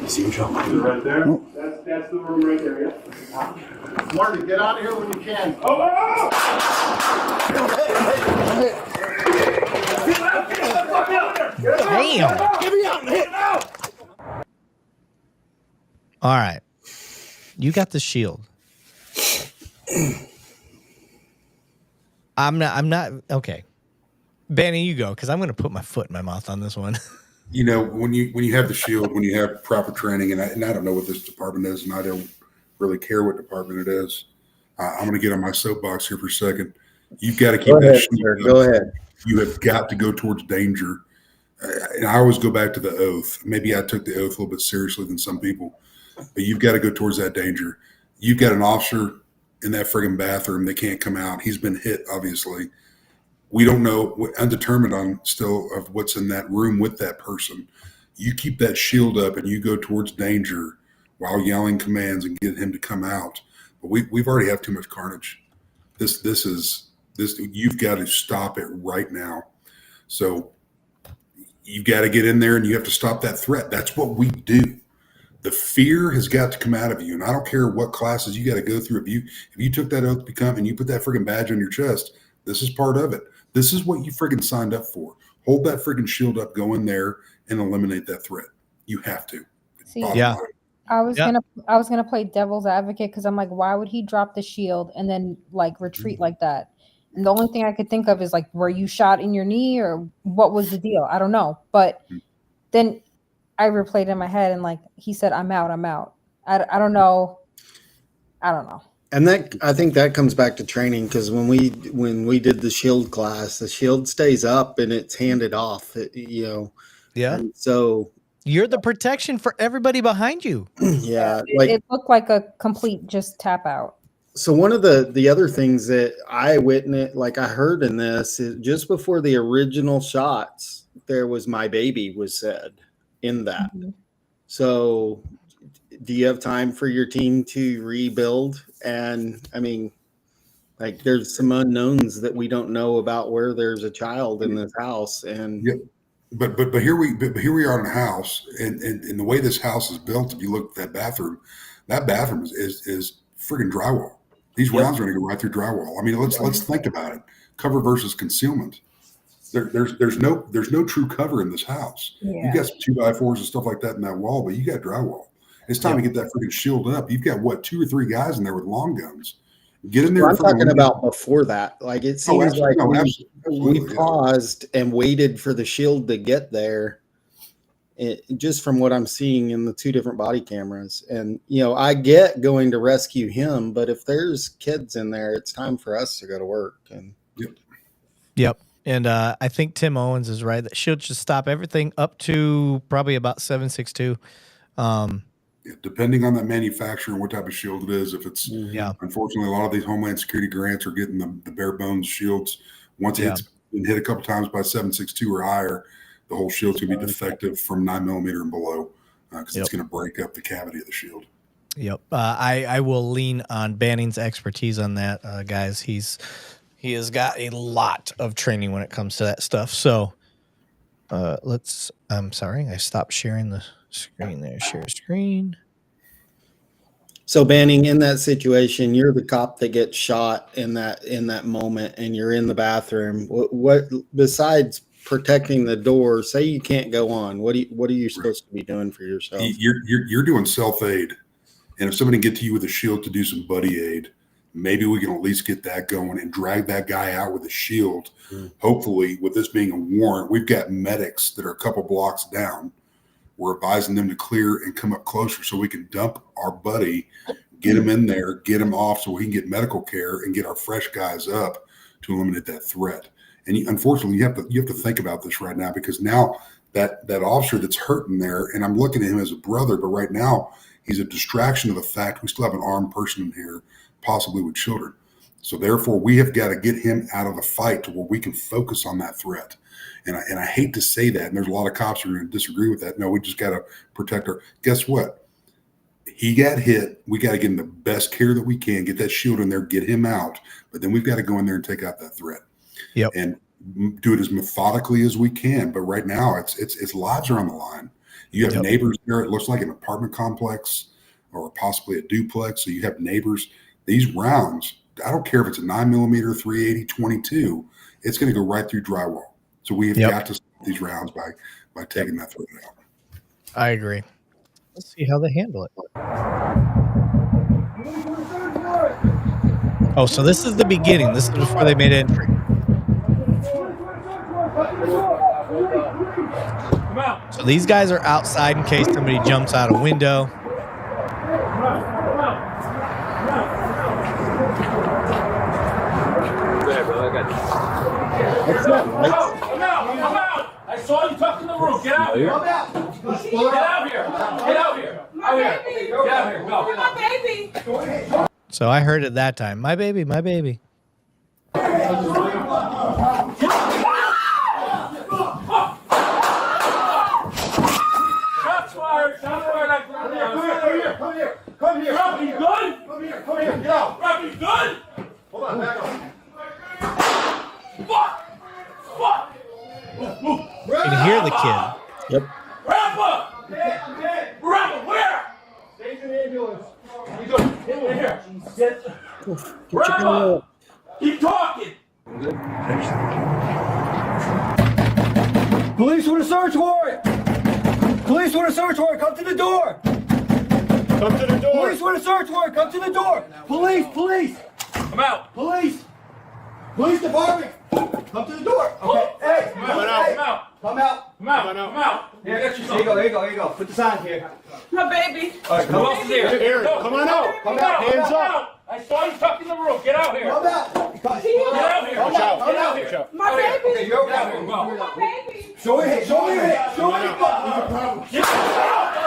See you, Joe. Is it right there? Oh. That's the room right there, yeah? Marty, get out of here when you can. Damn. Get me out and hit. All right. You got the shield. I'm not. Okay. Banning, you go, because I'm going to put my foot in my mouth on this one. You know, when you have the shield, when you have proper training, and I don't know what this department is, and I don't really care what department it is. I'm going to get on my soapbox here for a second. You've got to keep that shield. Go ahead. You have got to go towards danger. And I always go back to the oath. Maybe I took the oath a little bit seriously than some people, but you've got to go towards that danger. You've got an officer in that friggin' bathroom. They can't come out. He's been hit, obviously. We don't know, undetermined on still of what's in that room with that person. You keep that shield up and you go towards danger while yelling commands and get him to come out. But we've already have too much carnage. This you've got to stop it right now. So you've got to get in there and you have to stop that threat. That's what we do. The fear has got to come out of you. And I don't care what classes you got to go through. If you took that oath to become and you put that friggin' badge on your chest, this is part of it. This is what you friggin' signed up for. Hold that friggin' shield up, go in there and eliminate that threat. You have to. See, Yeah. I was gonna play devil's advocate because I'm like, why would he drop the shield and then like retreat like that? And the only thing I could think of is like, were you shot in your knee or what was the deal? I don't know. But then I replayed in my head and like he said, I'm out. I don't know. And that, I think that comes back to training, because when we did the shield class, the shield stays up and it's handed off, Yeah. And so You're the protection for everybody behind you. yeah, It looked like a complete just tap out. So one of the other things that I witnessed, like I heard in this, is just before the original shots, there was "my baby" was said in that. Mhm. So do you have time for your team to rebuild? And I mean, like there's some unknowns that we don't know about where there's a child in this house. And Yeah. But here we are in the house, and the way this house is built, if you look at that bathroom is friggin' drywall. These rounds are going to go right through drywall. I mean, let's think about it. Cover versus concealment. There's no true cover in this house. Yeah. You've got some 2x4s and stuff like that in that wall, but you got drywall. It's time to get that friggin' shield up. You've got 2 or 3 guys in there with long guns. Get in there. I'm talking about before that. Like it seems like we paused and waited for the shield to get there. Just from what I'm seeing in the 2 different body cameras. And, I get going to rescue him, but if there's kids in there, it's time for us to go to work. And Yep. And I think Tim Owens is right. That shield should stop everything up to probably about 7.62. Depending on that manufacturer and what type of shield it is, if it's unfortunately a lot of these Homeland Security grants are getting the bare bones shields. Once it's been hit a couple times by 7.62 or higher, the whole shield's gonna be defective from 9mm and below because it's gonna break up the cavity of the shield. Yep. I will lean on Banning's expertise on that, guys. He has got a lot of training when it comes to that stuff. So I'm sorry, I stopped sharing the screen there. Share screen. so Banning, in that situation, you're the cop that gets shot in that moment, and you're in the bathroom. What besides protecting the door, say you can't go on, what are you supposed to be doing for yourself? You're doing self-aid. And if somebody get to you with a shield to do some buddy aid, maybe we can at least get that going and drag that guy out with a shield. Hopefully, with this being a warrant, we've got medics that are a couple blocks down. We're advising them to clear and come up closer so we can dump our buddy, get him in there, get him off so we can get medical care and get our fresh guys up to eliminate that threat. And unfortunately, you have to think about this right now, because now that officer that's hurting there, and I'm looking at him as a brother, but right now he's a distraction of the fact we still have an armed person in here, possibly with children. So therefore, we have got to get him out of the fight to where we can focus on that threat. And I hate to say that, and there's a lot of cops who are going to disagree with that. No, we just got to protect her. Guess what? He got hit. We got to get him the best care that we can, get that shield in there, get him out. But then we've got to go in there and take out that threat. Yep. And do it as methodically as we can. But right now, it's lives are on the line. You have neighbors there. It looks like an apartment complex or possibly a duplex. So you have neighbors. These rounds, I don't care if it's a 9mm, 380, 22, it's going to go right through drywall. So we have got to stop these rounds by taking that threat out. I agree. Let's see how they handle it. Oh, so this is the beginning. This is before they made entry. So these guys are outside in case somebody jumps out a window. I'm out! I saw you tucked in the room. Get out here! Get out here! Get out here! Out here. Get out here. Go. My baby. So I heard it that time. My baby, my baby. Shots fired. Shots fired. Come here. Come here. Rob, you good? Come here. Get out. Rob, you good? Hold on. Back up. Fuck. You can hear the kid. Yep. Rapper! Rapper, where? Stage an ambulance. You go. Get in here. Rapper! Keep talking. Police with a search warrant. Police with a search warrant. Come to the door. Come to the door. Police with a search warrant. Come to the door. Police. Come out. Police department. Come to the door. Okay. Hey. Come out. Come out. Here, get yourself. Here you go. Put the sign here. My baby. All right, come on. Aaron, come on out. Come out. Hands up. I saw you tucked in the room. Get out here. Come out. Get out here. Watch out. Get out here. My baby. Okay, you're out here. Go. My baby. Show me your head. Show me your head. Get out.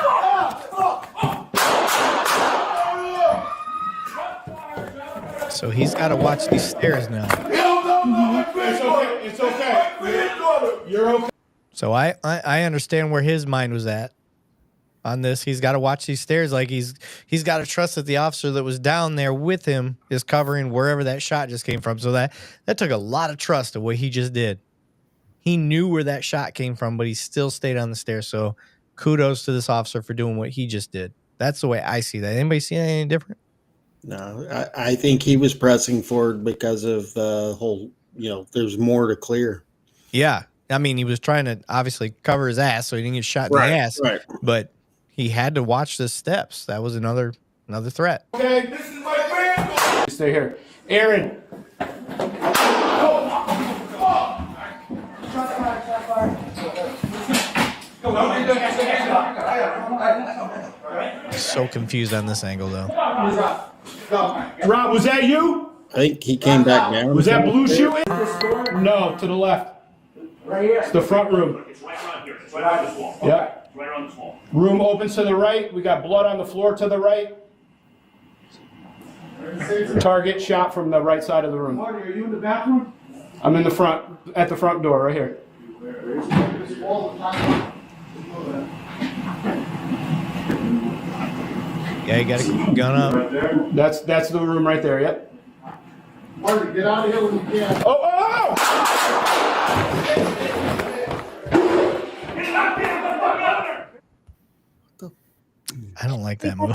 So he's got to watch these stairs now. It's okay. You're okay. So I understand where his mind was at on this. He's got to watch these stairs. Like he's got to trust that the officer that was down there with him is covering wherever that shot just came from. So that took a lot of trust of what he just did. He knew where that shot came from, but he still stayed on the stairs. So kudos to this officer for doing what he just did. That's the way I see that. Anybody see that any different? No, I think he was pressing forward because of the whole, there's more to clear. Yeah. I mean, he was trying to obviously cover his ass so he didn't get shot in the ass. Right. But he had to watch the steps. That was another threat. Okay, this is my grandma. Stay here. Aaron. So confused on this angle, though. Rob, was that you? I think he came back down. Was that blue shoe in? No, to the left. Right here. It's the front room. It's right around here. It's right around this wall. Yeah. It's right around this wall. Room opens to the right. We got blood on the floor to the right. Target shot from the right side of the room. Marty, are you in the bathroom? I'm in the front, at the front door, right here. Yeah, you got to keep the gun up. Right there. That's the room right there. Yep. Marty, get out of here when you can. Oh! I don't like that move.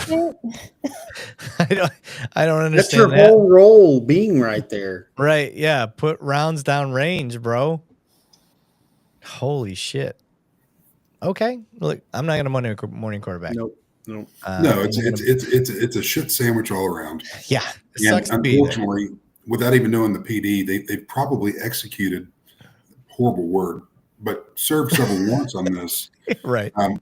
I don't understand That's your that. whole role being right there. Right, yeah. Put rounds down range, bro. Holy shit. Okay. Look, I'm not gonna morning quarterback. Nope. No, it's a shit sandwich all around. Yeah. It sucks to be there. Unfortunately, without even knowing the PD, they probably executed, horrible word, but served several warrants on this. Right. And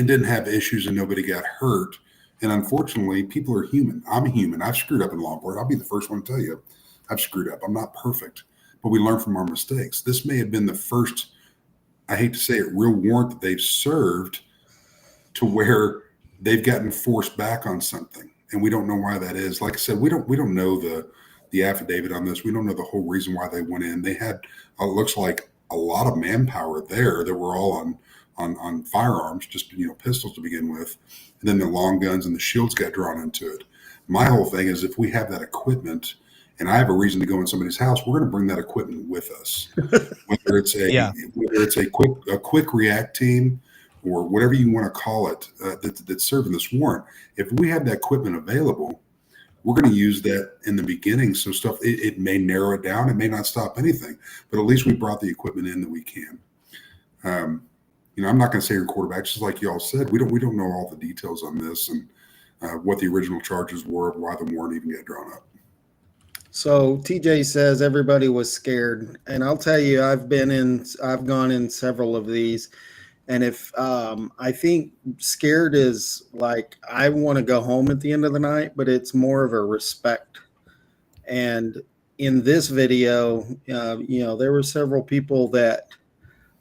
didn't have issues and nobody got hurt. And unfortunately, people are human. I'm a human. I've screwed up in law enforcement. I'll be the first one to tell you I've screwed up. I'm not perfect, but we learn from our mistakes. This may have been the first, I hate to say it, real warrant that they've served to where they've gotten forced back on something. And we don't know why that is. Like I said, we don't know the affidavit on this. We don't know the whole reason why they went in. They had, it looks like, a lot of manpower there that were all on firearms, just pistols to begin with, and then the long guns and the shields got drawn into it. My whole thing is, if we have that equipment, and I have a reason to go in somebody's house, we're going to bring that equipment with us. Whether it's a quick react team or whatever you want to call it, that's serving this warrant. If we have that equipment available, we're going to use that in the beginning. So it may narrow it down. It may not stop anything, but at least we brought the equipment in that we can. I'm not going to say your quarterback, just like y'all said, we don't know all the details on this and what the original charges were, why the warrant even got drawn up. So TJ says everybody was scared, and I'll tell you, I've gone in several of these, and if I think scared is like I want to go home at the end of the night, but it's more of a respect. And in this video, there were several people that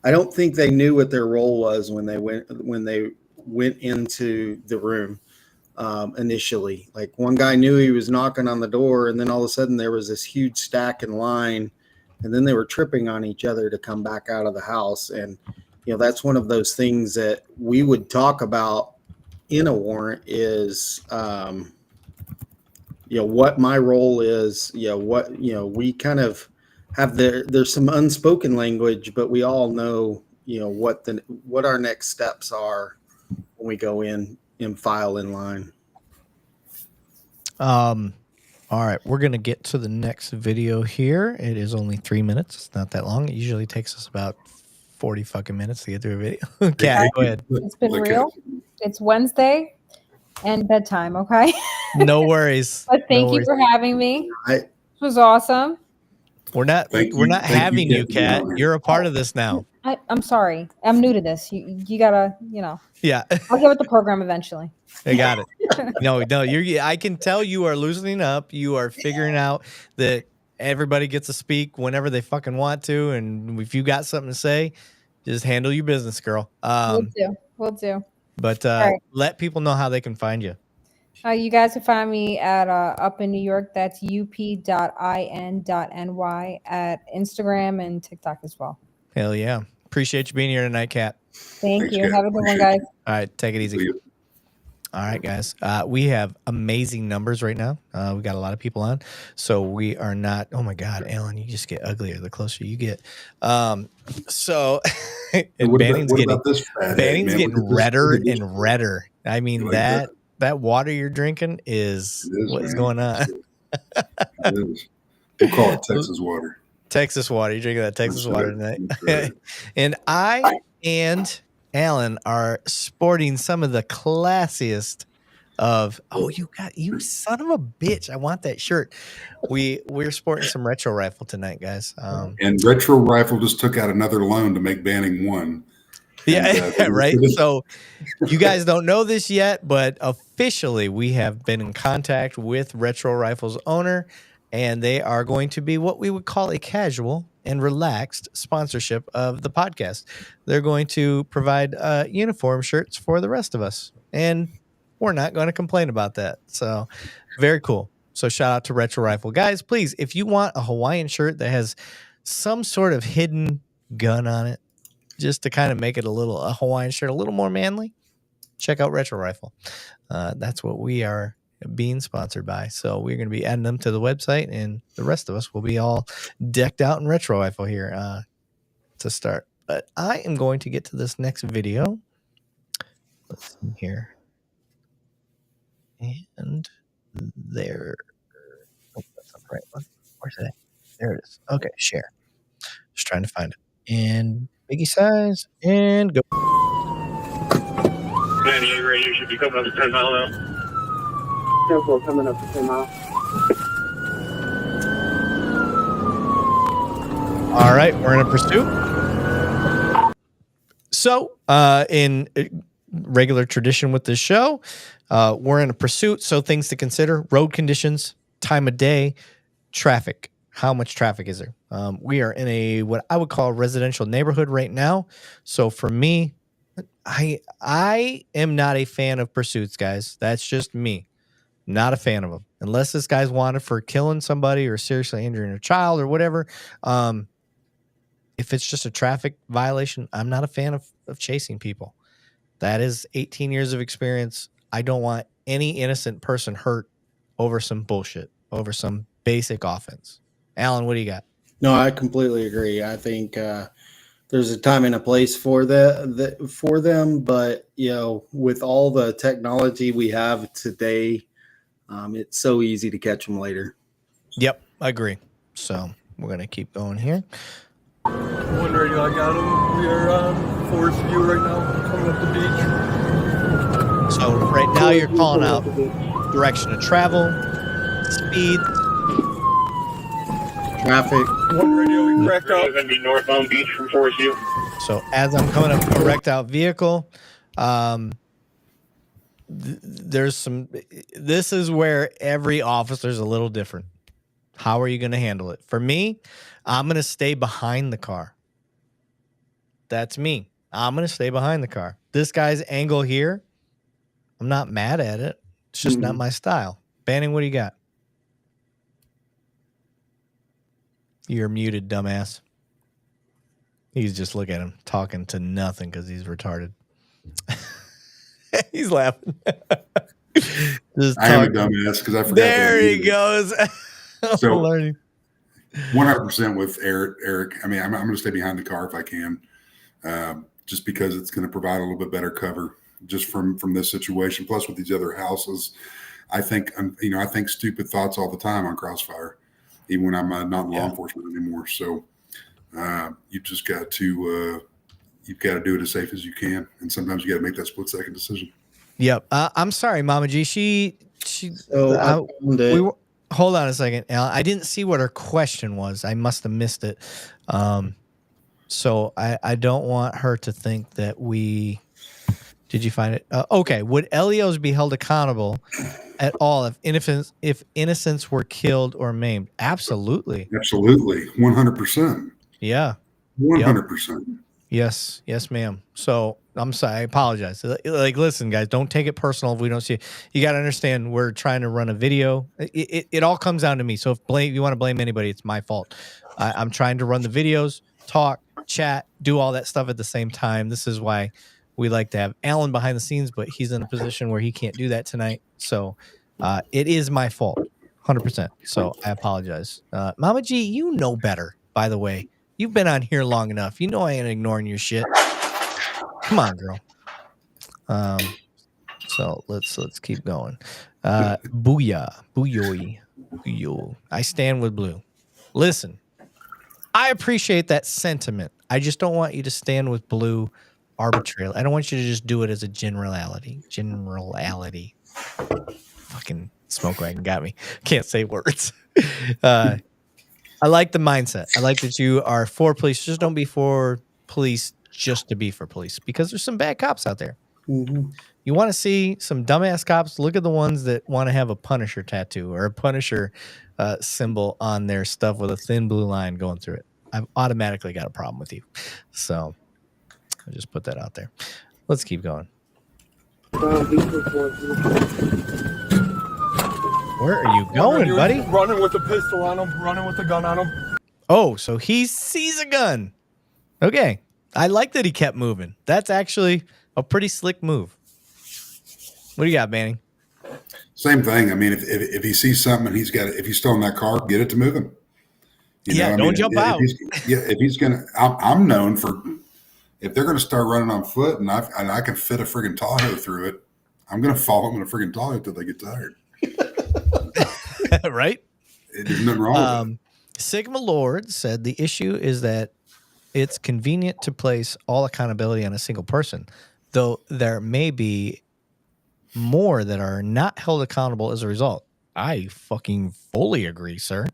I don't think they knew what their role was when they went into the room. initially. Like one guy knew he was knocking on the door, and then all of a sudden there was this huge stack in line, and then they were tripping on each other to come back out of the house. And that's one of those things that we would talk about in a warrant is what my role is, we kind of have there's some unspoken language, but we all know what our next steps are when we go in and file in line. All right, we're gonna get to the next video here. It is only 3 minutes. It's not that long. It usually takes us about 40 fucking minutes to get through a video. Kat, go ahead. It's been real. It's Wednesday and bedtime. Okay. No worries. But thank you for having me. It was awesome. We're not having you, Kat. You're a part of this now. I'm sorry. I'm new to this. You gotta, Yeah. I'll get with the program eventually. I got it. No, I can tell you are loosening up. You are figuring out that everybody gets to speak whenever they fucking want to. And if you got something to say, just handle your business, girl. We'll do. But let people know how they can find you. You guys can find me at up in New York. That's up.in.ny at Instagram and TikTok as well. Hell yeah. Appreciate you being here tonight, Kat. Thanks, you. Kat. Have a good one, guys. All right. Take it easy. All right, guys. We have amazing numbers right now. We got a lot of people on. So we are not. Oh, my God, Alan, you just get uglier the closer you get. So and Banning's getting redder and redder. I mean, that water you're drinking is what is going on. It is. We'll call it Texas water. Texas water. You're drinking that Texas water tonight. Right. And I and Alan are sporting some of the classiest of. Oh, you son of a bitch! I want that shirt. We're sporting some retro rifle tonight, guys. And retro rifle just took out another loan to make Banning one. Yeah, right. So you guys don't know this yet, but officially we have been in contact with Retro Rifle's owner, and they are going to be what we would call a casual and relaxed sponsorship of the podcast. They're going to provide uniform shirts for the rest of us, and we're not going to complain about that. So very cool. So shout out to Retro Rifle. Guys, please, if you want a Hawaiian shirt that has some sort of hidden gun on it, just to kind of make it a Hawaiian shirt a little more manly, check out Retro Rifle. That's what we are being sponsored by. So we're going to be adding them to the website, and the rest of us will be all decked out in Retro Rifle here to start. But I am going to get to this next video. Let's see here. And there. Oh, that's not the right one. Where's it? There it is. Okay, share. Just trying to find it. And biggie size, and go. Manny, you ready? You should be coming up to 10 mile now. Careful, coming up to 10 mile. All right, we're in a pursuit. So, in regular tradition with this show, we're in a pursuit. So, things to consider: road conditions, time of day, traffic. How much traffic is there? We are in what I would call a residential neighborhood right now. So for me, I am not a fan of pursuits, guys. That's just me. Not a fan of them. Unless this guy's wanted for killing somebody or seriously injuring a child or whatever. If it's just a traffic violation, I'm not a fan of chasing people. That is 18 years of experience. I don't want any innocent person hurt over some bullshit, over some basic offense. Alan, what do you got? No, I completely agree. I think there's a time and a place for them, but with all the technology we have today, it's so easy to catch them later. Yep, I agree. So we're gonna keep going here. One radio, I got him. We are on Forest View right now, coming up the beach. So right now you're calling out direction of travel, speed. Traffic. One radio, we cracked out. Going to be northbound beach from Forest View. So as I'm coming up to a wrecked out vehicle, there's some. This is where every officer's a little different. How are you going to handle it? For me, I'm going to stay behind the car. That's me. I'm going to stay behind the car. This guy's angle here, I'm not mad at it. It's just not my style. Banning, what do you got? You're muted, dumbass. He's just look at him talking to nothing because he's retarded. He's laughing. I am a dumbass because I forgot. There he goes. So learning. 100% with Eric. I mean, I'm going to stay behind the car if I can, just because it's going to provide a little bit better cover just from this situation. Plus, with these other houses, I think I think stupid thoughts all the time on Crossfire, even when I'm not in law enforcement anymore. So you just got to you've got to do it as safe as you can, and sometimes you got to make that split second decision. Yep. I'm sorry, Mama G. Hold on a second, Al. I didn't see what her question was. I must have missed it. So I don't want her to think that we. Did you find it? Okay. Would LEOs be held accountable at all if innocents were killed or maimed? Absolutely. Absolutely. 100%. Yeah. 100%. Yes, ma'am. So I'm sorry. I apologize. Like, listen, guys, don't take it personal if we don't see it. You got to understand we're trying to run a video. It all comes down to me. So if you want to blame anybody, it's my fault. I'm trying to run the videos, talk, chat, do all that stuff at the same time. This is why we like to have Alan behind the scenes, but he's in a position where he can't do that tonight. So it is my fault, 100%. So I apologize. Mama G, you know better, by the way. You've been on here long enough. You know I ain't ignoring your shit. Come on, girl. So let's keep going. Booyah. Booyoy. Booyo. I stand with Blue. Listen, I appreciate that sentiment. I just don't want you to stand with Blue arbitrarily. I don't want you to just do it as a generality. Fucking smoke wagon got me. Can't say words. I like the mindset. I like that you are for police. Just don't be for police just to be for police, because there's some bad cops out there. Mm-hmm. You want to see some dumbass cops? Look at the ones that want to have a Punisher tattoo or a Punisher symbol on their stuff with a thin blue line going through it. I've automatically got a problem with you. So I just put that out there. Let's keep going. Where are you going, buddy? Running with a pistol on him, running with a gun on him. Oh, so he sees a gun. Okay. I like that he kept moving. That's actually a pretty slick move. What do you got, Banning? Same thing. I mean, if he sees something and if he's still in that car, get it to moving. Don't jump out. If he's gonna, I'm known for, if they're gonna start running on foot and I can fit a friggin' Tahoe through it, I'm gonna follow them in a friggin' Tahoe until they get tired. Right? There's nothing wrong with it. Sigma Lord said the issue is that it's convenient to place all accountability on a single person, though there may be more that are not held accountable as a result. I fucking fully agree, sir.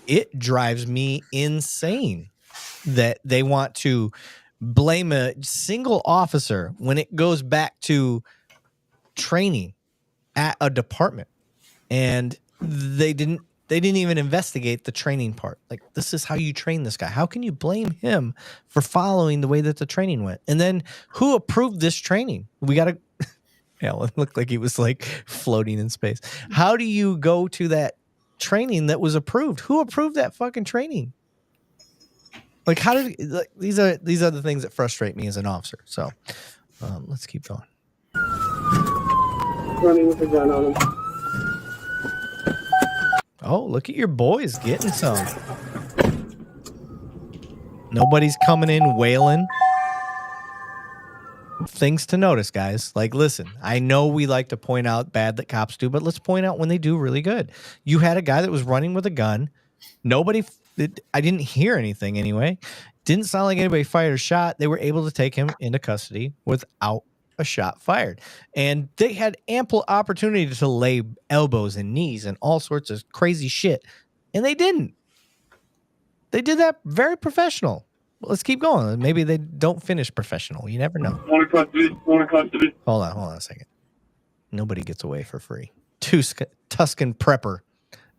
It drives me insane that they want to blame a single officer when it goes back to training at a department. And they didn't even investigate the training part. Like, this is how you train this guy. How can you blame him for following the way that the training went? And then who approved this training? We got to, it looked like he was like floating in space. How do you go to that training that was approved? Who approved that fucking training? Like, how did these are the things that frustrate me as an officer. So let's keep going. Running with a gun on him. Oh, look at your boys getting some. Nobody's coming in wailing. Things to notice, guys. Like, listen, I know we like to point out bad that cops do, but let's point out when they do really good. You had a guy that was running with a gun. I didn't hear anything anyway. Didn't sound like anybody fired a shot. They were able to take him into custody without a shot fired. And they had ample opportunity to lay elbows and knees and all sorts of crazy shit. And they didn't. They did that very professional. Let's keep going. Maybe they don't finish professional. You never know. One in custody. Hold on a second. Nobody gets away for free. Tuscan prepper.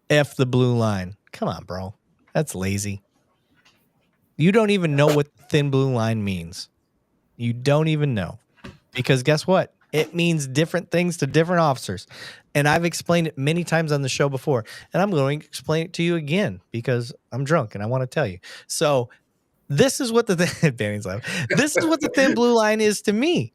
F the blue line. Come on, bro. That's lazy. You don't even know what thin blue line means. You don't even know. Because guess what? It means different things to different officers. And I've explained it many times on the show before. And I'm going to explain it to you again because I'm drunk and I want to tell you. So this is what Banning's laughing. This is what the thin blue line is to me.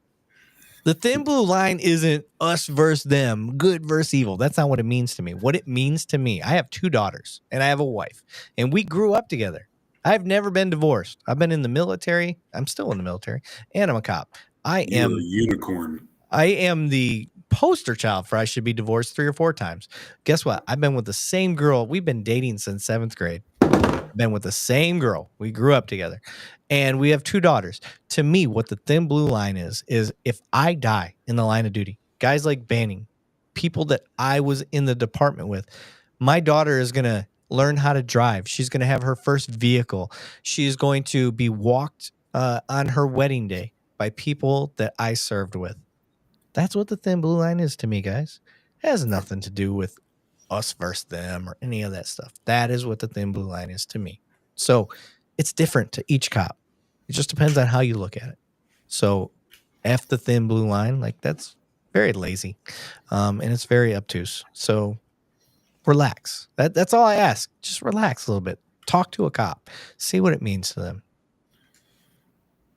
The thin blue line isn't us versus them, good versus evil. That's not what it means to me. What it means to me, I have 2 daughters and I have a wife, and we grew up together. I've never been divorced. I've been in the military. I'm still in the military, and I'm a cop. You're a unicorn. I am the poster child for I should be divorced 3 or 4 times. Guess what? I've been with the same girl. We've been dating since 7th grade. Been with the same girl. We grew up together, and we have 2 daughters. To me, what the thin blue line is if I die in the line of duty, guys like Banning, people that I was in the department with, my daughter is going to learn how to drive. She's going to have her first vehicle. She's going to be walked on her wedding day by people that I served with. That's what the thin blue line is to me, guys. It has nothing to do with us versus them or any of that stuff. That is what the thin blue line is to me. So it's different to each cop. It just depends on how you look at it. So F the thin blue line, like that's very lazy. And it's very obtuse. So relax. That's all I ask. Just relax a little bit. Talk to a cop. See what it means to them.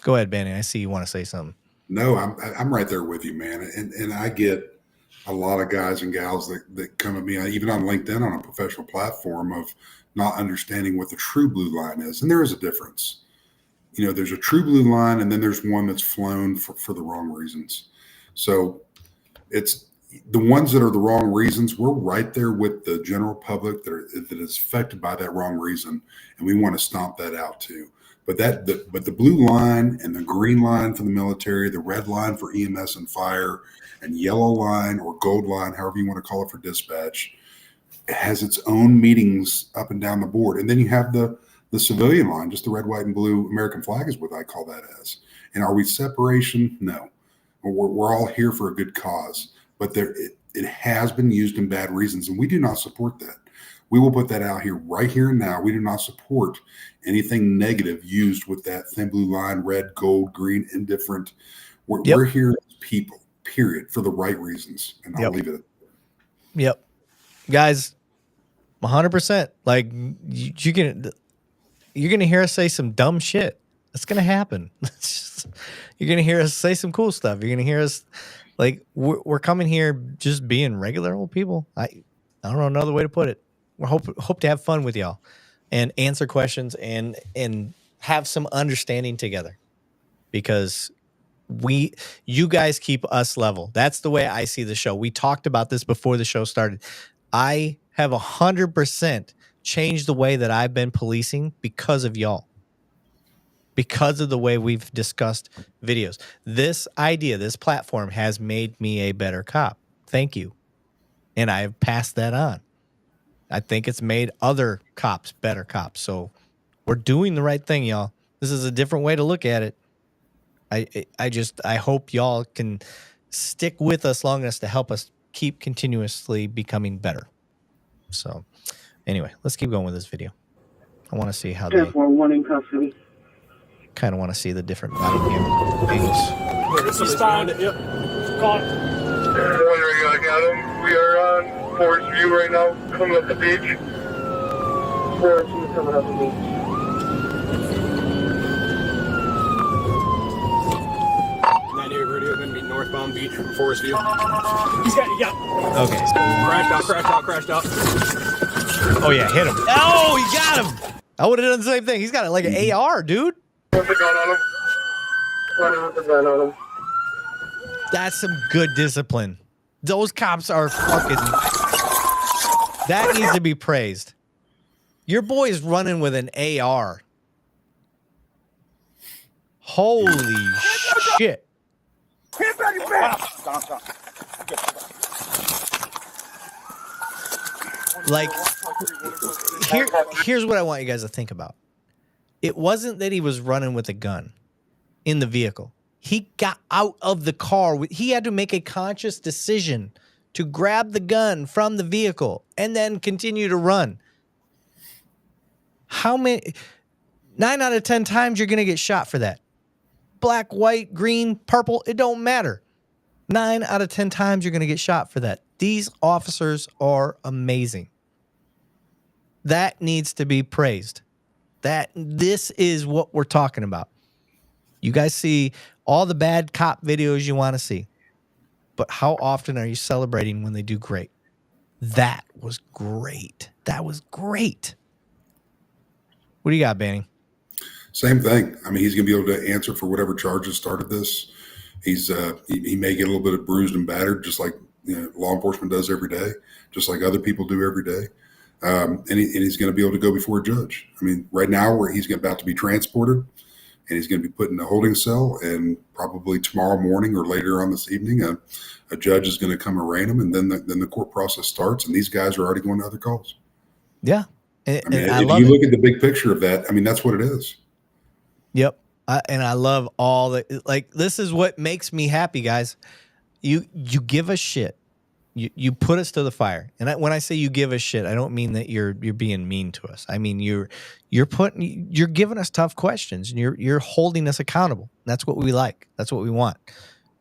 Go ahead, Banning. I see you want to say something. No, I'm right there with you, man. And I get a lot of guys and gals that come at me, even on LinkedIn on a professional platform, of not understanding what the true blue line is. And there is a difference. You know, there's a true blue line, and then there's one that's flown for the wrong reasons. So it's the ones that are the wrong reasons. We're right there with the general public that is affected by that wrong reason. And we want to stomp that out too. But the blue line and the green line for the military, the red line for EMS and fire, and yellow line or gold line, however you want to call it for dispatch, it has its own meetings up and down the board. And then you have the civilian line, just the red, white, and blue American flag is what I call that as. And are we separation? No. We're all here for a good cause. But it has been used in bad reasons, and we do not support that. We will put that out here right here and now. We do not support anything negative used with that thin blue line, red, gold, green, indifferent. We're here as people, period, for the right reasons. And I'll leave it at that. Yep. Guys, 100%. Like, you're going to hear us say some dumb shit. It's going to happen. You're going to hear us say some cool stuff. You're going to hear us, like, we're coming here just being regular old people. I don't know another way to put it. We hope to have fun with y'all and answer questions and have some understanding together, because you guys keep us level. That's the way I see the show. We talked about this before the show started. I have 100% changed the way that I've been policing because of y'all, because of the way we've discussed videos. This idea, this platform has made me a better cop. Thank you. And I've passed that on. I think it's made other cops better cops. So we're doing the right thing, y'all. This is a different way to look at it. I hope y'all can stick with us long enough to help us keep continuously becoming better. So anyway, let's keep going with this video. I want to see how they one in custody. kind of want to see the different body cam angles. He's found it. Yep. Caught. I got him. We are on Forest View right now, coming up the beach. Forest View coming up the beach. Going to be northbound beach from Forest View. He's got. Okay. Crashed out. Oh yeah, hit him. Oh, he got him. I would have done the same thing. He's got like an AR, dude. Put the gun on him. Running with the gun on him. That's some good discipline. Those cops are fucking. That needs to be praised. Your boy is running with an AR. Holy shit. Like, here's what I want you guys to think about. It wasn't that he was running with a gun in the vehicle. He got out of the car. He had to make a conscious decision to grab the gun from the vehicle and then continue to run. How many? 9 out of 10 times you're going to get shot for that. Black, white, green, purple, it don't matter. 9 out of 10 times you're going to get shot for that. These officers are amazing. That needs to be praised. This is what we're talking about. You guys see all the bad cop videos you want to see, but how often are you celebrating when they do great? That was great. That was great. What do you got, Banning? Same thing. I mean, he's going to be able to answer for whatever charges started this. He's he may get a little bit of bruised and battered, just like law enforcement does every day, just like other people do every day. And he's going to be able to go before a judge. I mean, right now, where he's about to be transported, and he's going to be put in a holding cell, and probably tomorrow morning or later on this evening, a judge is going to come arraign him, and then the court process starts, and these guys are already going to other calls. Yeah. I mean, if you look at the big picture of that, I mean, that's what it is. Yep. And I love all the, like, this is what makes me happy, guys. You give us shit. You put us to the fire. And when I say you give us shit, I don't mean that you're being mean to us. I mean, you're giving us tough questions, and you're holding us accountable. That's what we like. That's what we want.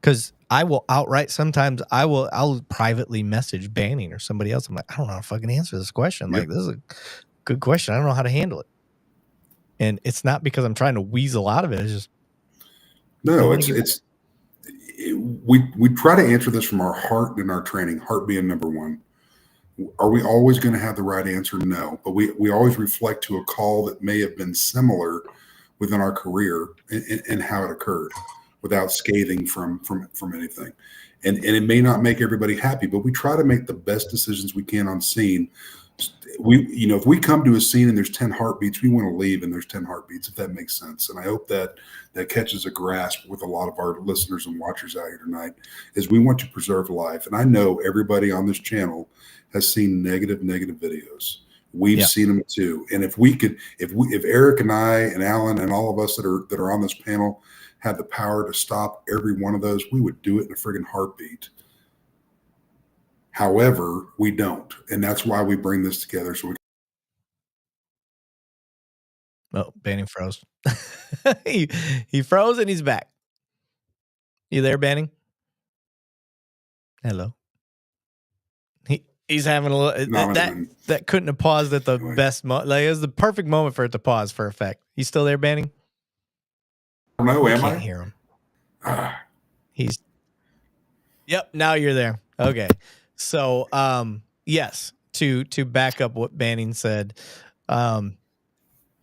Because I will outright, sometimes I'll privately message Banning or somebody else. I'm like, I don't know how to fucking answer this question. Yep. Like, this is a good question. I don't know how to handle it. And it's not because I'm trying to weasel out of it. It's just we try to answer this from our heart and our training, heart being number one. Are we always going to have the right answer? No, but we always reflect to a call that may have been similar within our career and how it occurred without scathing from anything. And it may not make everybody happy, but we try to make the best decisions we can on scene. If we come to a scene and there's 10 heartbeats, we want to leave and there's 10 heartbeats, if that makes sense. And I hope that catches a grasp with a lot of our listeners and watchers out here tonight, is we want to preserve life. And I know everybody on this channel has seen negative videos. We've seen them too. And if Erik and I and Alan and all of us that are on this panel had the power to stop every one of those, we would do it in a friggin' heartbeat. However, we don't. And that's why we bring this together. So Banning froze. he froze and he's back. You there, Banning? Hello. He's having a little that couldn't have paused at the best moment. Like, it was the perfect moment for it to pause for effect. You still there, Banning? No, I can't hear him. Yep, now you're there. Okay. So, yes, to back up what Banning said,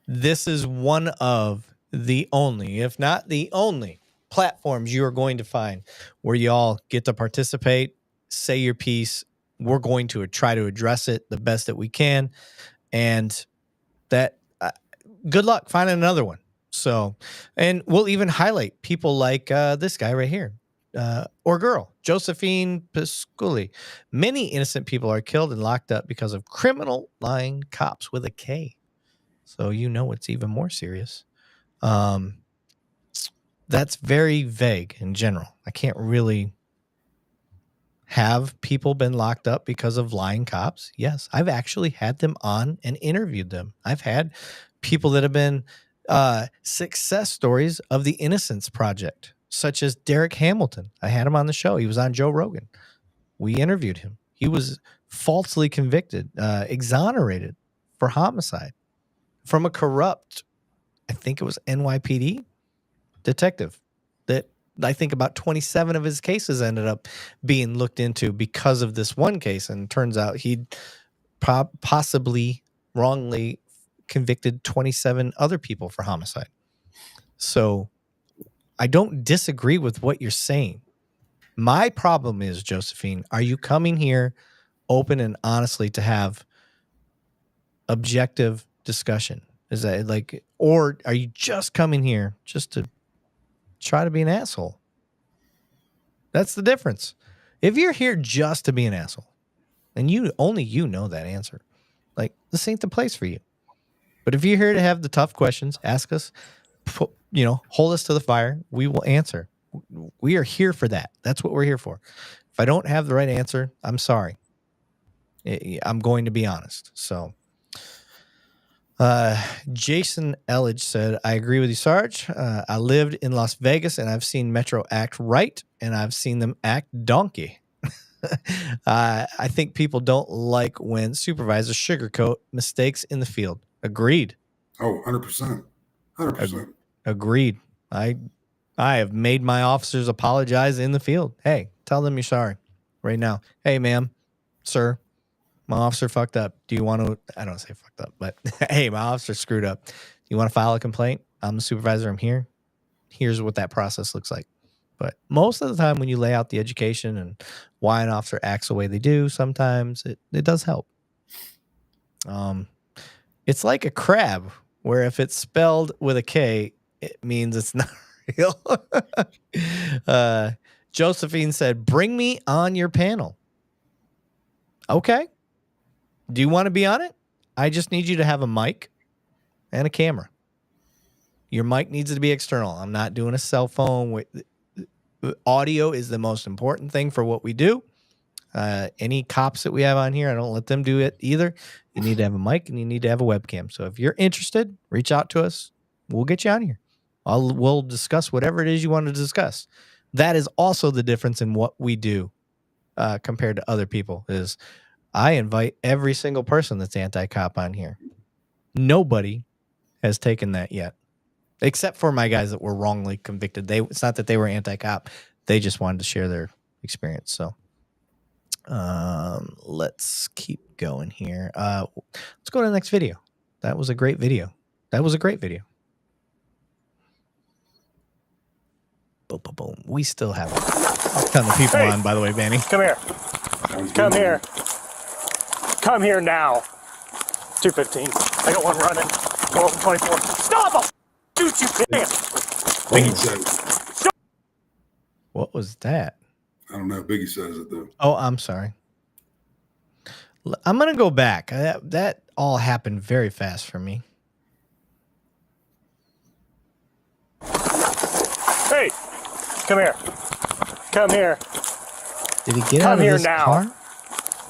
this is one of the only, if not the only, platforms you are going to find where y'all get to participate, say your piece. We're going to try to address it the best that we can, and that good luck finding another one. So, and we'll even highlight people like this guy right here. Or girl, Josephine Pisculi. Many innocent people are killed and locked up because of criminal lying cops with a K. So it's even more serious. That's very vague in general. I can't really. Have people been locked up because of lying cops? Yes, I've actually had them on and interviewed them. I've had people that have been success stories of the Innocence Project, such as Derek Hamilton. I had him on the show. He was on Joe Rogan. We interviewed him. He was falsely convicted, exonerated for homicide from a corrupt, I think it was NYPD detective that I think about 27 of his cases ended up being looked into because of this one case. And it turns out he'd possibly wrongly convicted 27 other people for homicide. So I don't disagree with what you're saying. My problem is, Josephine, are you coming here open and honestly to have objective discussion? Is that like, or are you just coming here just to try to be an asshole? That's the difference. If you're here just to be an asshole, and only you know that answer, like, this ain't the place for you. But if you're here to have the tough questions, ask us, hold us to the fire, we will answer. We are here for that. That's what we're here for. If I don't have the right answer, I'm sorry. I'm going to be honest. So Jason Elledge said, I agree with you, Sarge. I lived in Las Vegas and I've seen Metro act right and I've seen them act donkey. I think people don't like when supervisors sugarcoat mistakes in the field. Agreed. Oh, 100%. 100%. Agreed. I have made my officers apologize in the field. Hey, tell them you're sorry right now. Hey, ma'am, sir, my officer fucked up. Do you want to, I don't say fucked up, but hey, my officer screwed up. Do you want to file a complaint? I'm the supervisor. I'm here. Here's what that process looks like. But most of the time when you lay out the education and why an officer acts the way they do, sometimes it does help. It's like a crab where if it's spelled with a K, it means it's not real. Josephine said, bring me on your panel. Okay. Do you want to be on it? I just need you to have a mic and a camera. Your mic needs to be external. I'm not doing a cell phone. Audio is the most important thing for what we do. Any cops that we have on here, I don't let them do it either. You need to have a mic and you need to have a webcam. So if you're interested, reach out to us. We'll get you on here. We'll discuss whatever it is you want to discuss. That is also the difference in what we do compared to other people is I invite every single person that's anti-cop on here. Nobody has taken that yet, except for my guys that were wrongly convicted. It's not that they were anti-cop. They just wanted to share their experience. So let's keep going here. Let's go to the next video. That was a great video. Boom, boom, boom. We still have a ton of people on, by the way, Banning. Come here. Come here. Come here now. 215. I got one running. Go open 24. Stop him! Shoot you, damn! Biggie says. What was that? I don't know. Biggie says it though. Oh, I'm sorry. I'm gonna go back. That all happened very fast for me. Hey, come here. Come here. Did he get out of this car?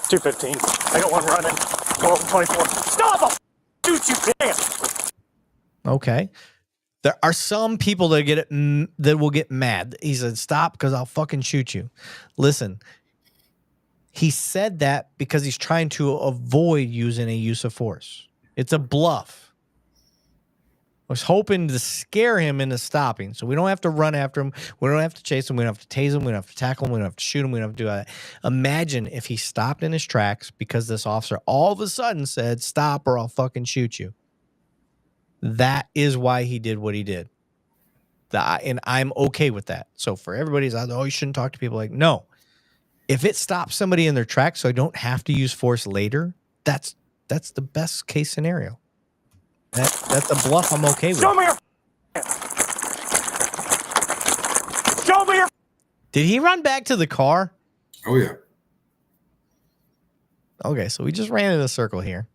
215. I got one running. Go open 24. Stop him! Shoot you, damn! Okay. There are some people that that will get mad. He said, stop because I'll fucking shoot you. Listen, he said that because he's trying to avoid using a use of force. It's a bluff. I was hoping to scare him into stopping so we don't have to run after him. We don't have to chase him. We don't have to tase him. We don't have to tackle him. We don't have to shoot him. We don't have to do that. Imagine if he stopped in his tracks because this officer all of a sudden said, stop or I'll fucking shoot you. That is why he did what he did. And I'm okay with that. So for everybody's out there, oh, you shouldn't talk to people like, no. If it stops somebody in their tracks so I don't have to use force later, that's the best case scenario. That's a bluff I'm okay with. Show me your... Show me your... Did he run back to the car? Oh, yeah. Okay, so we just ran in a circle here.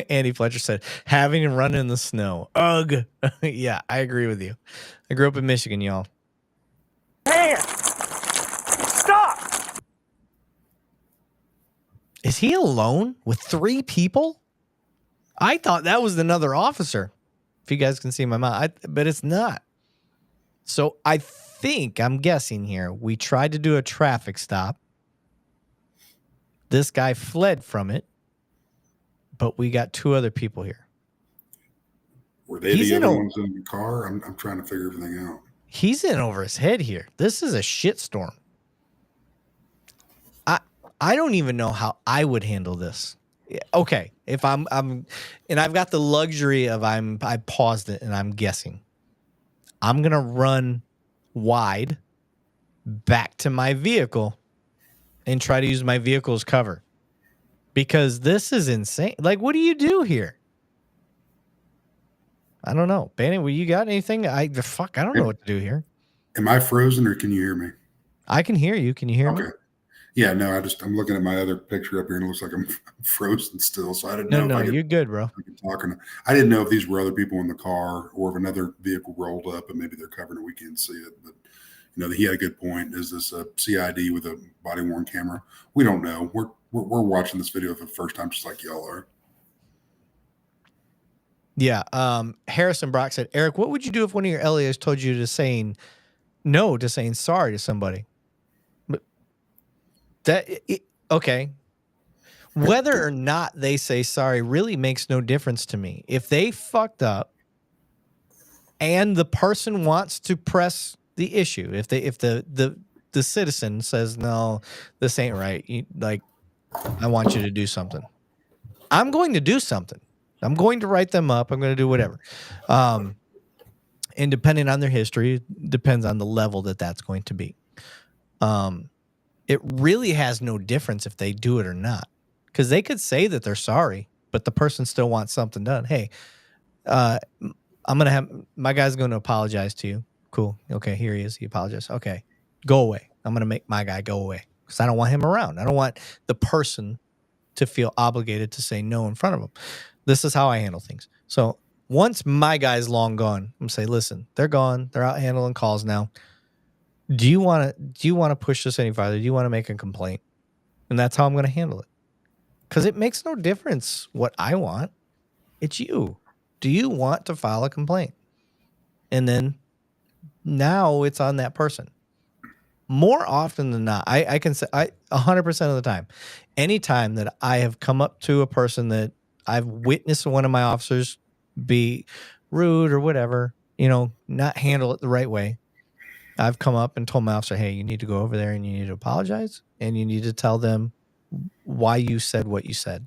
Andy Fletcher said, having him run in the snow. Ugh. Yeah, I agree with you. I grew up in Michigan, y'all. Hand! Stop! Is he alone with 3 people? I thought that was another officer. If you guys can see my mouth, but it's not. So I'm guessing here, we tried to do a traffic stop. This guy fled from it. But we got 2 other people here. Were they the other ones in the car? I'm trying to figure everything out. He's in over his head here. This is a shitstorm. I don't even know how I would handle this. Okay, if I'm and I've got the luxury of I paused it and I'm guessing. I'm gonna run wide back to my vehicle and try to use my vehicle as cover. Because this is insane. Like, what do you do here? I don't know. Banning, well, you got anything? I don't know what to do here. Am I frozen or can you hear me? I can hear you. Can you hear me? Yeah, no, I'm looking at my other picture up here and it looks like I'm frozen still. So I didn't know. No, you're good, bro. I didn't know if these were other people in the car or if another vehicle rolled up and maybe they're covering it. We can't see it. But He had a good point. Is this a CID with a body worn camera? We don't know. We're watching this video for the first time, just like y'all are. Yeah. Harrison Brock said, Eric, what would you do if one of your LEOs told you to saying sorry to somebody? But okay. Whether or not they say sorry really makes no difference to me. If they fucked up and the person wants to press the issue, if the citizen says, no, this ain't right, I want you to do something, I'm going to do something. I'm going to write them up. I'm going to do whatever. And depending on their history, depends on the level that's going to be. It really has no difference if they do it or not, because they could say that they're sorry, but the person still wants something done. Hey, my guy's going to apologize to you. Cool. Okay, here he is. He apologized. Okay, go away. I'm going to make my guy go away because I don't want him around. I don't want the person to feel obligated to say no in front of him. This is how I handle things. So once my guy's long gone, I'm going to say, listen, they're gone. They're out handling calls now. Do you want to push this any farther? Do you want to make a complaint? And that's how I'm going to handle it. Because it makes no difference what I want. It's you. Do you want to file a complaint? And then now it's on that person. More often than not, I can say 100% of the time, anytime that I have come up to a person that I've witnessed one of my officers be rude or whatever, not handle it the right way, I've come up and told my officer, hey, you need to go over there and you need to apologize and you need to tell them why you said what you said.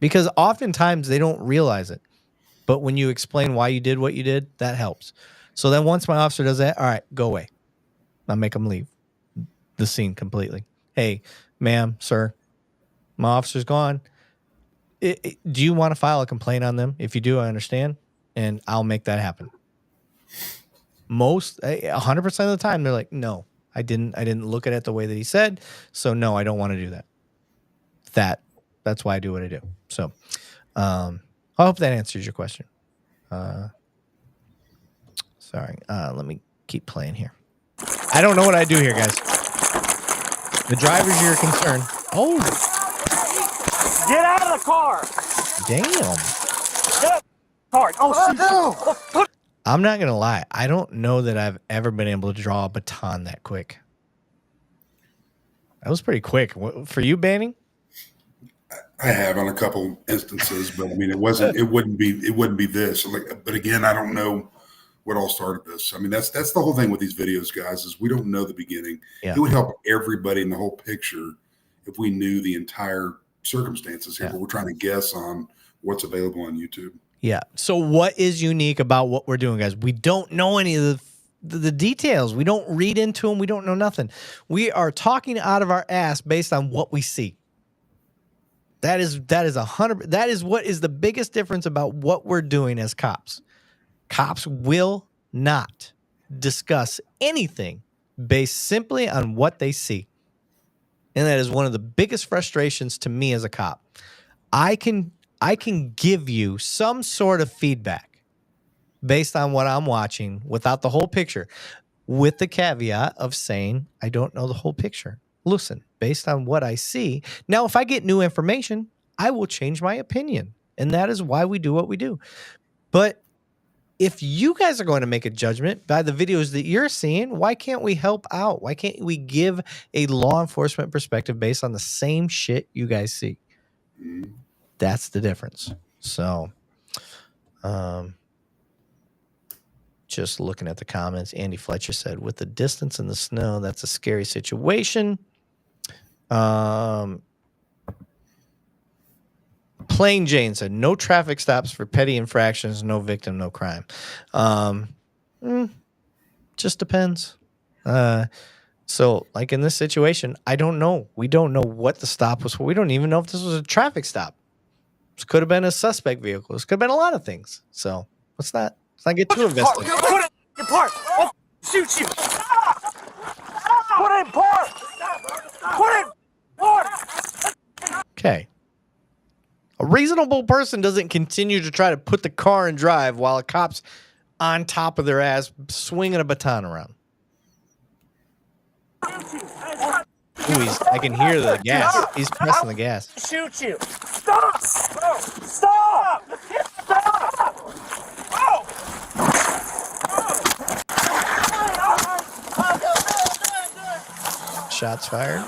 Because oftentimes they don't realize it. But when you explain why you did what you did, that helps. So then once my officer does that, all right, go away. I'll make them leave the scene completely. Hey, ma'am, sir, my officer's gone. Do you want to file a complaint on them? If you do, I understand, and I'll make that happen. 100% of the time, they're like, no, I didn't look at it the way that he said, so no, I don't want to do that. That's why I do what I do. So I hope that answers your question. Sorry. Let me keep playing here. I don't know what I do here, guys. The driver's your concern. Oh. Get out of the car. Damn. Get out of the car. Oh, shoot. I'm not going to lie. I don't know that I've ever been able to draw a baton that quick. That was pretty quick. For you, Banning? I have on a couple instances, but I mean, it wouldn't be this. But again, I don't know what all started this. I mean, that's the whole thing with these videos, guys, is we don't know the beginning. Yeah. It would help everybody in the whole picture if we knew the entire circumstances here, but we're trying to guess on what's available on YouTube. Yeah. So what is unique about what we're doing, guys? We don't know any of the details. We don't read into them. We don't know nothing. We are talking out of our ass based on what we see. That is 100. That is what is the biggest difference about what we're doing as cops. Cops will not discuss anything based simply on what they see. And that is one of the biggest frustrations to me as a cop. I can give you some sort of feedback based on what I'm watching without the whole picture, with the caveat of saying I don't know the whole picture. Listen, based on what I see. Now, if I get new information, I will change my opinion. And that is why we do what we do. But if you guys are going to make a judgment by the videos that you're seeing, why can't we help out? Why can't we give a law enforcement perspective based on the same shit you guys see? That's the difference. So, just looking at the comments, Andy Fletcher said, with the distance and the snow, that's a scary situation. Plain Jane said, no traffic stops for petty infractions, no victim, no crime. Just depends. So like in this situation, I don't know. We don't know what the stop was for. We don't even know if this was a traffic stop. This could have been a suspect vehicle. This could have been a lot of things. So let's not get too invested. Put it in park. I'll shoot you. Put it in park. Put it in park. Okay. A reasonable person doesn't continue to try to put the car in drive while a cop's on top of their ass swinging a baton around. Ooh, I can hear the gas. He's pressing the gas. Shoot you. Stop! Stop! Stop! Oh! Shots fired.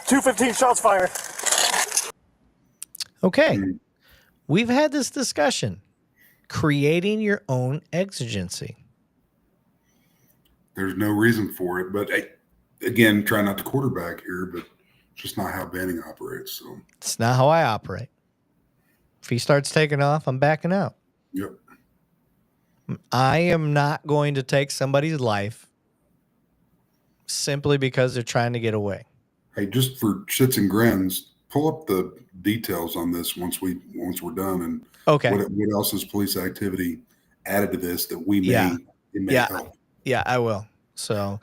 215 shots fired. Okay. We've had this discussion. Creating your own exigency. There's no reason for it, but again, try not to quarterback here, but just not how Banning operates. So it's not how I operate. If he starts taking off, I'm backing out. Yep. I am not going to take somebody's life simply because they're trying to get away. Hey, just for shits and grins, pull up the details on this once we're done, and okay, what else is police activity added to this that we may help. Yeah, I will. So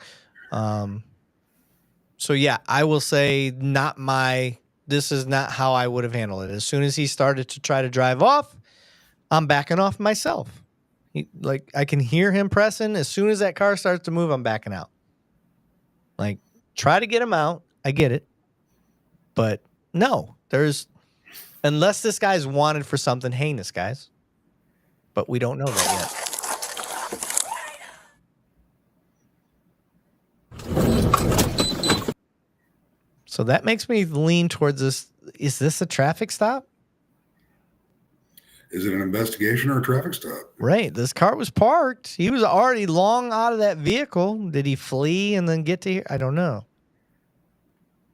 yeah, I will say this is not how I would have handled it. As soon as he started to try to drive off, I'm backing off myself. I can hear him pressing. As soon as that car starts to move, I'm backing out. Like, try to get him out. I get it. But no, unless this guy's wanted for something heinous, guys. But we don't know that yet. So that makes me lean towards this. Is this a traffic stop? Is it an investigation or a traffic stop? Right. This car was parked. He was already long out of that vehicle. Did he flee and then get to here? I don't know.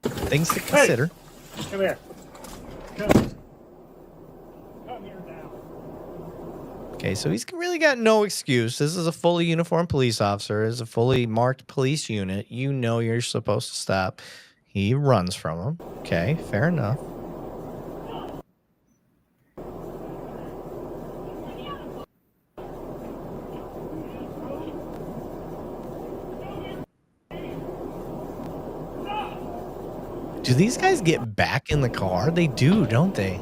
Things to consider. Hey, come here. Come here now. Okay, so he's really got no excuse. This is a fully uniformed police officer. It's a fully marked police unit. You know you're supposed to stop. He runs from him. Okay, fair enough. Do these guys get back in the car? They do, don't they?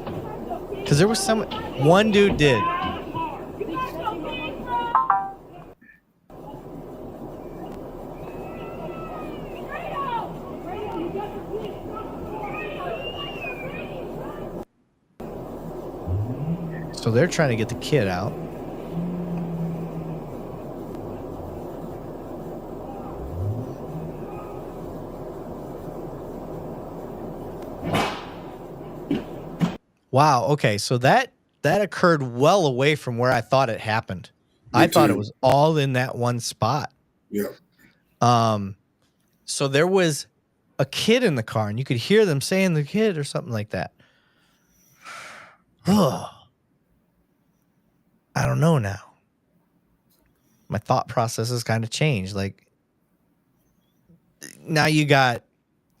Because there was one dude did. So they're trying to get the kid out. Wow. Okay. So that occurred well away from where I thought it happened. I thought it was all in that one spot. Yeah. So there was a kid in the car, and you could hear them saying the kid or something like that. Oh, I don't know now. My thought process has kind of changed. Like, now you got,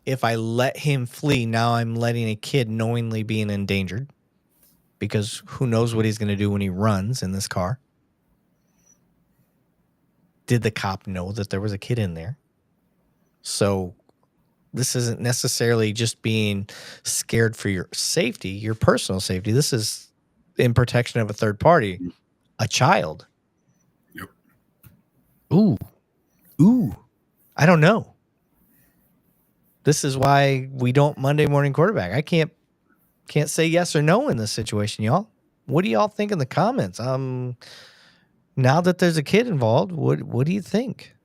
if I let him flee, now I'm letting a kid knowingly being endangered, because who knows what he's going to do when he runs in this car. Did the cop know that there was a kid in there? So this isn't necessarily just being scared for your safety, your personal safety. This is in protection of a third party, a child. Yep. Ooh. I don't know. This is why we don't Monday morning quarterback. I can't say yes or no in this situation, y'all. What do y'all think in the comments? Now that there's a kid involved, what do you think?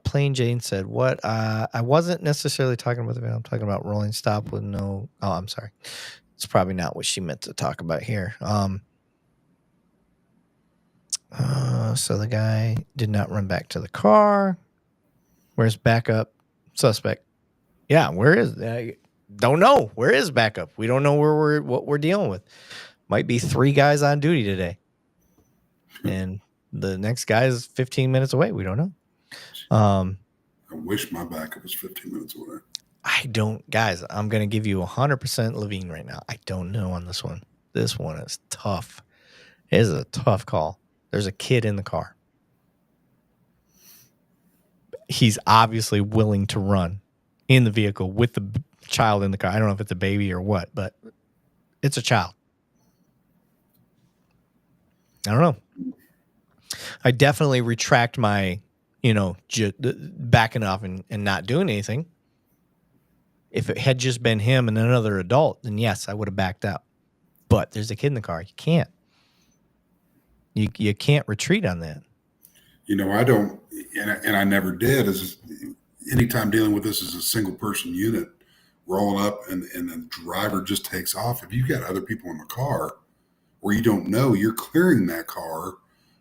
Plain Jane said, "What? I wasn't necessarily talking about the video. I'm talking about rolling stop with no." Oh, I'm sorry. It's probably not what she meant to talk about here. So the guy did not run back to the car. Where's backup suspect? Yeah, where is? Don't know. Where is backup? We don't know what we're dealing with. Might be 3 guys on duty today, and the next guy is 15 minutes away. We don't know. I wish my backup was 15 minutes away. Guys, I'm going to give you 100% Lavigne right now. I don't know on this one. This one is tough. It is a tough call. There's a kid in the car. He's obviously willing to run in the vehicle with the child in the car. I don't know if it's a baby or what, but it's a child. I don't know. I definitely retract my, backing off and not doing anything. If it had just been him and another adult, then yes, I would have backed out. But there's a kid in the car. You can't. You can't retreat on that. I don't, and I never did. Is anytime dealing with this as a single person unit, rolling up and the driver just takes off. If you've got other people in the car, or you don't know, you're clearing that car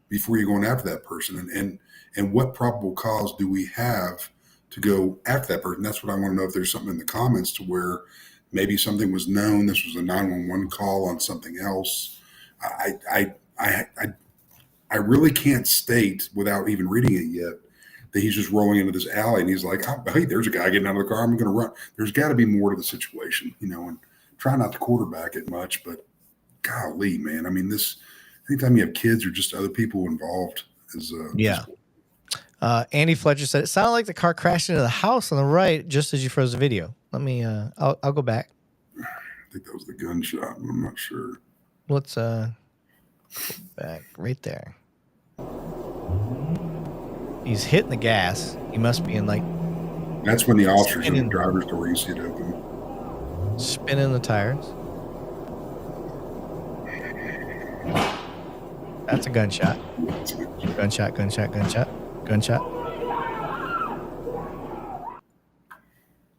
before you're going after that person. And what probable cause do we have to go after that person? That's what I want to know. If there's something in the comments to where maybe something was known, this was a 911 call on something else. I really can't state without even reading it yet that he's just rolling into this alley and he's like, oh, hey, there's a guy getting out of the car. I'm going to run. There's got to be more to the situation, and try not to quarterback it much, but golly, man. I mean, anytime you have kids or just other people involved is Andy Fletcher said, it sounded like the car crashed into the house on the right just as you froze the video. Let me, I'll go back. I think that was the gunshot, but I'm not sure. Let's go back right there. He's hitting the gas. He must be in That's when the officer's in the driver's door. You see it open. Spinning the tires. That's a gunshot. Gunshot.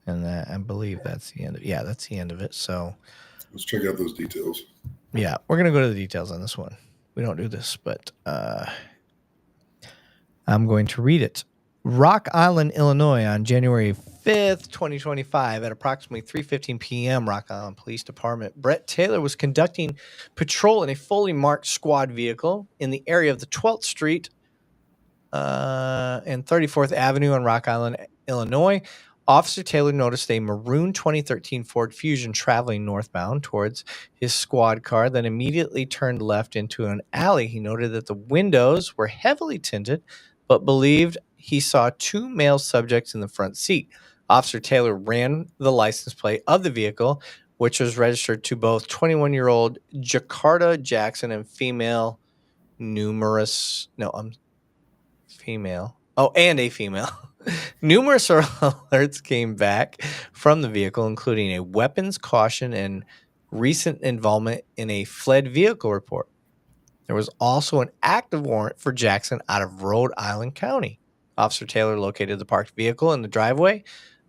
And I believe that's the end of it. Yeah, that's the end of it. So let's check out those details. Yeah, we're going to go to the details on this one. We don't do this, but I'm going to read it. Rock Island, Illinois, on January 5th, 2025, at approximately 3:15 p.m., Rock Island Police Department, Brett Taylor was conducting patrol in a fully marked squad vehicle in the area of the 12th Street and 34th Avenue on Rock Island, Illinois. Officer Taylor noticed a maroon 2013 Ford Fusion traveling northbound towards his squad car, then immediately turned left into an alley. He noted that the windows were heavily tinted, but believed he saw two male subjects in the front seat. Officer Taylor ran the license plate of the vehicle, which was registered to both 21-year-old Jakarta Jackson and female numerous alerts came back from the vehicle, including a weapons caution and recent involvement in a fled vehicle report. There was also an active warrant for Jackson out of Rhode Island County. Officer Taylor located the parked vehicle in the driveway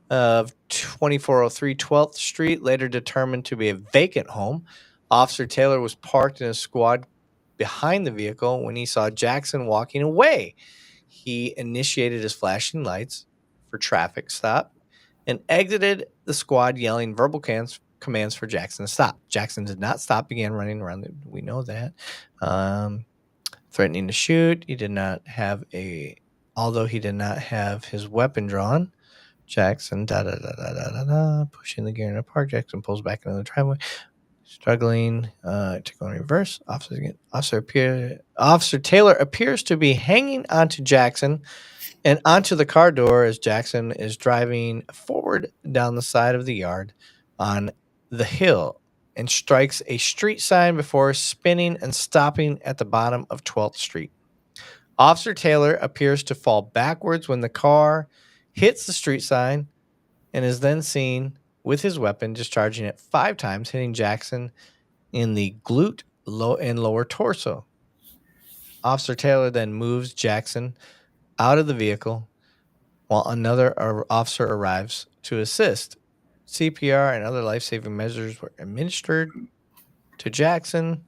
of 2403 12th Street, later determined to be a vacant home. Officer Taylor was parked in a squad behind the vehicle when he saw Jackson walking away. He initiated his flashing lights for traffic stop and exited the squad yelling verbal commands for Jackson to stop. Jackson did not stop, began running around. We know that. Threatening to shoot. Although he did not have his weapon drawn. Jackson, pushing the gear in the park. Jackson pulls back into the driveway. Struggling to go in reverse. Officer Taylor appears to be hanging onto Jackson and onto the car door as Jackson is driving forward down the side of the yard on the hill and strikes a street sign before spinning and stopping at the bottom of 12th Street. Officer Taylor appears to fall backwards when the car hits the street sign and is then seen with his weapon discharging it 5 times, hitting Jackson in the glute and lower torso. Officer Taylor then moves Jackson out of the vehicle while another officer arrives to assist. CPR and other life-saving measures were administered to Jackson.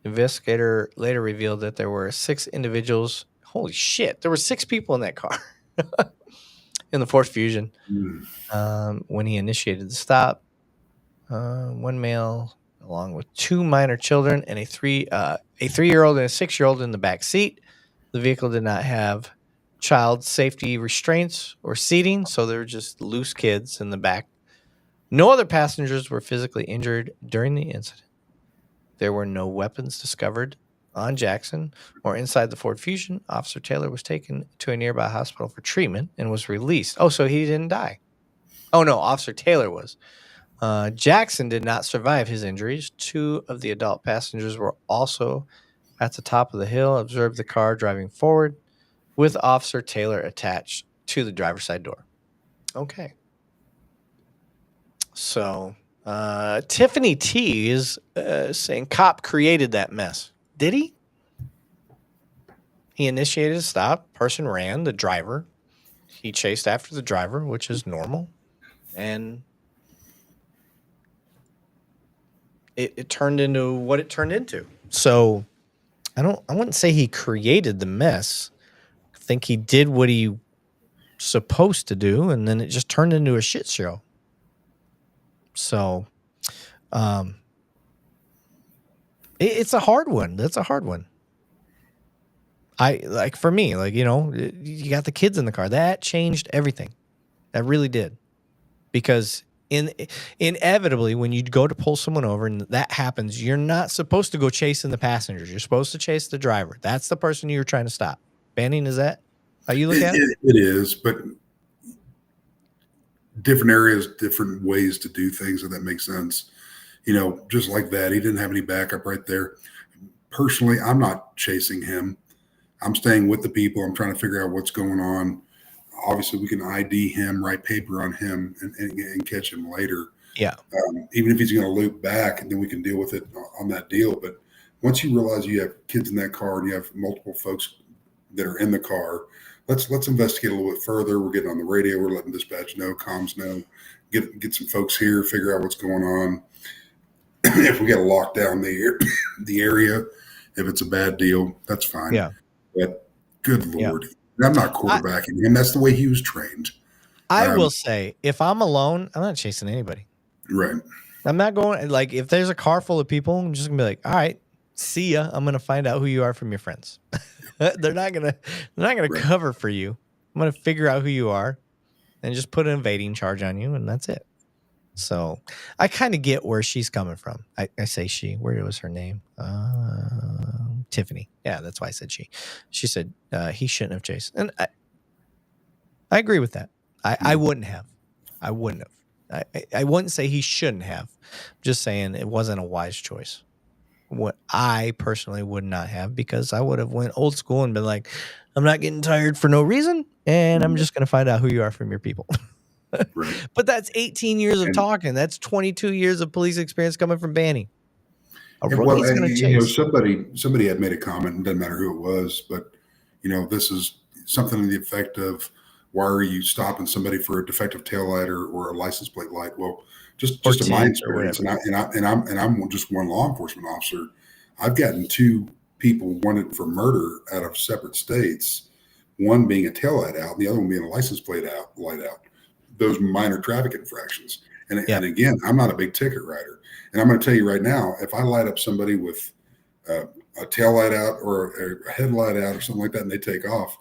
The investigator later revealed that there were 6 individuals. Holy shit, there were 6 people in that car in the Ford Fusion when he initiated the stop. 1 male along with 2 minor children and a 3-year-old and a 6-year-old in the back seat. The vehicle did not have child safety restraints or seating, so there were just loose kids in the back. No other passengers were physically injured during the incident. There were no weapons discovered on Jackson or inside the Ford Fusion. Officer Taylor was taken to a nearby hospital for treatment and was released. Oh, so he didn't die. Oh, no, Officer Taylor was. Jackson did not survive his injuries. 2 of the adult passengers were also at the top of the hill, observed the car driving forward. with Officer Taylor attached to the driver's side door. Okay. So Tiffany T is saying cop created that mess. Did he? He initiated a stop. Person ran. The driver. He chased after the driver, which is normal. And it turned into what it turned into. So I wouldn't say he created the mess. I think he did what he supposed to do, and then it just turned into a shit show. So it's a hard one. That's a hard one. For me, you got the kids in the car. That changed everything. That really did. Because inevitably, when you go to pull someone over and that happens, you're not supposed to go chasing the passengers. You're supposed to chase the driver. That's the person you're trying to stop. Banning, is that how you look at it? It is, but different areas, different ways to do things, if that makes sense. Just like that, he didn't have any backup right there. Personally, I'm not chasing him. I'm staying with the people. I'm trying to figure out what's going on. Obviously, we can ID him, write paper on him, and catch him later. Yeah. Even if he's going to loop back, and then we can deal with it on that deal. But once you realize you have kids in that car and you have multiple folks that are in the car, let's investigate a little bit further. We're getting on the radio. We're letting dispatch know, comms know, get some folks here, figure out what's going on. If we got to lock down the area, if it's a bad deal, that's fine. Yeah. But good Lord. Yeah. I'm not quarterbacking him. That's the way he was trained. I will say, if I'm alone, I'm not chasing anybody. Right. I'm not going, if there's a car full of people, I'm just going to be like, all right, see ya. I'm going to find out who you are from your friends. They're not going to cover for you. I'm going to figure out who you are and just put an evading charge on you, and that's it. So I kind of get where she's coming from. I say she. Where was her name? Tiffany. Yeah, that's why I said she. She said he shouldn't have chased. And I agree with that. I wouldn't have. I wouldn't have. I wouldn't say he shouldn't have. I'm just saying it wasn't a wise choice. What I personally would not have, because I would have went old school and been like, I'm not getting tired for no reason, and I'm just going to find out who you are from your people. Right. But that's 18 years of talking. That's 22 years of police experience coming from Banning. Somebody had made a comment, and it doesn't matter who it was, but this is something to the effect of, why are you stopping somebody for a defective taillight or a license plate light? Well, just in my experience, and I'm just one law enforcement officer. I've gotten 2 people wanted for murder out of separate states, one being a taillight out, and the other one being a license plate light out. Those minor traffic infractions. And again, I'm not a big ticket writer. And I'm going to tell you right now, if I light up somebody with a tail light out or a headlight out or something like that, and they take off,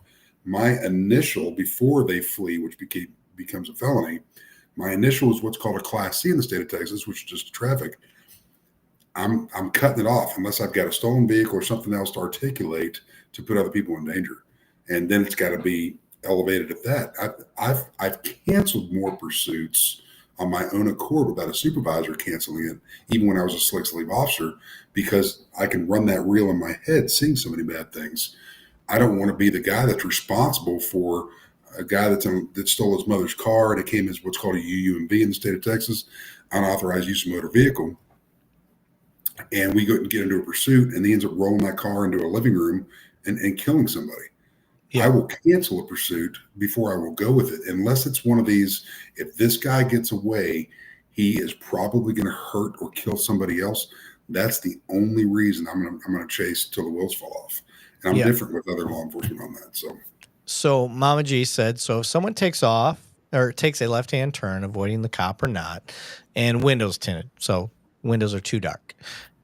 my initial, before they flee, which becomes a felony, my initial is what's called a Class C in the state of Texas, which is just traffic. I'm cutting it off unless I've got a stolen vehicle or something else to articulate to put other people in danger. And then it's got to be elevated at that. I've canceled more pursuits on my own accord without a supervisor canceling it, even when I was a select sleeve officer, because I can run that reel in my head seeing so many bad things. I don't want to be the guy that's responsible for a guy that stole his mother's car, and it came as what's called a UUMV in the state of Texas, unauthorized use of motor vehicle. And we go and get into a pursuit, and he ends up rolling that car into a living room and killing somebody. Yeah. I will cancel a pursuit before I will go with it, unless it's one of these. If this guy gets away, he is probably going to hurt or kill somebody else. That's the only reason I'm going to chase till the wheels fall off. And I'm different with other law enforcement on that. So Mama G said, so if someone takes off or takes a left-hand turn, avoiding the cop or not, and windows tinted, so windows are too dark,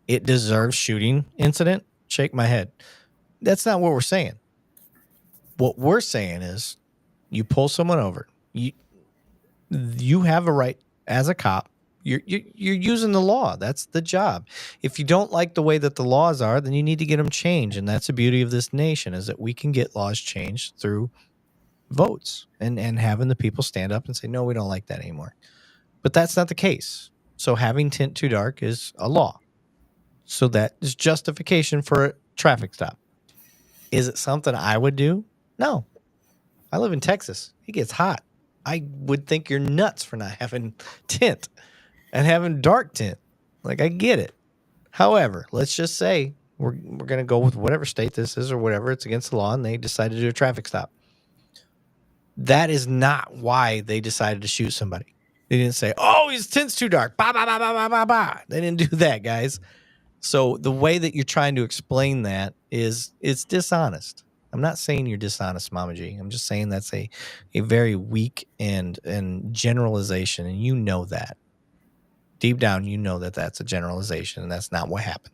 it deserves shooting incident. Shake my head. That's not what we're saying. What we're saying is, you pull someone over. You have a right as a cop. You're using the law. That's the job. If you don't like the way that the laws are, then you need to get them changed. And that's the beauty of this nation, is that we can get laws changed through votes and having the people stand up and say, no, we don't like that anymore. But that's not the case. So having tint too dark is a law. So that is justification for a traffic stop. Is it something I would do? No. I live in Texas. It gets hot. I would think you're nuts for not having tint and having dark tint. Like, I get it. However, let's just say we're going to go with whatever state this is or whatever. It's against the law, and they decided to do a traffic stop. That is not why they decided to shoot somebody. They didn't say, oh, his tint's too dark. Bah, bah, bah, bah, bah, bah, bah. They didn't do that, guys. So the way that you're trying to explain that is it's dishonest. I'm not saying you're dishonest, Mama G. I'm just saying that's a very weak and generalization, and you know that. Deep down, you know that that's a generalization, and that's not what happened.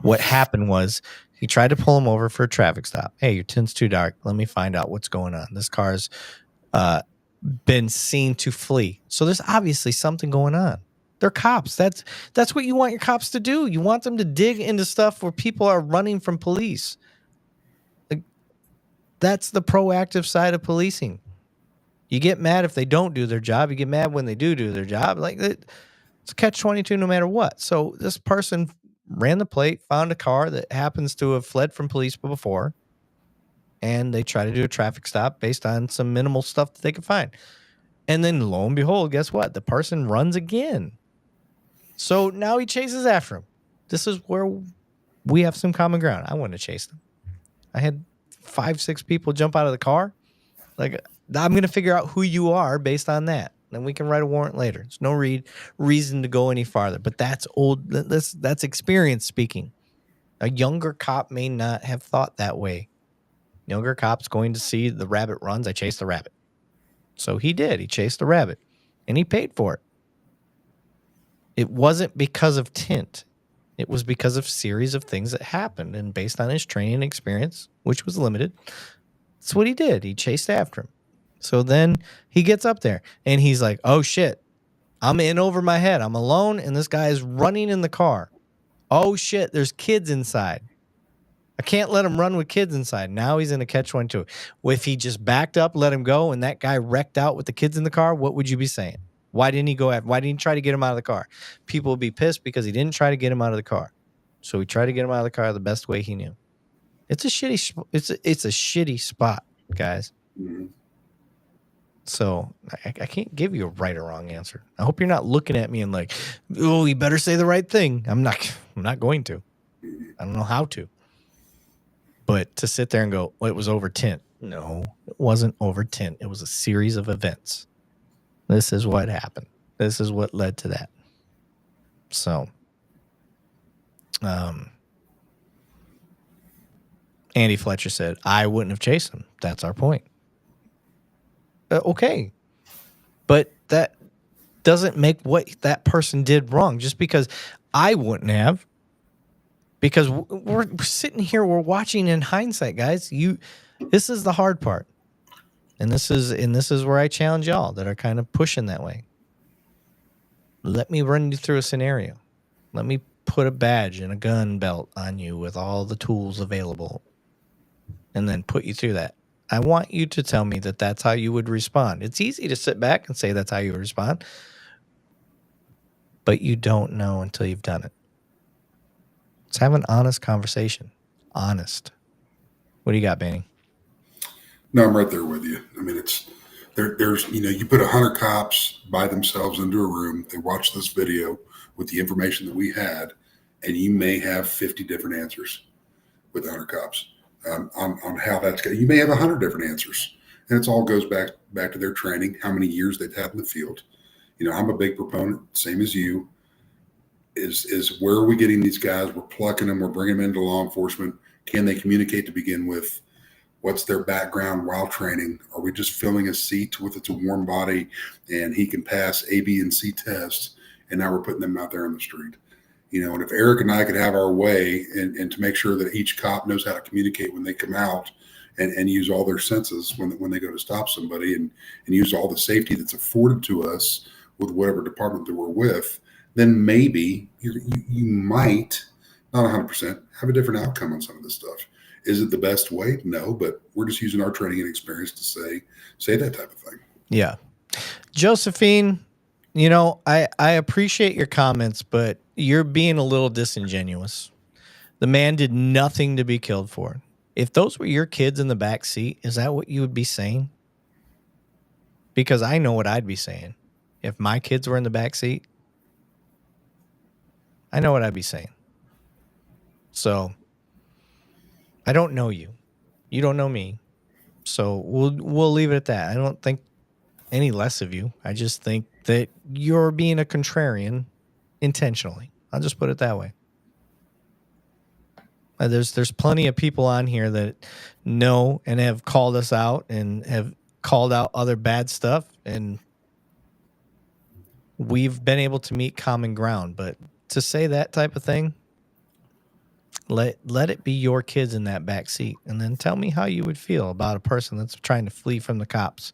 What happened was he tried to pull him over for a traffic stop. Hey, your tint's too dark. Let me find out what's going on. This car's been seen to flee. So there's obviously something going on. They're cops. That's what you want your cops to do. You want them to dig into stuff where people are running from police. Like, that's the proactive side of policing. You get mad if they don't do their job. You get mad when they do their job. Like, it's catch-22 no matter what. So this person ran the plate, found a car that happens to have fled from police before, and they try to do a traffic stop based on some minimal stuff that they could find. And then lo and behold, guess what? The person runs again. So now he chases after him. This is where we have some common ground. I wouldn't have chased him. I had 5-6 people jump out of the car. Like, I'm going to figure out who you are based on that. Then we can write a warrant later. There's no reason to go any farther. But that's old. That's experience speaking. A younger cop may not have thought that way. Younger cop's going to see the rabbit runs. I chased the rabbit. So he did. He chased the rabbit. And he paid for it. It wasn't because of tint. It was because of series of things that happened. And based on his training and experience, which was limited, that's what he did. He chased after him. So then he gets up there and he's like, oh shit, I'm in over my head. I'm alone and this guy is running in the car. Oh shit, there's kids inside. I can't let him run with kids inside. Now he's in a catch-22. If he just backed up, let him go, and that guy wrecked out with the kids in the car, what would you be saying? Why didn't he go after? Why didn't he try to get him out of the car? People would be pissed because he didn't try to get him out of the car. So he tried to get him out of the car the best way he knew. It's a shitty spot, guys. Mm-hmm. So I can't give you a right or wrong answer. I hope you're not looking at me and like, oh, you better say the right thing. I'm not going to. I don't know how to. But to sit there and go, well, it was over tint. No, it wasn't over tint. It was a series of events. This is what happened. This is what led to that. So, Andy Fletcher said, I wouldn't have chased him. That's our point. Okay. But that doesn't make what that person did wrong. Just because I wouldn't have. Because we're sitting here, we're watching in hindsight, guys. This is the hard part. And this is where I challenge y'all that are kind of pushing that way. Let me run you through a scenario. Let me put a badge and a gun belt on you with all the tools available. And then put you through that. I want you to tell me that that's how you would respond. It's easy to sit back and say that's how you would respond. But you don't know until you've done it. Let's have an honest conversation. Honest. What do you got, Banning? No, I'm right there with you. I mean, there's you put 100 cops by themselves into a room. They watch this video with the information that we had, and you may have 50 different answers with 100 cops on how that's going. You may have 100 different answers, and it all goes back to their training, how many years they've had in the field. I'm a big proponent, same as you. Is where are we getting these guys? We're plucking them. We're bringing them into law enforcement. Can they communicate to begin with? What's their background while training? Are we just filling a seat with it's a warm body and he can pass A, B, and C tests? And now we're putting them out there on the street. And if Eric and I could have our way and to make sure that each cop knows how to communicate when they come out and use all their senses when they go to stop somebody and use all the safety that's afforded to us with whatever department that we're with, then maybe you might, not 100%, have a different outcome on some of this stuff. Is it the best way? No, but we're just using our training and experience to say that type of thing. Yeah. Josephine, I appreciate your comments, but you're being a little disingenuous. The man did nothing to be killed for. If those were your kids in the back seat, is that what you would be saying? Because I know what I'd be saying. If my kids were in the back seat, I know what I'd be saying. So I don't know you. You don't know me. So we'll leave it at that. I don't think any less of you. I just think that you're being a contrarian intentionally. I'll just put it that way. There's plenty of people on here that know and have called us out and have called out other bad stuff, and we've been able to meet common ground. But to say that type of thing, let it be your kids in that back seat, and then tell me how you would feel about a person that's trying to flee from the cops,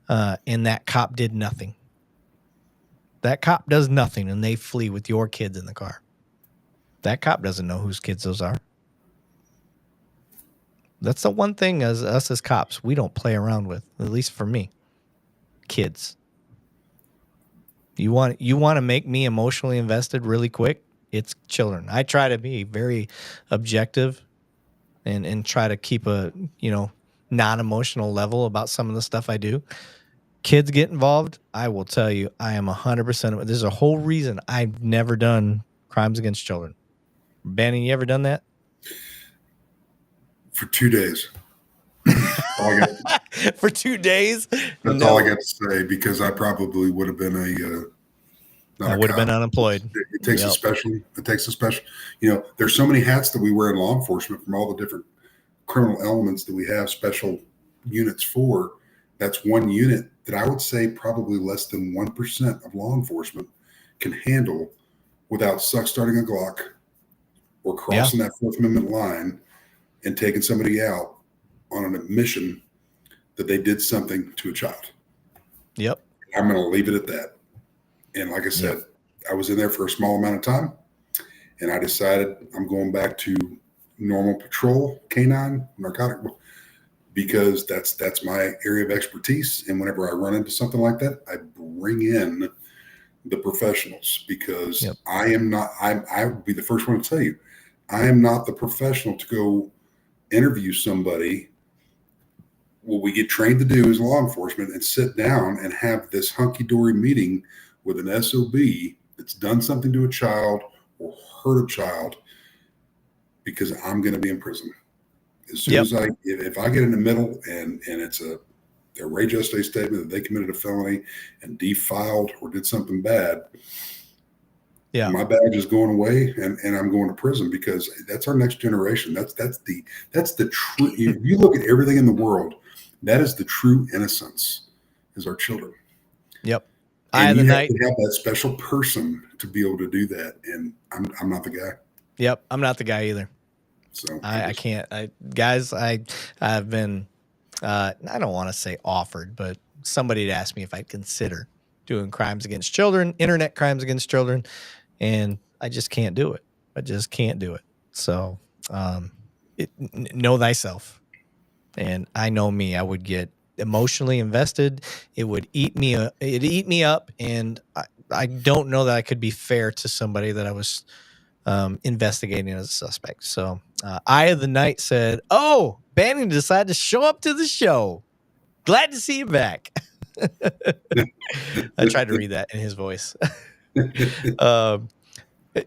and that cop did nothing. That cop does nothing, and they flee with your kids in the car. That cop doesn't know whose kids those are. That's the one thing as us as cops we don't play around with, at least for me. Kids. You want to make me emotionally invested really quick? It's children. I try to be very objective and try to keep a, non-emotional level about some of the stuff I do. Kids get involved, I will tell you, I am 100%. There's a whole reason I've never done crimes against children. Banning, you ever done that? For 2 days. For 2 days? That's all I got to say, because I probably would have been I would have been unemployed. It takes a special. There's so many hats that we wear in law enforcement, from all the different criminal elements that we have special units for. That's one unit that I would say probably less than 1% of law enforcement can handle without starting a Glock or crossing that Fourth Amendment line and taking somebody out on an admission that they did something to a child. Yep. I'm going to leave it at that. And like I said, I was in there for a small amount of time, and I decided I'm going back to normal patrol, canine, narcotic, because that's my area of expertise. And whenever I run into something like that, I bring in the professionals, because I would be the first one to tell you, I am not the professional to go interview somebody. What we get trained to do as law enforcement and sit down and have this hunky-dory meeting with an SOB that's done something to a child or hurt a child, because I'm going to be in prison. As soon as if I get in the middle and it's a rage yesterday statement that they committed a felony and defiled or did something bad, my badge is going away and I'm going to prison, because that's our next generation. That's the true. If you look at everything in the world, that is the true innocence, is our children. Yep. And you have to have that special person to be able to do that. And I'm not the guy. Yep. I'm not the guy either. So I can't. I've been, I don't want to say offered, but somebody had asked me if I'd consider doing crimes against children, internet crimes against children, and I just can't do it. I just can't do it. So know thyself. And I know me, I would get emotionally invested. It would eat me up. And I don't know that I could be fair to somebody that I was investigating as a suspect. So Eye of the Night said, "Oh, Banning decided to show up to the show. Glad to see you back." I tried to read that in his voice.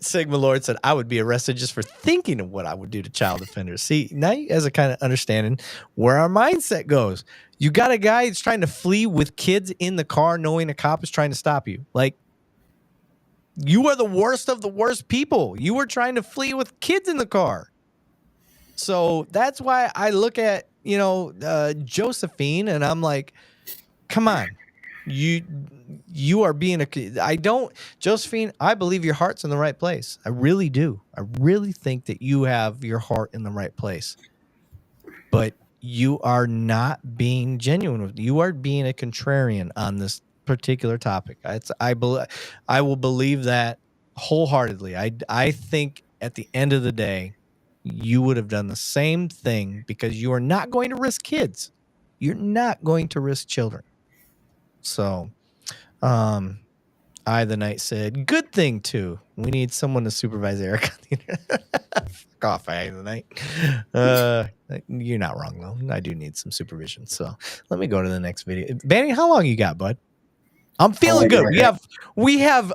Sigma Lord said, "I would be arrested just for thinking of what I would do to child offenders." See, now you guys are kind of understanding where our mindset goes. You got a guy that's trying to flee with kids in the car, knowing a cop is trying to stop you. Like, you are the worst of the worst people. You were trying to flee with kids in the car. So that's why I look at, Josephine, and I'm like, come on. You are being Josephine, I believe your heart's in the right place. I really do. I really think that you have your heart in the right place. But you are not being genuine. You are being a contrarian on this particular topic. I will believe that wholeheartedly. I think at the end of the day, you would have done the same thing, because you are not going to risk kids. You're not going to risk children. So, I The Knight said, good thing too. We need someone to supervise Eric. Fuck off, the Knight. You're not wrong though. I do need some supervision. So let me go to the next video. Banning, how long you got, bud? I'm feeling good. We have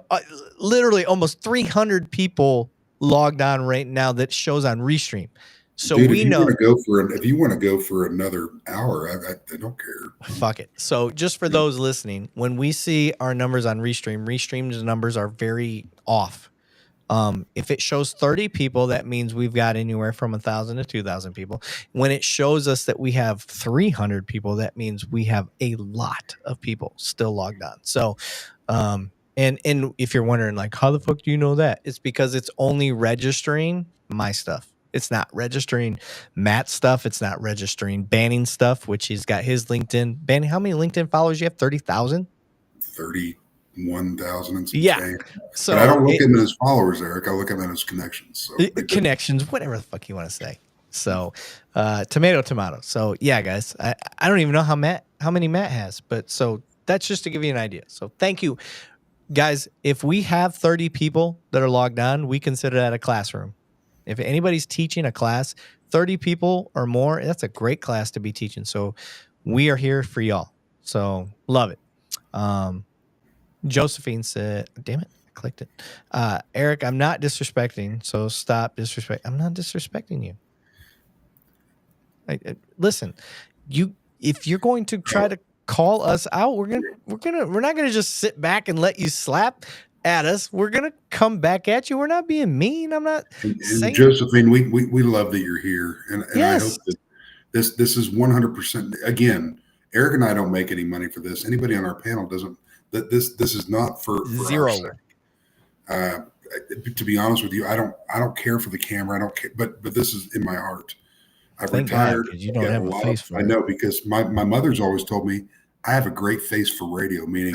literally almost 300 people logged on right now that shows on Restream. So dude, we know if you want to go for another hour, I don't care. Fuck it. So just for those listening, when we see our numbers on Restream's numbers are very off. If it shows 30 people, that means we've got anywhere from 1,000 to 2,000 people. When it shows us that we have 300 people, that means we have a lot of people still logged on. So, and if you're wondering, like, how the fuck do you know that? It's because it's only registering my stuff. It's not registering Matt's stuff. It's not registering Banning stuff, which he's got his LinkedIn. Banning, how many LinkedIn followers you have? 30,000? 31,000 and some yeah. So but I don't look at him as followers, Eric. I look at him as connections. So connections, whatever the fuck you want to say. So tomato. So yeah, guys, I don't even know how many Matt has, but so that's just to give you an idea. So thank you, guys. If we have 30 people that are logged on, we consider that a classroom. If anybody's teaching a class, 30 people or more, that's a great class to be teaching. So we are here for y'all. So love it. Josephine said, damn it, I clicked it. Eric, I'm not disrespecting, so stop disrespect. I'm not disrespecting you. Listen, if you're going to try to call us out, we're not gonna just sit back and let you slap at us. We're gonna come back at you. We're not being mean. I'm not saying. Josephine, we love that you're here, and yes. I hope that this is 100%. Again, Eric and I don't make any money for this. Anybody on our panel doesn't. That this is not for zero. To be honest with you, I don't care for the camera. I don't care, but this is in my heart. I've retired. God, you don't have a face for it. I know, because my mother's always told me I have a great face for radio, meaning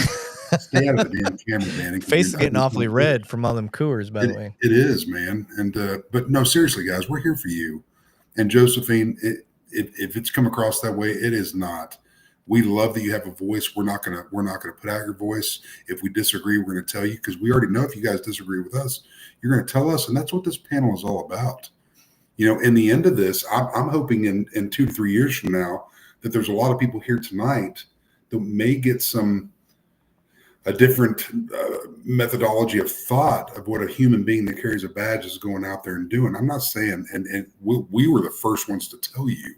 stay out of the damn camera, man. Face is getting awfully red from all them Coors, by the way. It is, man. And but no, seriously, guys, we're here for you. And Josephine, if it's come across that way, it is not. We love that you have a voice. We're not gonna put out your voice. If we disagree, we're gonna tell you, because we already know if you guys disagree with us, you're gonna tell us, and that's what this panel is all about. You know, in the end of this, I'm hoping in 2 to 3 years from now that there's a lot of people here tonight that may get a different methodology of thought of what a human being that carries a badge is going out there and doing. I'm not saying, and we were the first ones to tell you,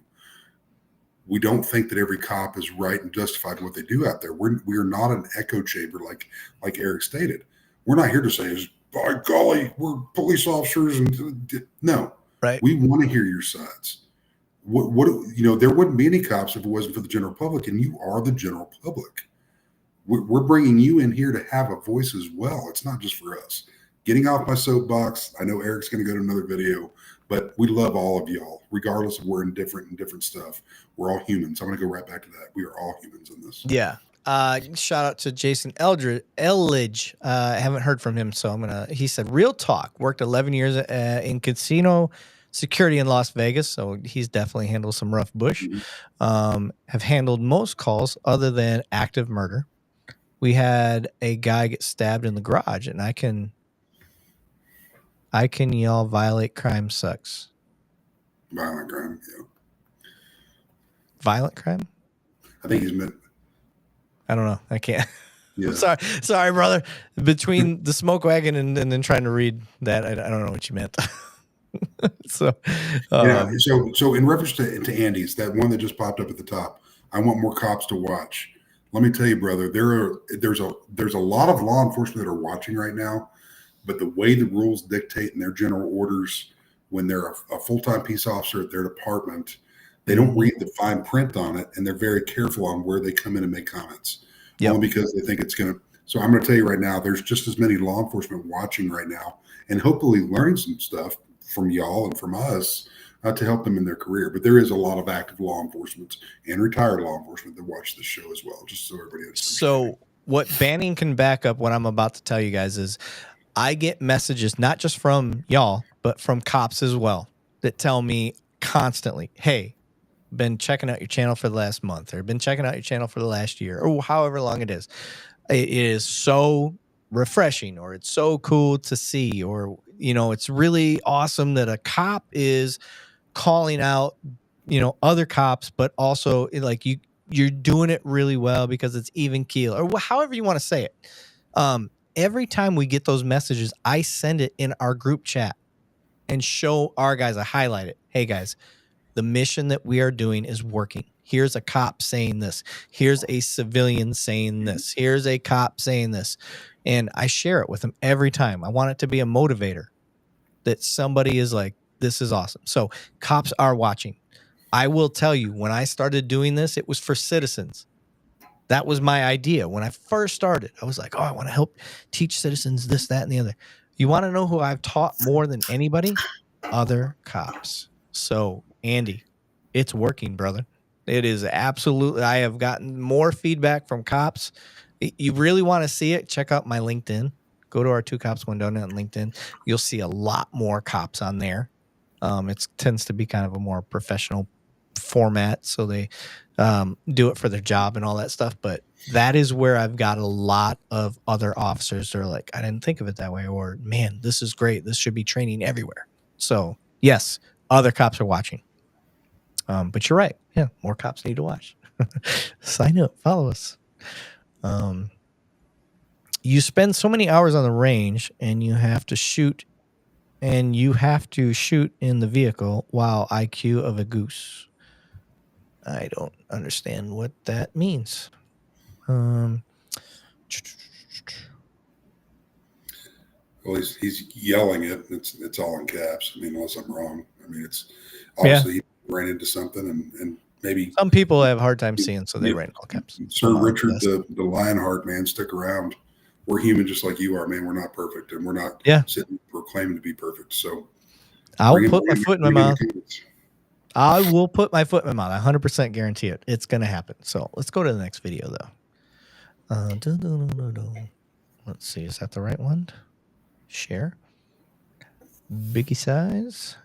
we don't think that every cop is right and justified in what they do out there. We are not an echo chamber like Eric stated. We're not here to say, by golly, we're police officers, and no. Right. We want to hear your sides. What you know, there wouldn't be any cops if it wasn't for the general public, and you are the general public. We're bringing you in here to have a voice as well. It's not just for us. Getting off my soapbox, I know Eric's going to go to another video, but we love all of y'all, regardless of we're indifferent and different stuff. We're all humans. I'm going to go right back to that. We are all humans in this. Yeah. Shout out to Jason Elledge. I haven't heard from him, so he said, real talk, worked 11 years in casino security in Las Vegas, so he's definitely handled some rough bush. Mm-hmm. Have handled most calls other than active murder. We had a guy get stabbed in the garage, and I can yell, violate crime sucks. Violent crime, yeah. Violent crime? I think he's meant. I don't know. I can't. Yeah. Sorry, brother. Between the smoke wagon and then trying to read that, I don't know what you meant. So in reference to Andy's, that one that just popped up at the top, I want more cops to watch. Let me tell you, brother, there's a lot of law enforcement that are watching right now, but the way the rules dictate in their general orders, when they're a full-time peace officer at their department, they don't read the fine print on it, and they're very careful on where they come in and make comments. Yep. Only because they think it's going to. So I'm going to tell you right now, there's just as many law enforcement watching right now, and hopefully learning some stuff from y'all and from us to help them in their career. But there is a lot of active law enforcement and retired law enforcement that watch this show as well, just so everybody understands. So what Banning can back up what I'm about to tell you guys is I get messages not just from y'all, but from cops as well that tell me constantly, hey, been checking out your channel for the last month, or been checking out your channel for the last year, or however long it is. It is so refreshing, or it's so cool to see, or it's really awesome that a cop is calling out other cops, but also like you're doing it really well because it's even keel, or however you want to say it. Every time we get those messages, I send it in our group chat and show our guys. I highlight it. Hey guys, the mission that we are doing is working. Here's a cop saying this. Here's a civilian saying this. Here's a cop saying this. And I share it with them every time. I want it to be a motivator that somebody is like, this is awesome. So cops are watching. I will tell you, when I started doing this, it was for citizens. That was my idea. When I first started, I was like, oh, I want to help teach citizens this, that, and the other. You want to know who I've taught more than anybody? Other cops. So, Andy, it's working, brother. It is absolutely. I have gotten more feedback from cops. You really want to see it? Check out my LinkedIn. Go to our 2 Cops 1 Donut on LinkedIn. You'll see a lot more cops on there. It tends to be kind of a more professional format, so they do it for their job and all that stuff. But that is where I've got a lot of other officers that are like, I didn't think of it that way, or man, this is great. This should be training everywhere. So yes, other cops are watching. But you're right. Yeah, more cops need to watch. Sign up, follow us. You spend so many hours on the range, and you have to shoot in the vehicle while IQ of a goose. I don't understand what that means. Well, he's yelling it. It's all in caps. I mean, unless I'm wrong. I mean, it's obviously he ran into something, and maybe some people have a hard time seeing, so they write in all caps. Sir Richard, the Lionheart, man, stick around. We're human just like you are, man. We're not perfect, and we're not sitting proclaiming to be perfect. So I'll put my foot in my mouth. I will put my foot in my mouth. I 100% guarantee it. It's going to happen. So let's go to the next video, though. Let's see. Is that the right one? Share. Biggie size.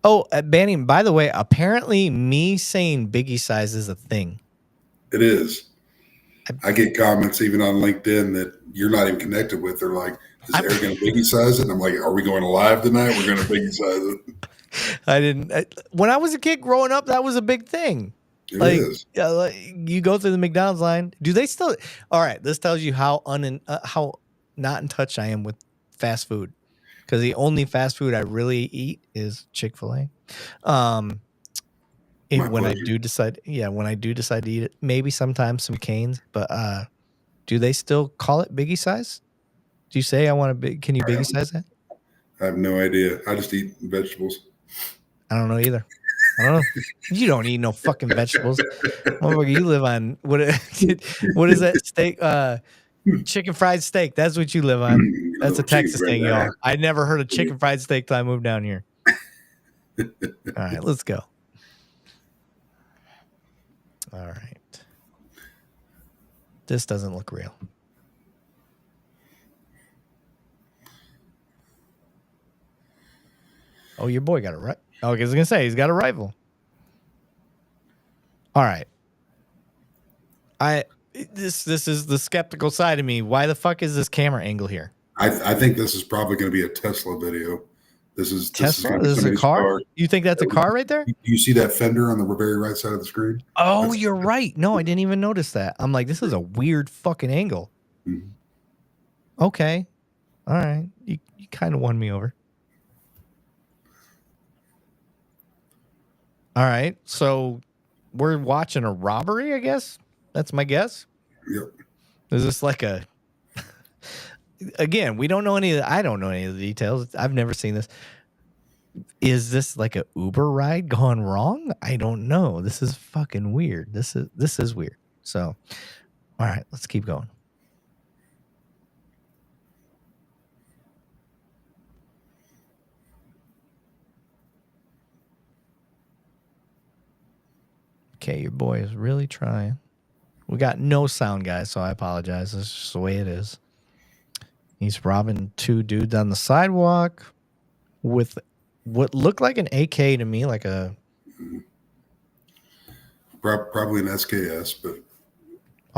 Oh, Banning, by the way, apparently me saying biggie size is a thing. It is. I get comments even on LinkedIn that you're not even connected with. They're like, is Erik going to biggie size it? And I'm like, are we going live tonight? We're going to biggie size it. When I was a kid growing up, that was a big thing. It is. You go through the McDonald's line. Do they still? All right. This tells you how not in touch I am with fast food. Because the only fast food I really eat is Chick-fil-A. When I do decide to eat it, maybe sometimes some Canes. But do they still call it biggie size? Do you say I want a big? Can you biggie size that? I have no idea. I just eat vegetables. I don't know either. I don't know. You don't eat no fucking vegetables. You live on what is that steak? Chicken fried steak. That's what you live on. That's a Texas thing, y'all. I never heard of chicken fried steak till I moved down here. All right, let's go. All right. This doesn't look real. Oh, your boy got a right. Oh, I was gonna say he's got a rifle. All right. This is the skeptical side of me. Why the fuck is this camera angle here? I think this is probably going to be a Tesla video. This is Tesla. This is a car. You think that's a car right there? You see that fender on the very right side of the screen? Oh, you're right. No, I didn't even notice that. I'm like, this is a weird fucking angle. Mm-hmm. Okay. All right. You kind of won me over. All right. So we're watching a robbery, I guess. That's my guess. Yep. Is this like a... Again, we don't know any of the... I don't know any of the details. I've never seen this. Is this like a Uber ride gone wrong? I don't know. This is fucking weird. This is weird. So, all right, let's keep going. Okay, your boy is really trying. We got no sound, guys, so I apologize. This is just the way it is. He's robbing two dudes on the sidewalk with what looked like an AK to me, like a... Probably an SKS, but...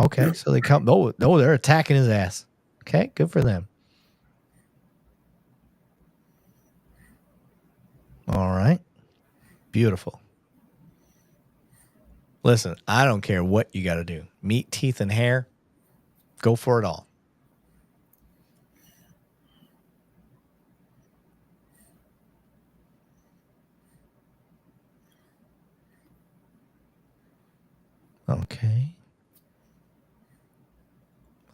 Okay, yeah. So they come... Oh, they're attacking his ass. Okay, good for them. All right. Beautiful. Listen, I don't care what you got to do. Meat, teeth, and hair. Go for it all. Okay.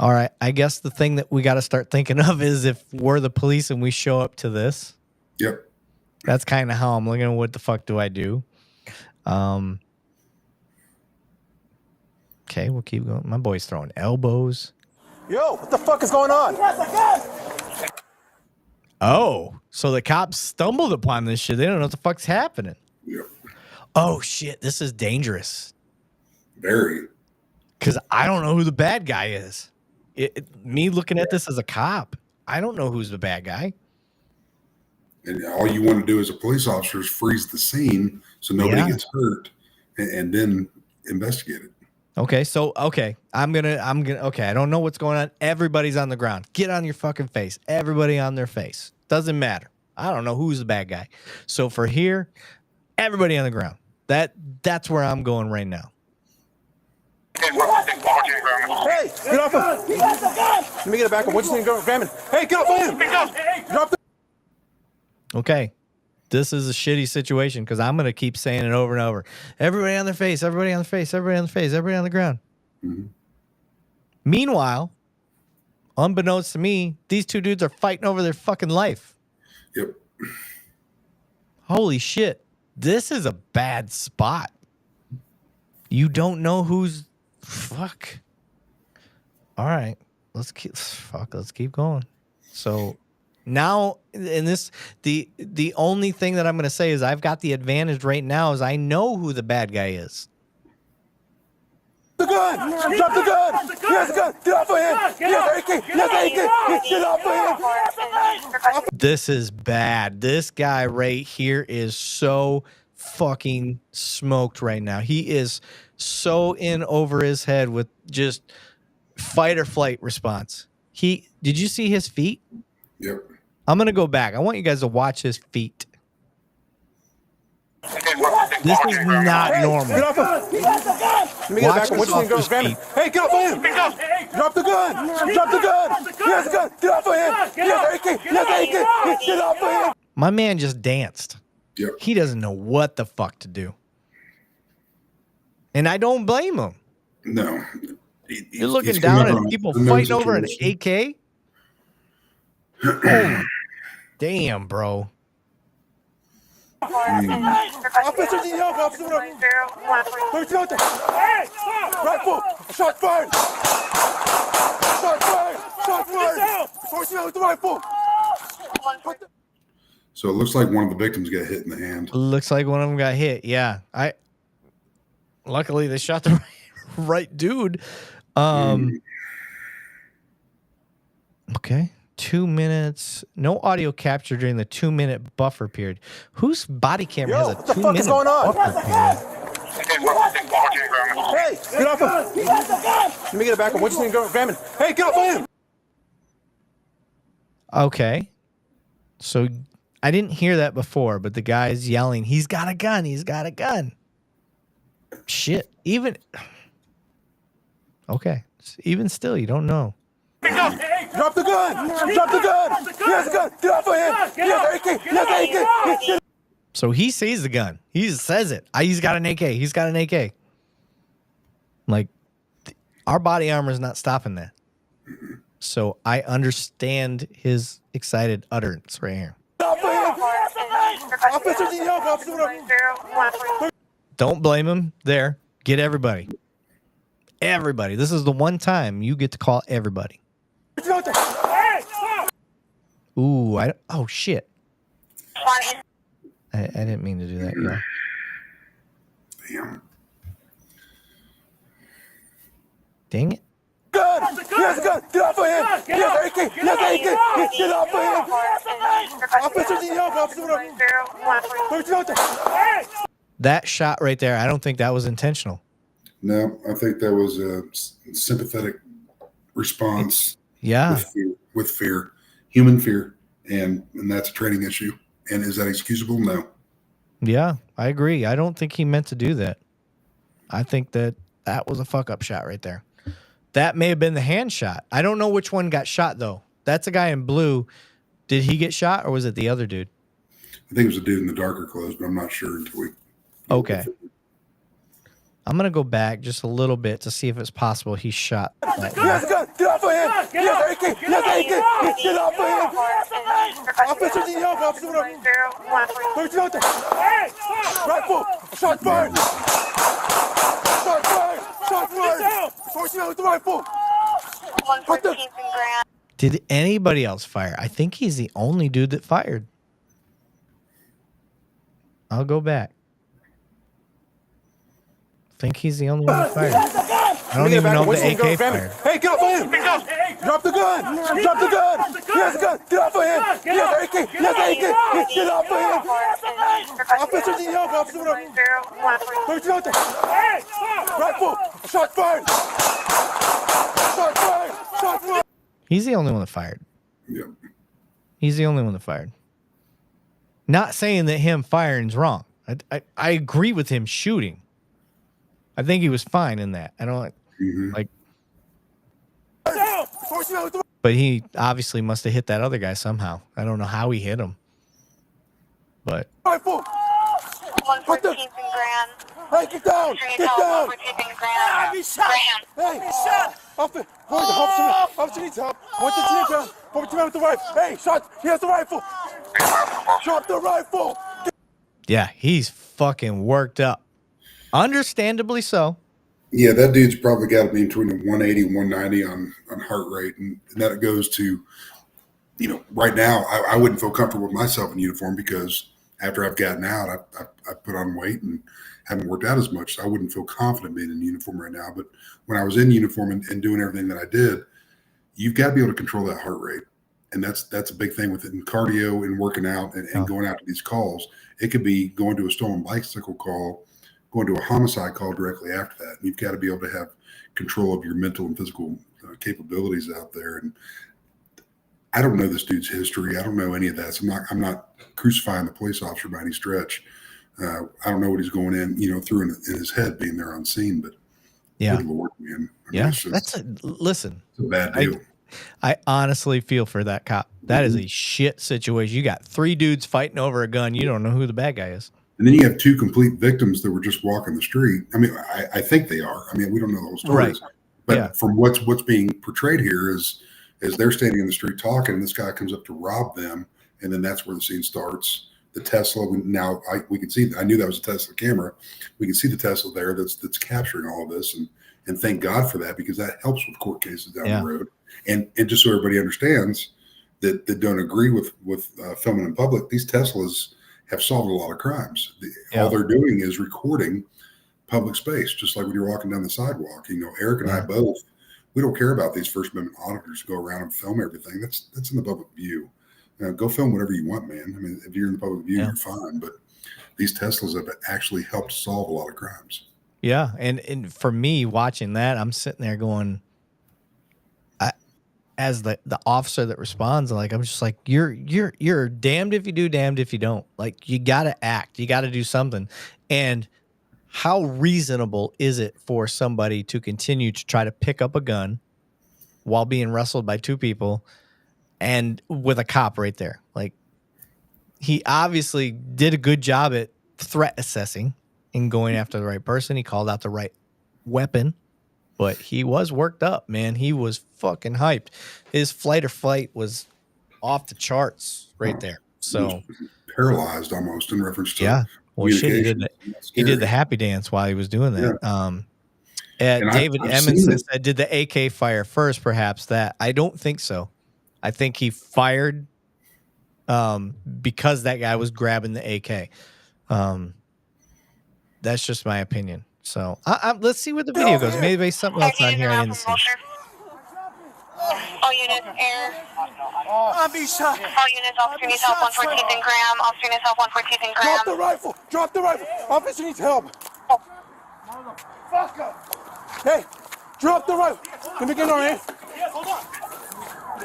All right. I guess the thing that we got to start thinking of is if we're the police and we show up to this. Yep. That's kind of how I'm looking at what the fuck do I do. Okay, we'll keep going. My boy's throwing elbows. Yo, what the fuck is going on? Oh, so the cops stumbled upon this shit. They don't know what the fuck's happening. Yep. Oh, shit. This is dangerous. Very. Because I don't know who the bad guy is. Me looking at this as a cop, I don't know who's the bad guy. And all you want to do as a police officer is freeze the scene so nobody gets hurt and then investigate it. Okay, so I'm gonna I don't know what's going on. Everybody's on the ground. Get on your fucking face. Everybody on their face. Doesn't matter. I don't know who's the bad guy. So for here, everybody on the ground. That's where I'm going right now. Hey, get off of him. Let me get it back up. What's your name? Go grab him. Hey, get off of him. Drop the. Okay. This is a shitty situation because I'm going to keep saying it over and over. Everybody on their face, everybody on their face, everybody on the face, everybody on the ground. Mm-hmm. Meanwhile, unbeknownst to me, these two dudes are fighting over their fucking life. Yep. Holy shit. This is a bad spot. You don't know who's... Fuck. All right. Let's keep going. So... Now, in this, the only thing that I'm going to say is I've got the advantage right now is I know who the bad guy is. The gun! Drop the gun! He has a gun! Get off of him! He has AK! He has AK! Get off of him! This is bad. This guy right here is so fucking smoked right now. He is so in over his head with just fight or flight response. Did you see his feet? Yep. I'm going to go back. I want you guys to watch his feet. This is not normal. Get off of him. Let me get it back up. What's your name? Go grab him. Hey, get off of him. Drop the gun. Drop the gun. He has a gun. Get off of him. He has AK. He has AK. Get off of him. My man just danced. Yep. He doesn't know what the fuck to do. And I don't blame him. No. You're looking down at people fighting over an AK? Oh, damn, bro. Officer, need help, officer. Rifle! Shot fired! Shot fired! Shot fired! Forcing out with the rifle! So it looks like one of the victims got hit in the hand. Looks like one of them got hit. Yeah. Luckily they shot the right dude. Okay. 2 minutes. No audio capture during the 2-minute buffer period. Whose body camera has a 2-minute buffer period? What the fuck is going on? Hey, get off of him. Let me get it back up. What's your name? Go grab him. Hey, get off of him. Okay. So I didn't hear that before, but the guy's yelling, he's got a gun. He's got a gun. Shit. Okay. Even still, you don't know. Drop the gun! Drop the gun! He has a gun! Get off of him! He has AK! He has AK! So he sees the gun. He says it. He's got an AK. He's got an AK. Like, our body armor is not stopping that. So I understand his excited utterance right here. Get off of him! Officer, need help, officer! Don't blame him. There. Get everybody. Everybody. This is the one time you get to call everybody. Ooh, oh shit. I didn't mean to do that, y'all. Damn. Dang it. Gun! He has a gun! Get off of him! He has AK! He has AK! Get off of him! Officer, need help, officer! That shot right there, I don't think that was intentional. No, I think that was a sympathetic response. Yeah. With fear, human fear, and that's a training issue. And is that excusable? No. Yeah, I agree. I don't think he meant to do that. I think that was a fuck up shot right there. That may have been the hand shot. I don't know which one got shot though. That's a guy in blue. Did he get shot or was it the other dude? I think it was a dude in the darker clothes, but I'm not sure until we. Okay. I'm going to go back just a little bit to see if it's possible he shot. He has a gun! Get off of him! He has an AK! He has an AK! Get off of him! Officer, need help! Officer, where's you out there? Rifle! Shot fired! Shot fired! Shot fired! Where's you out with the rifle? What the? Did anybody else fire? I think he's the only dude that fired. I'll go back. I think he's the only one that fired. I don't even know if the AK fired. Hey, get off of him! Drop the gun! Drop the gun! He has a gun! Get off of him! He has an AK! He has an AK! Get off of him! Officer, need help! Officer, where's you out there? Rifle! Shot fired! Shot fired! Shot fired! He's the only one that fired. Yep. He's the only one that fired. Not saying that him firing's wrong. I agree with him shooting. I think he was fine in that. I don't like. But he obviously must have hit that other guy somehow. I don't know how he hit him. But. Rifle! 114th and Grand. Hey, get down! Get down! Be shot! Hey! Be shot! Officer needs help. 114th Grand. 114 with the rifle. Hey, shot! He has the rifle! Drop the rifle! Yeah, he's fucking worked up. Understandably so. Yeah, that dude's probably got to be between 180 and 190 on heart rate. And that goes to, right now, I wouldn't feel comfortable with myself in uniform because after I've gotten out, I put on weight and haven't worked out as much. So I wouldn't feel confident being in uniform right now. But when I was in uniform and doing everything that I did, you've got to be able to control that heart rate. And that's a big thing with it in cardio and working out and going out to these calls. It could be going to a stolen bicycle call, going to a homicide call directly after that. And you've got to be able to have control of your mental and physical capabilities out there. And I don't know this dude's history. I don't know any of that. So I'm not crucifying the police officer by any stretch. I don't know what he's going in, through in his head being there on scene. But good Lord, man. Listen. It's a bad deal. I honestly feel for that cop. That is a shit situation. You got 3 dudes fighting over a gun. You don't know who the bad guy is. And then you have 2 complete victims that were just walking the street. I mean, I think they are. I mean, we don't know the whole stories. Right. But from what's being portrayed here is they're standing in the street talking, and this guy comes up to rob them, and then that's where the scene starts. The Tesla. Now we can see. I knew that was a Tesla camera. We can see the Tesla there that's capturing all of this, and thank God for that because that helps with court cases down the road. And just so everybody understands that don't agree with filming in public, these Teslas have solved a lot of crimes. All they're doing is recording public space, just like when you're walking down the sidewalk. Eric and I both, we don't care about these First Amendment auditors who go around and film everything. That's in the public view. Go film whatever you want, man. I mean, if you're in the public view, you're fine. But these Teslas have actually helped solve a lot of crimes. Yeah, and for me watching that, I'm sitting there going, as the officer that responds, I'm just like, you're damned if you do, damned if you don't. Like, you got to act, you got to do something. And how reasonable is it for somebody to continue to try to pick up a gun while being wrestled by 2 people and with a cop right there? Like, he obviously did a good job at threat assessing and going after the right person. He called out the right weapon. But he was worked up, man. He was fucking hyped. His flight or fight was off the charts right there. So paralyzed almost in reference to he did the happy dance while he was doing that. David Edmondson said, "Did the AK fire first? Perhaps that." I don't think so. I think he fired because that guy was grabbing the AK. That's just my opinion. So let's see where the video goes. Maybe there's something else on here I didn't see. All units, air. I'm being shot. All units, officer needs help, 114th and Graham. Officer needs help, 114th and Graham. Drop the rifle. Drop the rifle. Officer needs help. Motherfucker. Hey, drop the rifle. Let me get on in. Hold on.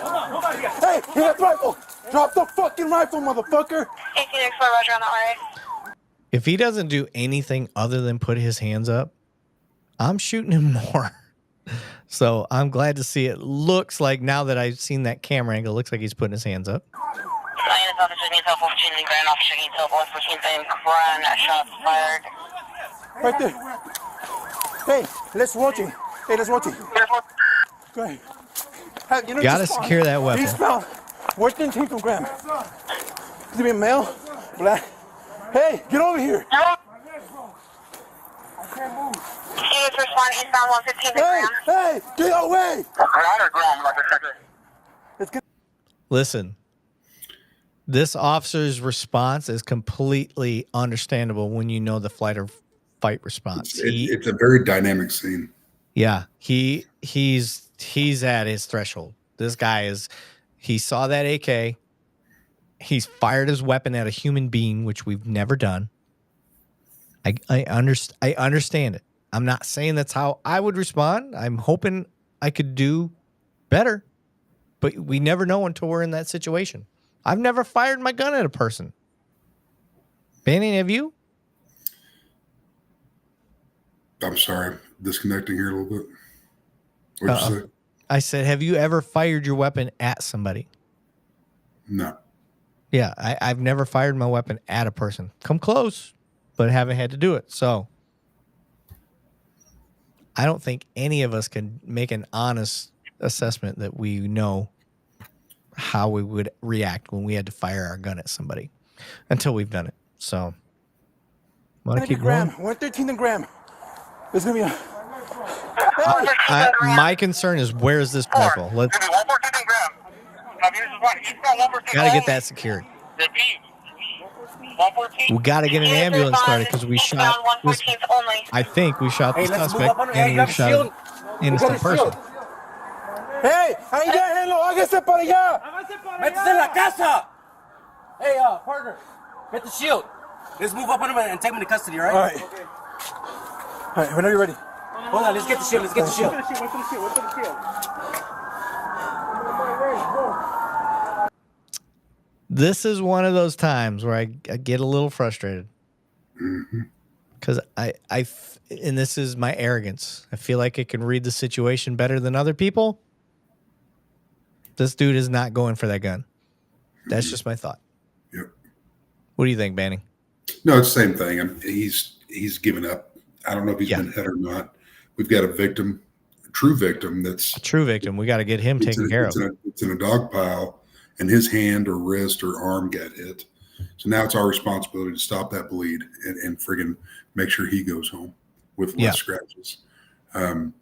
Hey, that rifle! Drop the fucking rifle, motherfucker! 1864, Roger on the RA. If he doesn't do anything other than put his hands up, I'm shooting him more. So I'm glad to see it. Looks like now that I've seen that camera angle, looks like he's putting his hands up. Officer needs help, 14 in Grand. Officer needs help, 114 in Grand. Shots fired. Right there. Hey, let's watch it. Hey, let's watch it. Go ahead. Hey, you know, Gotta secure that weapon. He's found. Where's the team from Graham? Is he a male? Black? Hey, get over here. Units respond eastbound 115 in Graham. Hey, get away. Listen, this officer's response is completely understandable when you know the flight or fight response. It's a very dynamic scene. Yeah, he's at his threshold. This guy he saw that AK. He's fired his weapon at a human being, which we've never done. I understand it. I'm not saying that's how I would respond. I'm hoping I could do better, but we never know until we're in that situation. I've never fired my gun at a person. Banning, have you? I'm sorry, disconnecting here a little bit. What'd you say? I said, have you ever fired your weapon at somebody? No. Yeah, I've never fired my weapon at a person. Come close, but haven't had to do it. So I don't think any of us can make an honest assessment that we know how we would react when we had to fire our gun at somebody until we've done it. So want to keep going? 113 in Graham. There's going to be a... my concern is, where is this rifle? Let's gotta get that secured. We gotta get an ambulance started because we shot this, I think we shot the suspect and we shot an innocent person. Hey, ahí déjenlo, hágase para allá. Métese en la casa. Hey, partner, get the shield. Let's move up on him and take him into custody, all right? All right. All right, whenever you're ready. Hold on, let's get the shield. Let's get the shield. This is one of those times where I get a little frustrated because and this is my arrogance. I feel like I can read the situation better than other people. This dude is not going for that gun. That's just my thought. Yep. What do you think, Banning? No, it's the same thing. He's given up. I don't know if he's been hit or not. We've got a victim, a true victim. That's a true victim. We got to get him taken care of. It's in a dog pile, and his hand or wrist or arm got hit. So now it's our responsibility to stop that bleed and friggin' make sure he goes home with less scratches. And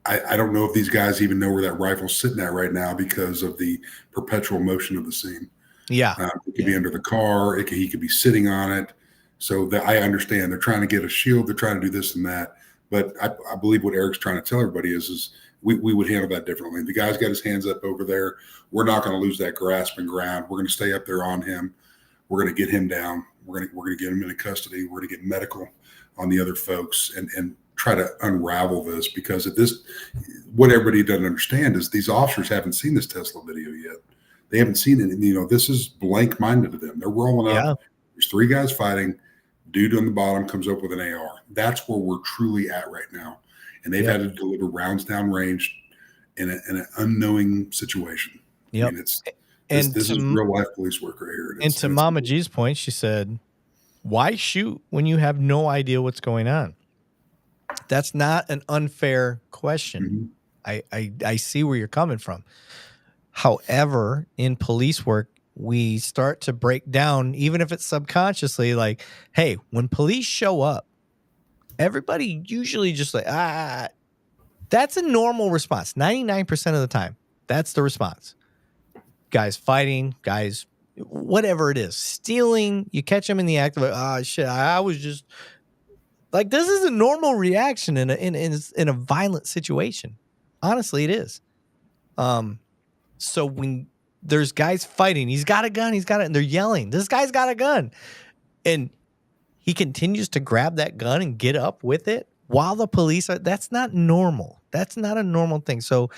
I don't know if these guys even know where that rifle's sitting at right now because of the perpetual motion of the scene. Yeah. It could be under the car. He could be sitting on it. So that I understand they're trying to get a shield. They're trying to do this and that. But I believe what Eric's trying to tell everybody is we would handle that differently. The guy's got his hands up over there. We're not going to lose that grasp and ground. We're going to stay up there on him. We're going to get him down. We're going to get him into custody. We're going to get medical on the other folks and try to unravel this, because what everybody doesn't understand is these officers haven't seen this Tesla video yet. They haven't seen it. And, this is blank minded to them. They're rolling up. There's three guys fighting. Dude on the bottom comes up with an AR. That's where we're truly at right now. And they've had to deliver rounds down range in an unknowing situation. Yep. I mean, this is real life police work right here. And to Mama G's point, she said, why shoot when you have no idea what's going on? That's not an unfair question. Mm-hmm. I see where you're coming from. However, in police work, we start to break down, even if it's subconsciously, like, hey, when police show up, everybody usually just like, that's a normal response. 99% of the time, that's the response. Guys fighting, guys, whatever it is, stealing, you catch them in the act of like, shit, I was just like, this is a normal reaction in a violent situation. Honestly, it is. So when there's guys fighting, he's got a gun, and they're yelling, this guy's got a gun. And he continues to grab that gun and get up with it while the police are, that's not normal. That's not a normal thing. So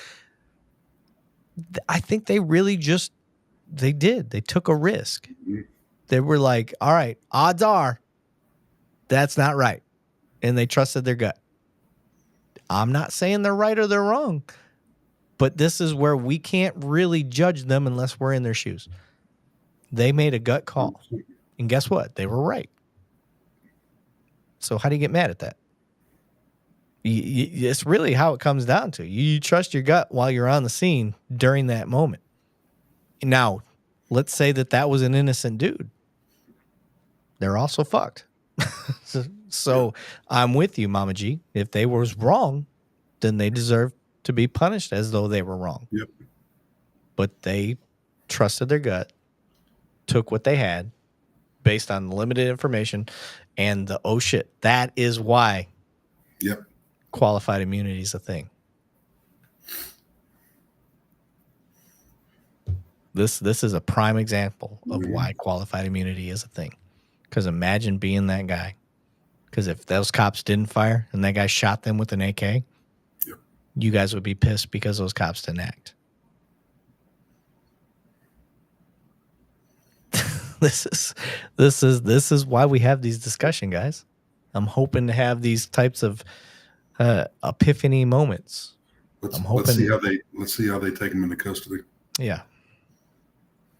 I think they really just they took a risk. They were like, all right, odds are that's not right. And they trusted their gut. I'm not saying they're right or they're wrong, but this is where we can't really judge them unless we're in their shoes. They made a gut call. And guess what? They were right. So how do you get mad at that? It's really how it comes down to. You trust your gut while you're on the scene during that moment. Now, let's say that was an innocent dude. They're also fucked. So I'm with you, Mama G. If they was wrong, then they deserve to be punished as though they were wrong. Yep. But they trusted their gut, took what they had based on limited information, and oh shit, that is why qualified immunity is a thing. This is a prime example of why qualified immunity is a thing. Because imagine being that guy. Because if those cops didn't fire and that guy shot them with an AK, you guys would be pissed because those cops didn't act. This is why we have these discussions, guys. I'm hoping to have these types of epiphany moments. Let's see how they take him into custody. Yeah.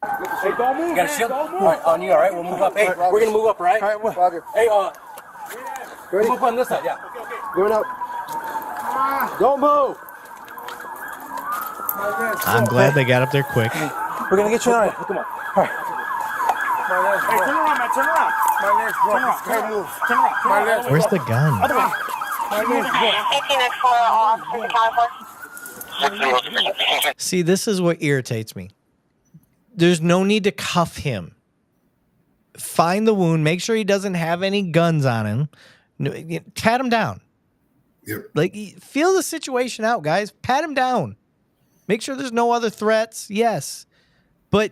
Hey, don't move. You got a shield? All right, on you, all right? We'll move up. Hey, we're going to move up, right? All right, Roger. Hey, we'll move on this side, yeah. Going up. Don't move. I'm glad they got up there quick. We're going to get you on it. Come on. All right. Hey, turn around, man. Turn around. My legs broke. Can't move. Turn around. My legs Where's the gun? My legs broke. See, this is what irritates me. There's no need to cuff him. Find the wound. Make sure he doesn't have any guns on him. Pat him down. Yep. Like, feel the situation out, guys. Pat him down. Make sure there's no other threats. Yes. But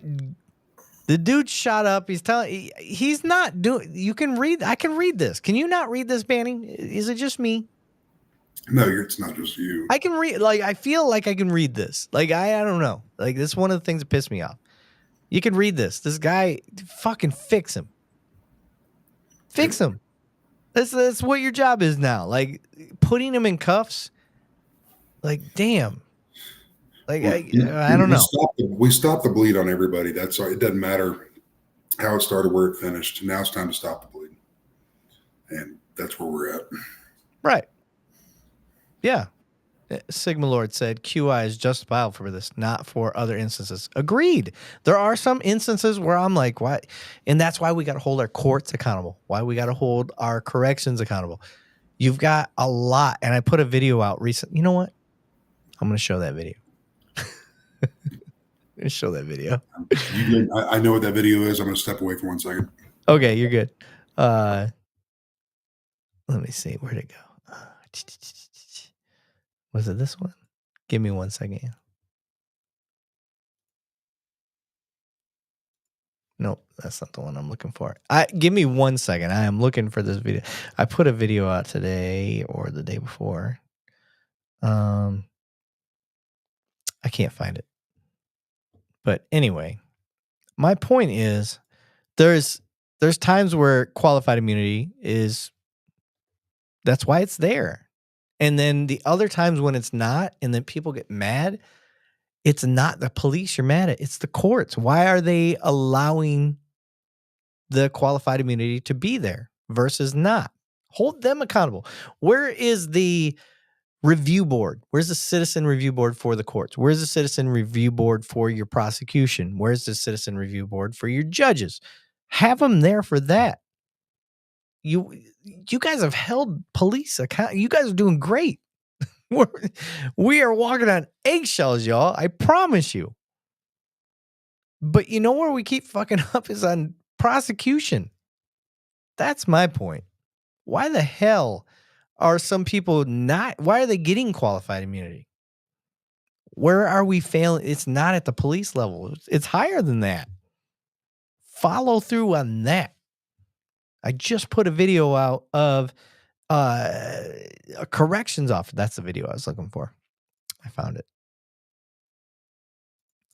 the dude shot up. He's not doing. You can read. I can read this. Can you not read this, Banning? Is it just me? No, it's not just you. I can read. Like, I feel like I can read this. Like, I don't know. Like, this is one of the things that pissed me off. You can read this. This guy, fucking fix him. Fix him. That's what your job is now. Like, putting him in cuffs. Like, damn. Like, I don't know. We stopped the bleed on everybody. That's all. It doesn't matter how it started, where it finished. Now it's time to stop the bleed. And that's where we're at. Right. Yeah. Sigma Lord said QI is justifiable for this, not for other instances. Agreed. There are some instances where I'm like, why? And that's why we got to hold our courts accountable. Why we got to hold our corrections accountable. You've got a lot. And I put a video out recently. You know what? I'm going to show that video. Show that video. I know what that video is. I'm going to step away for 1 second. Okay, you're good. Let me see. Where'd it go? Was it this one? Give me 1 second. Nope, that's not the one I'm looking for. Give me 1 second. I am looking for this video. I put a video out today or the day before. I can't find it. But anyway, my point is there's times where qualified immunity that's why it's there. And then the other times when it's not, and then people get mad, it's not the police you're mad at, it's the courts. Why are they allowing the qualified immunity to be there versus not? Hold them accountable. Where is the review board? Where's the citizen review board for the courts? Where's the citizen review board for your prosecution? Where's the citizen review board for your judges? Have them there for that. You guys have held police account. You guys are doing great. We are walking on eggshells, y'all. I promise you. But you know where we keep fucking up is on prosecution. That's my point. Why the hell are some people not? Why are they getting qualified immunity? Where are we failing? It's not at the police level. It's higher than that. Follow through on that. I just put a video out of a corrections officer. That's the video I was looking for. I found it.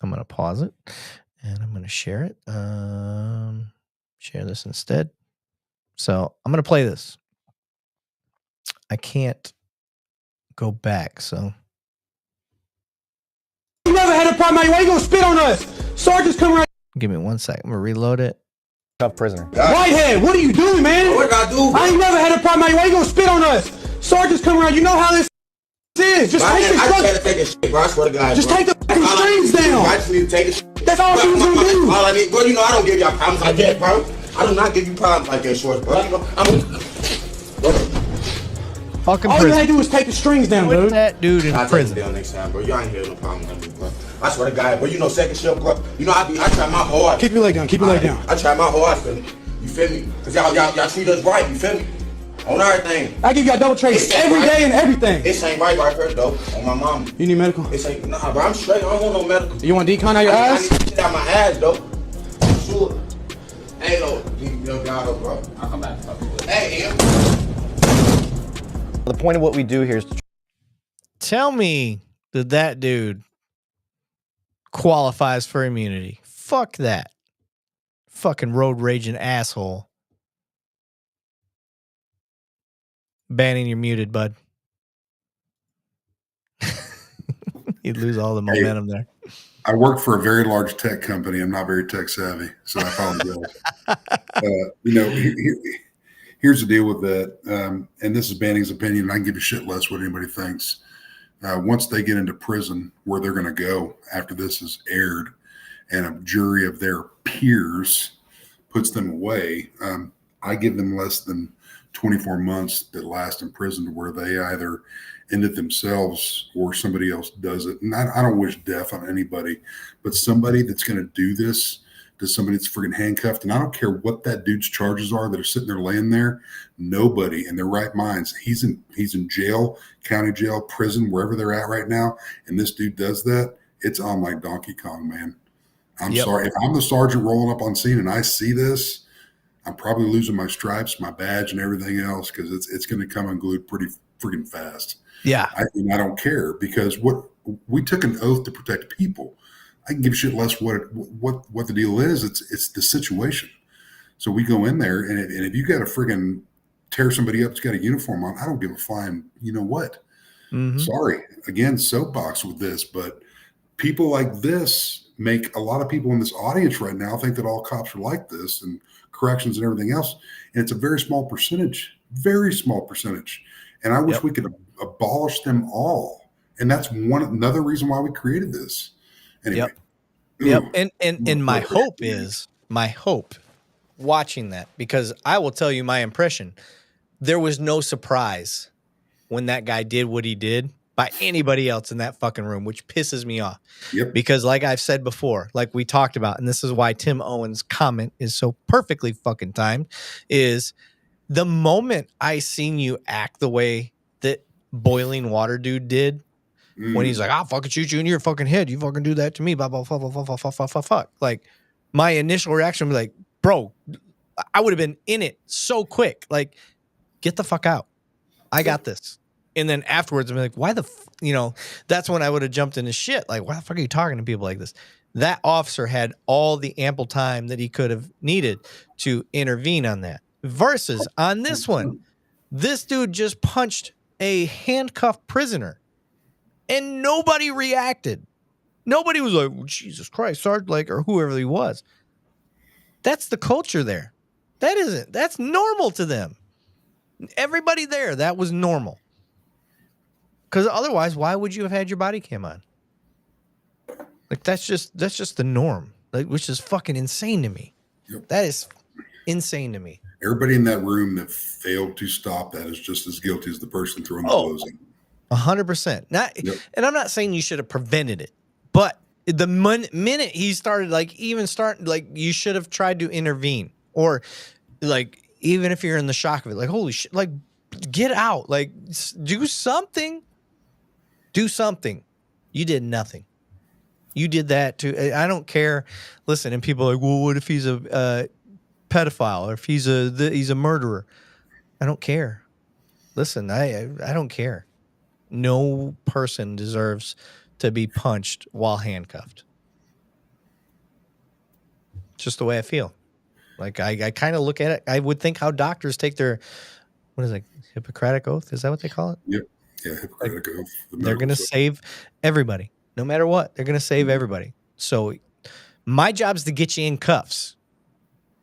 I'm going to pause it and I'm going to share it. Share this instead. So I'm going to play this. I can't go back, so. You never had a problem. Why you gonna spit on us? Sergeants come around. Give me 1 second. I'm going to reload it. Tough prisoner. Whitehead, what are you doing, man? What did I do? I ain't never had a problem. Why you gonna spit on us? Sergeants come around. You know how this is. Just take the gotta take this shit, bro. I swear to God. Just bro. take the fucking strings down. I just need to take the shit. That's all you was gonna do. All I need, bro, you know I don't give y'all problems like that, bro. I do not give you problems like that, Shorts, bro. You know, Fucking all prison. you had to do is take the strings down, Put dude. that dude in prison. I'll take next time, bro. You ain't hear no problem with me, bro. I swear to God, bro. You know, second shift, bro. You know, I try my hard. Keep your leg down. Keep your leg down. I try my hard, you feel me? Cause y'all treat us right, you feel me? On everything. I give y'all double trace every day and everything. This ain't right here, though. On my mom. You need medical? This ain't, nah, bro. I'm straight. I don't want no medical. You want decon out your ass? I need shit out my ass, though. I'm sure. Hey, though. You know, God, bro. I'll come back and talk to you. Hey, The point of what we do here is to Tell me that dude qualifies for immunity. Fuck that. Fucking road raging asshole. Banning, you're muted, bud. You'd lose all the momentum there. I work for a very large tech company. I'm not very tech savvy, so I apologize. Here's the deal with that. And this is Banning's opinion. I can give a shit less what anybody thinks. Once they get into prison, where they're going to go after this is aired, and a jury of their peers puts them away, I give them less than 24 months that last in prison to where they either end it themselves or somebody else does it. And I don't wish death on anybody, but somebody that's going to do this to somebody that's freaking handcuffed, and I don't care what that dude's charges are that are sitting there laying there, nobody in their right minds, he's in jail, county jail, prison, wherever they're at right now, and this dude does that, it's on like Donkey Kong, man. I'm sorry. If I'm the sergeant rolling up on scene and I see this, I'm probably losing my stripes, my badge, and everything else, because it's going to come unglued pretty freaking fast. Yeah. I don't care, because we took an oath to protect people. I can give a shit less what the deal is. It's the situation. So we go in there, and if you got to friggin' tear somebody up that's got a uniform on, I don't give a flying, you know what? Mm-hmm. Sorry. Again, soapbox with this, but people like this make a lot of people in this audience right now think that all cops are like this, and corrections and everything else. And it's a very small percentage. And I wish we could abolish them all. And that's another reason why we created this. Anyway. Yep. And my hope watching that, because I will tell you my impression, there was no surprise when that guy did what he did by anybody else in that fucking room, which pisses me off. Yep. Because like I've said before, like we talked about, and this is why Tim Owen's comment is so perfectly fucking timed, is the moment I seen you act the way that Boiling Water Dude did, when he's like, I'll fucking shoot you in your fucking head. You fucking do that to me. Blah, blah, blah, blah, blah, blah, blah, blah, blah, blah. Like, my initial reaction was like, bro, I would have been in it so quick. Like, get the fuck out. I got this. And then afterwards, I'm like, why the that's when I would have jumped into shit. Like, why the fuck are you talking to people like this? That officer had all the ample time that he could have needed to intervene on that. Versus on this one, this dude just punched a handcuffed prisoner. And nobody reacted. Nobody was like, Jesus Christ, Sarge, like, or whoever he was. That's the culture there. That's normal to them. Everybody there, that was normal. Because otherwise, why would you have had your body cam on? Like, that's just the norm. Like, which is fucking insane to me. Yep. That is insane to me. Everybody in that room that failed to stop that is just as guilty as the person throwing the clothes in. 100%. And I'm not saying you should have prevented it, but the minute he started, you should have tried to intervene, or like, even if you're in the shock of it, like, holy shit, like, get out, like, do something. You did nothing. You did that too. I don't care. Listen, and people are like, well, what if he's a pedophile, or if he's a murderer? I don't care. Listen, I don't care. No person deserves to be punched while handcuffed. Just the way I feel. Like I kind of look at it. I would think how doctors take their, what is it, Hippocratic oath? Is that what they call it? Yep. Yeah, Hippocratic oath. They're going to save everybody. No matter what, they're going to save everybody. So my job is to get you in cuffs.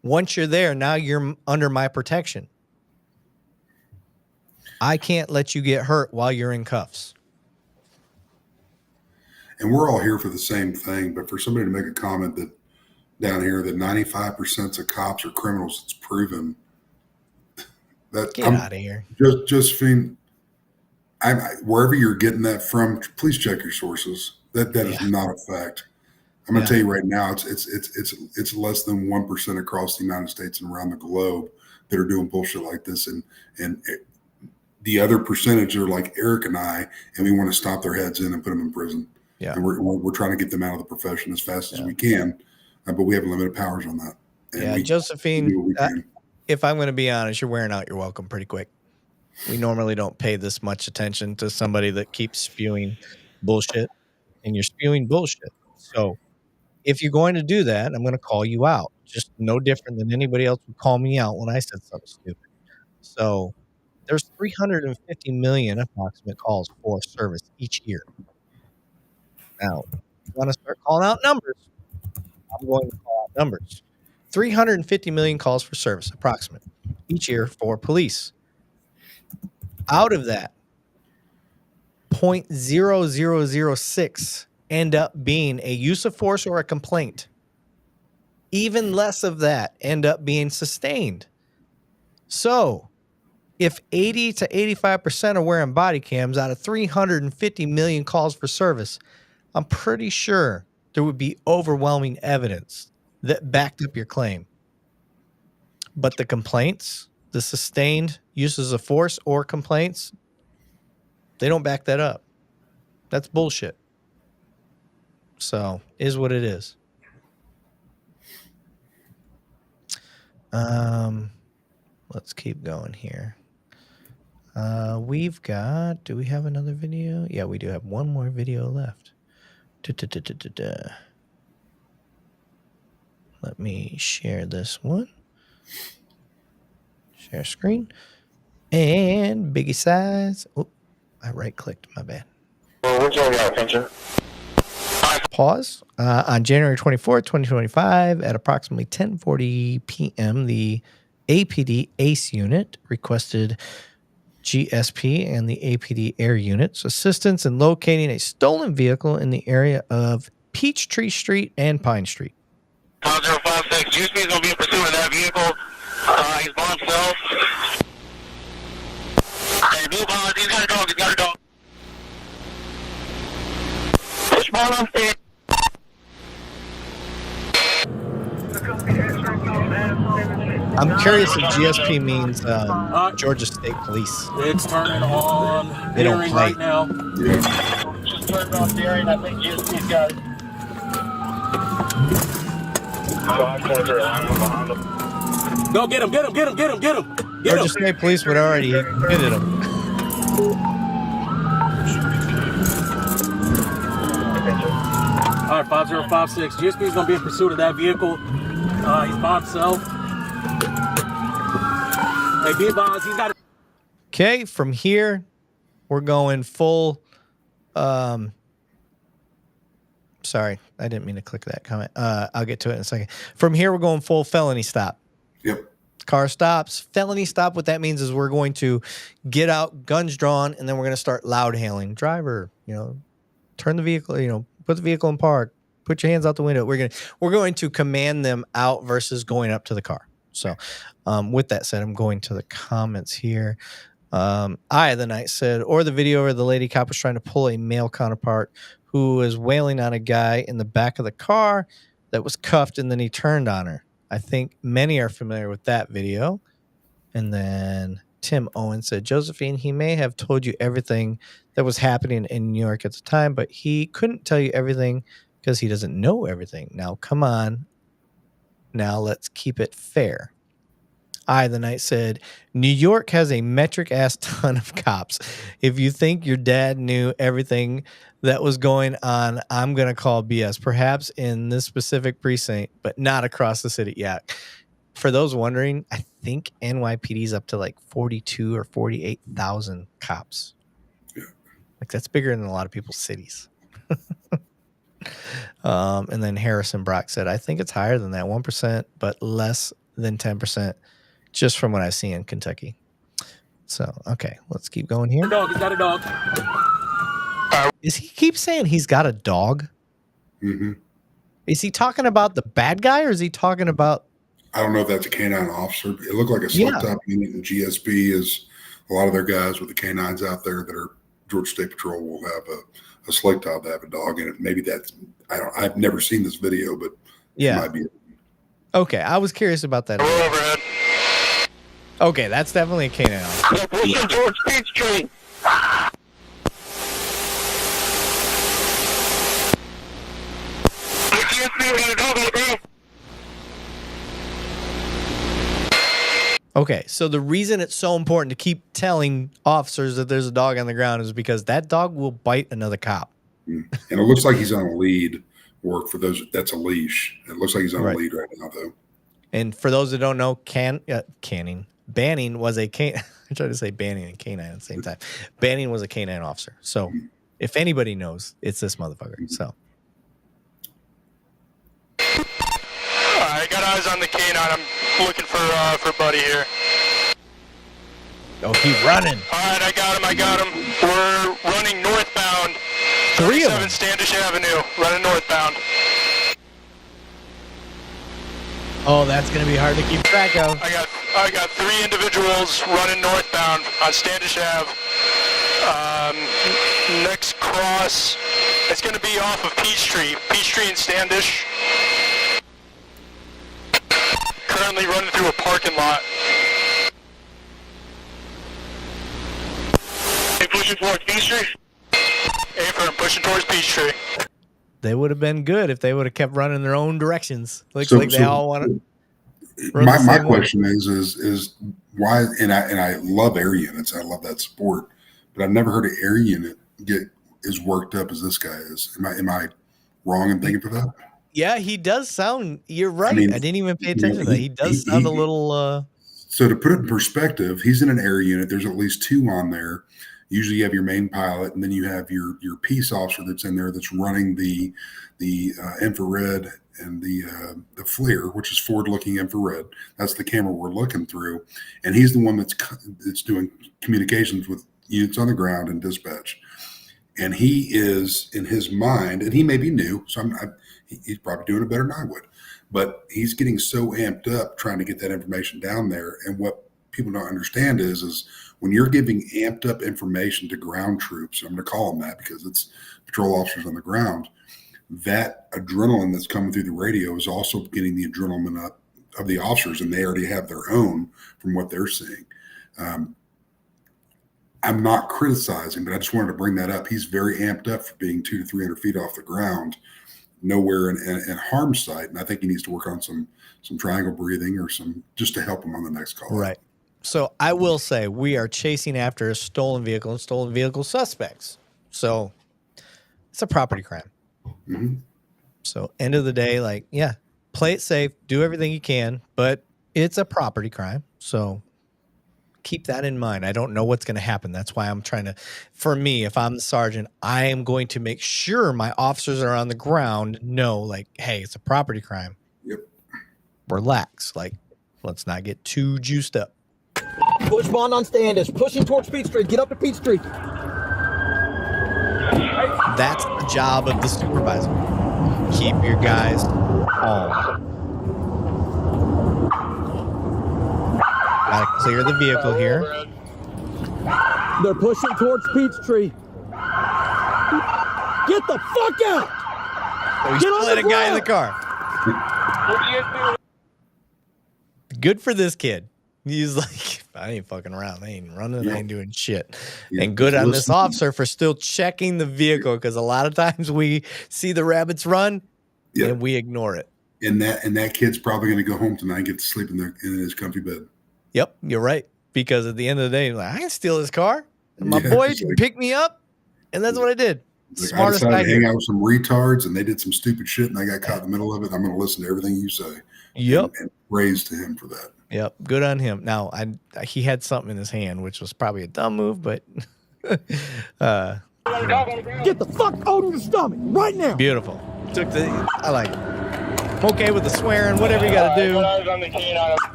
Once you're there, now you're under my protection. I can't let you get hurt while you're in cuffs. And we're all here for the same thing. But for somebody to make a comment that down here that 95% of cops are criminals, it's proven. That Get out of here. Josephine, wherever you're getting that from, please check your sources. That is not a fact. I'm going to tell you right now, it's less than 1% across the United States and around the globe that are doing bullshit like this, and the other percentage are like Erik and I, and we want to stomp their heads in and put them in prison. Yeah, and we're trying to get them out of the profession as fast as we can, but we have limited powers on that. And Josephine, if I'm going to be honest, you're wearing out your welcome pretty quick. We normally don't pay this much attention to somebody that keeps spewing bullshit, and you're spewing bullshit. So if you're going to do that, I'm going to call you out. Just no different than anybody else would call me out when I said something stupid. So there's 350 million approximate calls for service each year. Now, if you want to start calling out numbers, I'm going to call out numbers. 350 million calls for service, approximate, each year for police. Out of that, 0.0006 end up being a use of force or a complaint. Even less of that end up being sustained. So, if 80 to 85% are wearing body cams out of 350 million calls for service, I'm pretty sure there would be overwhelming evidence that backed up your claim. But the complaints, the sustained uses of force or complaints, they don't back that up. That's bullshit. So, is what it is. Let's keep going here. We've got, do we have another video? Yeah, we do have one more video left. Let me share this one. Share screen. And biggie size. Oh, I right-clicked, my bad. Pause. On January 24th, 2025, at approximately 10:40 p.m., the APD ACE unit requested GSP and the APD Air units assistance in locating a stolen vehicle in the area of Peachtree Street and Pine Street. 5056, GSP is going to be in pursuit of that vehicle. He's by himself. Hey, move on. He's got a dog. Push ball on stage. I'm curious if GSP means Georgia State Police. It's turning on. They don't Hearing play. right now. Just turned off daring. I think GSP's got it. Go get him. Georgia State Police would already hit him. All right, 5056. GSP is going to be in pursuit of that vehicle. He's by himself. Hey, be advised, he's got it. Okay, from here, we're going full. Sorry, I didn't mean to click that comment. I'll get to it in a second. From here, we're going full felony stop. Yep. Car stops, felony stop. What that means is we're going to get out, guns drawn, and then we're going to start loud hailing. Driver, turn the vehicle, put the vehicle in park. Put your hands out the window. We're going to command them out versus going up to the car. So, with that said, I'm going to the comments here. The night said, or the video where the lady cop was trying to pull a male counterpart who was wailing on a guy in the back of the car that was cuffed, and then he turned on her. I think many are familiar with that video. And then Tim Owen said, Josephine, he may have told you everything that was happening in New York at the time, but he couldn't tell you everything because he doesn't know everything. Now, come on. Now, let's keep it fair. I the Night said, New York has a metric ass ton of cops. If you think your dad knew everything that was going on, I'm going to call BS. Perhaps in this specific precinct, but not across the city. Yeah. For those wondering, I think NYPD's up to like 42 or 48,000 cops. Yeah. Like that's bigger than a lot of people's cities. And then Harrison Brock said, I think it's higher than that, 1%, but less than 10%, just from what I see in Kentucky. So, okay, let's keep going here. Dog, he's got a dog. Is he keep saying he's got a dog? Mm-hmm. Is he talking about the bad guy, or is he talking about? I don't know if that's a canine officer. It looked like a slick top unit in GSP. Is a lot of their guys with the canines out there that are Georgia State Patrol will have a slick top that have a dog in it. Maybe that's I've never seen this video, but yeah, it might be. Okay, I was curious about that. Overhead. Okay, that's definitely a canine officer. Pushing towards Peachtree. Okay, so the reason it's so important to keep telling officers that there's a dog on the ground is because that dog will bite another cop. And it looks like he's on a lead. Work for those. That's a leash. It looks like he's on a lead right now, though. And for those that don't know, Banning was a canine. I tried to say Banning and canine at the same time. Banning was a canine officer. So if anybody knows, it's this motherfucker. So. I got eyes on the canine. I'm looking for Buddy here. Oh, he's running. All right, I got him. We're running northbound. 3 of them. 37 Standish Avenue, running northbound. Oh, that's gonna be hard to keep track of. I got 3 individuals running northbound on Standish Ave. Next cross, it's gonna be off of Peachtree and Standish. Currently running through a parking lot. They pushing towards Peachtree? I'm pushing towards Peachtree. They would have been good if they would have kept running their own directions. Looks like they all want to. My question is why? And I love air units. I love that sport, but I've never heard an air unit get as worked up as this guy is. Am I wrong in thinking for that? Yeah, he does sound. You're right. I didn't even pay attention to that. He does sound a little. So to put it in perspective, he's in an air unit. There's at least 2 on there. Usually you have your main pilot, and then you have your peace officer that's in there that's running the infrared and the FLIR, which is forward-looking infrared. That's the camera we're looking through, and he's the one that's doing communications with units on the ground and dispatch. And he is, in his mind, and he may be new, so he's probably doing it better than I would, but he's getting so amped up trying to get that information down there. And what people don't understand is when you're giving amped up information to ground troops, I'm going to call them that because it's patrol officers on the ground, that adrenaline that's coming through the radio is also getting the adrenaline up of the officers, and they already have their own from what they're seeing. I'm not criticizing, but I just wanted to bring that up. He's very amped up for being 200 to 300 feet off the ground, nowhere in harm's sight. And I think he needs to work on some triangle breathing or just to help him on the next call. Right. So I will say we are chasing after a stolen vehicle and stolen vehicle suspects. So it's a property crime. Mm-hmm. So end of the day, play it safe, do everything you can, but it's a property crime. So keep that in mind. I don't know what's going to happen. That's why I'm trying to, for me, if I'm the sergeant, I am going to make sure my officers are on the ground know, hey, it's a property crime. Yep. Relax. Let's not get too juiced up. Push bond on Standish. Pushing towards Peachtree. Get up to Peachtree. That's the job of the supervisor. Keep your guys calm. Gotta clear the vehicle here. They're pushing towards Peachtree. Get the fuck out! Oh, he still had a guy in the car. Good for this kid. He's like, I ain't fucking around. I ain't running. I ain't doing shit. Yeah, and good on this officer for still checking the vehicle, because a lot of times we see the rabbits run and we ignore it. And that kid's probably going to go home tonight and get to sleep in his comfy bed. Yep, you're right. Because at the end of the day, like, I didn't steal his car. My Yeah, boy it's like- picked me up, and that's what I did. Like, I Smartest decided guy to hang here. out with some retards, and they did some stupid shit, and I got caught in the middle of it. I'm going to listen to everything you say. Yep. And praise to him for that. Yep. Good on him. Now, he had something in his hand, which was probably a dumb move, but Get the fuck out of your stomach right now. beautiful. I like it. I'm okay with the swearing, whatever you got to do.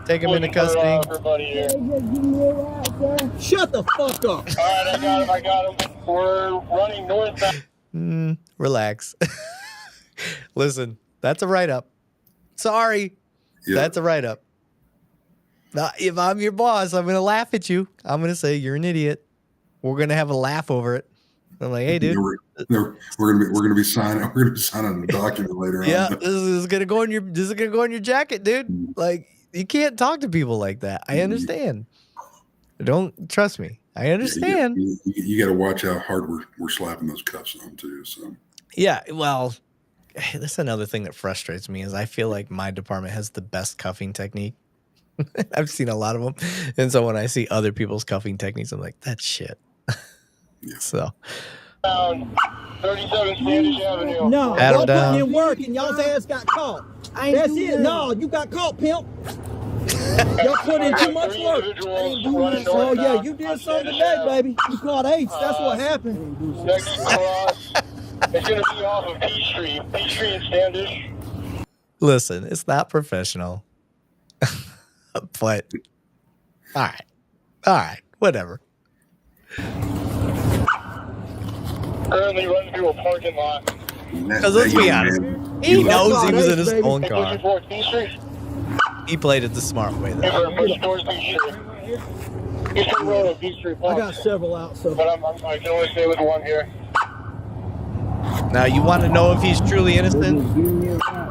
Take him into custody. Shut the fuck up. All right, I got him. We're running northbound. Relax. Listen, that's a write-up. Sorry. Yeah. That's a write-up. Now, if I'm your boss, I'm going to laugh at you. I'm going to say, you're an idiot. We're going to have a laugh over it. I'm like, hey, dude. We're gonna be signing a document later on. Yeah, this is gonna go in your jacket, dude. Like, you can't talk to people like that. I understand. Don't trust me. I understand. You got to watch how hard we're slapping those cuffs on too. So Yeah, well, that's another thing that frustrates me is I feel like my department has the best cuffing technique. I've seen a lot of them, and so when I see other people's cuffing techniques, I'm like, that's shit. Yeah. So. 37 Standish Avenue. No, Pat him y'all down. putting in work and y'all's ass got caught. That's it. No, you got caught, pimp. Y'all put in too much work. Oh yeah, you did something today, baby. You caught H. That's what happened. Next cross. It's going to be off of Peachtree and Standish. Listen, it's not professional. But all right, whatever. Currently running through a parking lot. Because let's be honest, he knows he was in his own car. He played it the smart way, though. I got several out, so. But I can only stay with one here. Now, you want to know if he's truly innocent?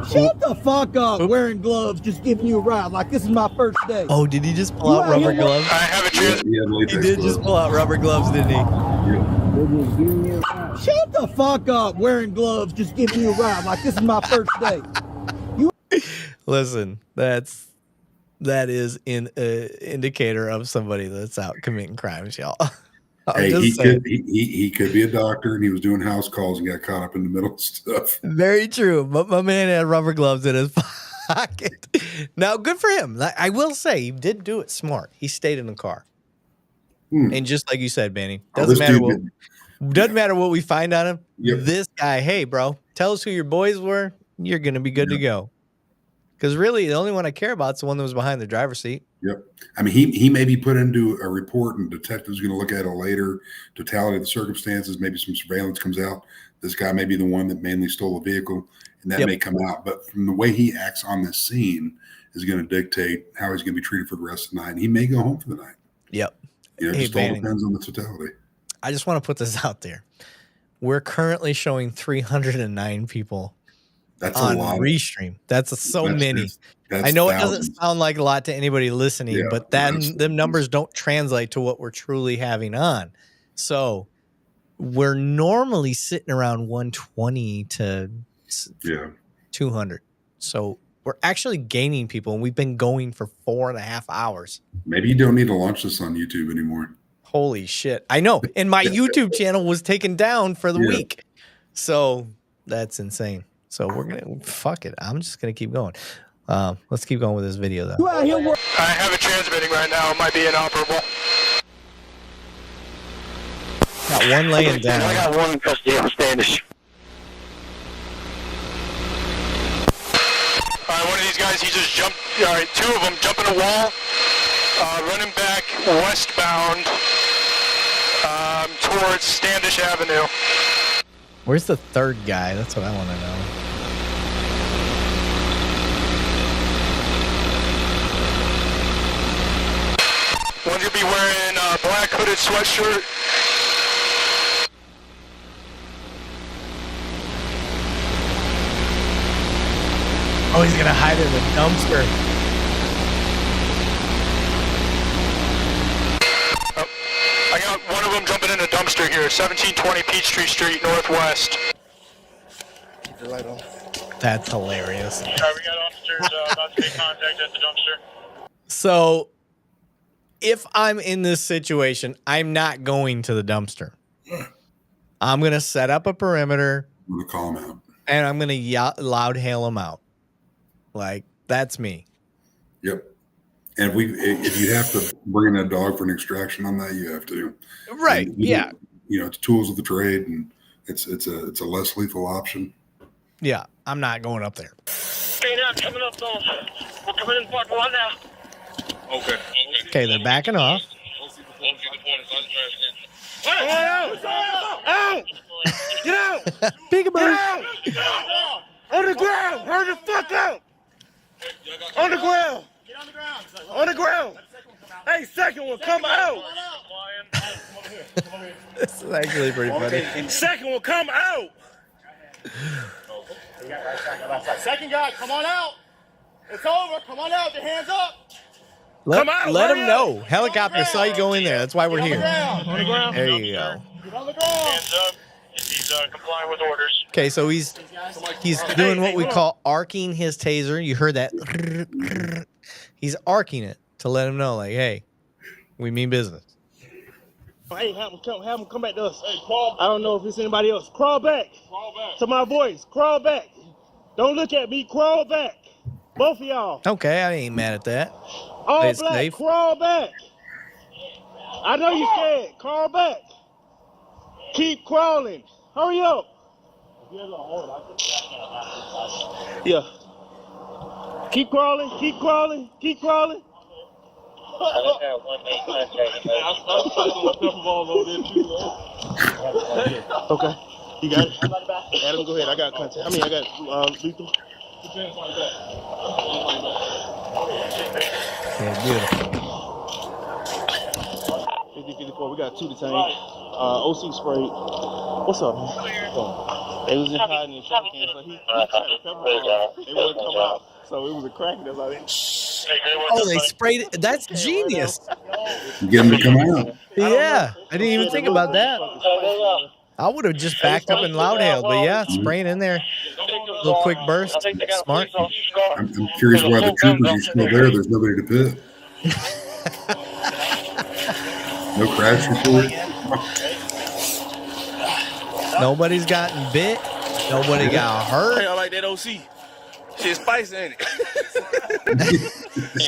Shut the fuck up. Wearing gloves, just giving you a ride like this is my first day. Oh, did he just pull out rubber gloves? I have a chance. He did just pull out rubber gloves, didn't he? Shut the fuck up. Wearing gloves, just giving you a ride like this is my first day. Listen, that is an indicator of somebody that's out committing crimes, y'all. Hey, he could be a doctor and he was doing house calls and got caught up in the middle of stuff. Very true. But my man had rubber gloves in his pocket. Now, good for him. I will say he did do it smart. He stayed in the car. And just like you said, Banning, doesn't matter what we find on him. Yep. This guy, hey, bro, tell us who your boys were. You're going to be good to go. Because really, the only one I care about is the one that was behind the driver's seat. Yep. I mean, he may be put into a report and detective's going to look at it later, totality of the circumstances, maybe some surveillance comes out. This guy may be the one that mainly stole the vehicle, and that may come out. But from the way he acts on this scene is going to dictate how he's going to be treated for the rest of the night. And he may go home for the night. Yep. It just all depends on the totality. I just want to put this out there. We're currently showing 309 people on Restream. That's so many. I know thousands. It doesn't sound like a lot to anybody listening, but them numbers don't translate to what we're truly having on. So we're normally sitting around 120 to 200. So we're actually gaining people, and we've been going for 4.5 hours. Maybe you don't need to launch this on YouTube anymore. Holy shit. I know. And my YouTube channel was taken down for the week. So that's insane. So we're going to, fuck it. I'm just going to keep going. Let's keep going with this video, though. I have it transmitting right now. It might be inoperable. Got one laying down. I got one in custody of Standish. One of these guys, he just jumped. All right, two of them jumping a wall, running back westbound towards Standish Avenue. Where's the third guy? That's what I want to know. One's gonna be wearing a black hooded sweatshirt. Oh, he's gonna hide in the dumpster. Oh, I got one of them jumping in a dumpster here, 1720 Peachtree Street, Northwest. Keep your light on. That's hilarious. All right, we got officers about to make contact at the dumpster. So if I'm in this situation, I'm not going to the dumpster. I'm going to set up a perimeter. I'm going to call them out. And I'm going to loud hail them out. Like, that's me. Yep. And if you have to bring in a dog for an extraction on that, you have to. Right. Yeah. It's tools of the trade, and it's a less lethal option. Yeah. I'm not going up there. Okay, now coming up, though. We're coming in part 1 now. Okay. Okay, they're backing off. Out! Out! Get out! Peekaboo! Get out! On the ground! Hurry the fuck up! On the ground! Get on the ground! On the ground! Hey, second one, come out! This is actually pretty funny. Second one, come out! Second guy, come on out! It's over, come on out, your hands up! Let hurry them up. know. Helicopter saw you go in there. That's why we're here. On the ground. There you go. Get on the ground. Hands up. He's complying with orders. Okay, so he's doing what we call arcing his taser. You heard that? He's arcing it to let him know, like, hey, we mean business. Hey, have him come back to us. Hey, crawl. I don't know if it's anybody else. Crawl back. Crawl back. To my voice. Crawl back. Don't look at me. Crawl back. Both of y'all. Okay, I ain't mad at that. All It's black. safe. Crawl back. I know you're scared. Crawl back. Keep crawling. Hurry up. Yeah. Keep crawling. Keep crawling. Keep crawling. Okay. You got it? Adam, go ahead. I got contact. I got lethal. Yeah, beautiful. 50-54. We got 2 detained. OC sprayed. What's up, man? They was in hiding in trash cans, so he tried to pepper them. They wouldn't come out. So it was a crack. That's all they. Oh, they sprayed it. That's genius. Get them to come out. Yeah, I didn't even think about that. I would have just backed up and loud hailed, but yeah, spraying in there. Little quick burst. Smart. I'm curious why the troopers are still there. There's nobody to pit. No crash report. Nobody's gotten bit. Nobody got hurt. Hey, I like that OC. Shit spicy, ain't it?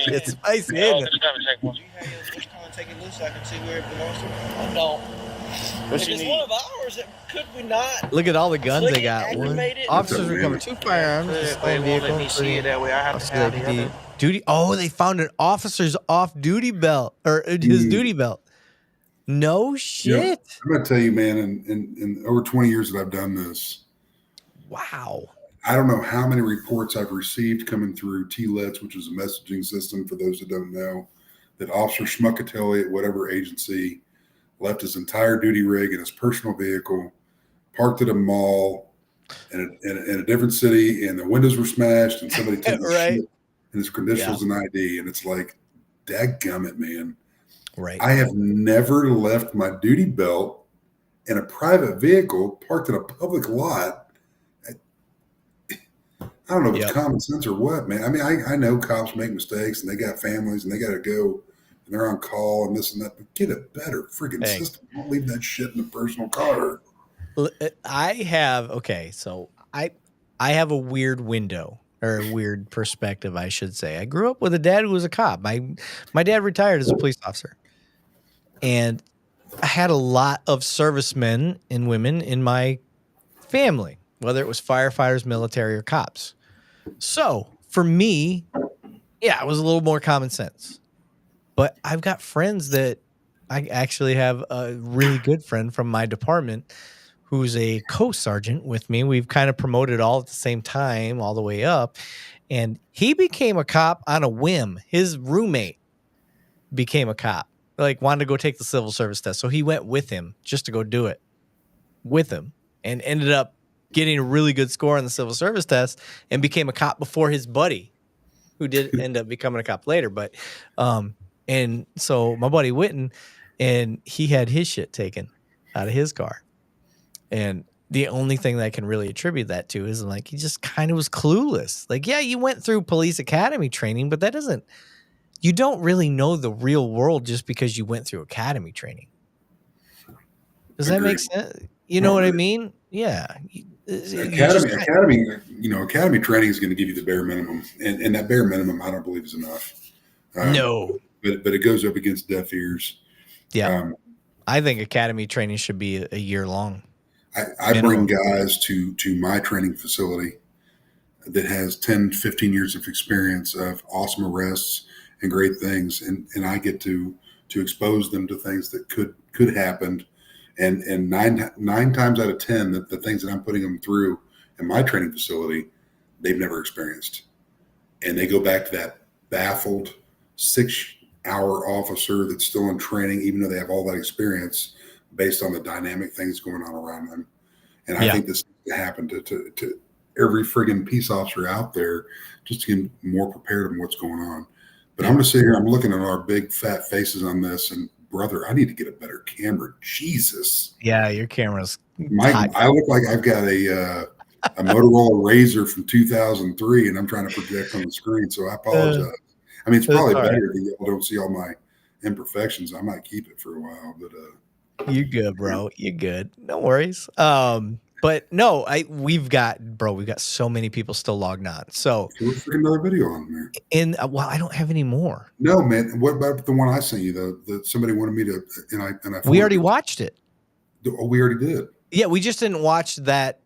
It's spicy, isn't it? What you need? Look at all the guns they got. Officers recovered 2 firearms. Duty. Oh, they found an officer's off-duty belt or his duty belt. No shit. Yeah, I'm gonna tell you, man. In over 20 years that I've done this, wow. I don't know how many reports I've received coming through TLETs, which is a messaging system for those that don't know, that Officer Schmuckatelli at whatever agency left his entire duty rig in his personal vehicle, parked at a mall in a different city, and the windows were smashed, and somebody took his shit and his credentials and ID, and it's like, dadgummit, man. Right. I have never left my duty belt in a private vehicle parked in a public lot. I don't know if it's common sense or what, man. I mean, I know cops make mistakes and they got families and they got to go and they're on call and this and that, but get a better freaking system. Don't leave that shit in the personal car. I have a weird window or a weird perspective, I should say. I grew up with a dad who was a cop. My dad retired as a police officer. And I had a lot of servicemen and women in my family, whether it was firefighters, military, or cops. So for me, yeah, it was a little more common sense. But I've got friends that I actually have a really good friend from my department who's a co-sergeant with me. We've kind of promoted all at the same time, all the way up. And he became a cop on a whim. His roommate became a cop, like wanted to go take the civil service test. So he went with him just to go do it with him and ended up getting a really good score on the civil service test and became a cop before his buddy, who did end up becoming a cop later. But, and so my buddy Witten, and he had his shit taken out of his car. And the only thing that I can really attribute that to is like, he just kind of was clueless. Like, yeah, you went through police academy training, but that doesn't you don't really know the real world just because you went through academy training. Does that make sense? You know what I mean? Yeah. Academy, academy training is going to give you the bare minimum, and that bare minimum, I don't believe is enough. No, but it goes up against deaf ears. Yeah, I think academy training should be a year long. I bring guys to my training facility that has 10, 15 years of experience of awesome arrests and great things, and I get to expose them to things that could happen. And nine times out of 10, the things that I'm putting them through in my training facility, they've never experienced. And they go back to that baffled 6-hour officer that's still in training, even though they have all that experience based on the dynamic things going on around them. And I think this needs to happen to every friggin' peace officer out there, just to get more prepared on what's going on. But I'm going to sit here, I'm looking at our big fat faces on this, and brother, I need to get a better camera. Jesus. Yeah, your camera's I look like I've got a Motorola Razr from 2003, and I'm trying to project on the screen, so I apologize. I mean, it's probably better that y'all don't see all my imperfections. I might keep it for a while, but you're good, bro. You're good. No worries. But no, we've got so many people still logged on. So let's freaking another video on there. And well, I don't have any more. No, man. What about the one I sent you though? That somebody wanted me to, and I we already watched it. Oh, we already did. Yeah, we just didn't watch that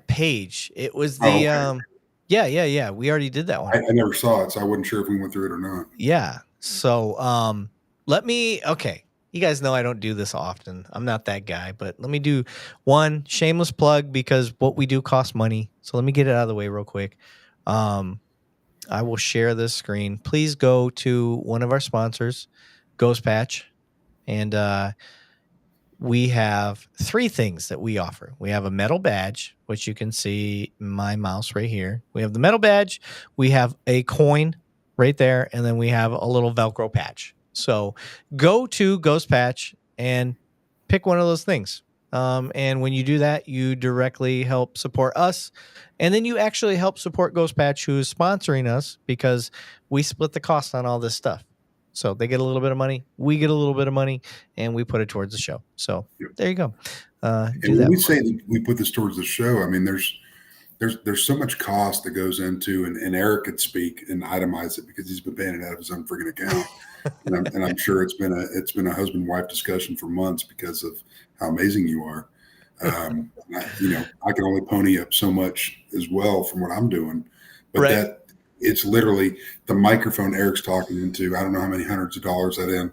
page. It was the yeah. We already did that one. I never saw it, so I wasn't sure if we went through it or not. Yeah. So let me. Okay. You guys know I don't do this often. I'm not that guy, but let me do one shameless plug because what we do costs money. So let me get it out of the way real quick. I will share this screen. Please go to one of our sponsors, Ghost Patch, and we have 3 things that we offer. We have a metal badge, which you can see my mouse right here. We have the metal badge. We have a coin right there, and then we have a little Velcro patch. So go to Ghost Patch and pick one of those things. And when you do that, you directly help support us. And then you actually help support Ghost Patch, who is sponsoring us, because we split the cost on all this stuff. So they get a little bit of money, we get a little bit of money, and we put it towards the show. So there you go. And when we say that we put this towards the show, I mean, there's so much cost that goes into, and Erik could speak and itemize it because he's been paying it out of his own freaking account. and I'm sure it's been a husband-wife discussion for months because of how amazing you are. I can only pony up so much as well from what I'm doing, but that it's literally the microphone Erik's talking into. I don't know how many hundreds of dollars that in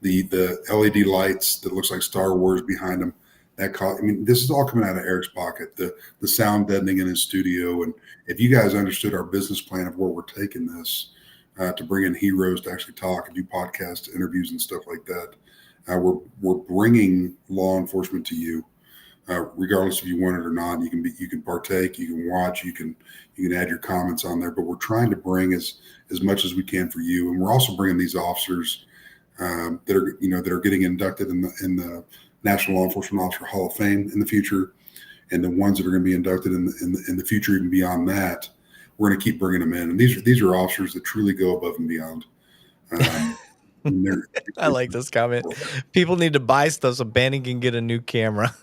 the LED lights that looks like Star Wars behind them. This is all coming out of Erik's pocket. The sound deadening in his studio, and if you guys understood our business plan of where we're taking this. To bring in heroes to actually talk and do podcast interviews and stuff like that. We're bringing law enforcement to you, regardless if you want it or not. You can partake, you can watch, you can add your comments on there. But we're trying to bring as much as we can for you, and we're also bringing these officers that are getting inducted in the National Law Enforcement Officer Hall of Fame in the future, and the ones that are going to be inducted in the future even beyond that. We're going to keep bringing them in, and these are officers that truly go above and beyond. I like this comment. People need to buy stuff so Banning can get a new camera.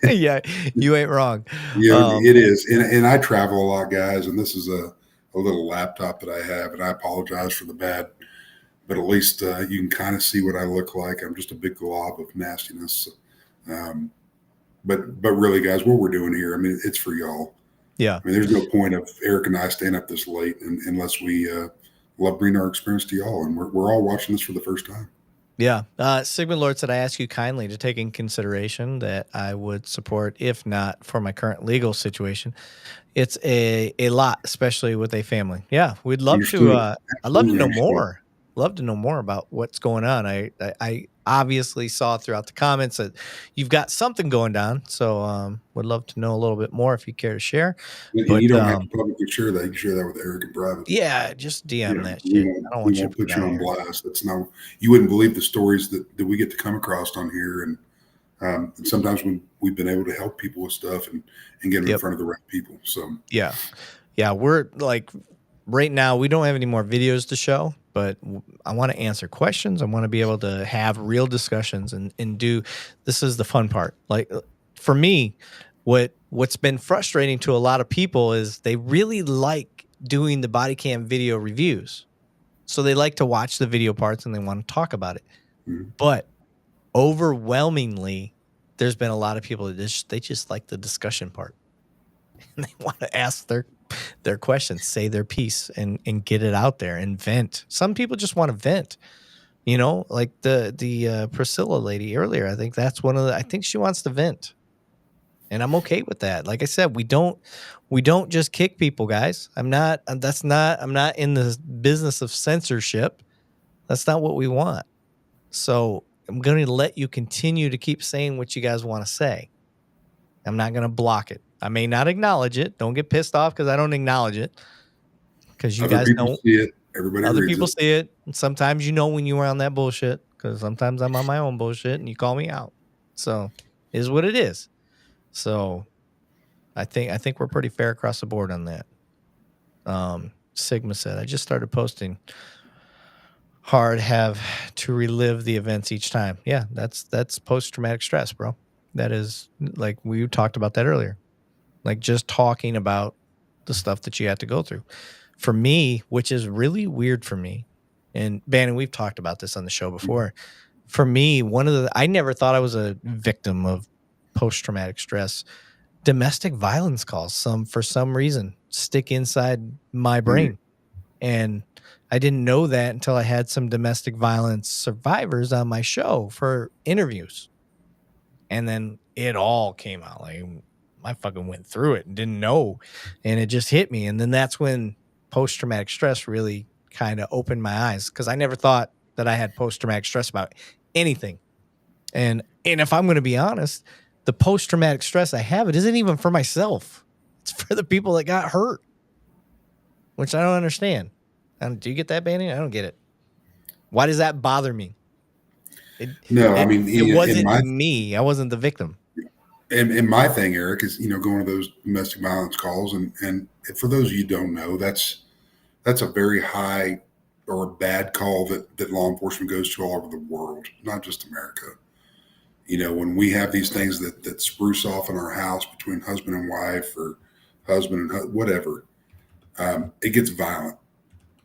Yeah, you ain't wrong. Yeah, it is, and I travel a lot, guys, and this is a little laptop that I have, and I apologize for the bad, but at least you can kind of see what I look like. I'm just a big glob of nastiness. But really, guys, what we're doing here, I mean, it's for y'all. Yeah. I mean, there's no point of Erik and I staying up this late unless we love bringing our experience to y'all. And we're all watching this for the first time. Yeah. Sigmund Lord said, I ask you kindly to take in consideration that I would support, if not for my current legal situation. It's a lot, especially with a family. Yeah. We'd love to, I'd love to know more. Love to know more about what's going on. I obviously saw throughout the comments that you've got something going down. So would love to know a little bit more if you care to share. But you don't have to publicly share that. You can share that with Erik in private. Yeah, just DM that shit. I don't want you to put you on blast. That's not, you wouldn't believe the stories that we get to come across on here. And sometimes when we've been able to help people with stuff and get them in front of the right people. So yeah, we're like right now we don't have any more videos to show. but I want to answer questions. I want to be able to have real discussions and do. This is the fun part. Like for me, what's been frustrating to a lot of people is they really like doing the body cam video reviews. So they like to watch the video parts and they want to talk about it. Mm-hmm. But overwhelmingly, there's been a lot of people that they just like the discussion part. And they want to ask their questions, say their piece, and get it out there and vent. Some people just want to vent. You know, like the Priscilla lady earlier. I think that's I think she wants to vent. And I'm okay with that. Like I said, we don't just kick people, guys. I'm not in the business of censorship. That's not what we want. So I'm going to let you continue to keep saying what you guys want to say. I'm not going to block it. I may not acknowledge it. Don't get pissed off because I don't acknowledge it. Because you guys don't see it. Everybody other reads people it. see it. And sometimes when you were on that bullshit. Because sometimes I'm on my own bullshit and you call me out. So it is what it is. So I think we're pretty fair across the board on that. Sigma said, I just started posting. Hard have to relive the events each time. Yeah, that's post-traumatic stress, bro. That is, like we talked about that earlier. Like just talking about the stuff that you had to go through. For me, which is really weird for me, and Bannon, we've talked about this on the show before. For me, I never thought I was a victim of post-traumatic stress. Domestic violence calls for some reason stick inside my brain. And I didn't know that until I had some domestic violence survivors on my show for interviews. And then it all came out. Like I fucking went through it and didn't know. And it just hit me. And then that's when post-traumatic stress really kind of opened my eyes, because I never thought that I had post-traumatic stress about anything. And if I'm going to be honest, the post-traumatic stress I have, it isn't even for myself. It's for the people that got hurt, which I don't understand. Do you get that, Banning? I don't get it. Why does that bother me? It wasn't me. I wasn't the victim. And my thing, Eric, is going to those domestic violence calls, and for those of you who don't know, that's a very high or a bad call that law enforcement goes to all over the world, not just America. When we have these things that spruce off in our house between husband and wife or husband and whatever, it gets violent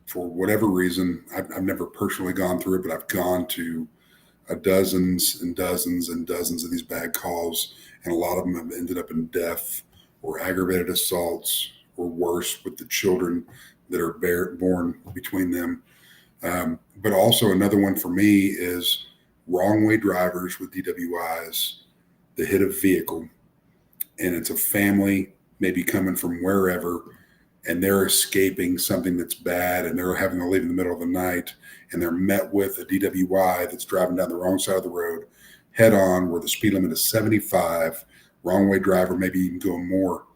for whatever reason. I've never personally gone through it, but I've gone to dozens and dozens and dozens of these bad calls, and a lot of them have ended up in death or aggravated assaults or worse with the children that are born between them. But also another one for me is wrong way drivers with DWIs that hit a vehicle, and it's a family maybe coming from wherever, and they're escaping something that's bad, and they're having to leave in the middle of the night, and they're met with a DWI that's driving down the wrong side of the road head on, where the speed limit is 75, wrong way driver maybe even going more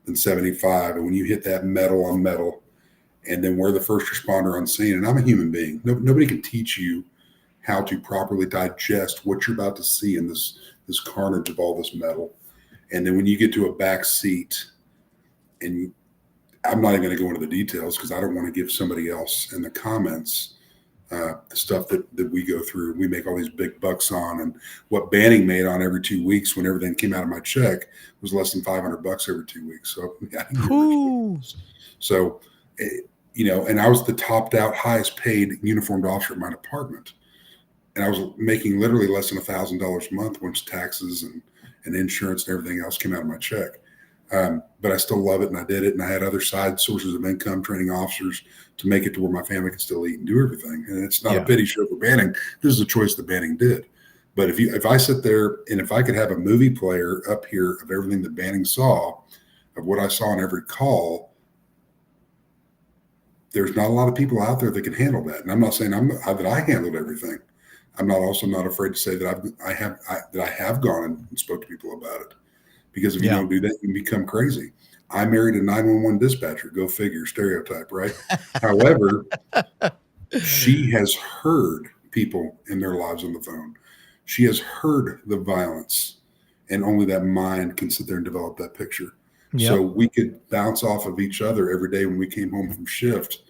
than 75. And when you hit that metal on metal, and then we're the first responder on scene, and I'm a human being. Nobody can teach you how to properly digest what you're about to see in this carnage of all this metal. And then when you get to a back seat, and I'm not even going to go into the details because I don't want to give somebody else in the comments the stuff that we go through. We make all these big bucks on, and what Banning made on every 2 weeks when everything came out of my check was less than $500 every 2 weeks. So, and I was the topped out, highest paid uniformed officer at my department. And I was making literally less than $1,000 a month once taxes and insurance and everything else came out of my check. But I still love it, and I did it. And I had other side sources of income, training officers to make it to where my family could still eat and do everything. And it's not a pity show for Banning. This is a choice that Banning did. But if I sit there and if I could have a movie player up here of everything that Banning saw, of what I saw on every call, there's not a lot of people out there that can handle that. And I'm not saying that I handled everything. I'm also not afraid to say that I have gone and spoke to people about it, because if you don't do that, you become crazy. I married a 911 dispatcher. Go figure, stereotype, right? However, she has heard people in their lives on the phone. She has heard the violence, and only that mind can sit there and develop that picture. Yep. So we could bounce off of each other every day when we came home from shift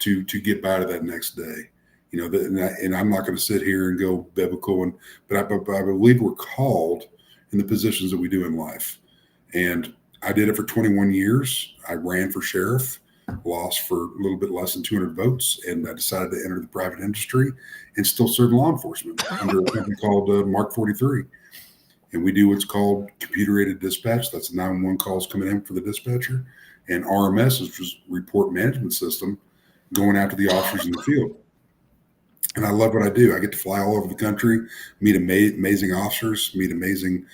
to get by to that next day. You know, and I'm not going to sit here and go biblical, but I believe we're called in the positions that we do in life. And I did it for 21 years. I ran for sheriff, lost for a little bit less than 200 votes, and I decided to enter the private industry and still serve law enforcement under a company called Mark 43. And we do what's called computer-aided dispatch. That's 911 calls coming in for the dispatcher. And RMS is just report management system going after the officers in the field. And I love what I do. I get to fly all over the country, meet amazing officers, meet amazing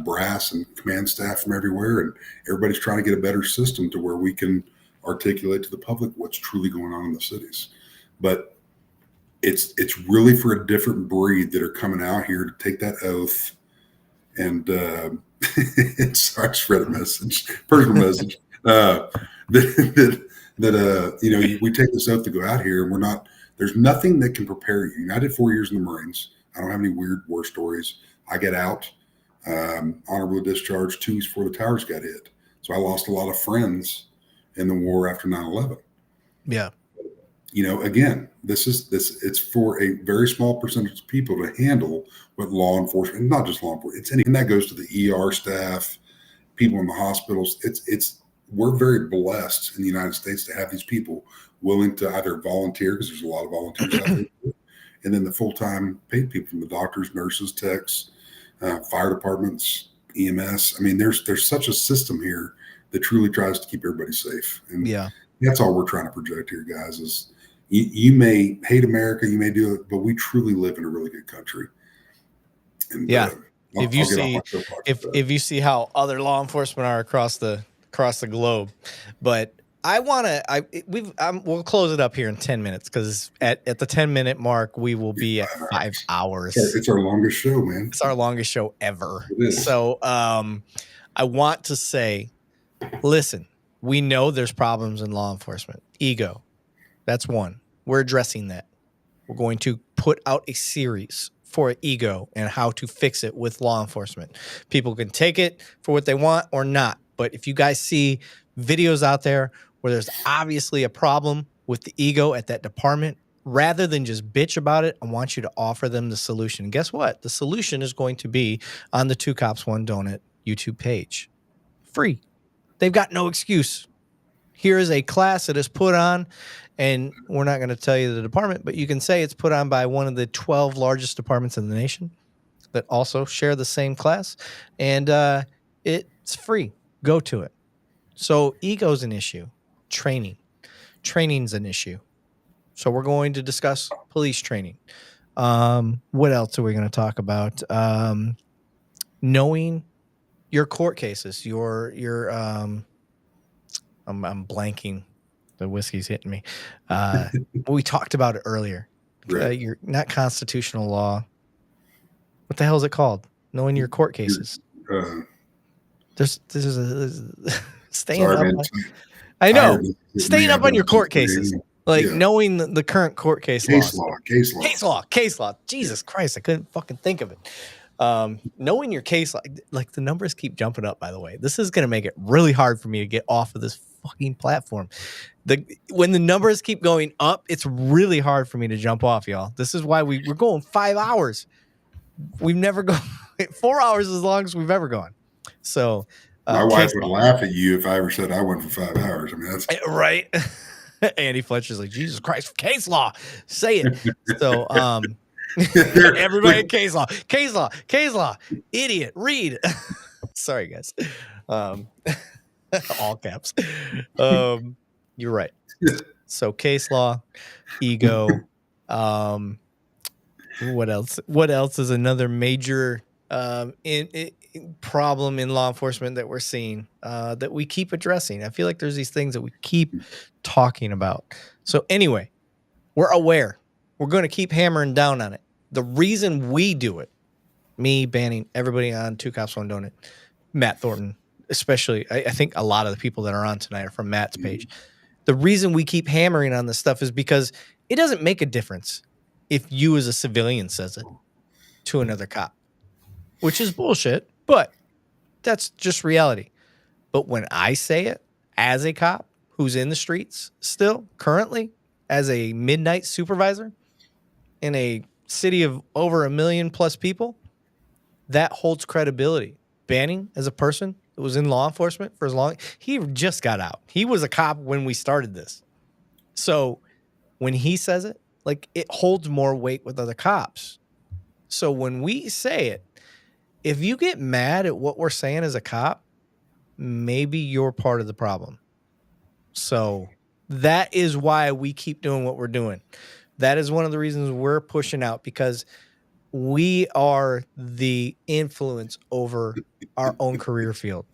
brass and command staff from everywhere. And everybody's trying to get a better system to where we can articulate to the public what's truly going on in the cities. But it's really for a different breed that are coming out here to take that oath. And sorry, I just read a message, personal message, that you know, we take this oath to go out here, and we're not. There's nothing that can prepare you. And I did 4 years in the Marines. I don't have any weird war stories. I get out, honorably discharged 2 weeks before the towers got hit. So I lost a lot of friends in the war after 9/11. Yeah. You know, again, it's for a very small percentage of people to handle what law enforcement, and not just law enforcement, and that goes to the ER staff, people in the hospitals. We're very blessed in the United States to have these people willing to either volunteer, because there's a lot of volunteers out there, and then the full-time paid people from the doctors, nurses, techs, fire departments, EMS. I mean, there's such a system here that truly tries to keep everybody safe. And that's all we're trying to project here, guys, is you may hate America, you may do it, but we truly live in a really good country. And, if you see how other law enforcement are across the globe, but we'll close it up here in 10 minutes, because at the 10-minute mark we will be at 5 hours. It's our longest show, man. It's our longest show ever. So I want to say, listen, we know there's problems in law enforcement. Ego, that's one. We're addressing that. We're going to put out a series for ego and how to fix it with law enforcement. People can take it for what they want or not. But if you guys see videos out there where there's obviously a problem with the ego at that department, rather than just bitch about it, I want you to offer them the solution. And guess what? The solution is going to be on the 2 Cops 1 Donut YouTube page. Free. They've got no excuse. Here is a class that is put on, and we're not going to tell you the department, but you can say it's put on by one of the 12 largest departments in the nation that also share the same class, and it's free. Go to it. So ego's an issue. Training's an issue. So we're going to discuss police training. What else are we going to talk about? Knowing your court cases, I'm blanking. The whiskey's hitting me. We talked about it earlier. Right. You're not constitutional law. What the hell is it called? Knowing your court cases. There's staying up. I know. Staying up on your court cases. Knowing the current court case law. Case law. Jesus Christ, I couldn't fucking think of it. Knowing your case, like the numbers keep jumping up, by the way. This is going to make it really hard for me to get off of this fucking platform. When the numbers keep going up, it's really hard for me to jump off, y'all. This is why we're going 5 hours. We've never gone 4 hours as long as we've ever gone. So my wife would laugh at you if I ever said I went for 5 hours. I mean, that's right. Andy Fletcher's like, Jesus Christ, case law, say it. So everybody in case law, idiot, read. Sorry, guys. All caps. You're right. So case law, ego. What else? What else is another major problem in law enforcement that we're seeing that we keep addressing? I feel like there's these things that we keep talking about. So anyway, we're aware. We're going to keep hammering down on it. The reason we do it, me, Banning, everybody on 2 Cops 1 Donut, Matt Thornton, especially, I think a lot of the people that are on tonight are from Matt's page. The reason we keep hammering on this stuff is because it doesn't make a difference if you as a civilian says it to another cop, which is bullshit, but that's just reality. But when I say it as a cop who's in the streets still currently, as a midnight supervisor in a city of over 1 million plus people, that holds credibility. Banning, as a person that was in law enforcement for as long, he just got out. He was a cop when we started this. So when he says it, like, it holds more weight with other cops. So when we say it, if you get mad at what we're saying as a cop, maybe you're part of the problem. So that is why we keep doing what we're doing. That is one of the reasons we're pushing out, because we are the influence over our own career field.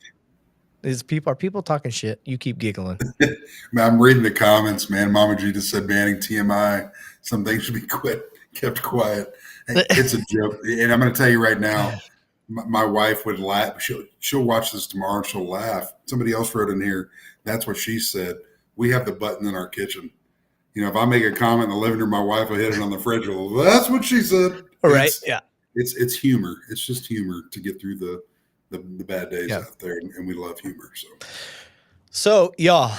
Are people talking shit? You keep giggling. I'm reading the comments, man. Mama G just said banning TMI. Some things should be kept quiet. It's a joke. And I'm going to tell you right now, my wife would laugh. She'll watch this tomorrow and she'll laugh. Somebody else wrote in here. That's what she said. We have the button in our kitchen. You know, if I make a comment in the living room, my wife will hit it on the fridge. Well, that's what she said. All right. Yeah. It's humor. It's just humor to get through the bad days out there, and we love humor. So y'all,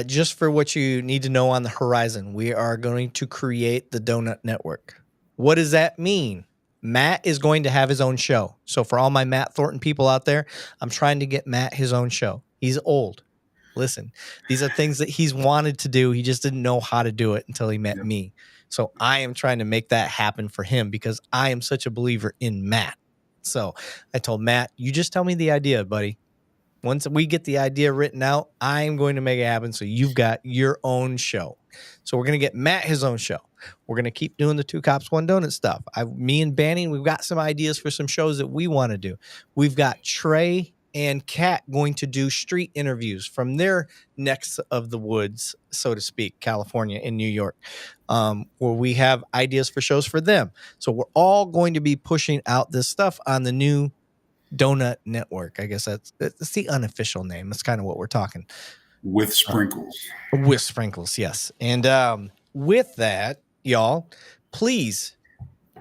just for what you need to know on the horizon, we are going to create the Donut Network. What does that mean? Matt is going to have his own show. So for all my Matt Thornton people out there, I'm trying to get Matt his own show. He's old. Listen, these are things that he's wanted to do. He just didn't know how to do it until he met me. So I am trying to make that happen for him because I am such a believer in Matt. So I told Matt, you just tell me the idea, buddy. Once we get the idea written out, I'm going to make it happen. So you've got your own show. So we're going to get Matt his own show. We're going to keep doing the Two Cops, One Donut stuff. Me and Banning, we've got some ideas for some shows that we want to do. We've got Trey and Kat going to do street interviews from their necks of the woods, so to speak, California and New York, where we have ideas for shows for them. So we're all going to be pushing out this stuff on the new Donut Network. I guess that's the unofficial name. That's kind of what we're talking. With sprinkles. With sprinkles, yes. And with that, y'all, please,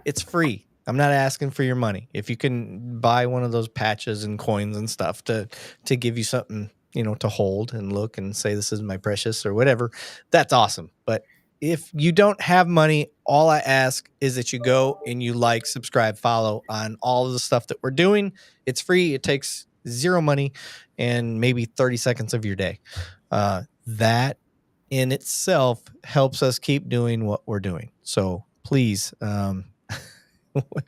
it's free. I'm not asking for your money. If you can buy one of those patches and coins and stuff to give you something, you know, to hold and look and say, this is my precious or whatever, that's awesome. But if you don't have money, all I ask is that you go and you like, subscribe, follow on all of the stuff that we're doing. It's free. It takes zero money and maybe 30 seconds of your day. That in itself helps us keep doing what we're doing. So please,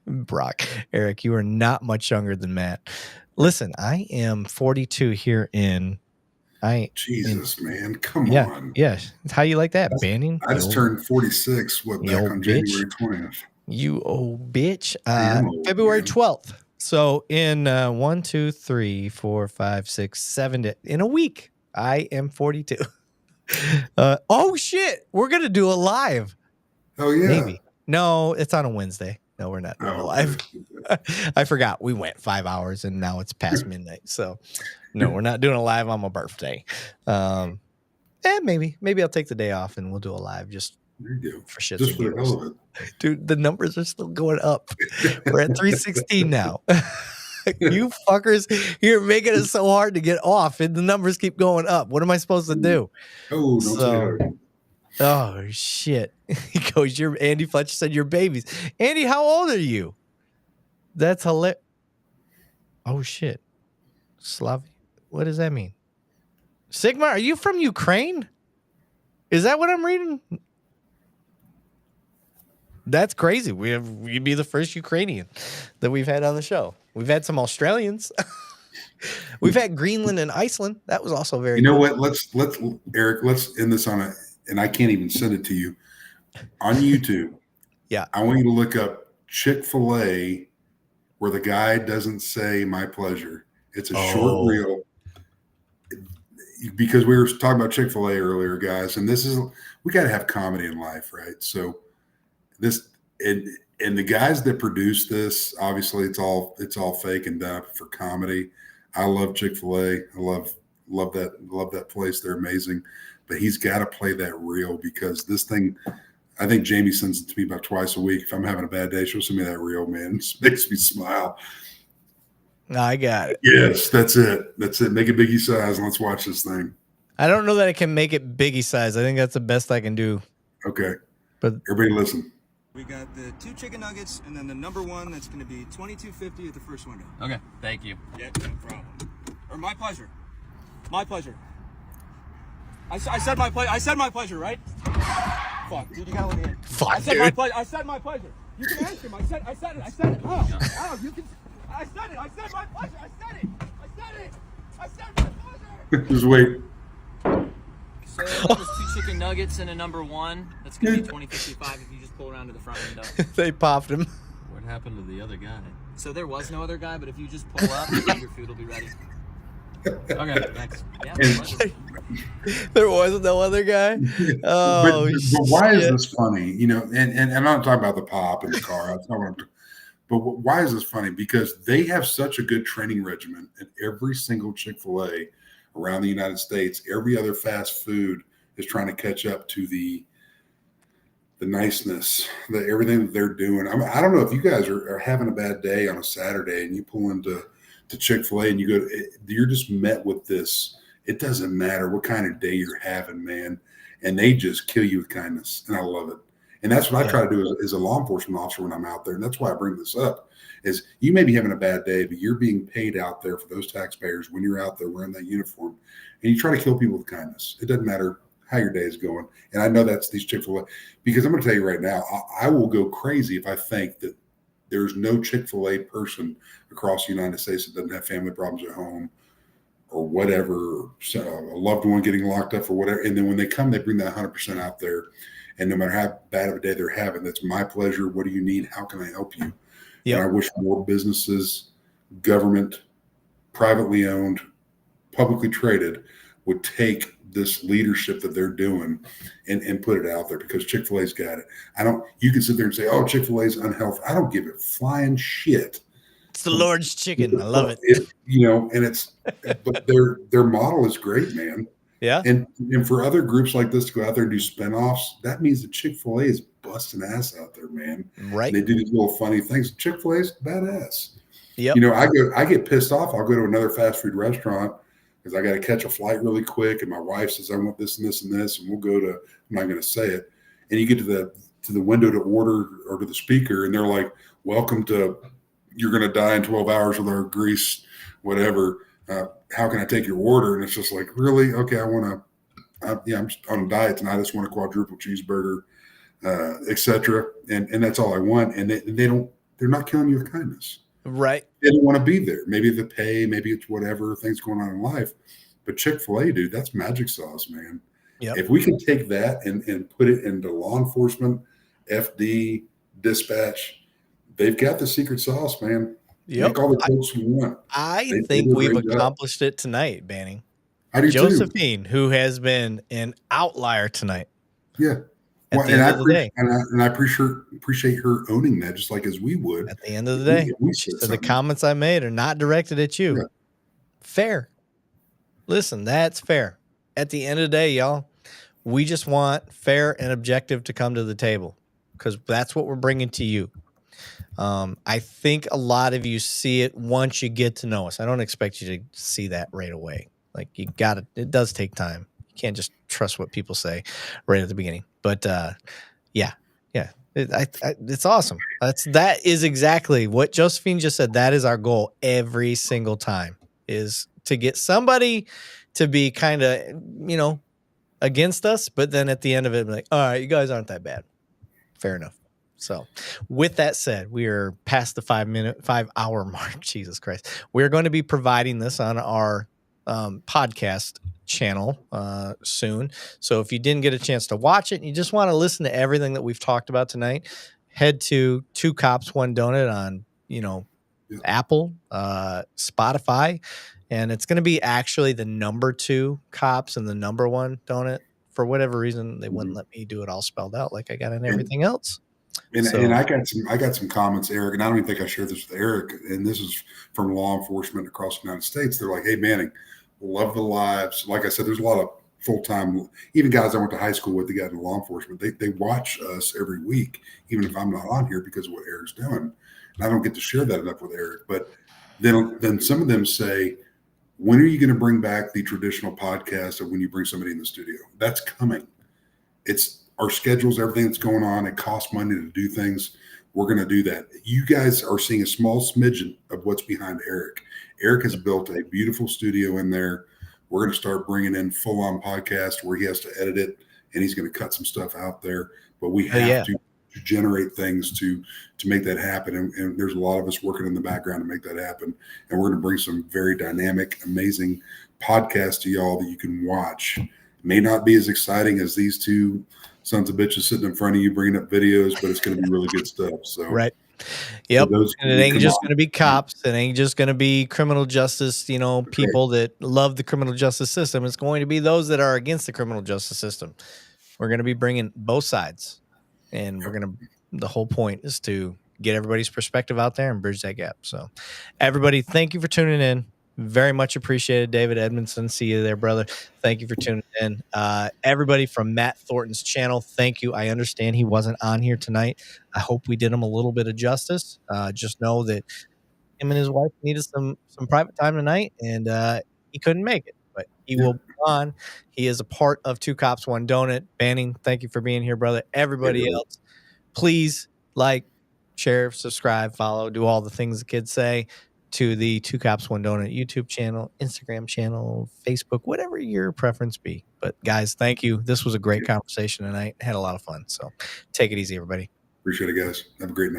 Brock, Eric, you are not much younger than Matt. Listen, I am 42 here in Jesus, man, come on. Yeah. How you like that, Banning? I just turned 46 back on January 20th. You old bitch. February 12th. So in 1, 2, 3, 4, 5, 6, 7 in a week, I am 42. Oh shit, we're gonna do a live. Oh yeah. Maybe. No, it's on a Wednesday. No, we're not doing a live. I forgot. We went 5 hours and now it's past midnight. So no, we're not doing a live on my birthday. Maybe I'll take the day off and we'll do a live just for shit. Just for the hell of it. Dude, the numbers are still going up. We're at 316 now. You fuckers, you're making it so hard to get off and the numbers keep going up. What am I supposed to do? Oh, don't oh shit. He goes, Andy Fletcher said you're babies. Andy, how old are you? That's hilarious. Oh shit. Slavi. What does that mean? Sigma, are you from Ukraine? Is that what I'm reading? That's crazy. You'd be the first Ukrainian that we've had on the show. We've had some Australians. We've had Greenland and Iceland. That was also very cool. What? Let's Eric, let's end this on and I can't even send it to you on YouTube. Yeah. I want you to look up Chick-fil-A where the guy doesn't say my pleasure. It's a short reel. Because we were talking about Chick-fil-A earlier, guys, and we got to have comedy in life, right? So this and the guys that produce this, obviously it's all fake and done for comedy. I love Chick-fil-A. I love that place. They're amazing, but he's got to play that reel because this thing, I think Jamie sends it to me about twice a week. If I'm having a bad day, she'll send me that reel, man. It makes me smile. I got it. Yes, that's it. Make it Biggie size and let's watch this thing. I don't know that I can make it Biggie size. I think that's the best I can do Okay. But everybody listen. We got the 2 chicken nuggets and then the number 1 that's going to be $22.50 at the first window. Okay, thank you. Yeah, no problem. Or my pleasure. My pleasure. I said my pleasure. I said my pleasure, right? Fuck, dude, you gotta let me in. Fuck, I said dude. my pleasure. I said my pleasure. You can ask him. I said it. I said it. Oh, you can. I said it. I said my pleasure. I said it. I said it. I said my pleasure. Just wait. So that was 2 chicken nuggets and a number 1. That's gonna be $20.55 if you just pull around to the front window. They popped him. What happened to the other guy? So there was no other guy, but if you just pull up, your food will be ready. Okay, thanks. Yeah, There was no other guy. Oh, but why is this funny? You know, and I'm not talking about the pop in the car. That's not what I'm talking. But why is this funny? Because they have such a good training regimen at every single Chick-fil-A around the United States. Every other fast food is trying to catch up to the niceness, everything that they're doing. I don't know if you guys are having a bad day on a Saturday and you pull into Chick-fil-A and you're just met with this. It doesn't matter what kind of day you're having, man. And they just kill you with kindness. And I love it. And that's what I try to do as a law enforcement officer when I'm out there. And that's why I bring this up is you may be having a bad day, but you're being paid out there for those taxpayers when you're out there wearing that uniform, and you try to kill people with kindness. It doesn't matter how your day is going. And I know that's these Chick-fil-A, because I'm going to tell you right now, I will go crazy if I think that there's no Chick-fil-A person across the United States that doesn't have family problems at home or whatever, a loved one getting locked up or whatever. And then when they come, they bring that 100% out there. And no matter how bad of a day they're having, that's my pleasure. What do you need? How can I help you? Yep. And I wish more businesses, government, privately owned, publicly traded, would take this leadership that they're doing and put it out there, because Chick-fil-A's got it. You can sit there and say, oh, Chick-fil-A's unhealthy. I don't give it flying shit. It's the Lord's chicken. I love it. But their model is great, man. Yeah. And for other groups like this to go out there and do spinoffs, that means that Chick-fil-A is busting ass out there, man. Right. And they do these little funny things. Chick-fil-A's badass. Yep. You know, I get pissed off. I'll go to another fast food restaurant because I got to catch a flight really quick, and my wife says I want this and this and this, and we'll go to. I'm not going to say it. And you get to the window to order or to the speaker, and they're like, "Welcome to. You're going to die in 12 hours with our grease, whatever. How can I take your order?" And it's just like, really? Okay, I'm just on a diet tonight. I just want a quadruple cheeseburger, etc. And that's all I want. And they're not killing you with kindness. Right. They don't want to be there. Maybe the pay, maybe it's whatever things going on in life. But Chick-fil-A, dude, that's magic sauce, man. Yep. If we can take that and put it into law enforcement, FD, dispatch, they've got the secret sauce, man. Yep. Make all the folks you want. I think we've accomplished it tonight, Banning. I do Josephine, who has been an outlier tonight. Yeah. At the end of the day. And I appreciate her owning that, just like as we would. At the end of the day. So the comments I made are not directed at you. Yeah. Fair. Listen, that's fair. At the end of the day, y'all, we just want fair and objective to come to the table, because that's what we're bringing to you. I think a lot of you see it once you get to know us. I don't expect you to see that right away. Like, it does take time. You can't just trust what people say right at the beginning. But yeah, it's awesome. That is exactly what Josephine just said. That is our goal every single time, is to get somebody to be kind of, against us, but then at the end of it, be like, all right, you guys aren't that bad. Fair enough. So with that said, we are past the 5 hour mark. Jesus Christ. We're going to be providing this on our podcast channel soon. So if you didn't get a chance to watch it and you just want to listen to everything that we've talked about tonight, head to 2 Cops, 1 Donut on, Apple, Spotify, and it's going to be actually the number 2 Cops and the number 1 Donut. For whatever reason, they wouldn't let me do it all spelled out like I got in everything else. And I got some comments, Eric, and I don't even think I shared this with Eric, and this is from law enforcement across the United States. They're like, hey, Banning, love the lives. Like I said, there's a lot of full-time, even guys I went to high school with, the guys in law enforcement, they watch us every week, even if I'm not on here, because of what Eric's doing. And I don't get to share that enough with Eric. But then some of them say, when are you going to bring back the traditional podcast of when you bring somebody in the studio? That's coming. our schedules, everything that's going on, it costs money to do things. We're going to do that. You guys are seeing a small smidgen of what's behind Erik. Erik has built a beautiful studio in there. We're going to start bringing in full-on podcast where he has to edit it, and he's going to cut some stuff out there. But we have to generate things to make that happen. And there's a lot of us working in the background to make that happen. And we're going to bring some very dynamic, amazing podcasts to y'all that you can watch. It may not be as exciting as these two sons of bitches sitting in front of you bringing up videos, but it's going to be really good stuff. So right. Yep. And it ain't just going to be cops. It ain't just going to be criminal justice, people that love the criminal justice system. It's going to be those that are against the criminal justice system. We're going to be bringing both sides. And the whole point is to get everybody's perspective out there and bridge that gap. So everybody, thank you for tuning in. Very much appreciated. David Edmondson, see you there, brother. Thank you for tuning in. Everybody from Matt Thornton's channel, thank you. I understand he wasn't on here tonight. I hope we did him a little bit of justice. Just know that him and his wife needed some private time tonight, and he couldn't make it, but he will be on. He is a part of Two Cops, One Donut. Banning, thank you for being here, brother. Everybody else, please like, share, subscribe, follow, do all the things the kids say to the Two Cops, One Donut YouTube channel, Instagram channel, Facebook, whatever your preference be. But guys, thank you. This was a great conversation tonight. Had a lot of fun. So take it easy, everybody. Appreciate it, guys. Have a great night.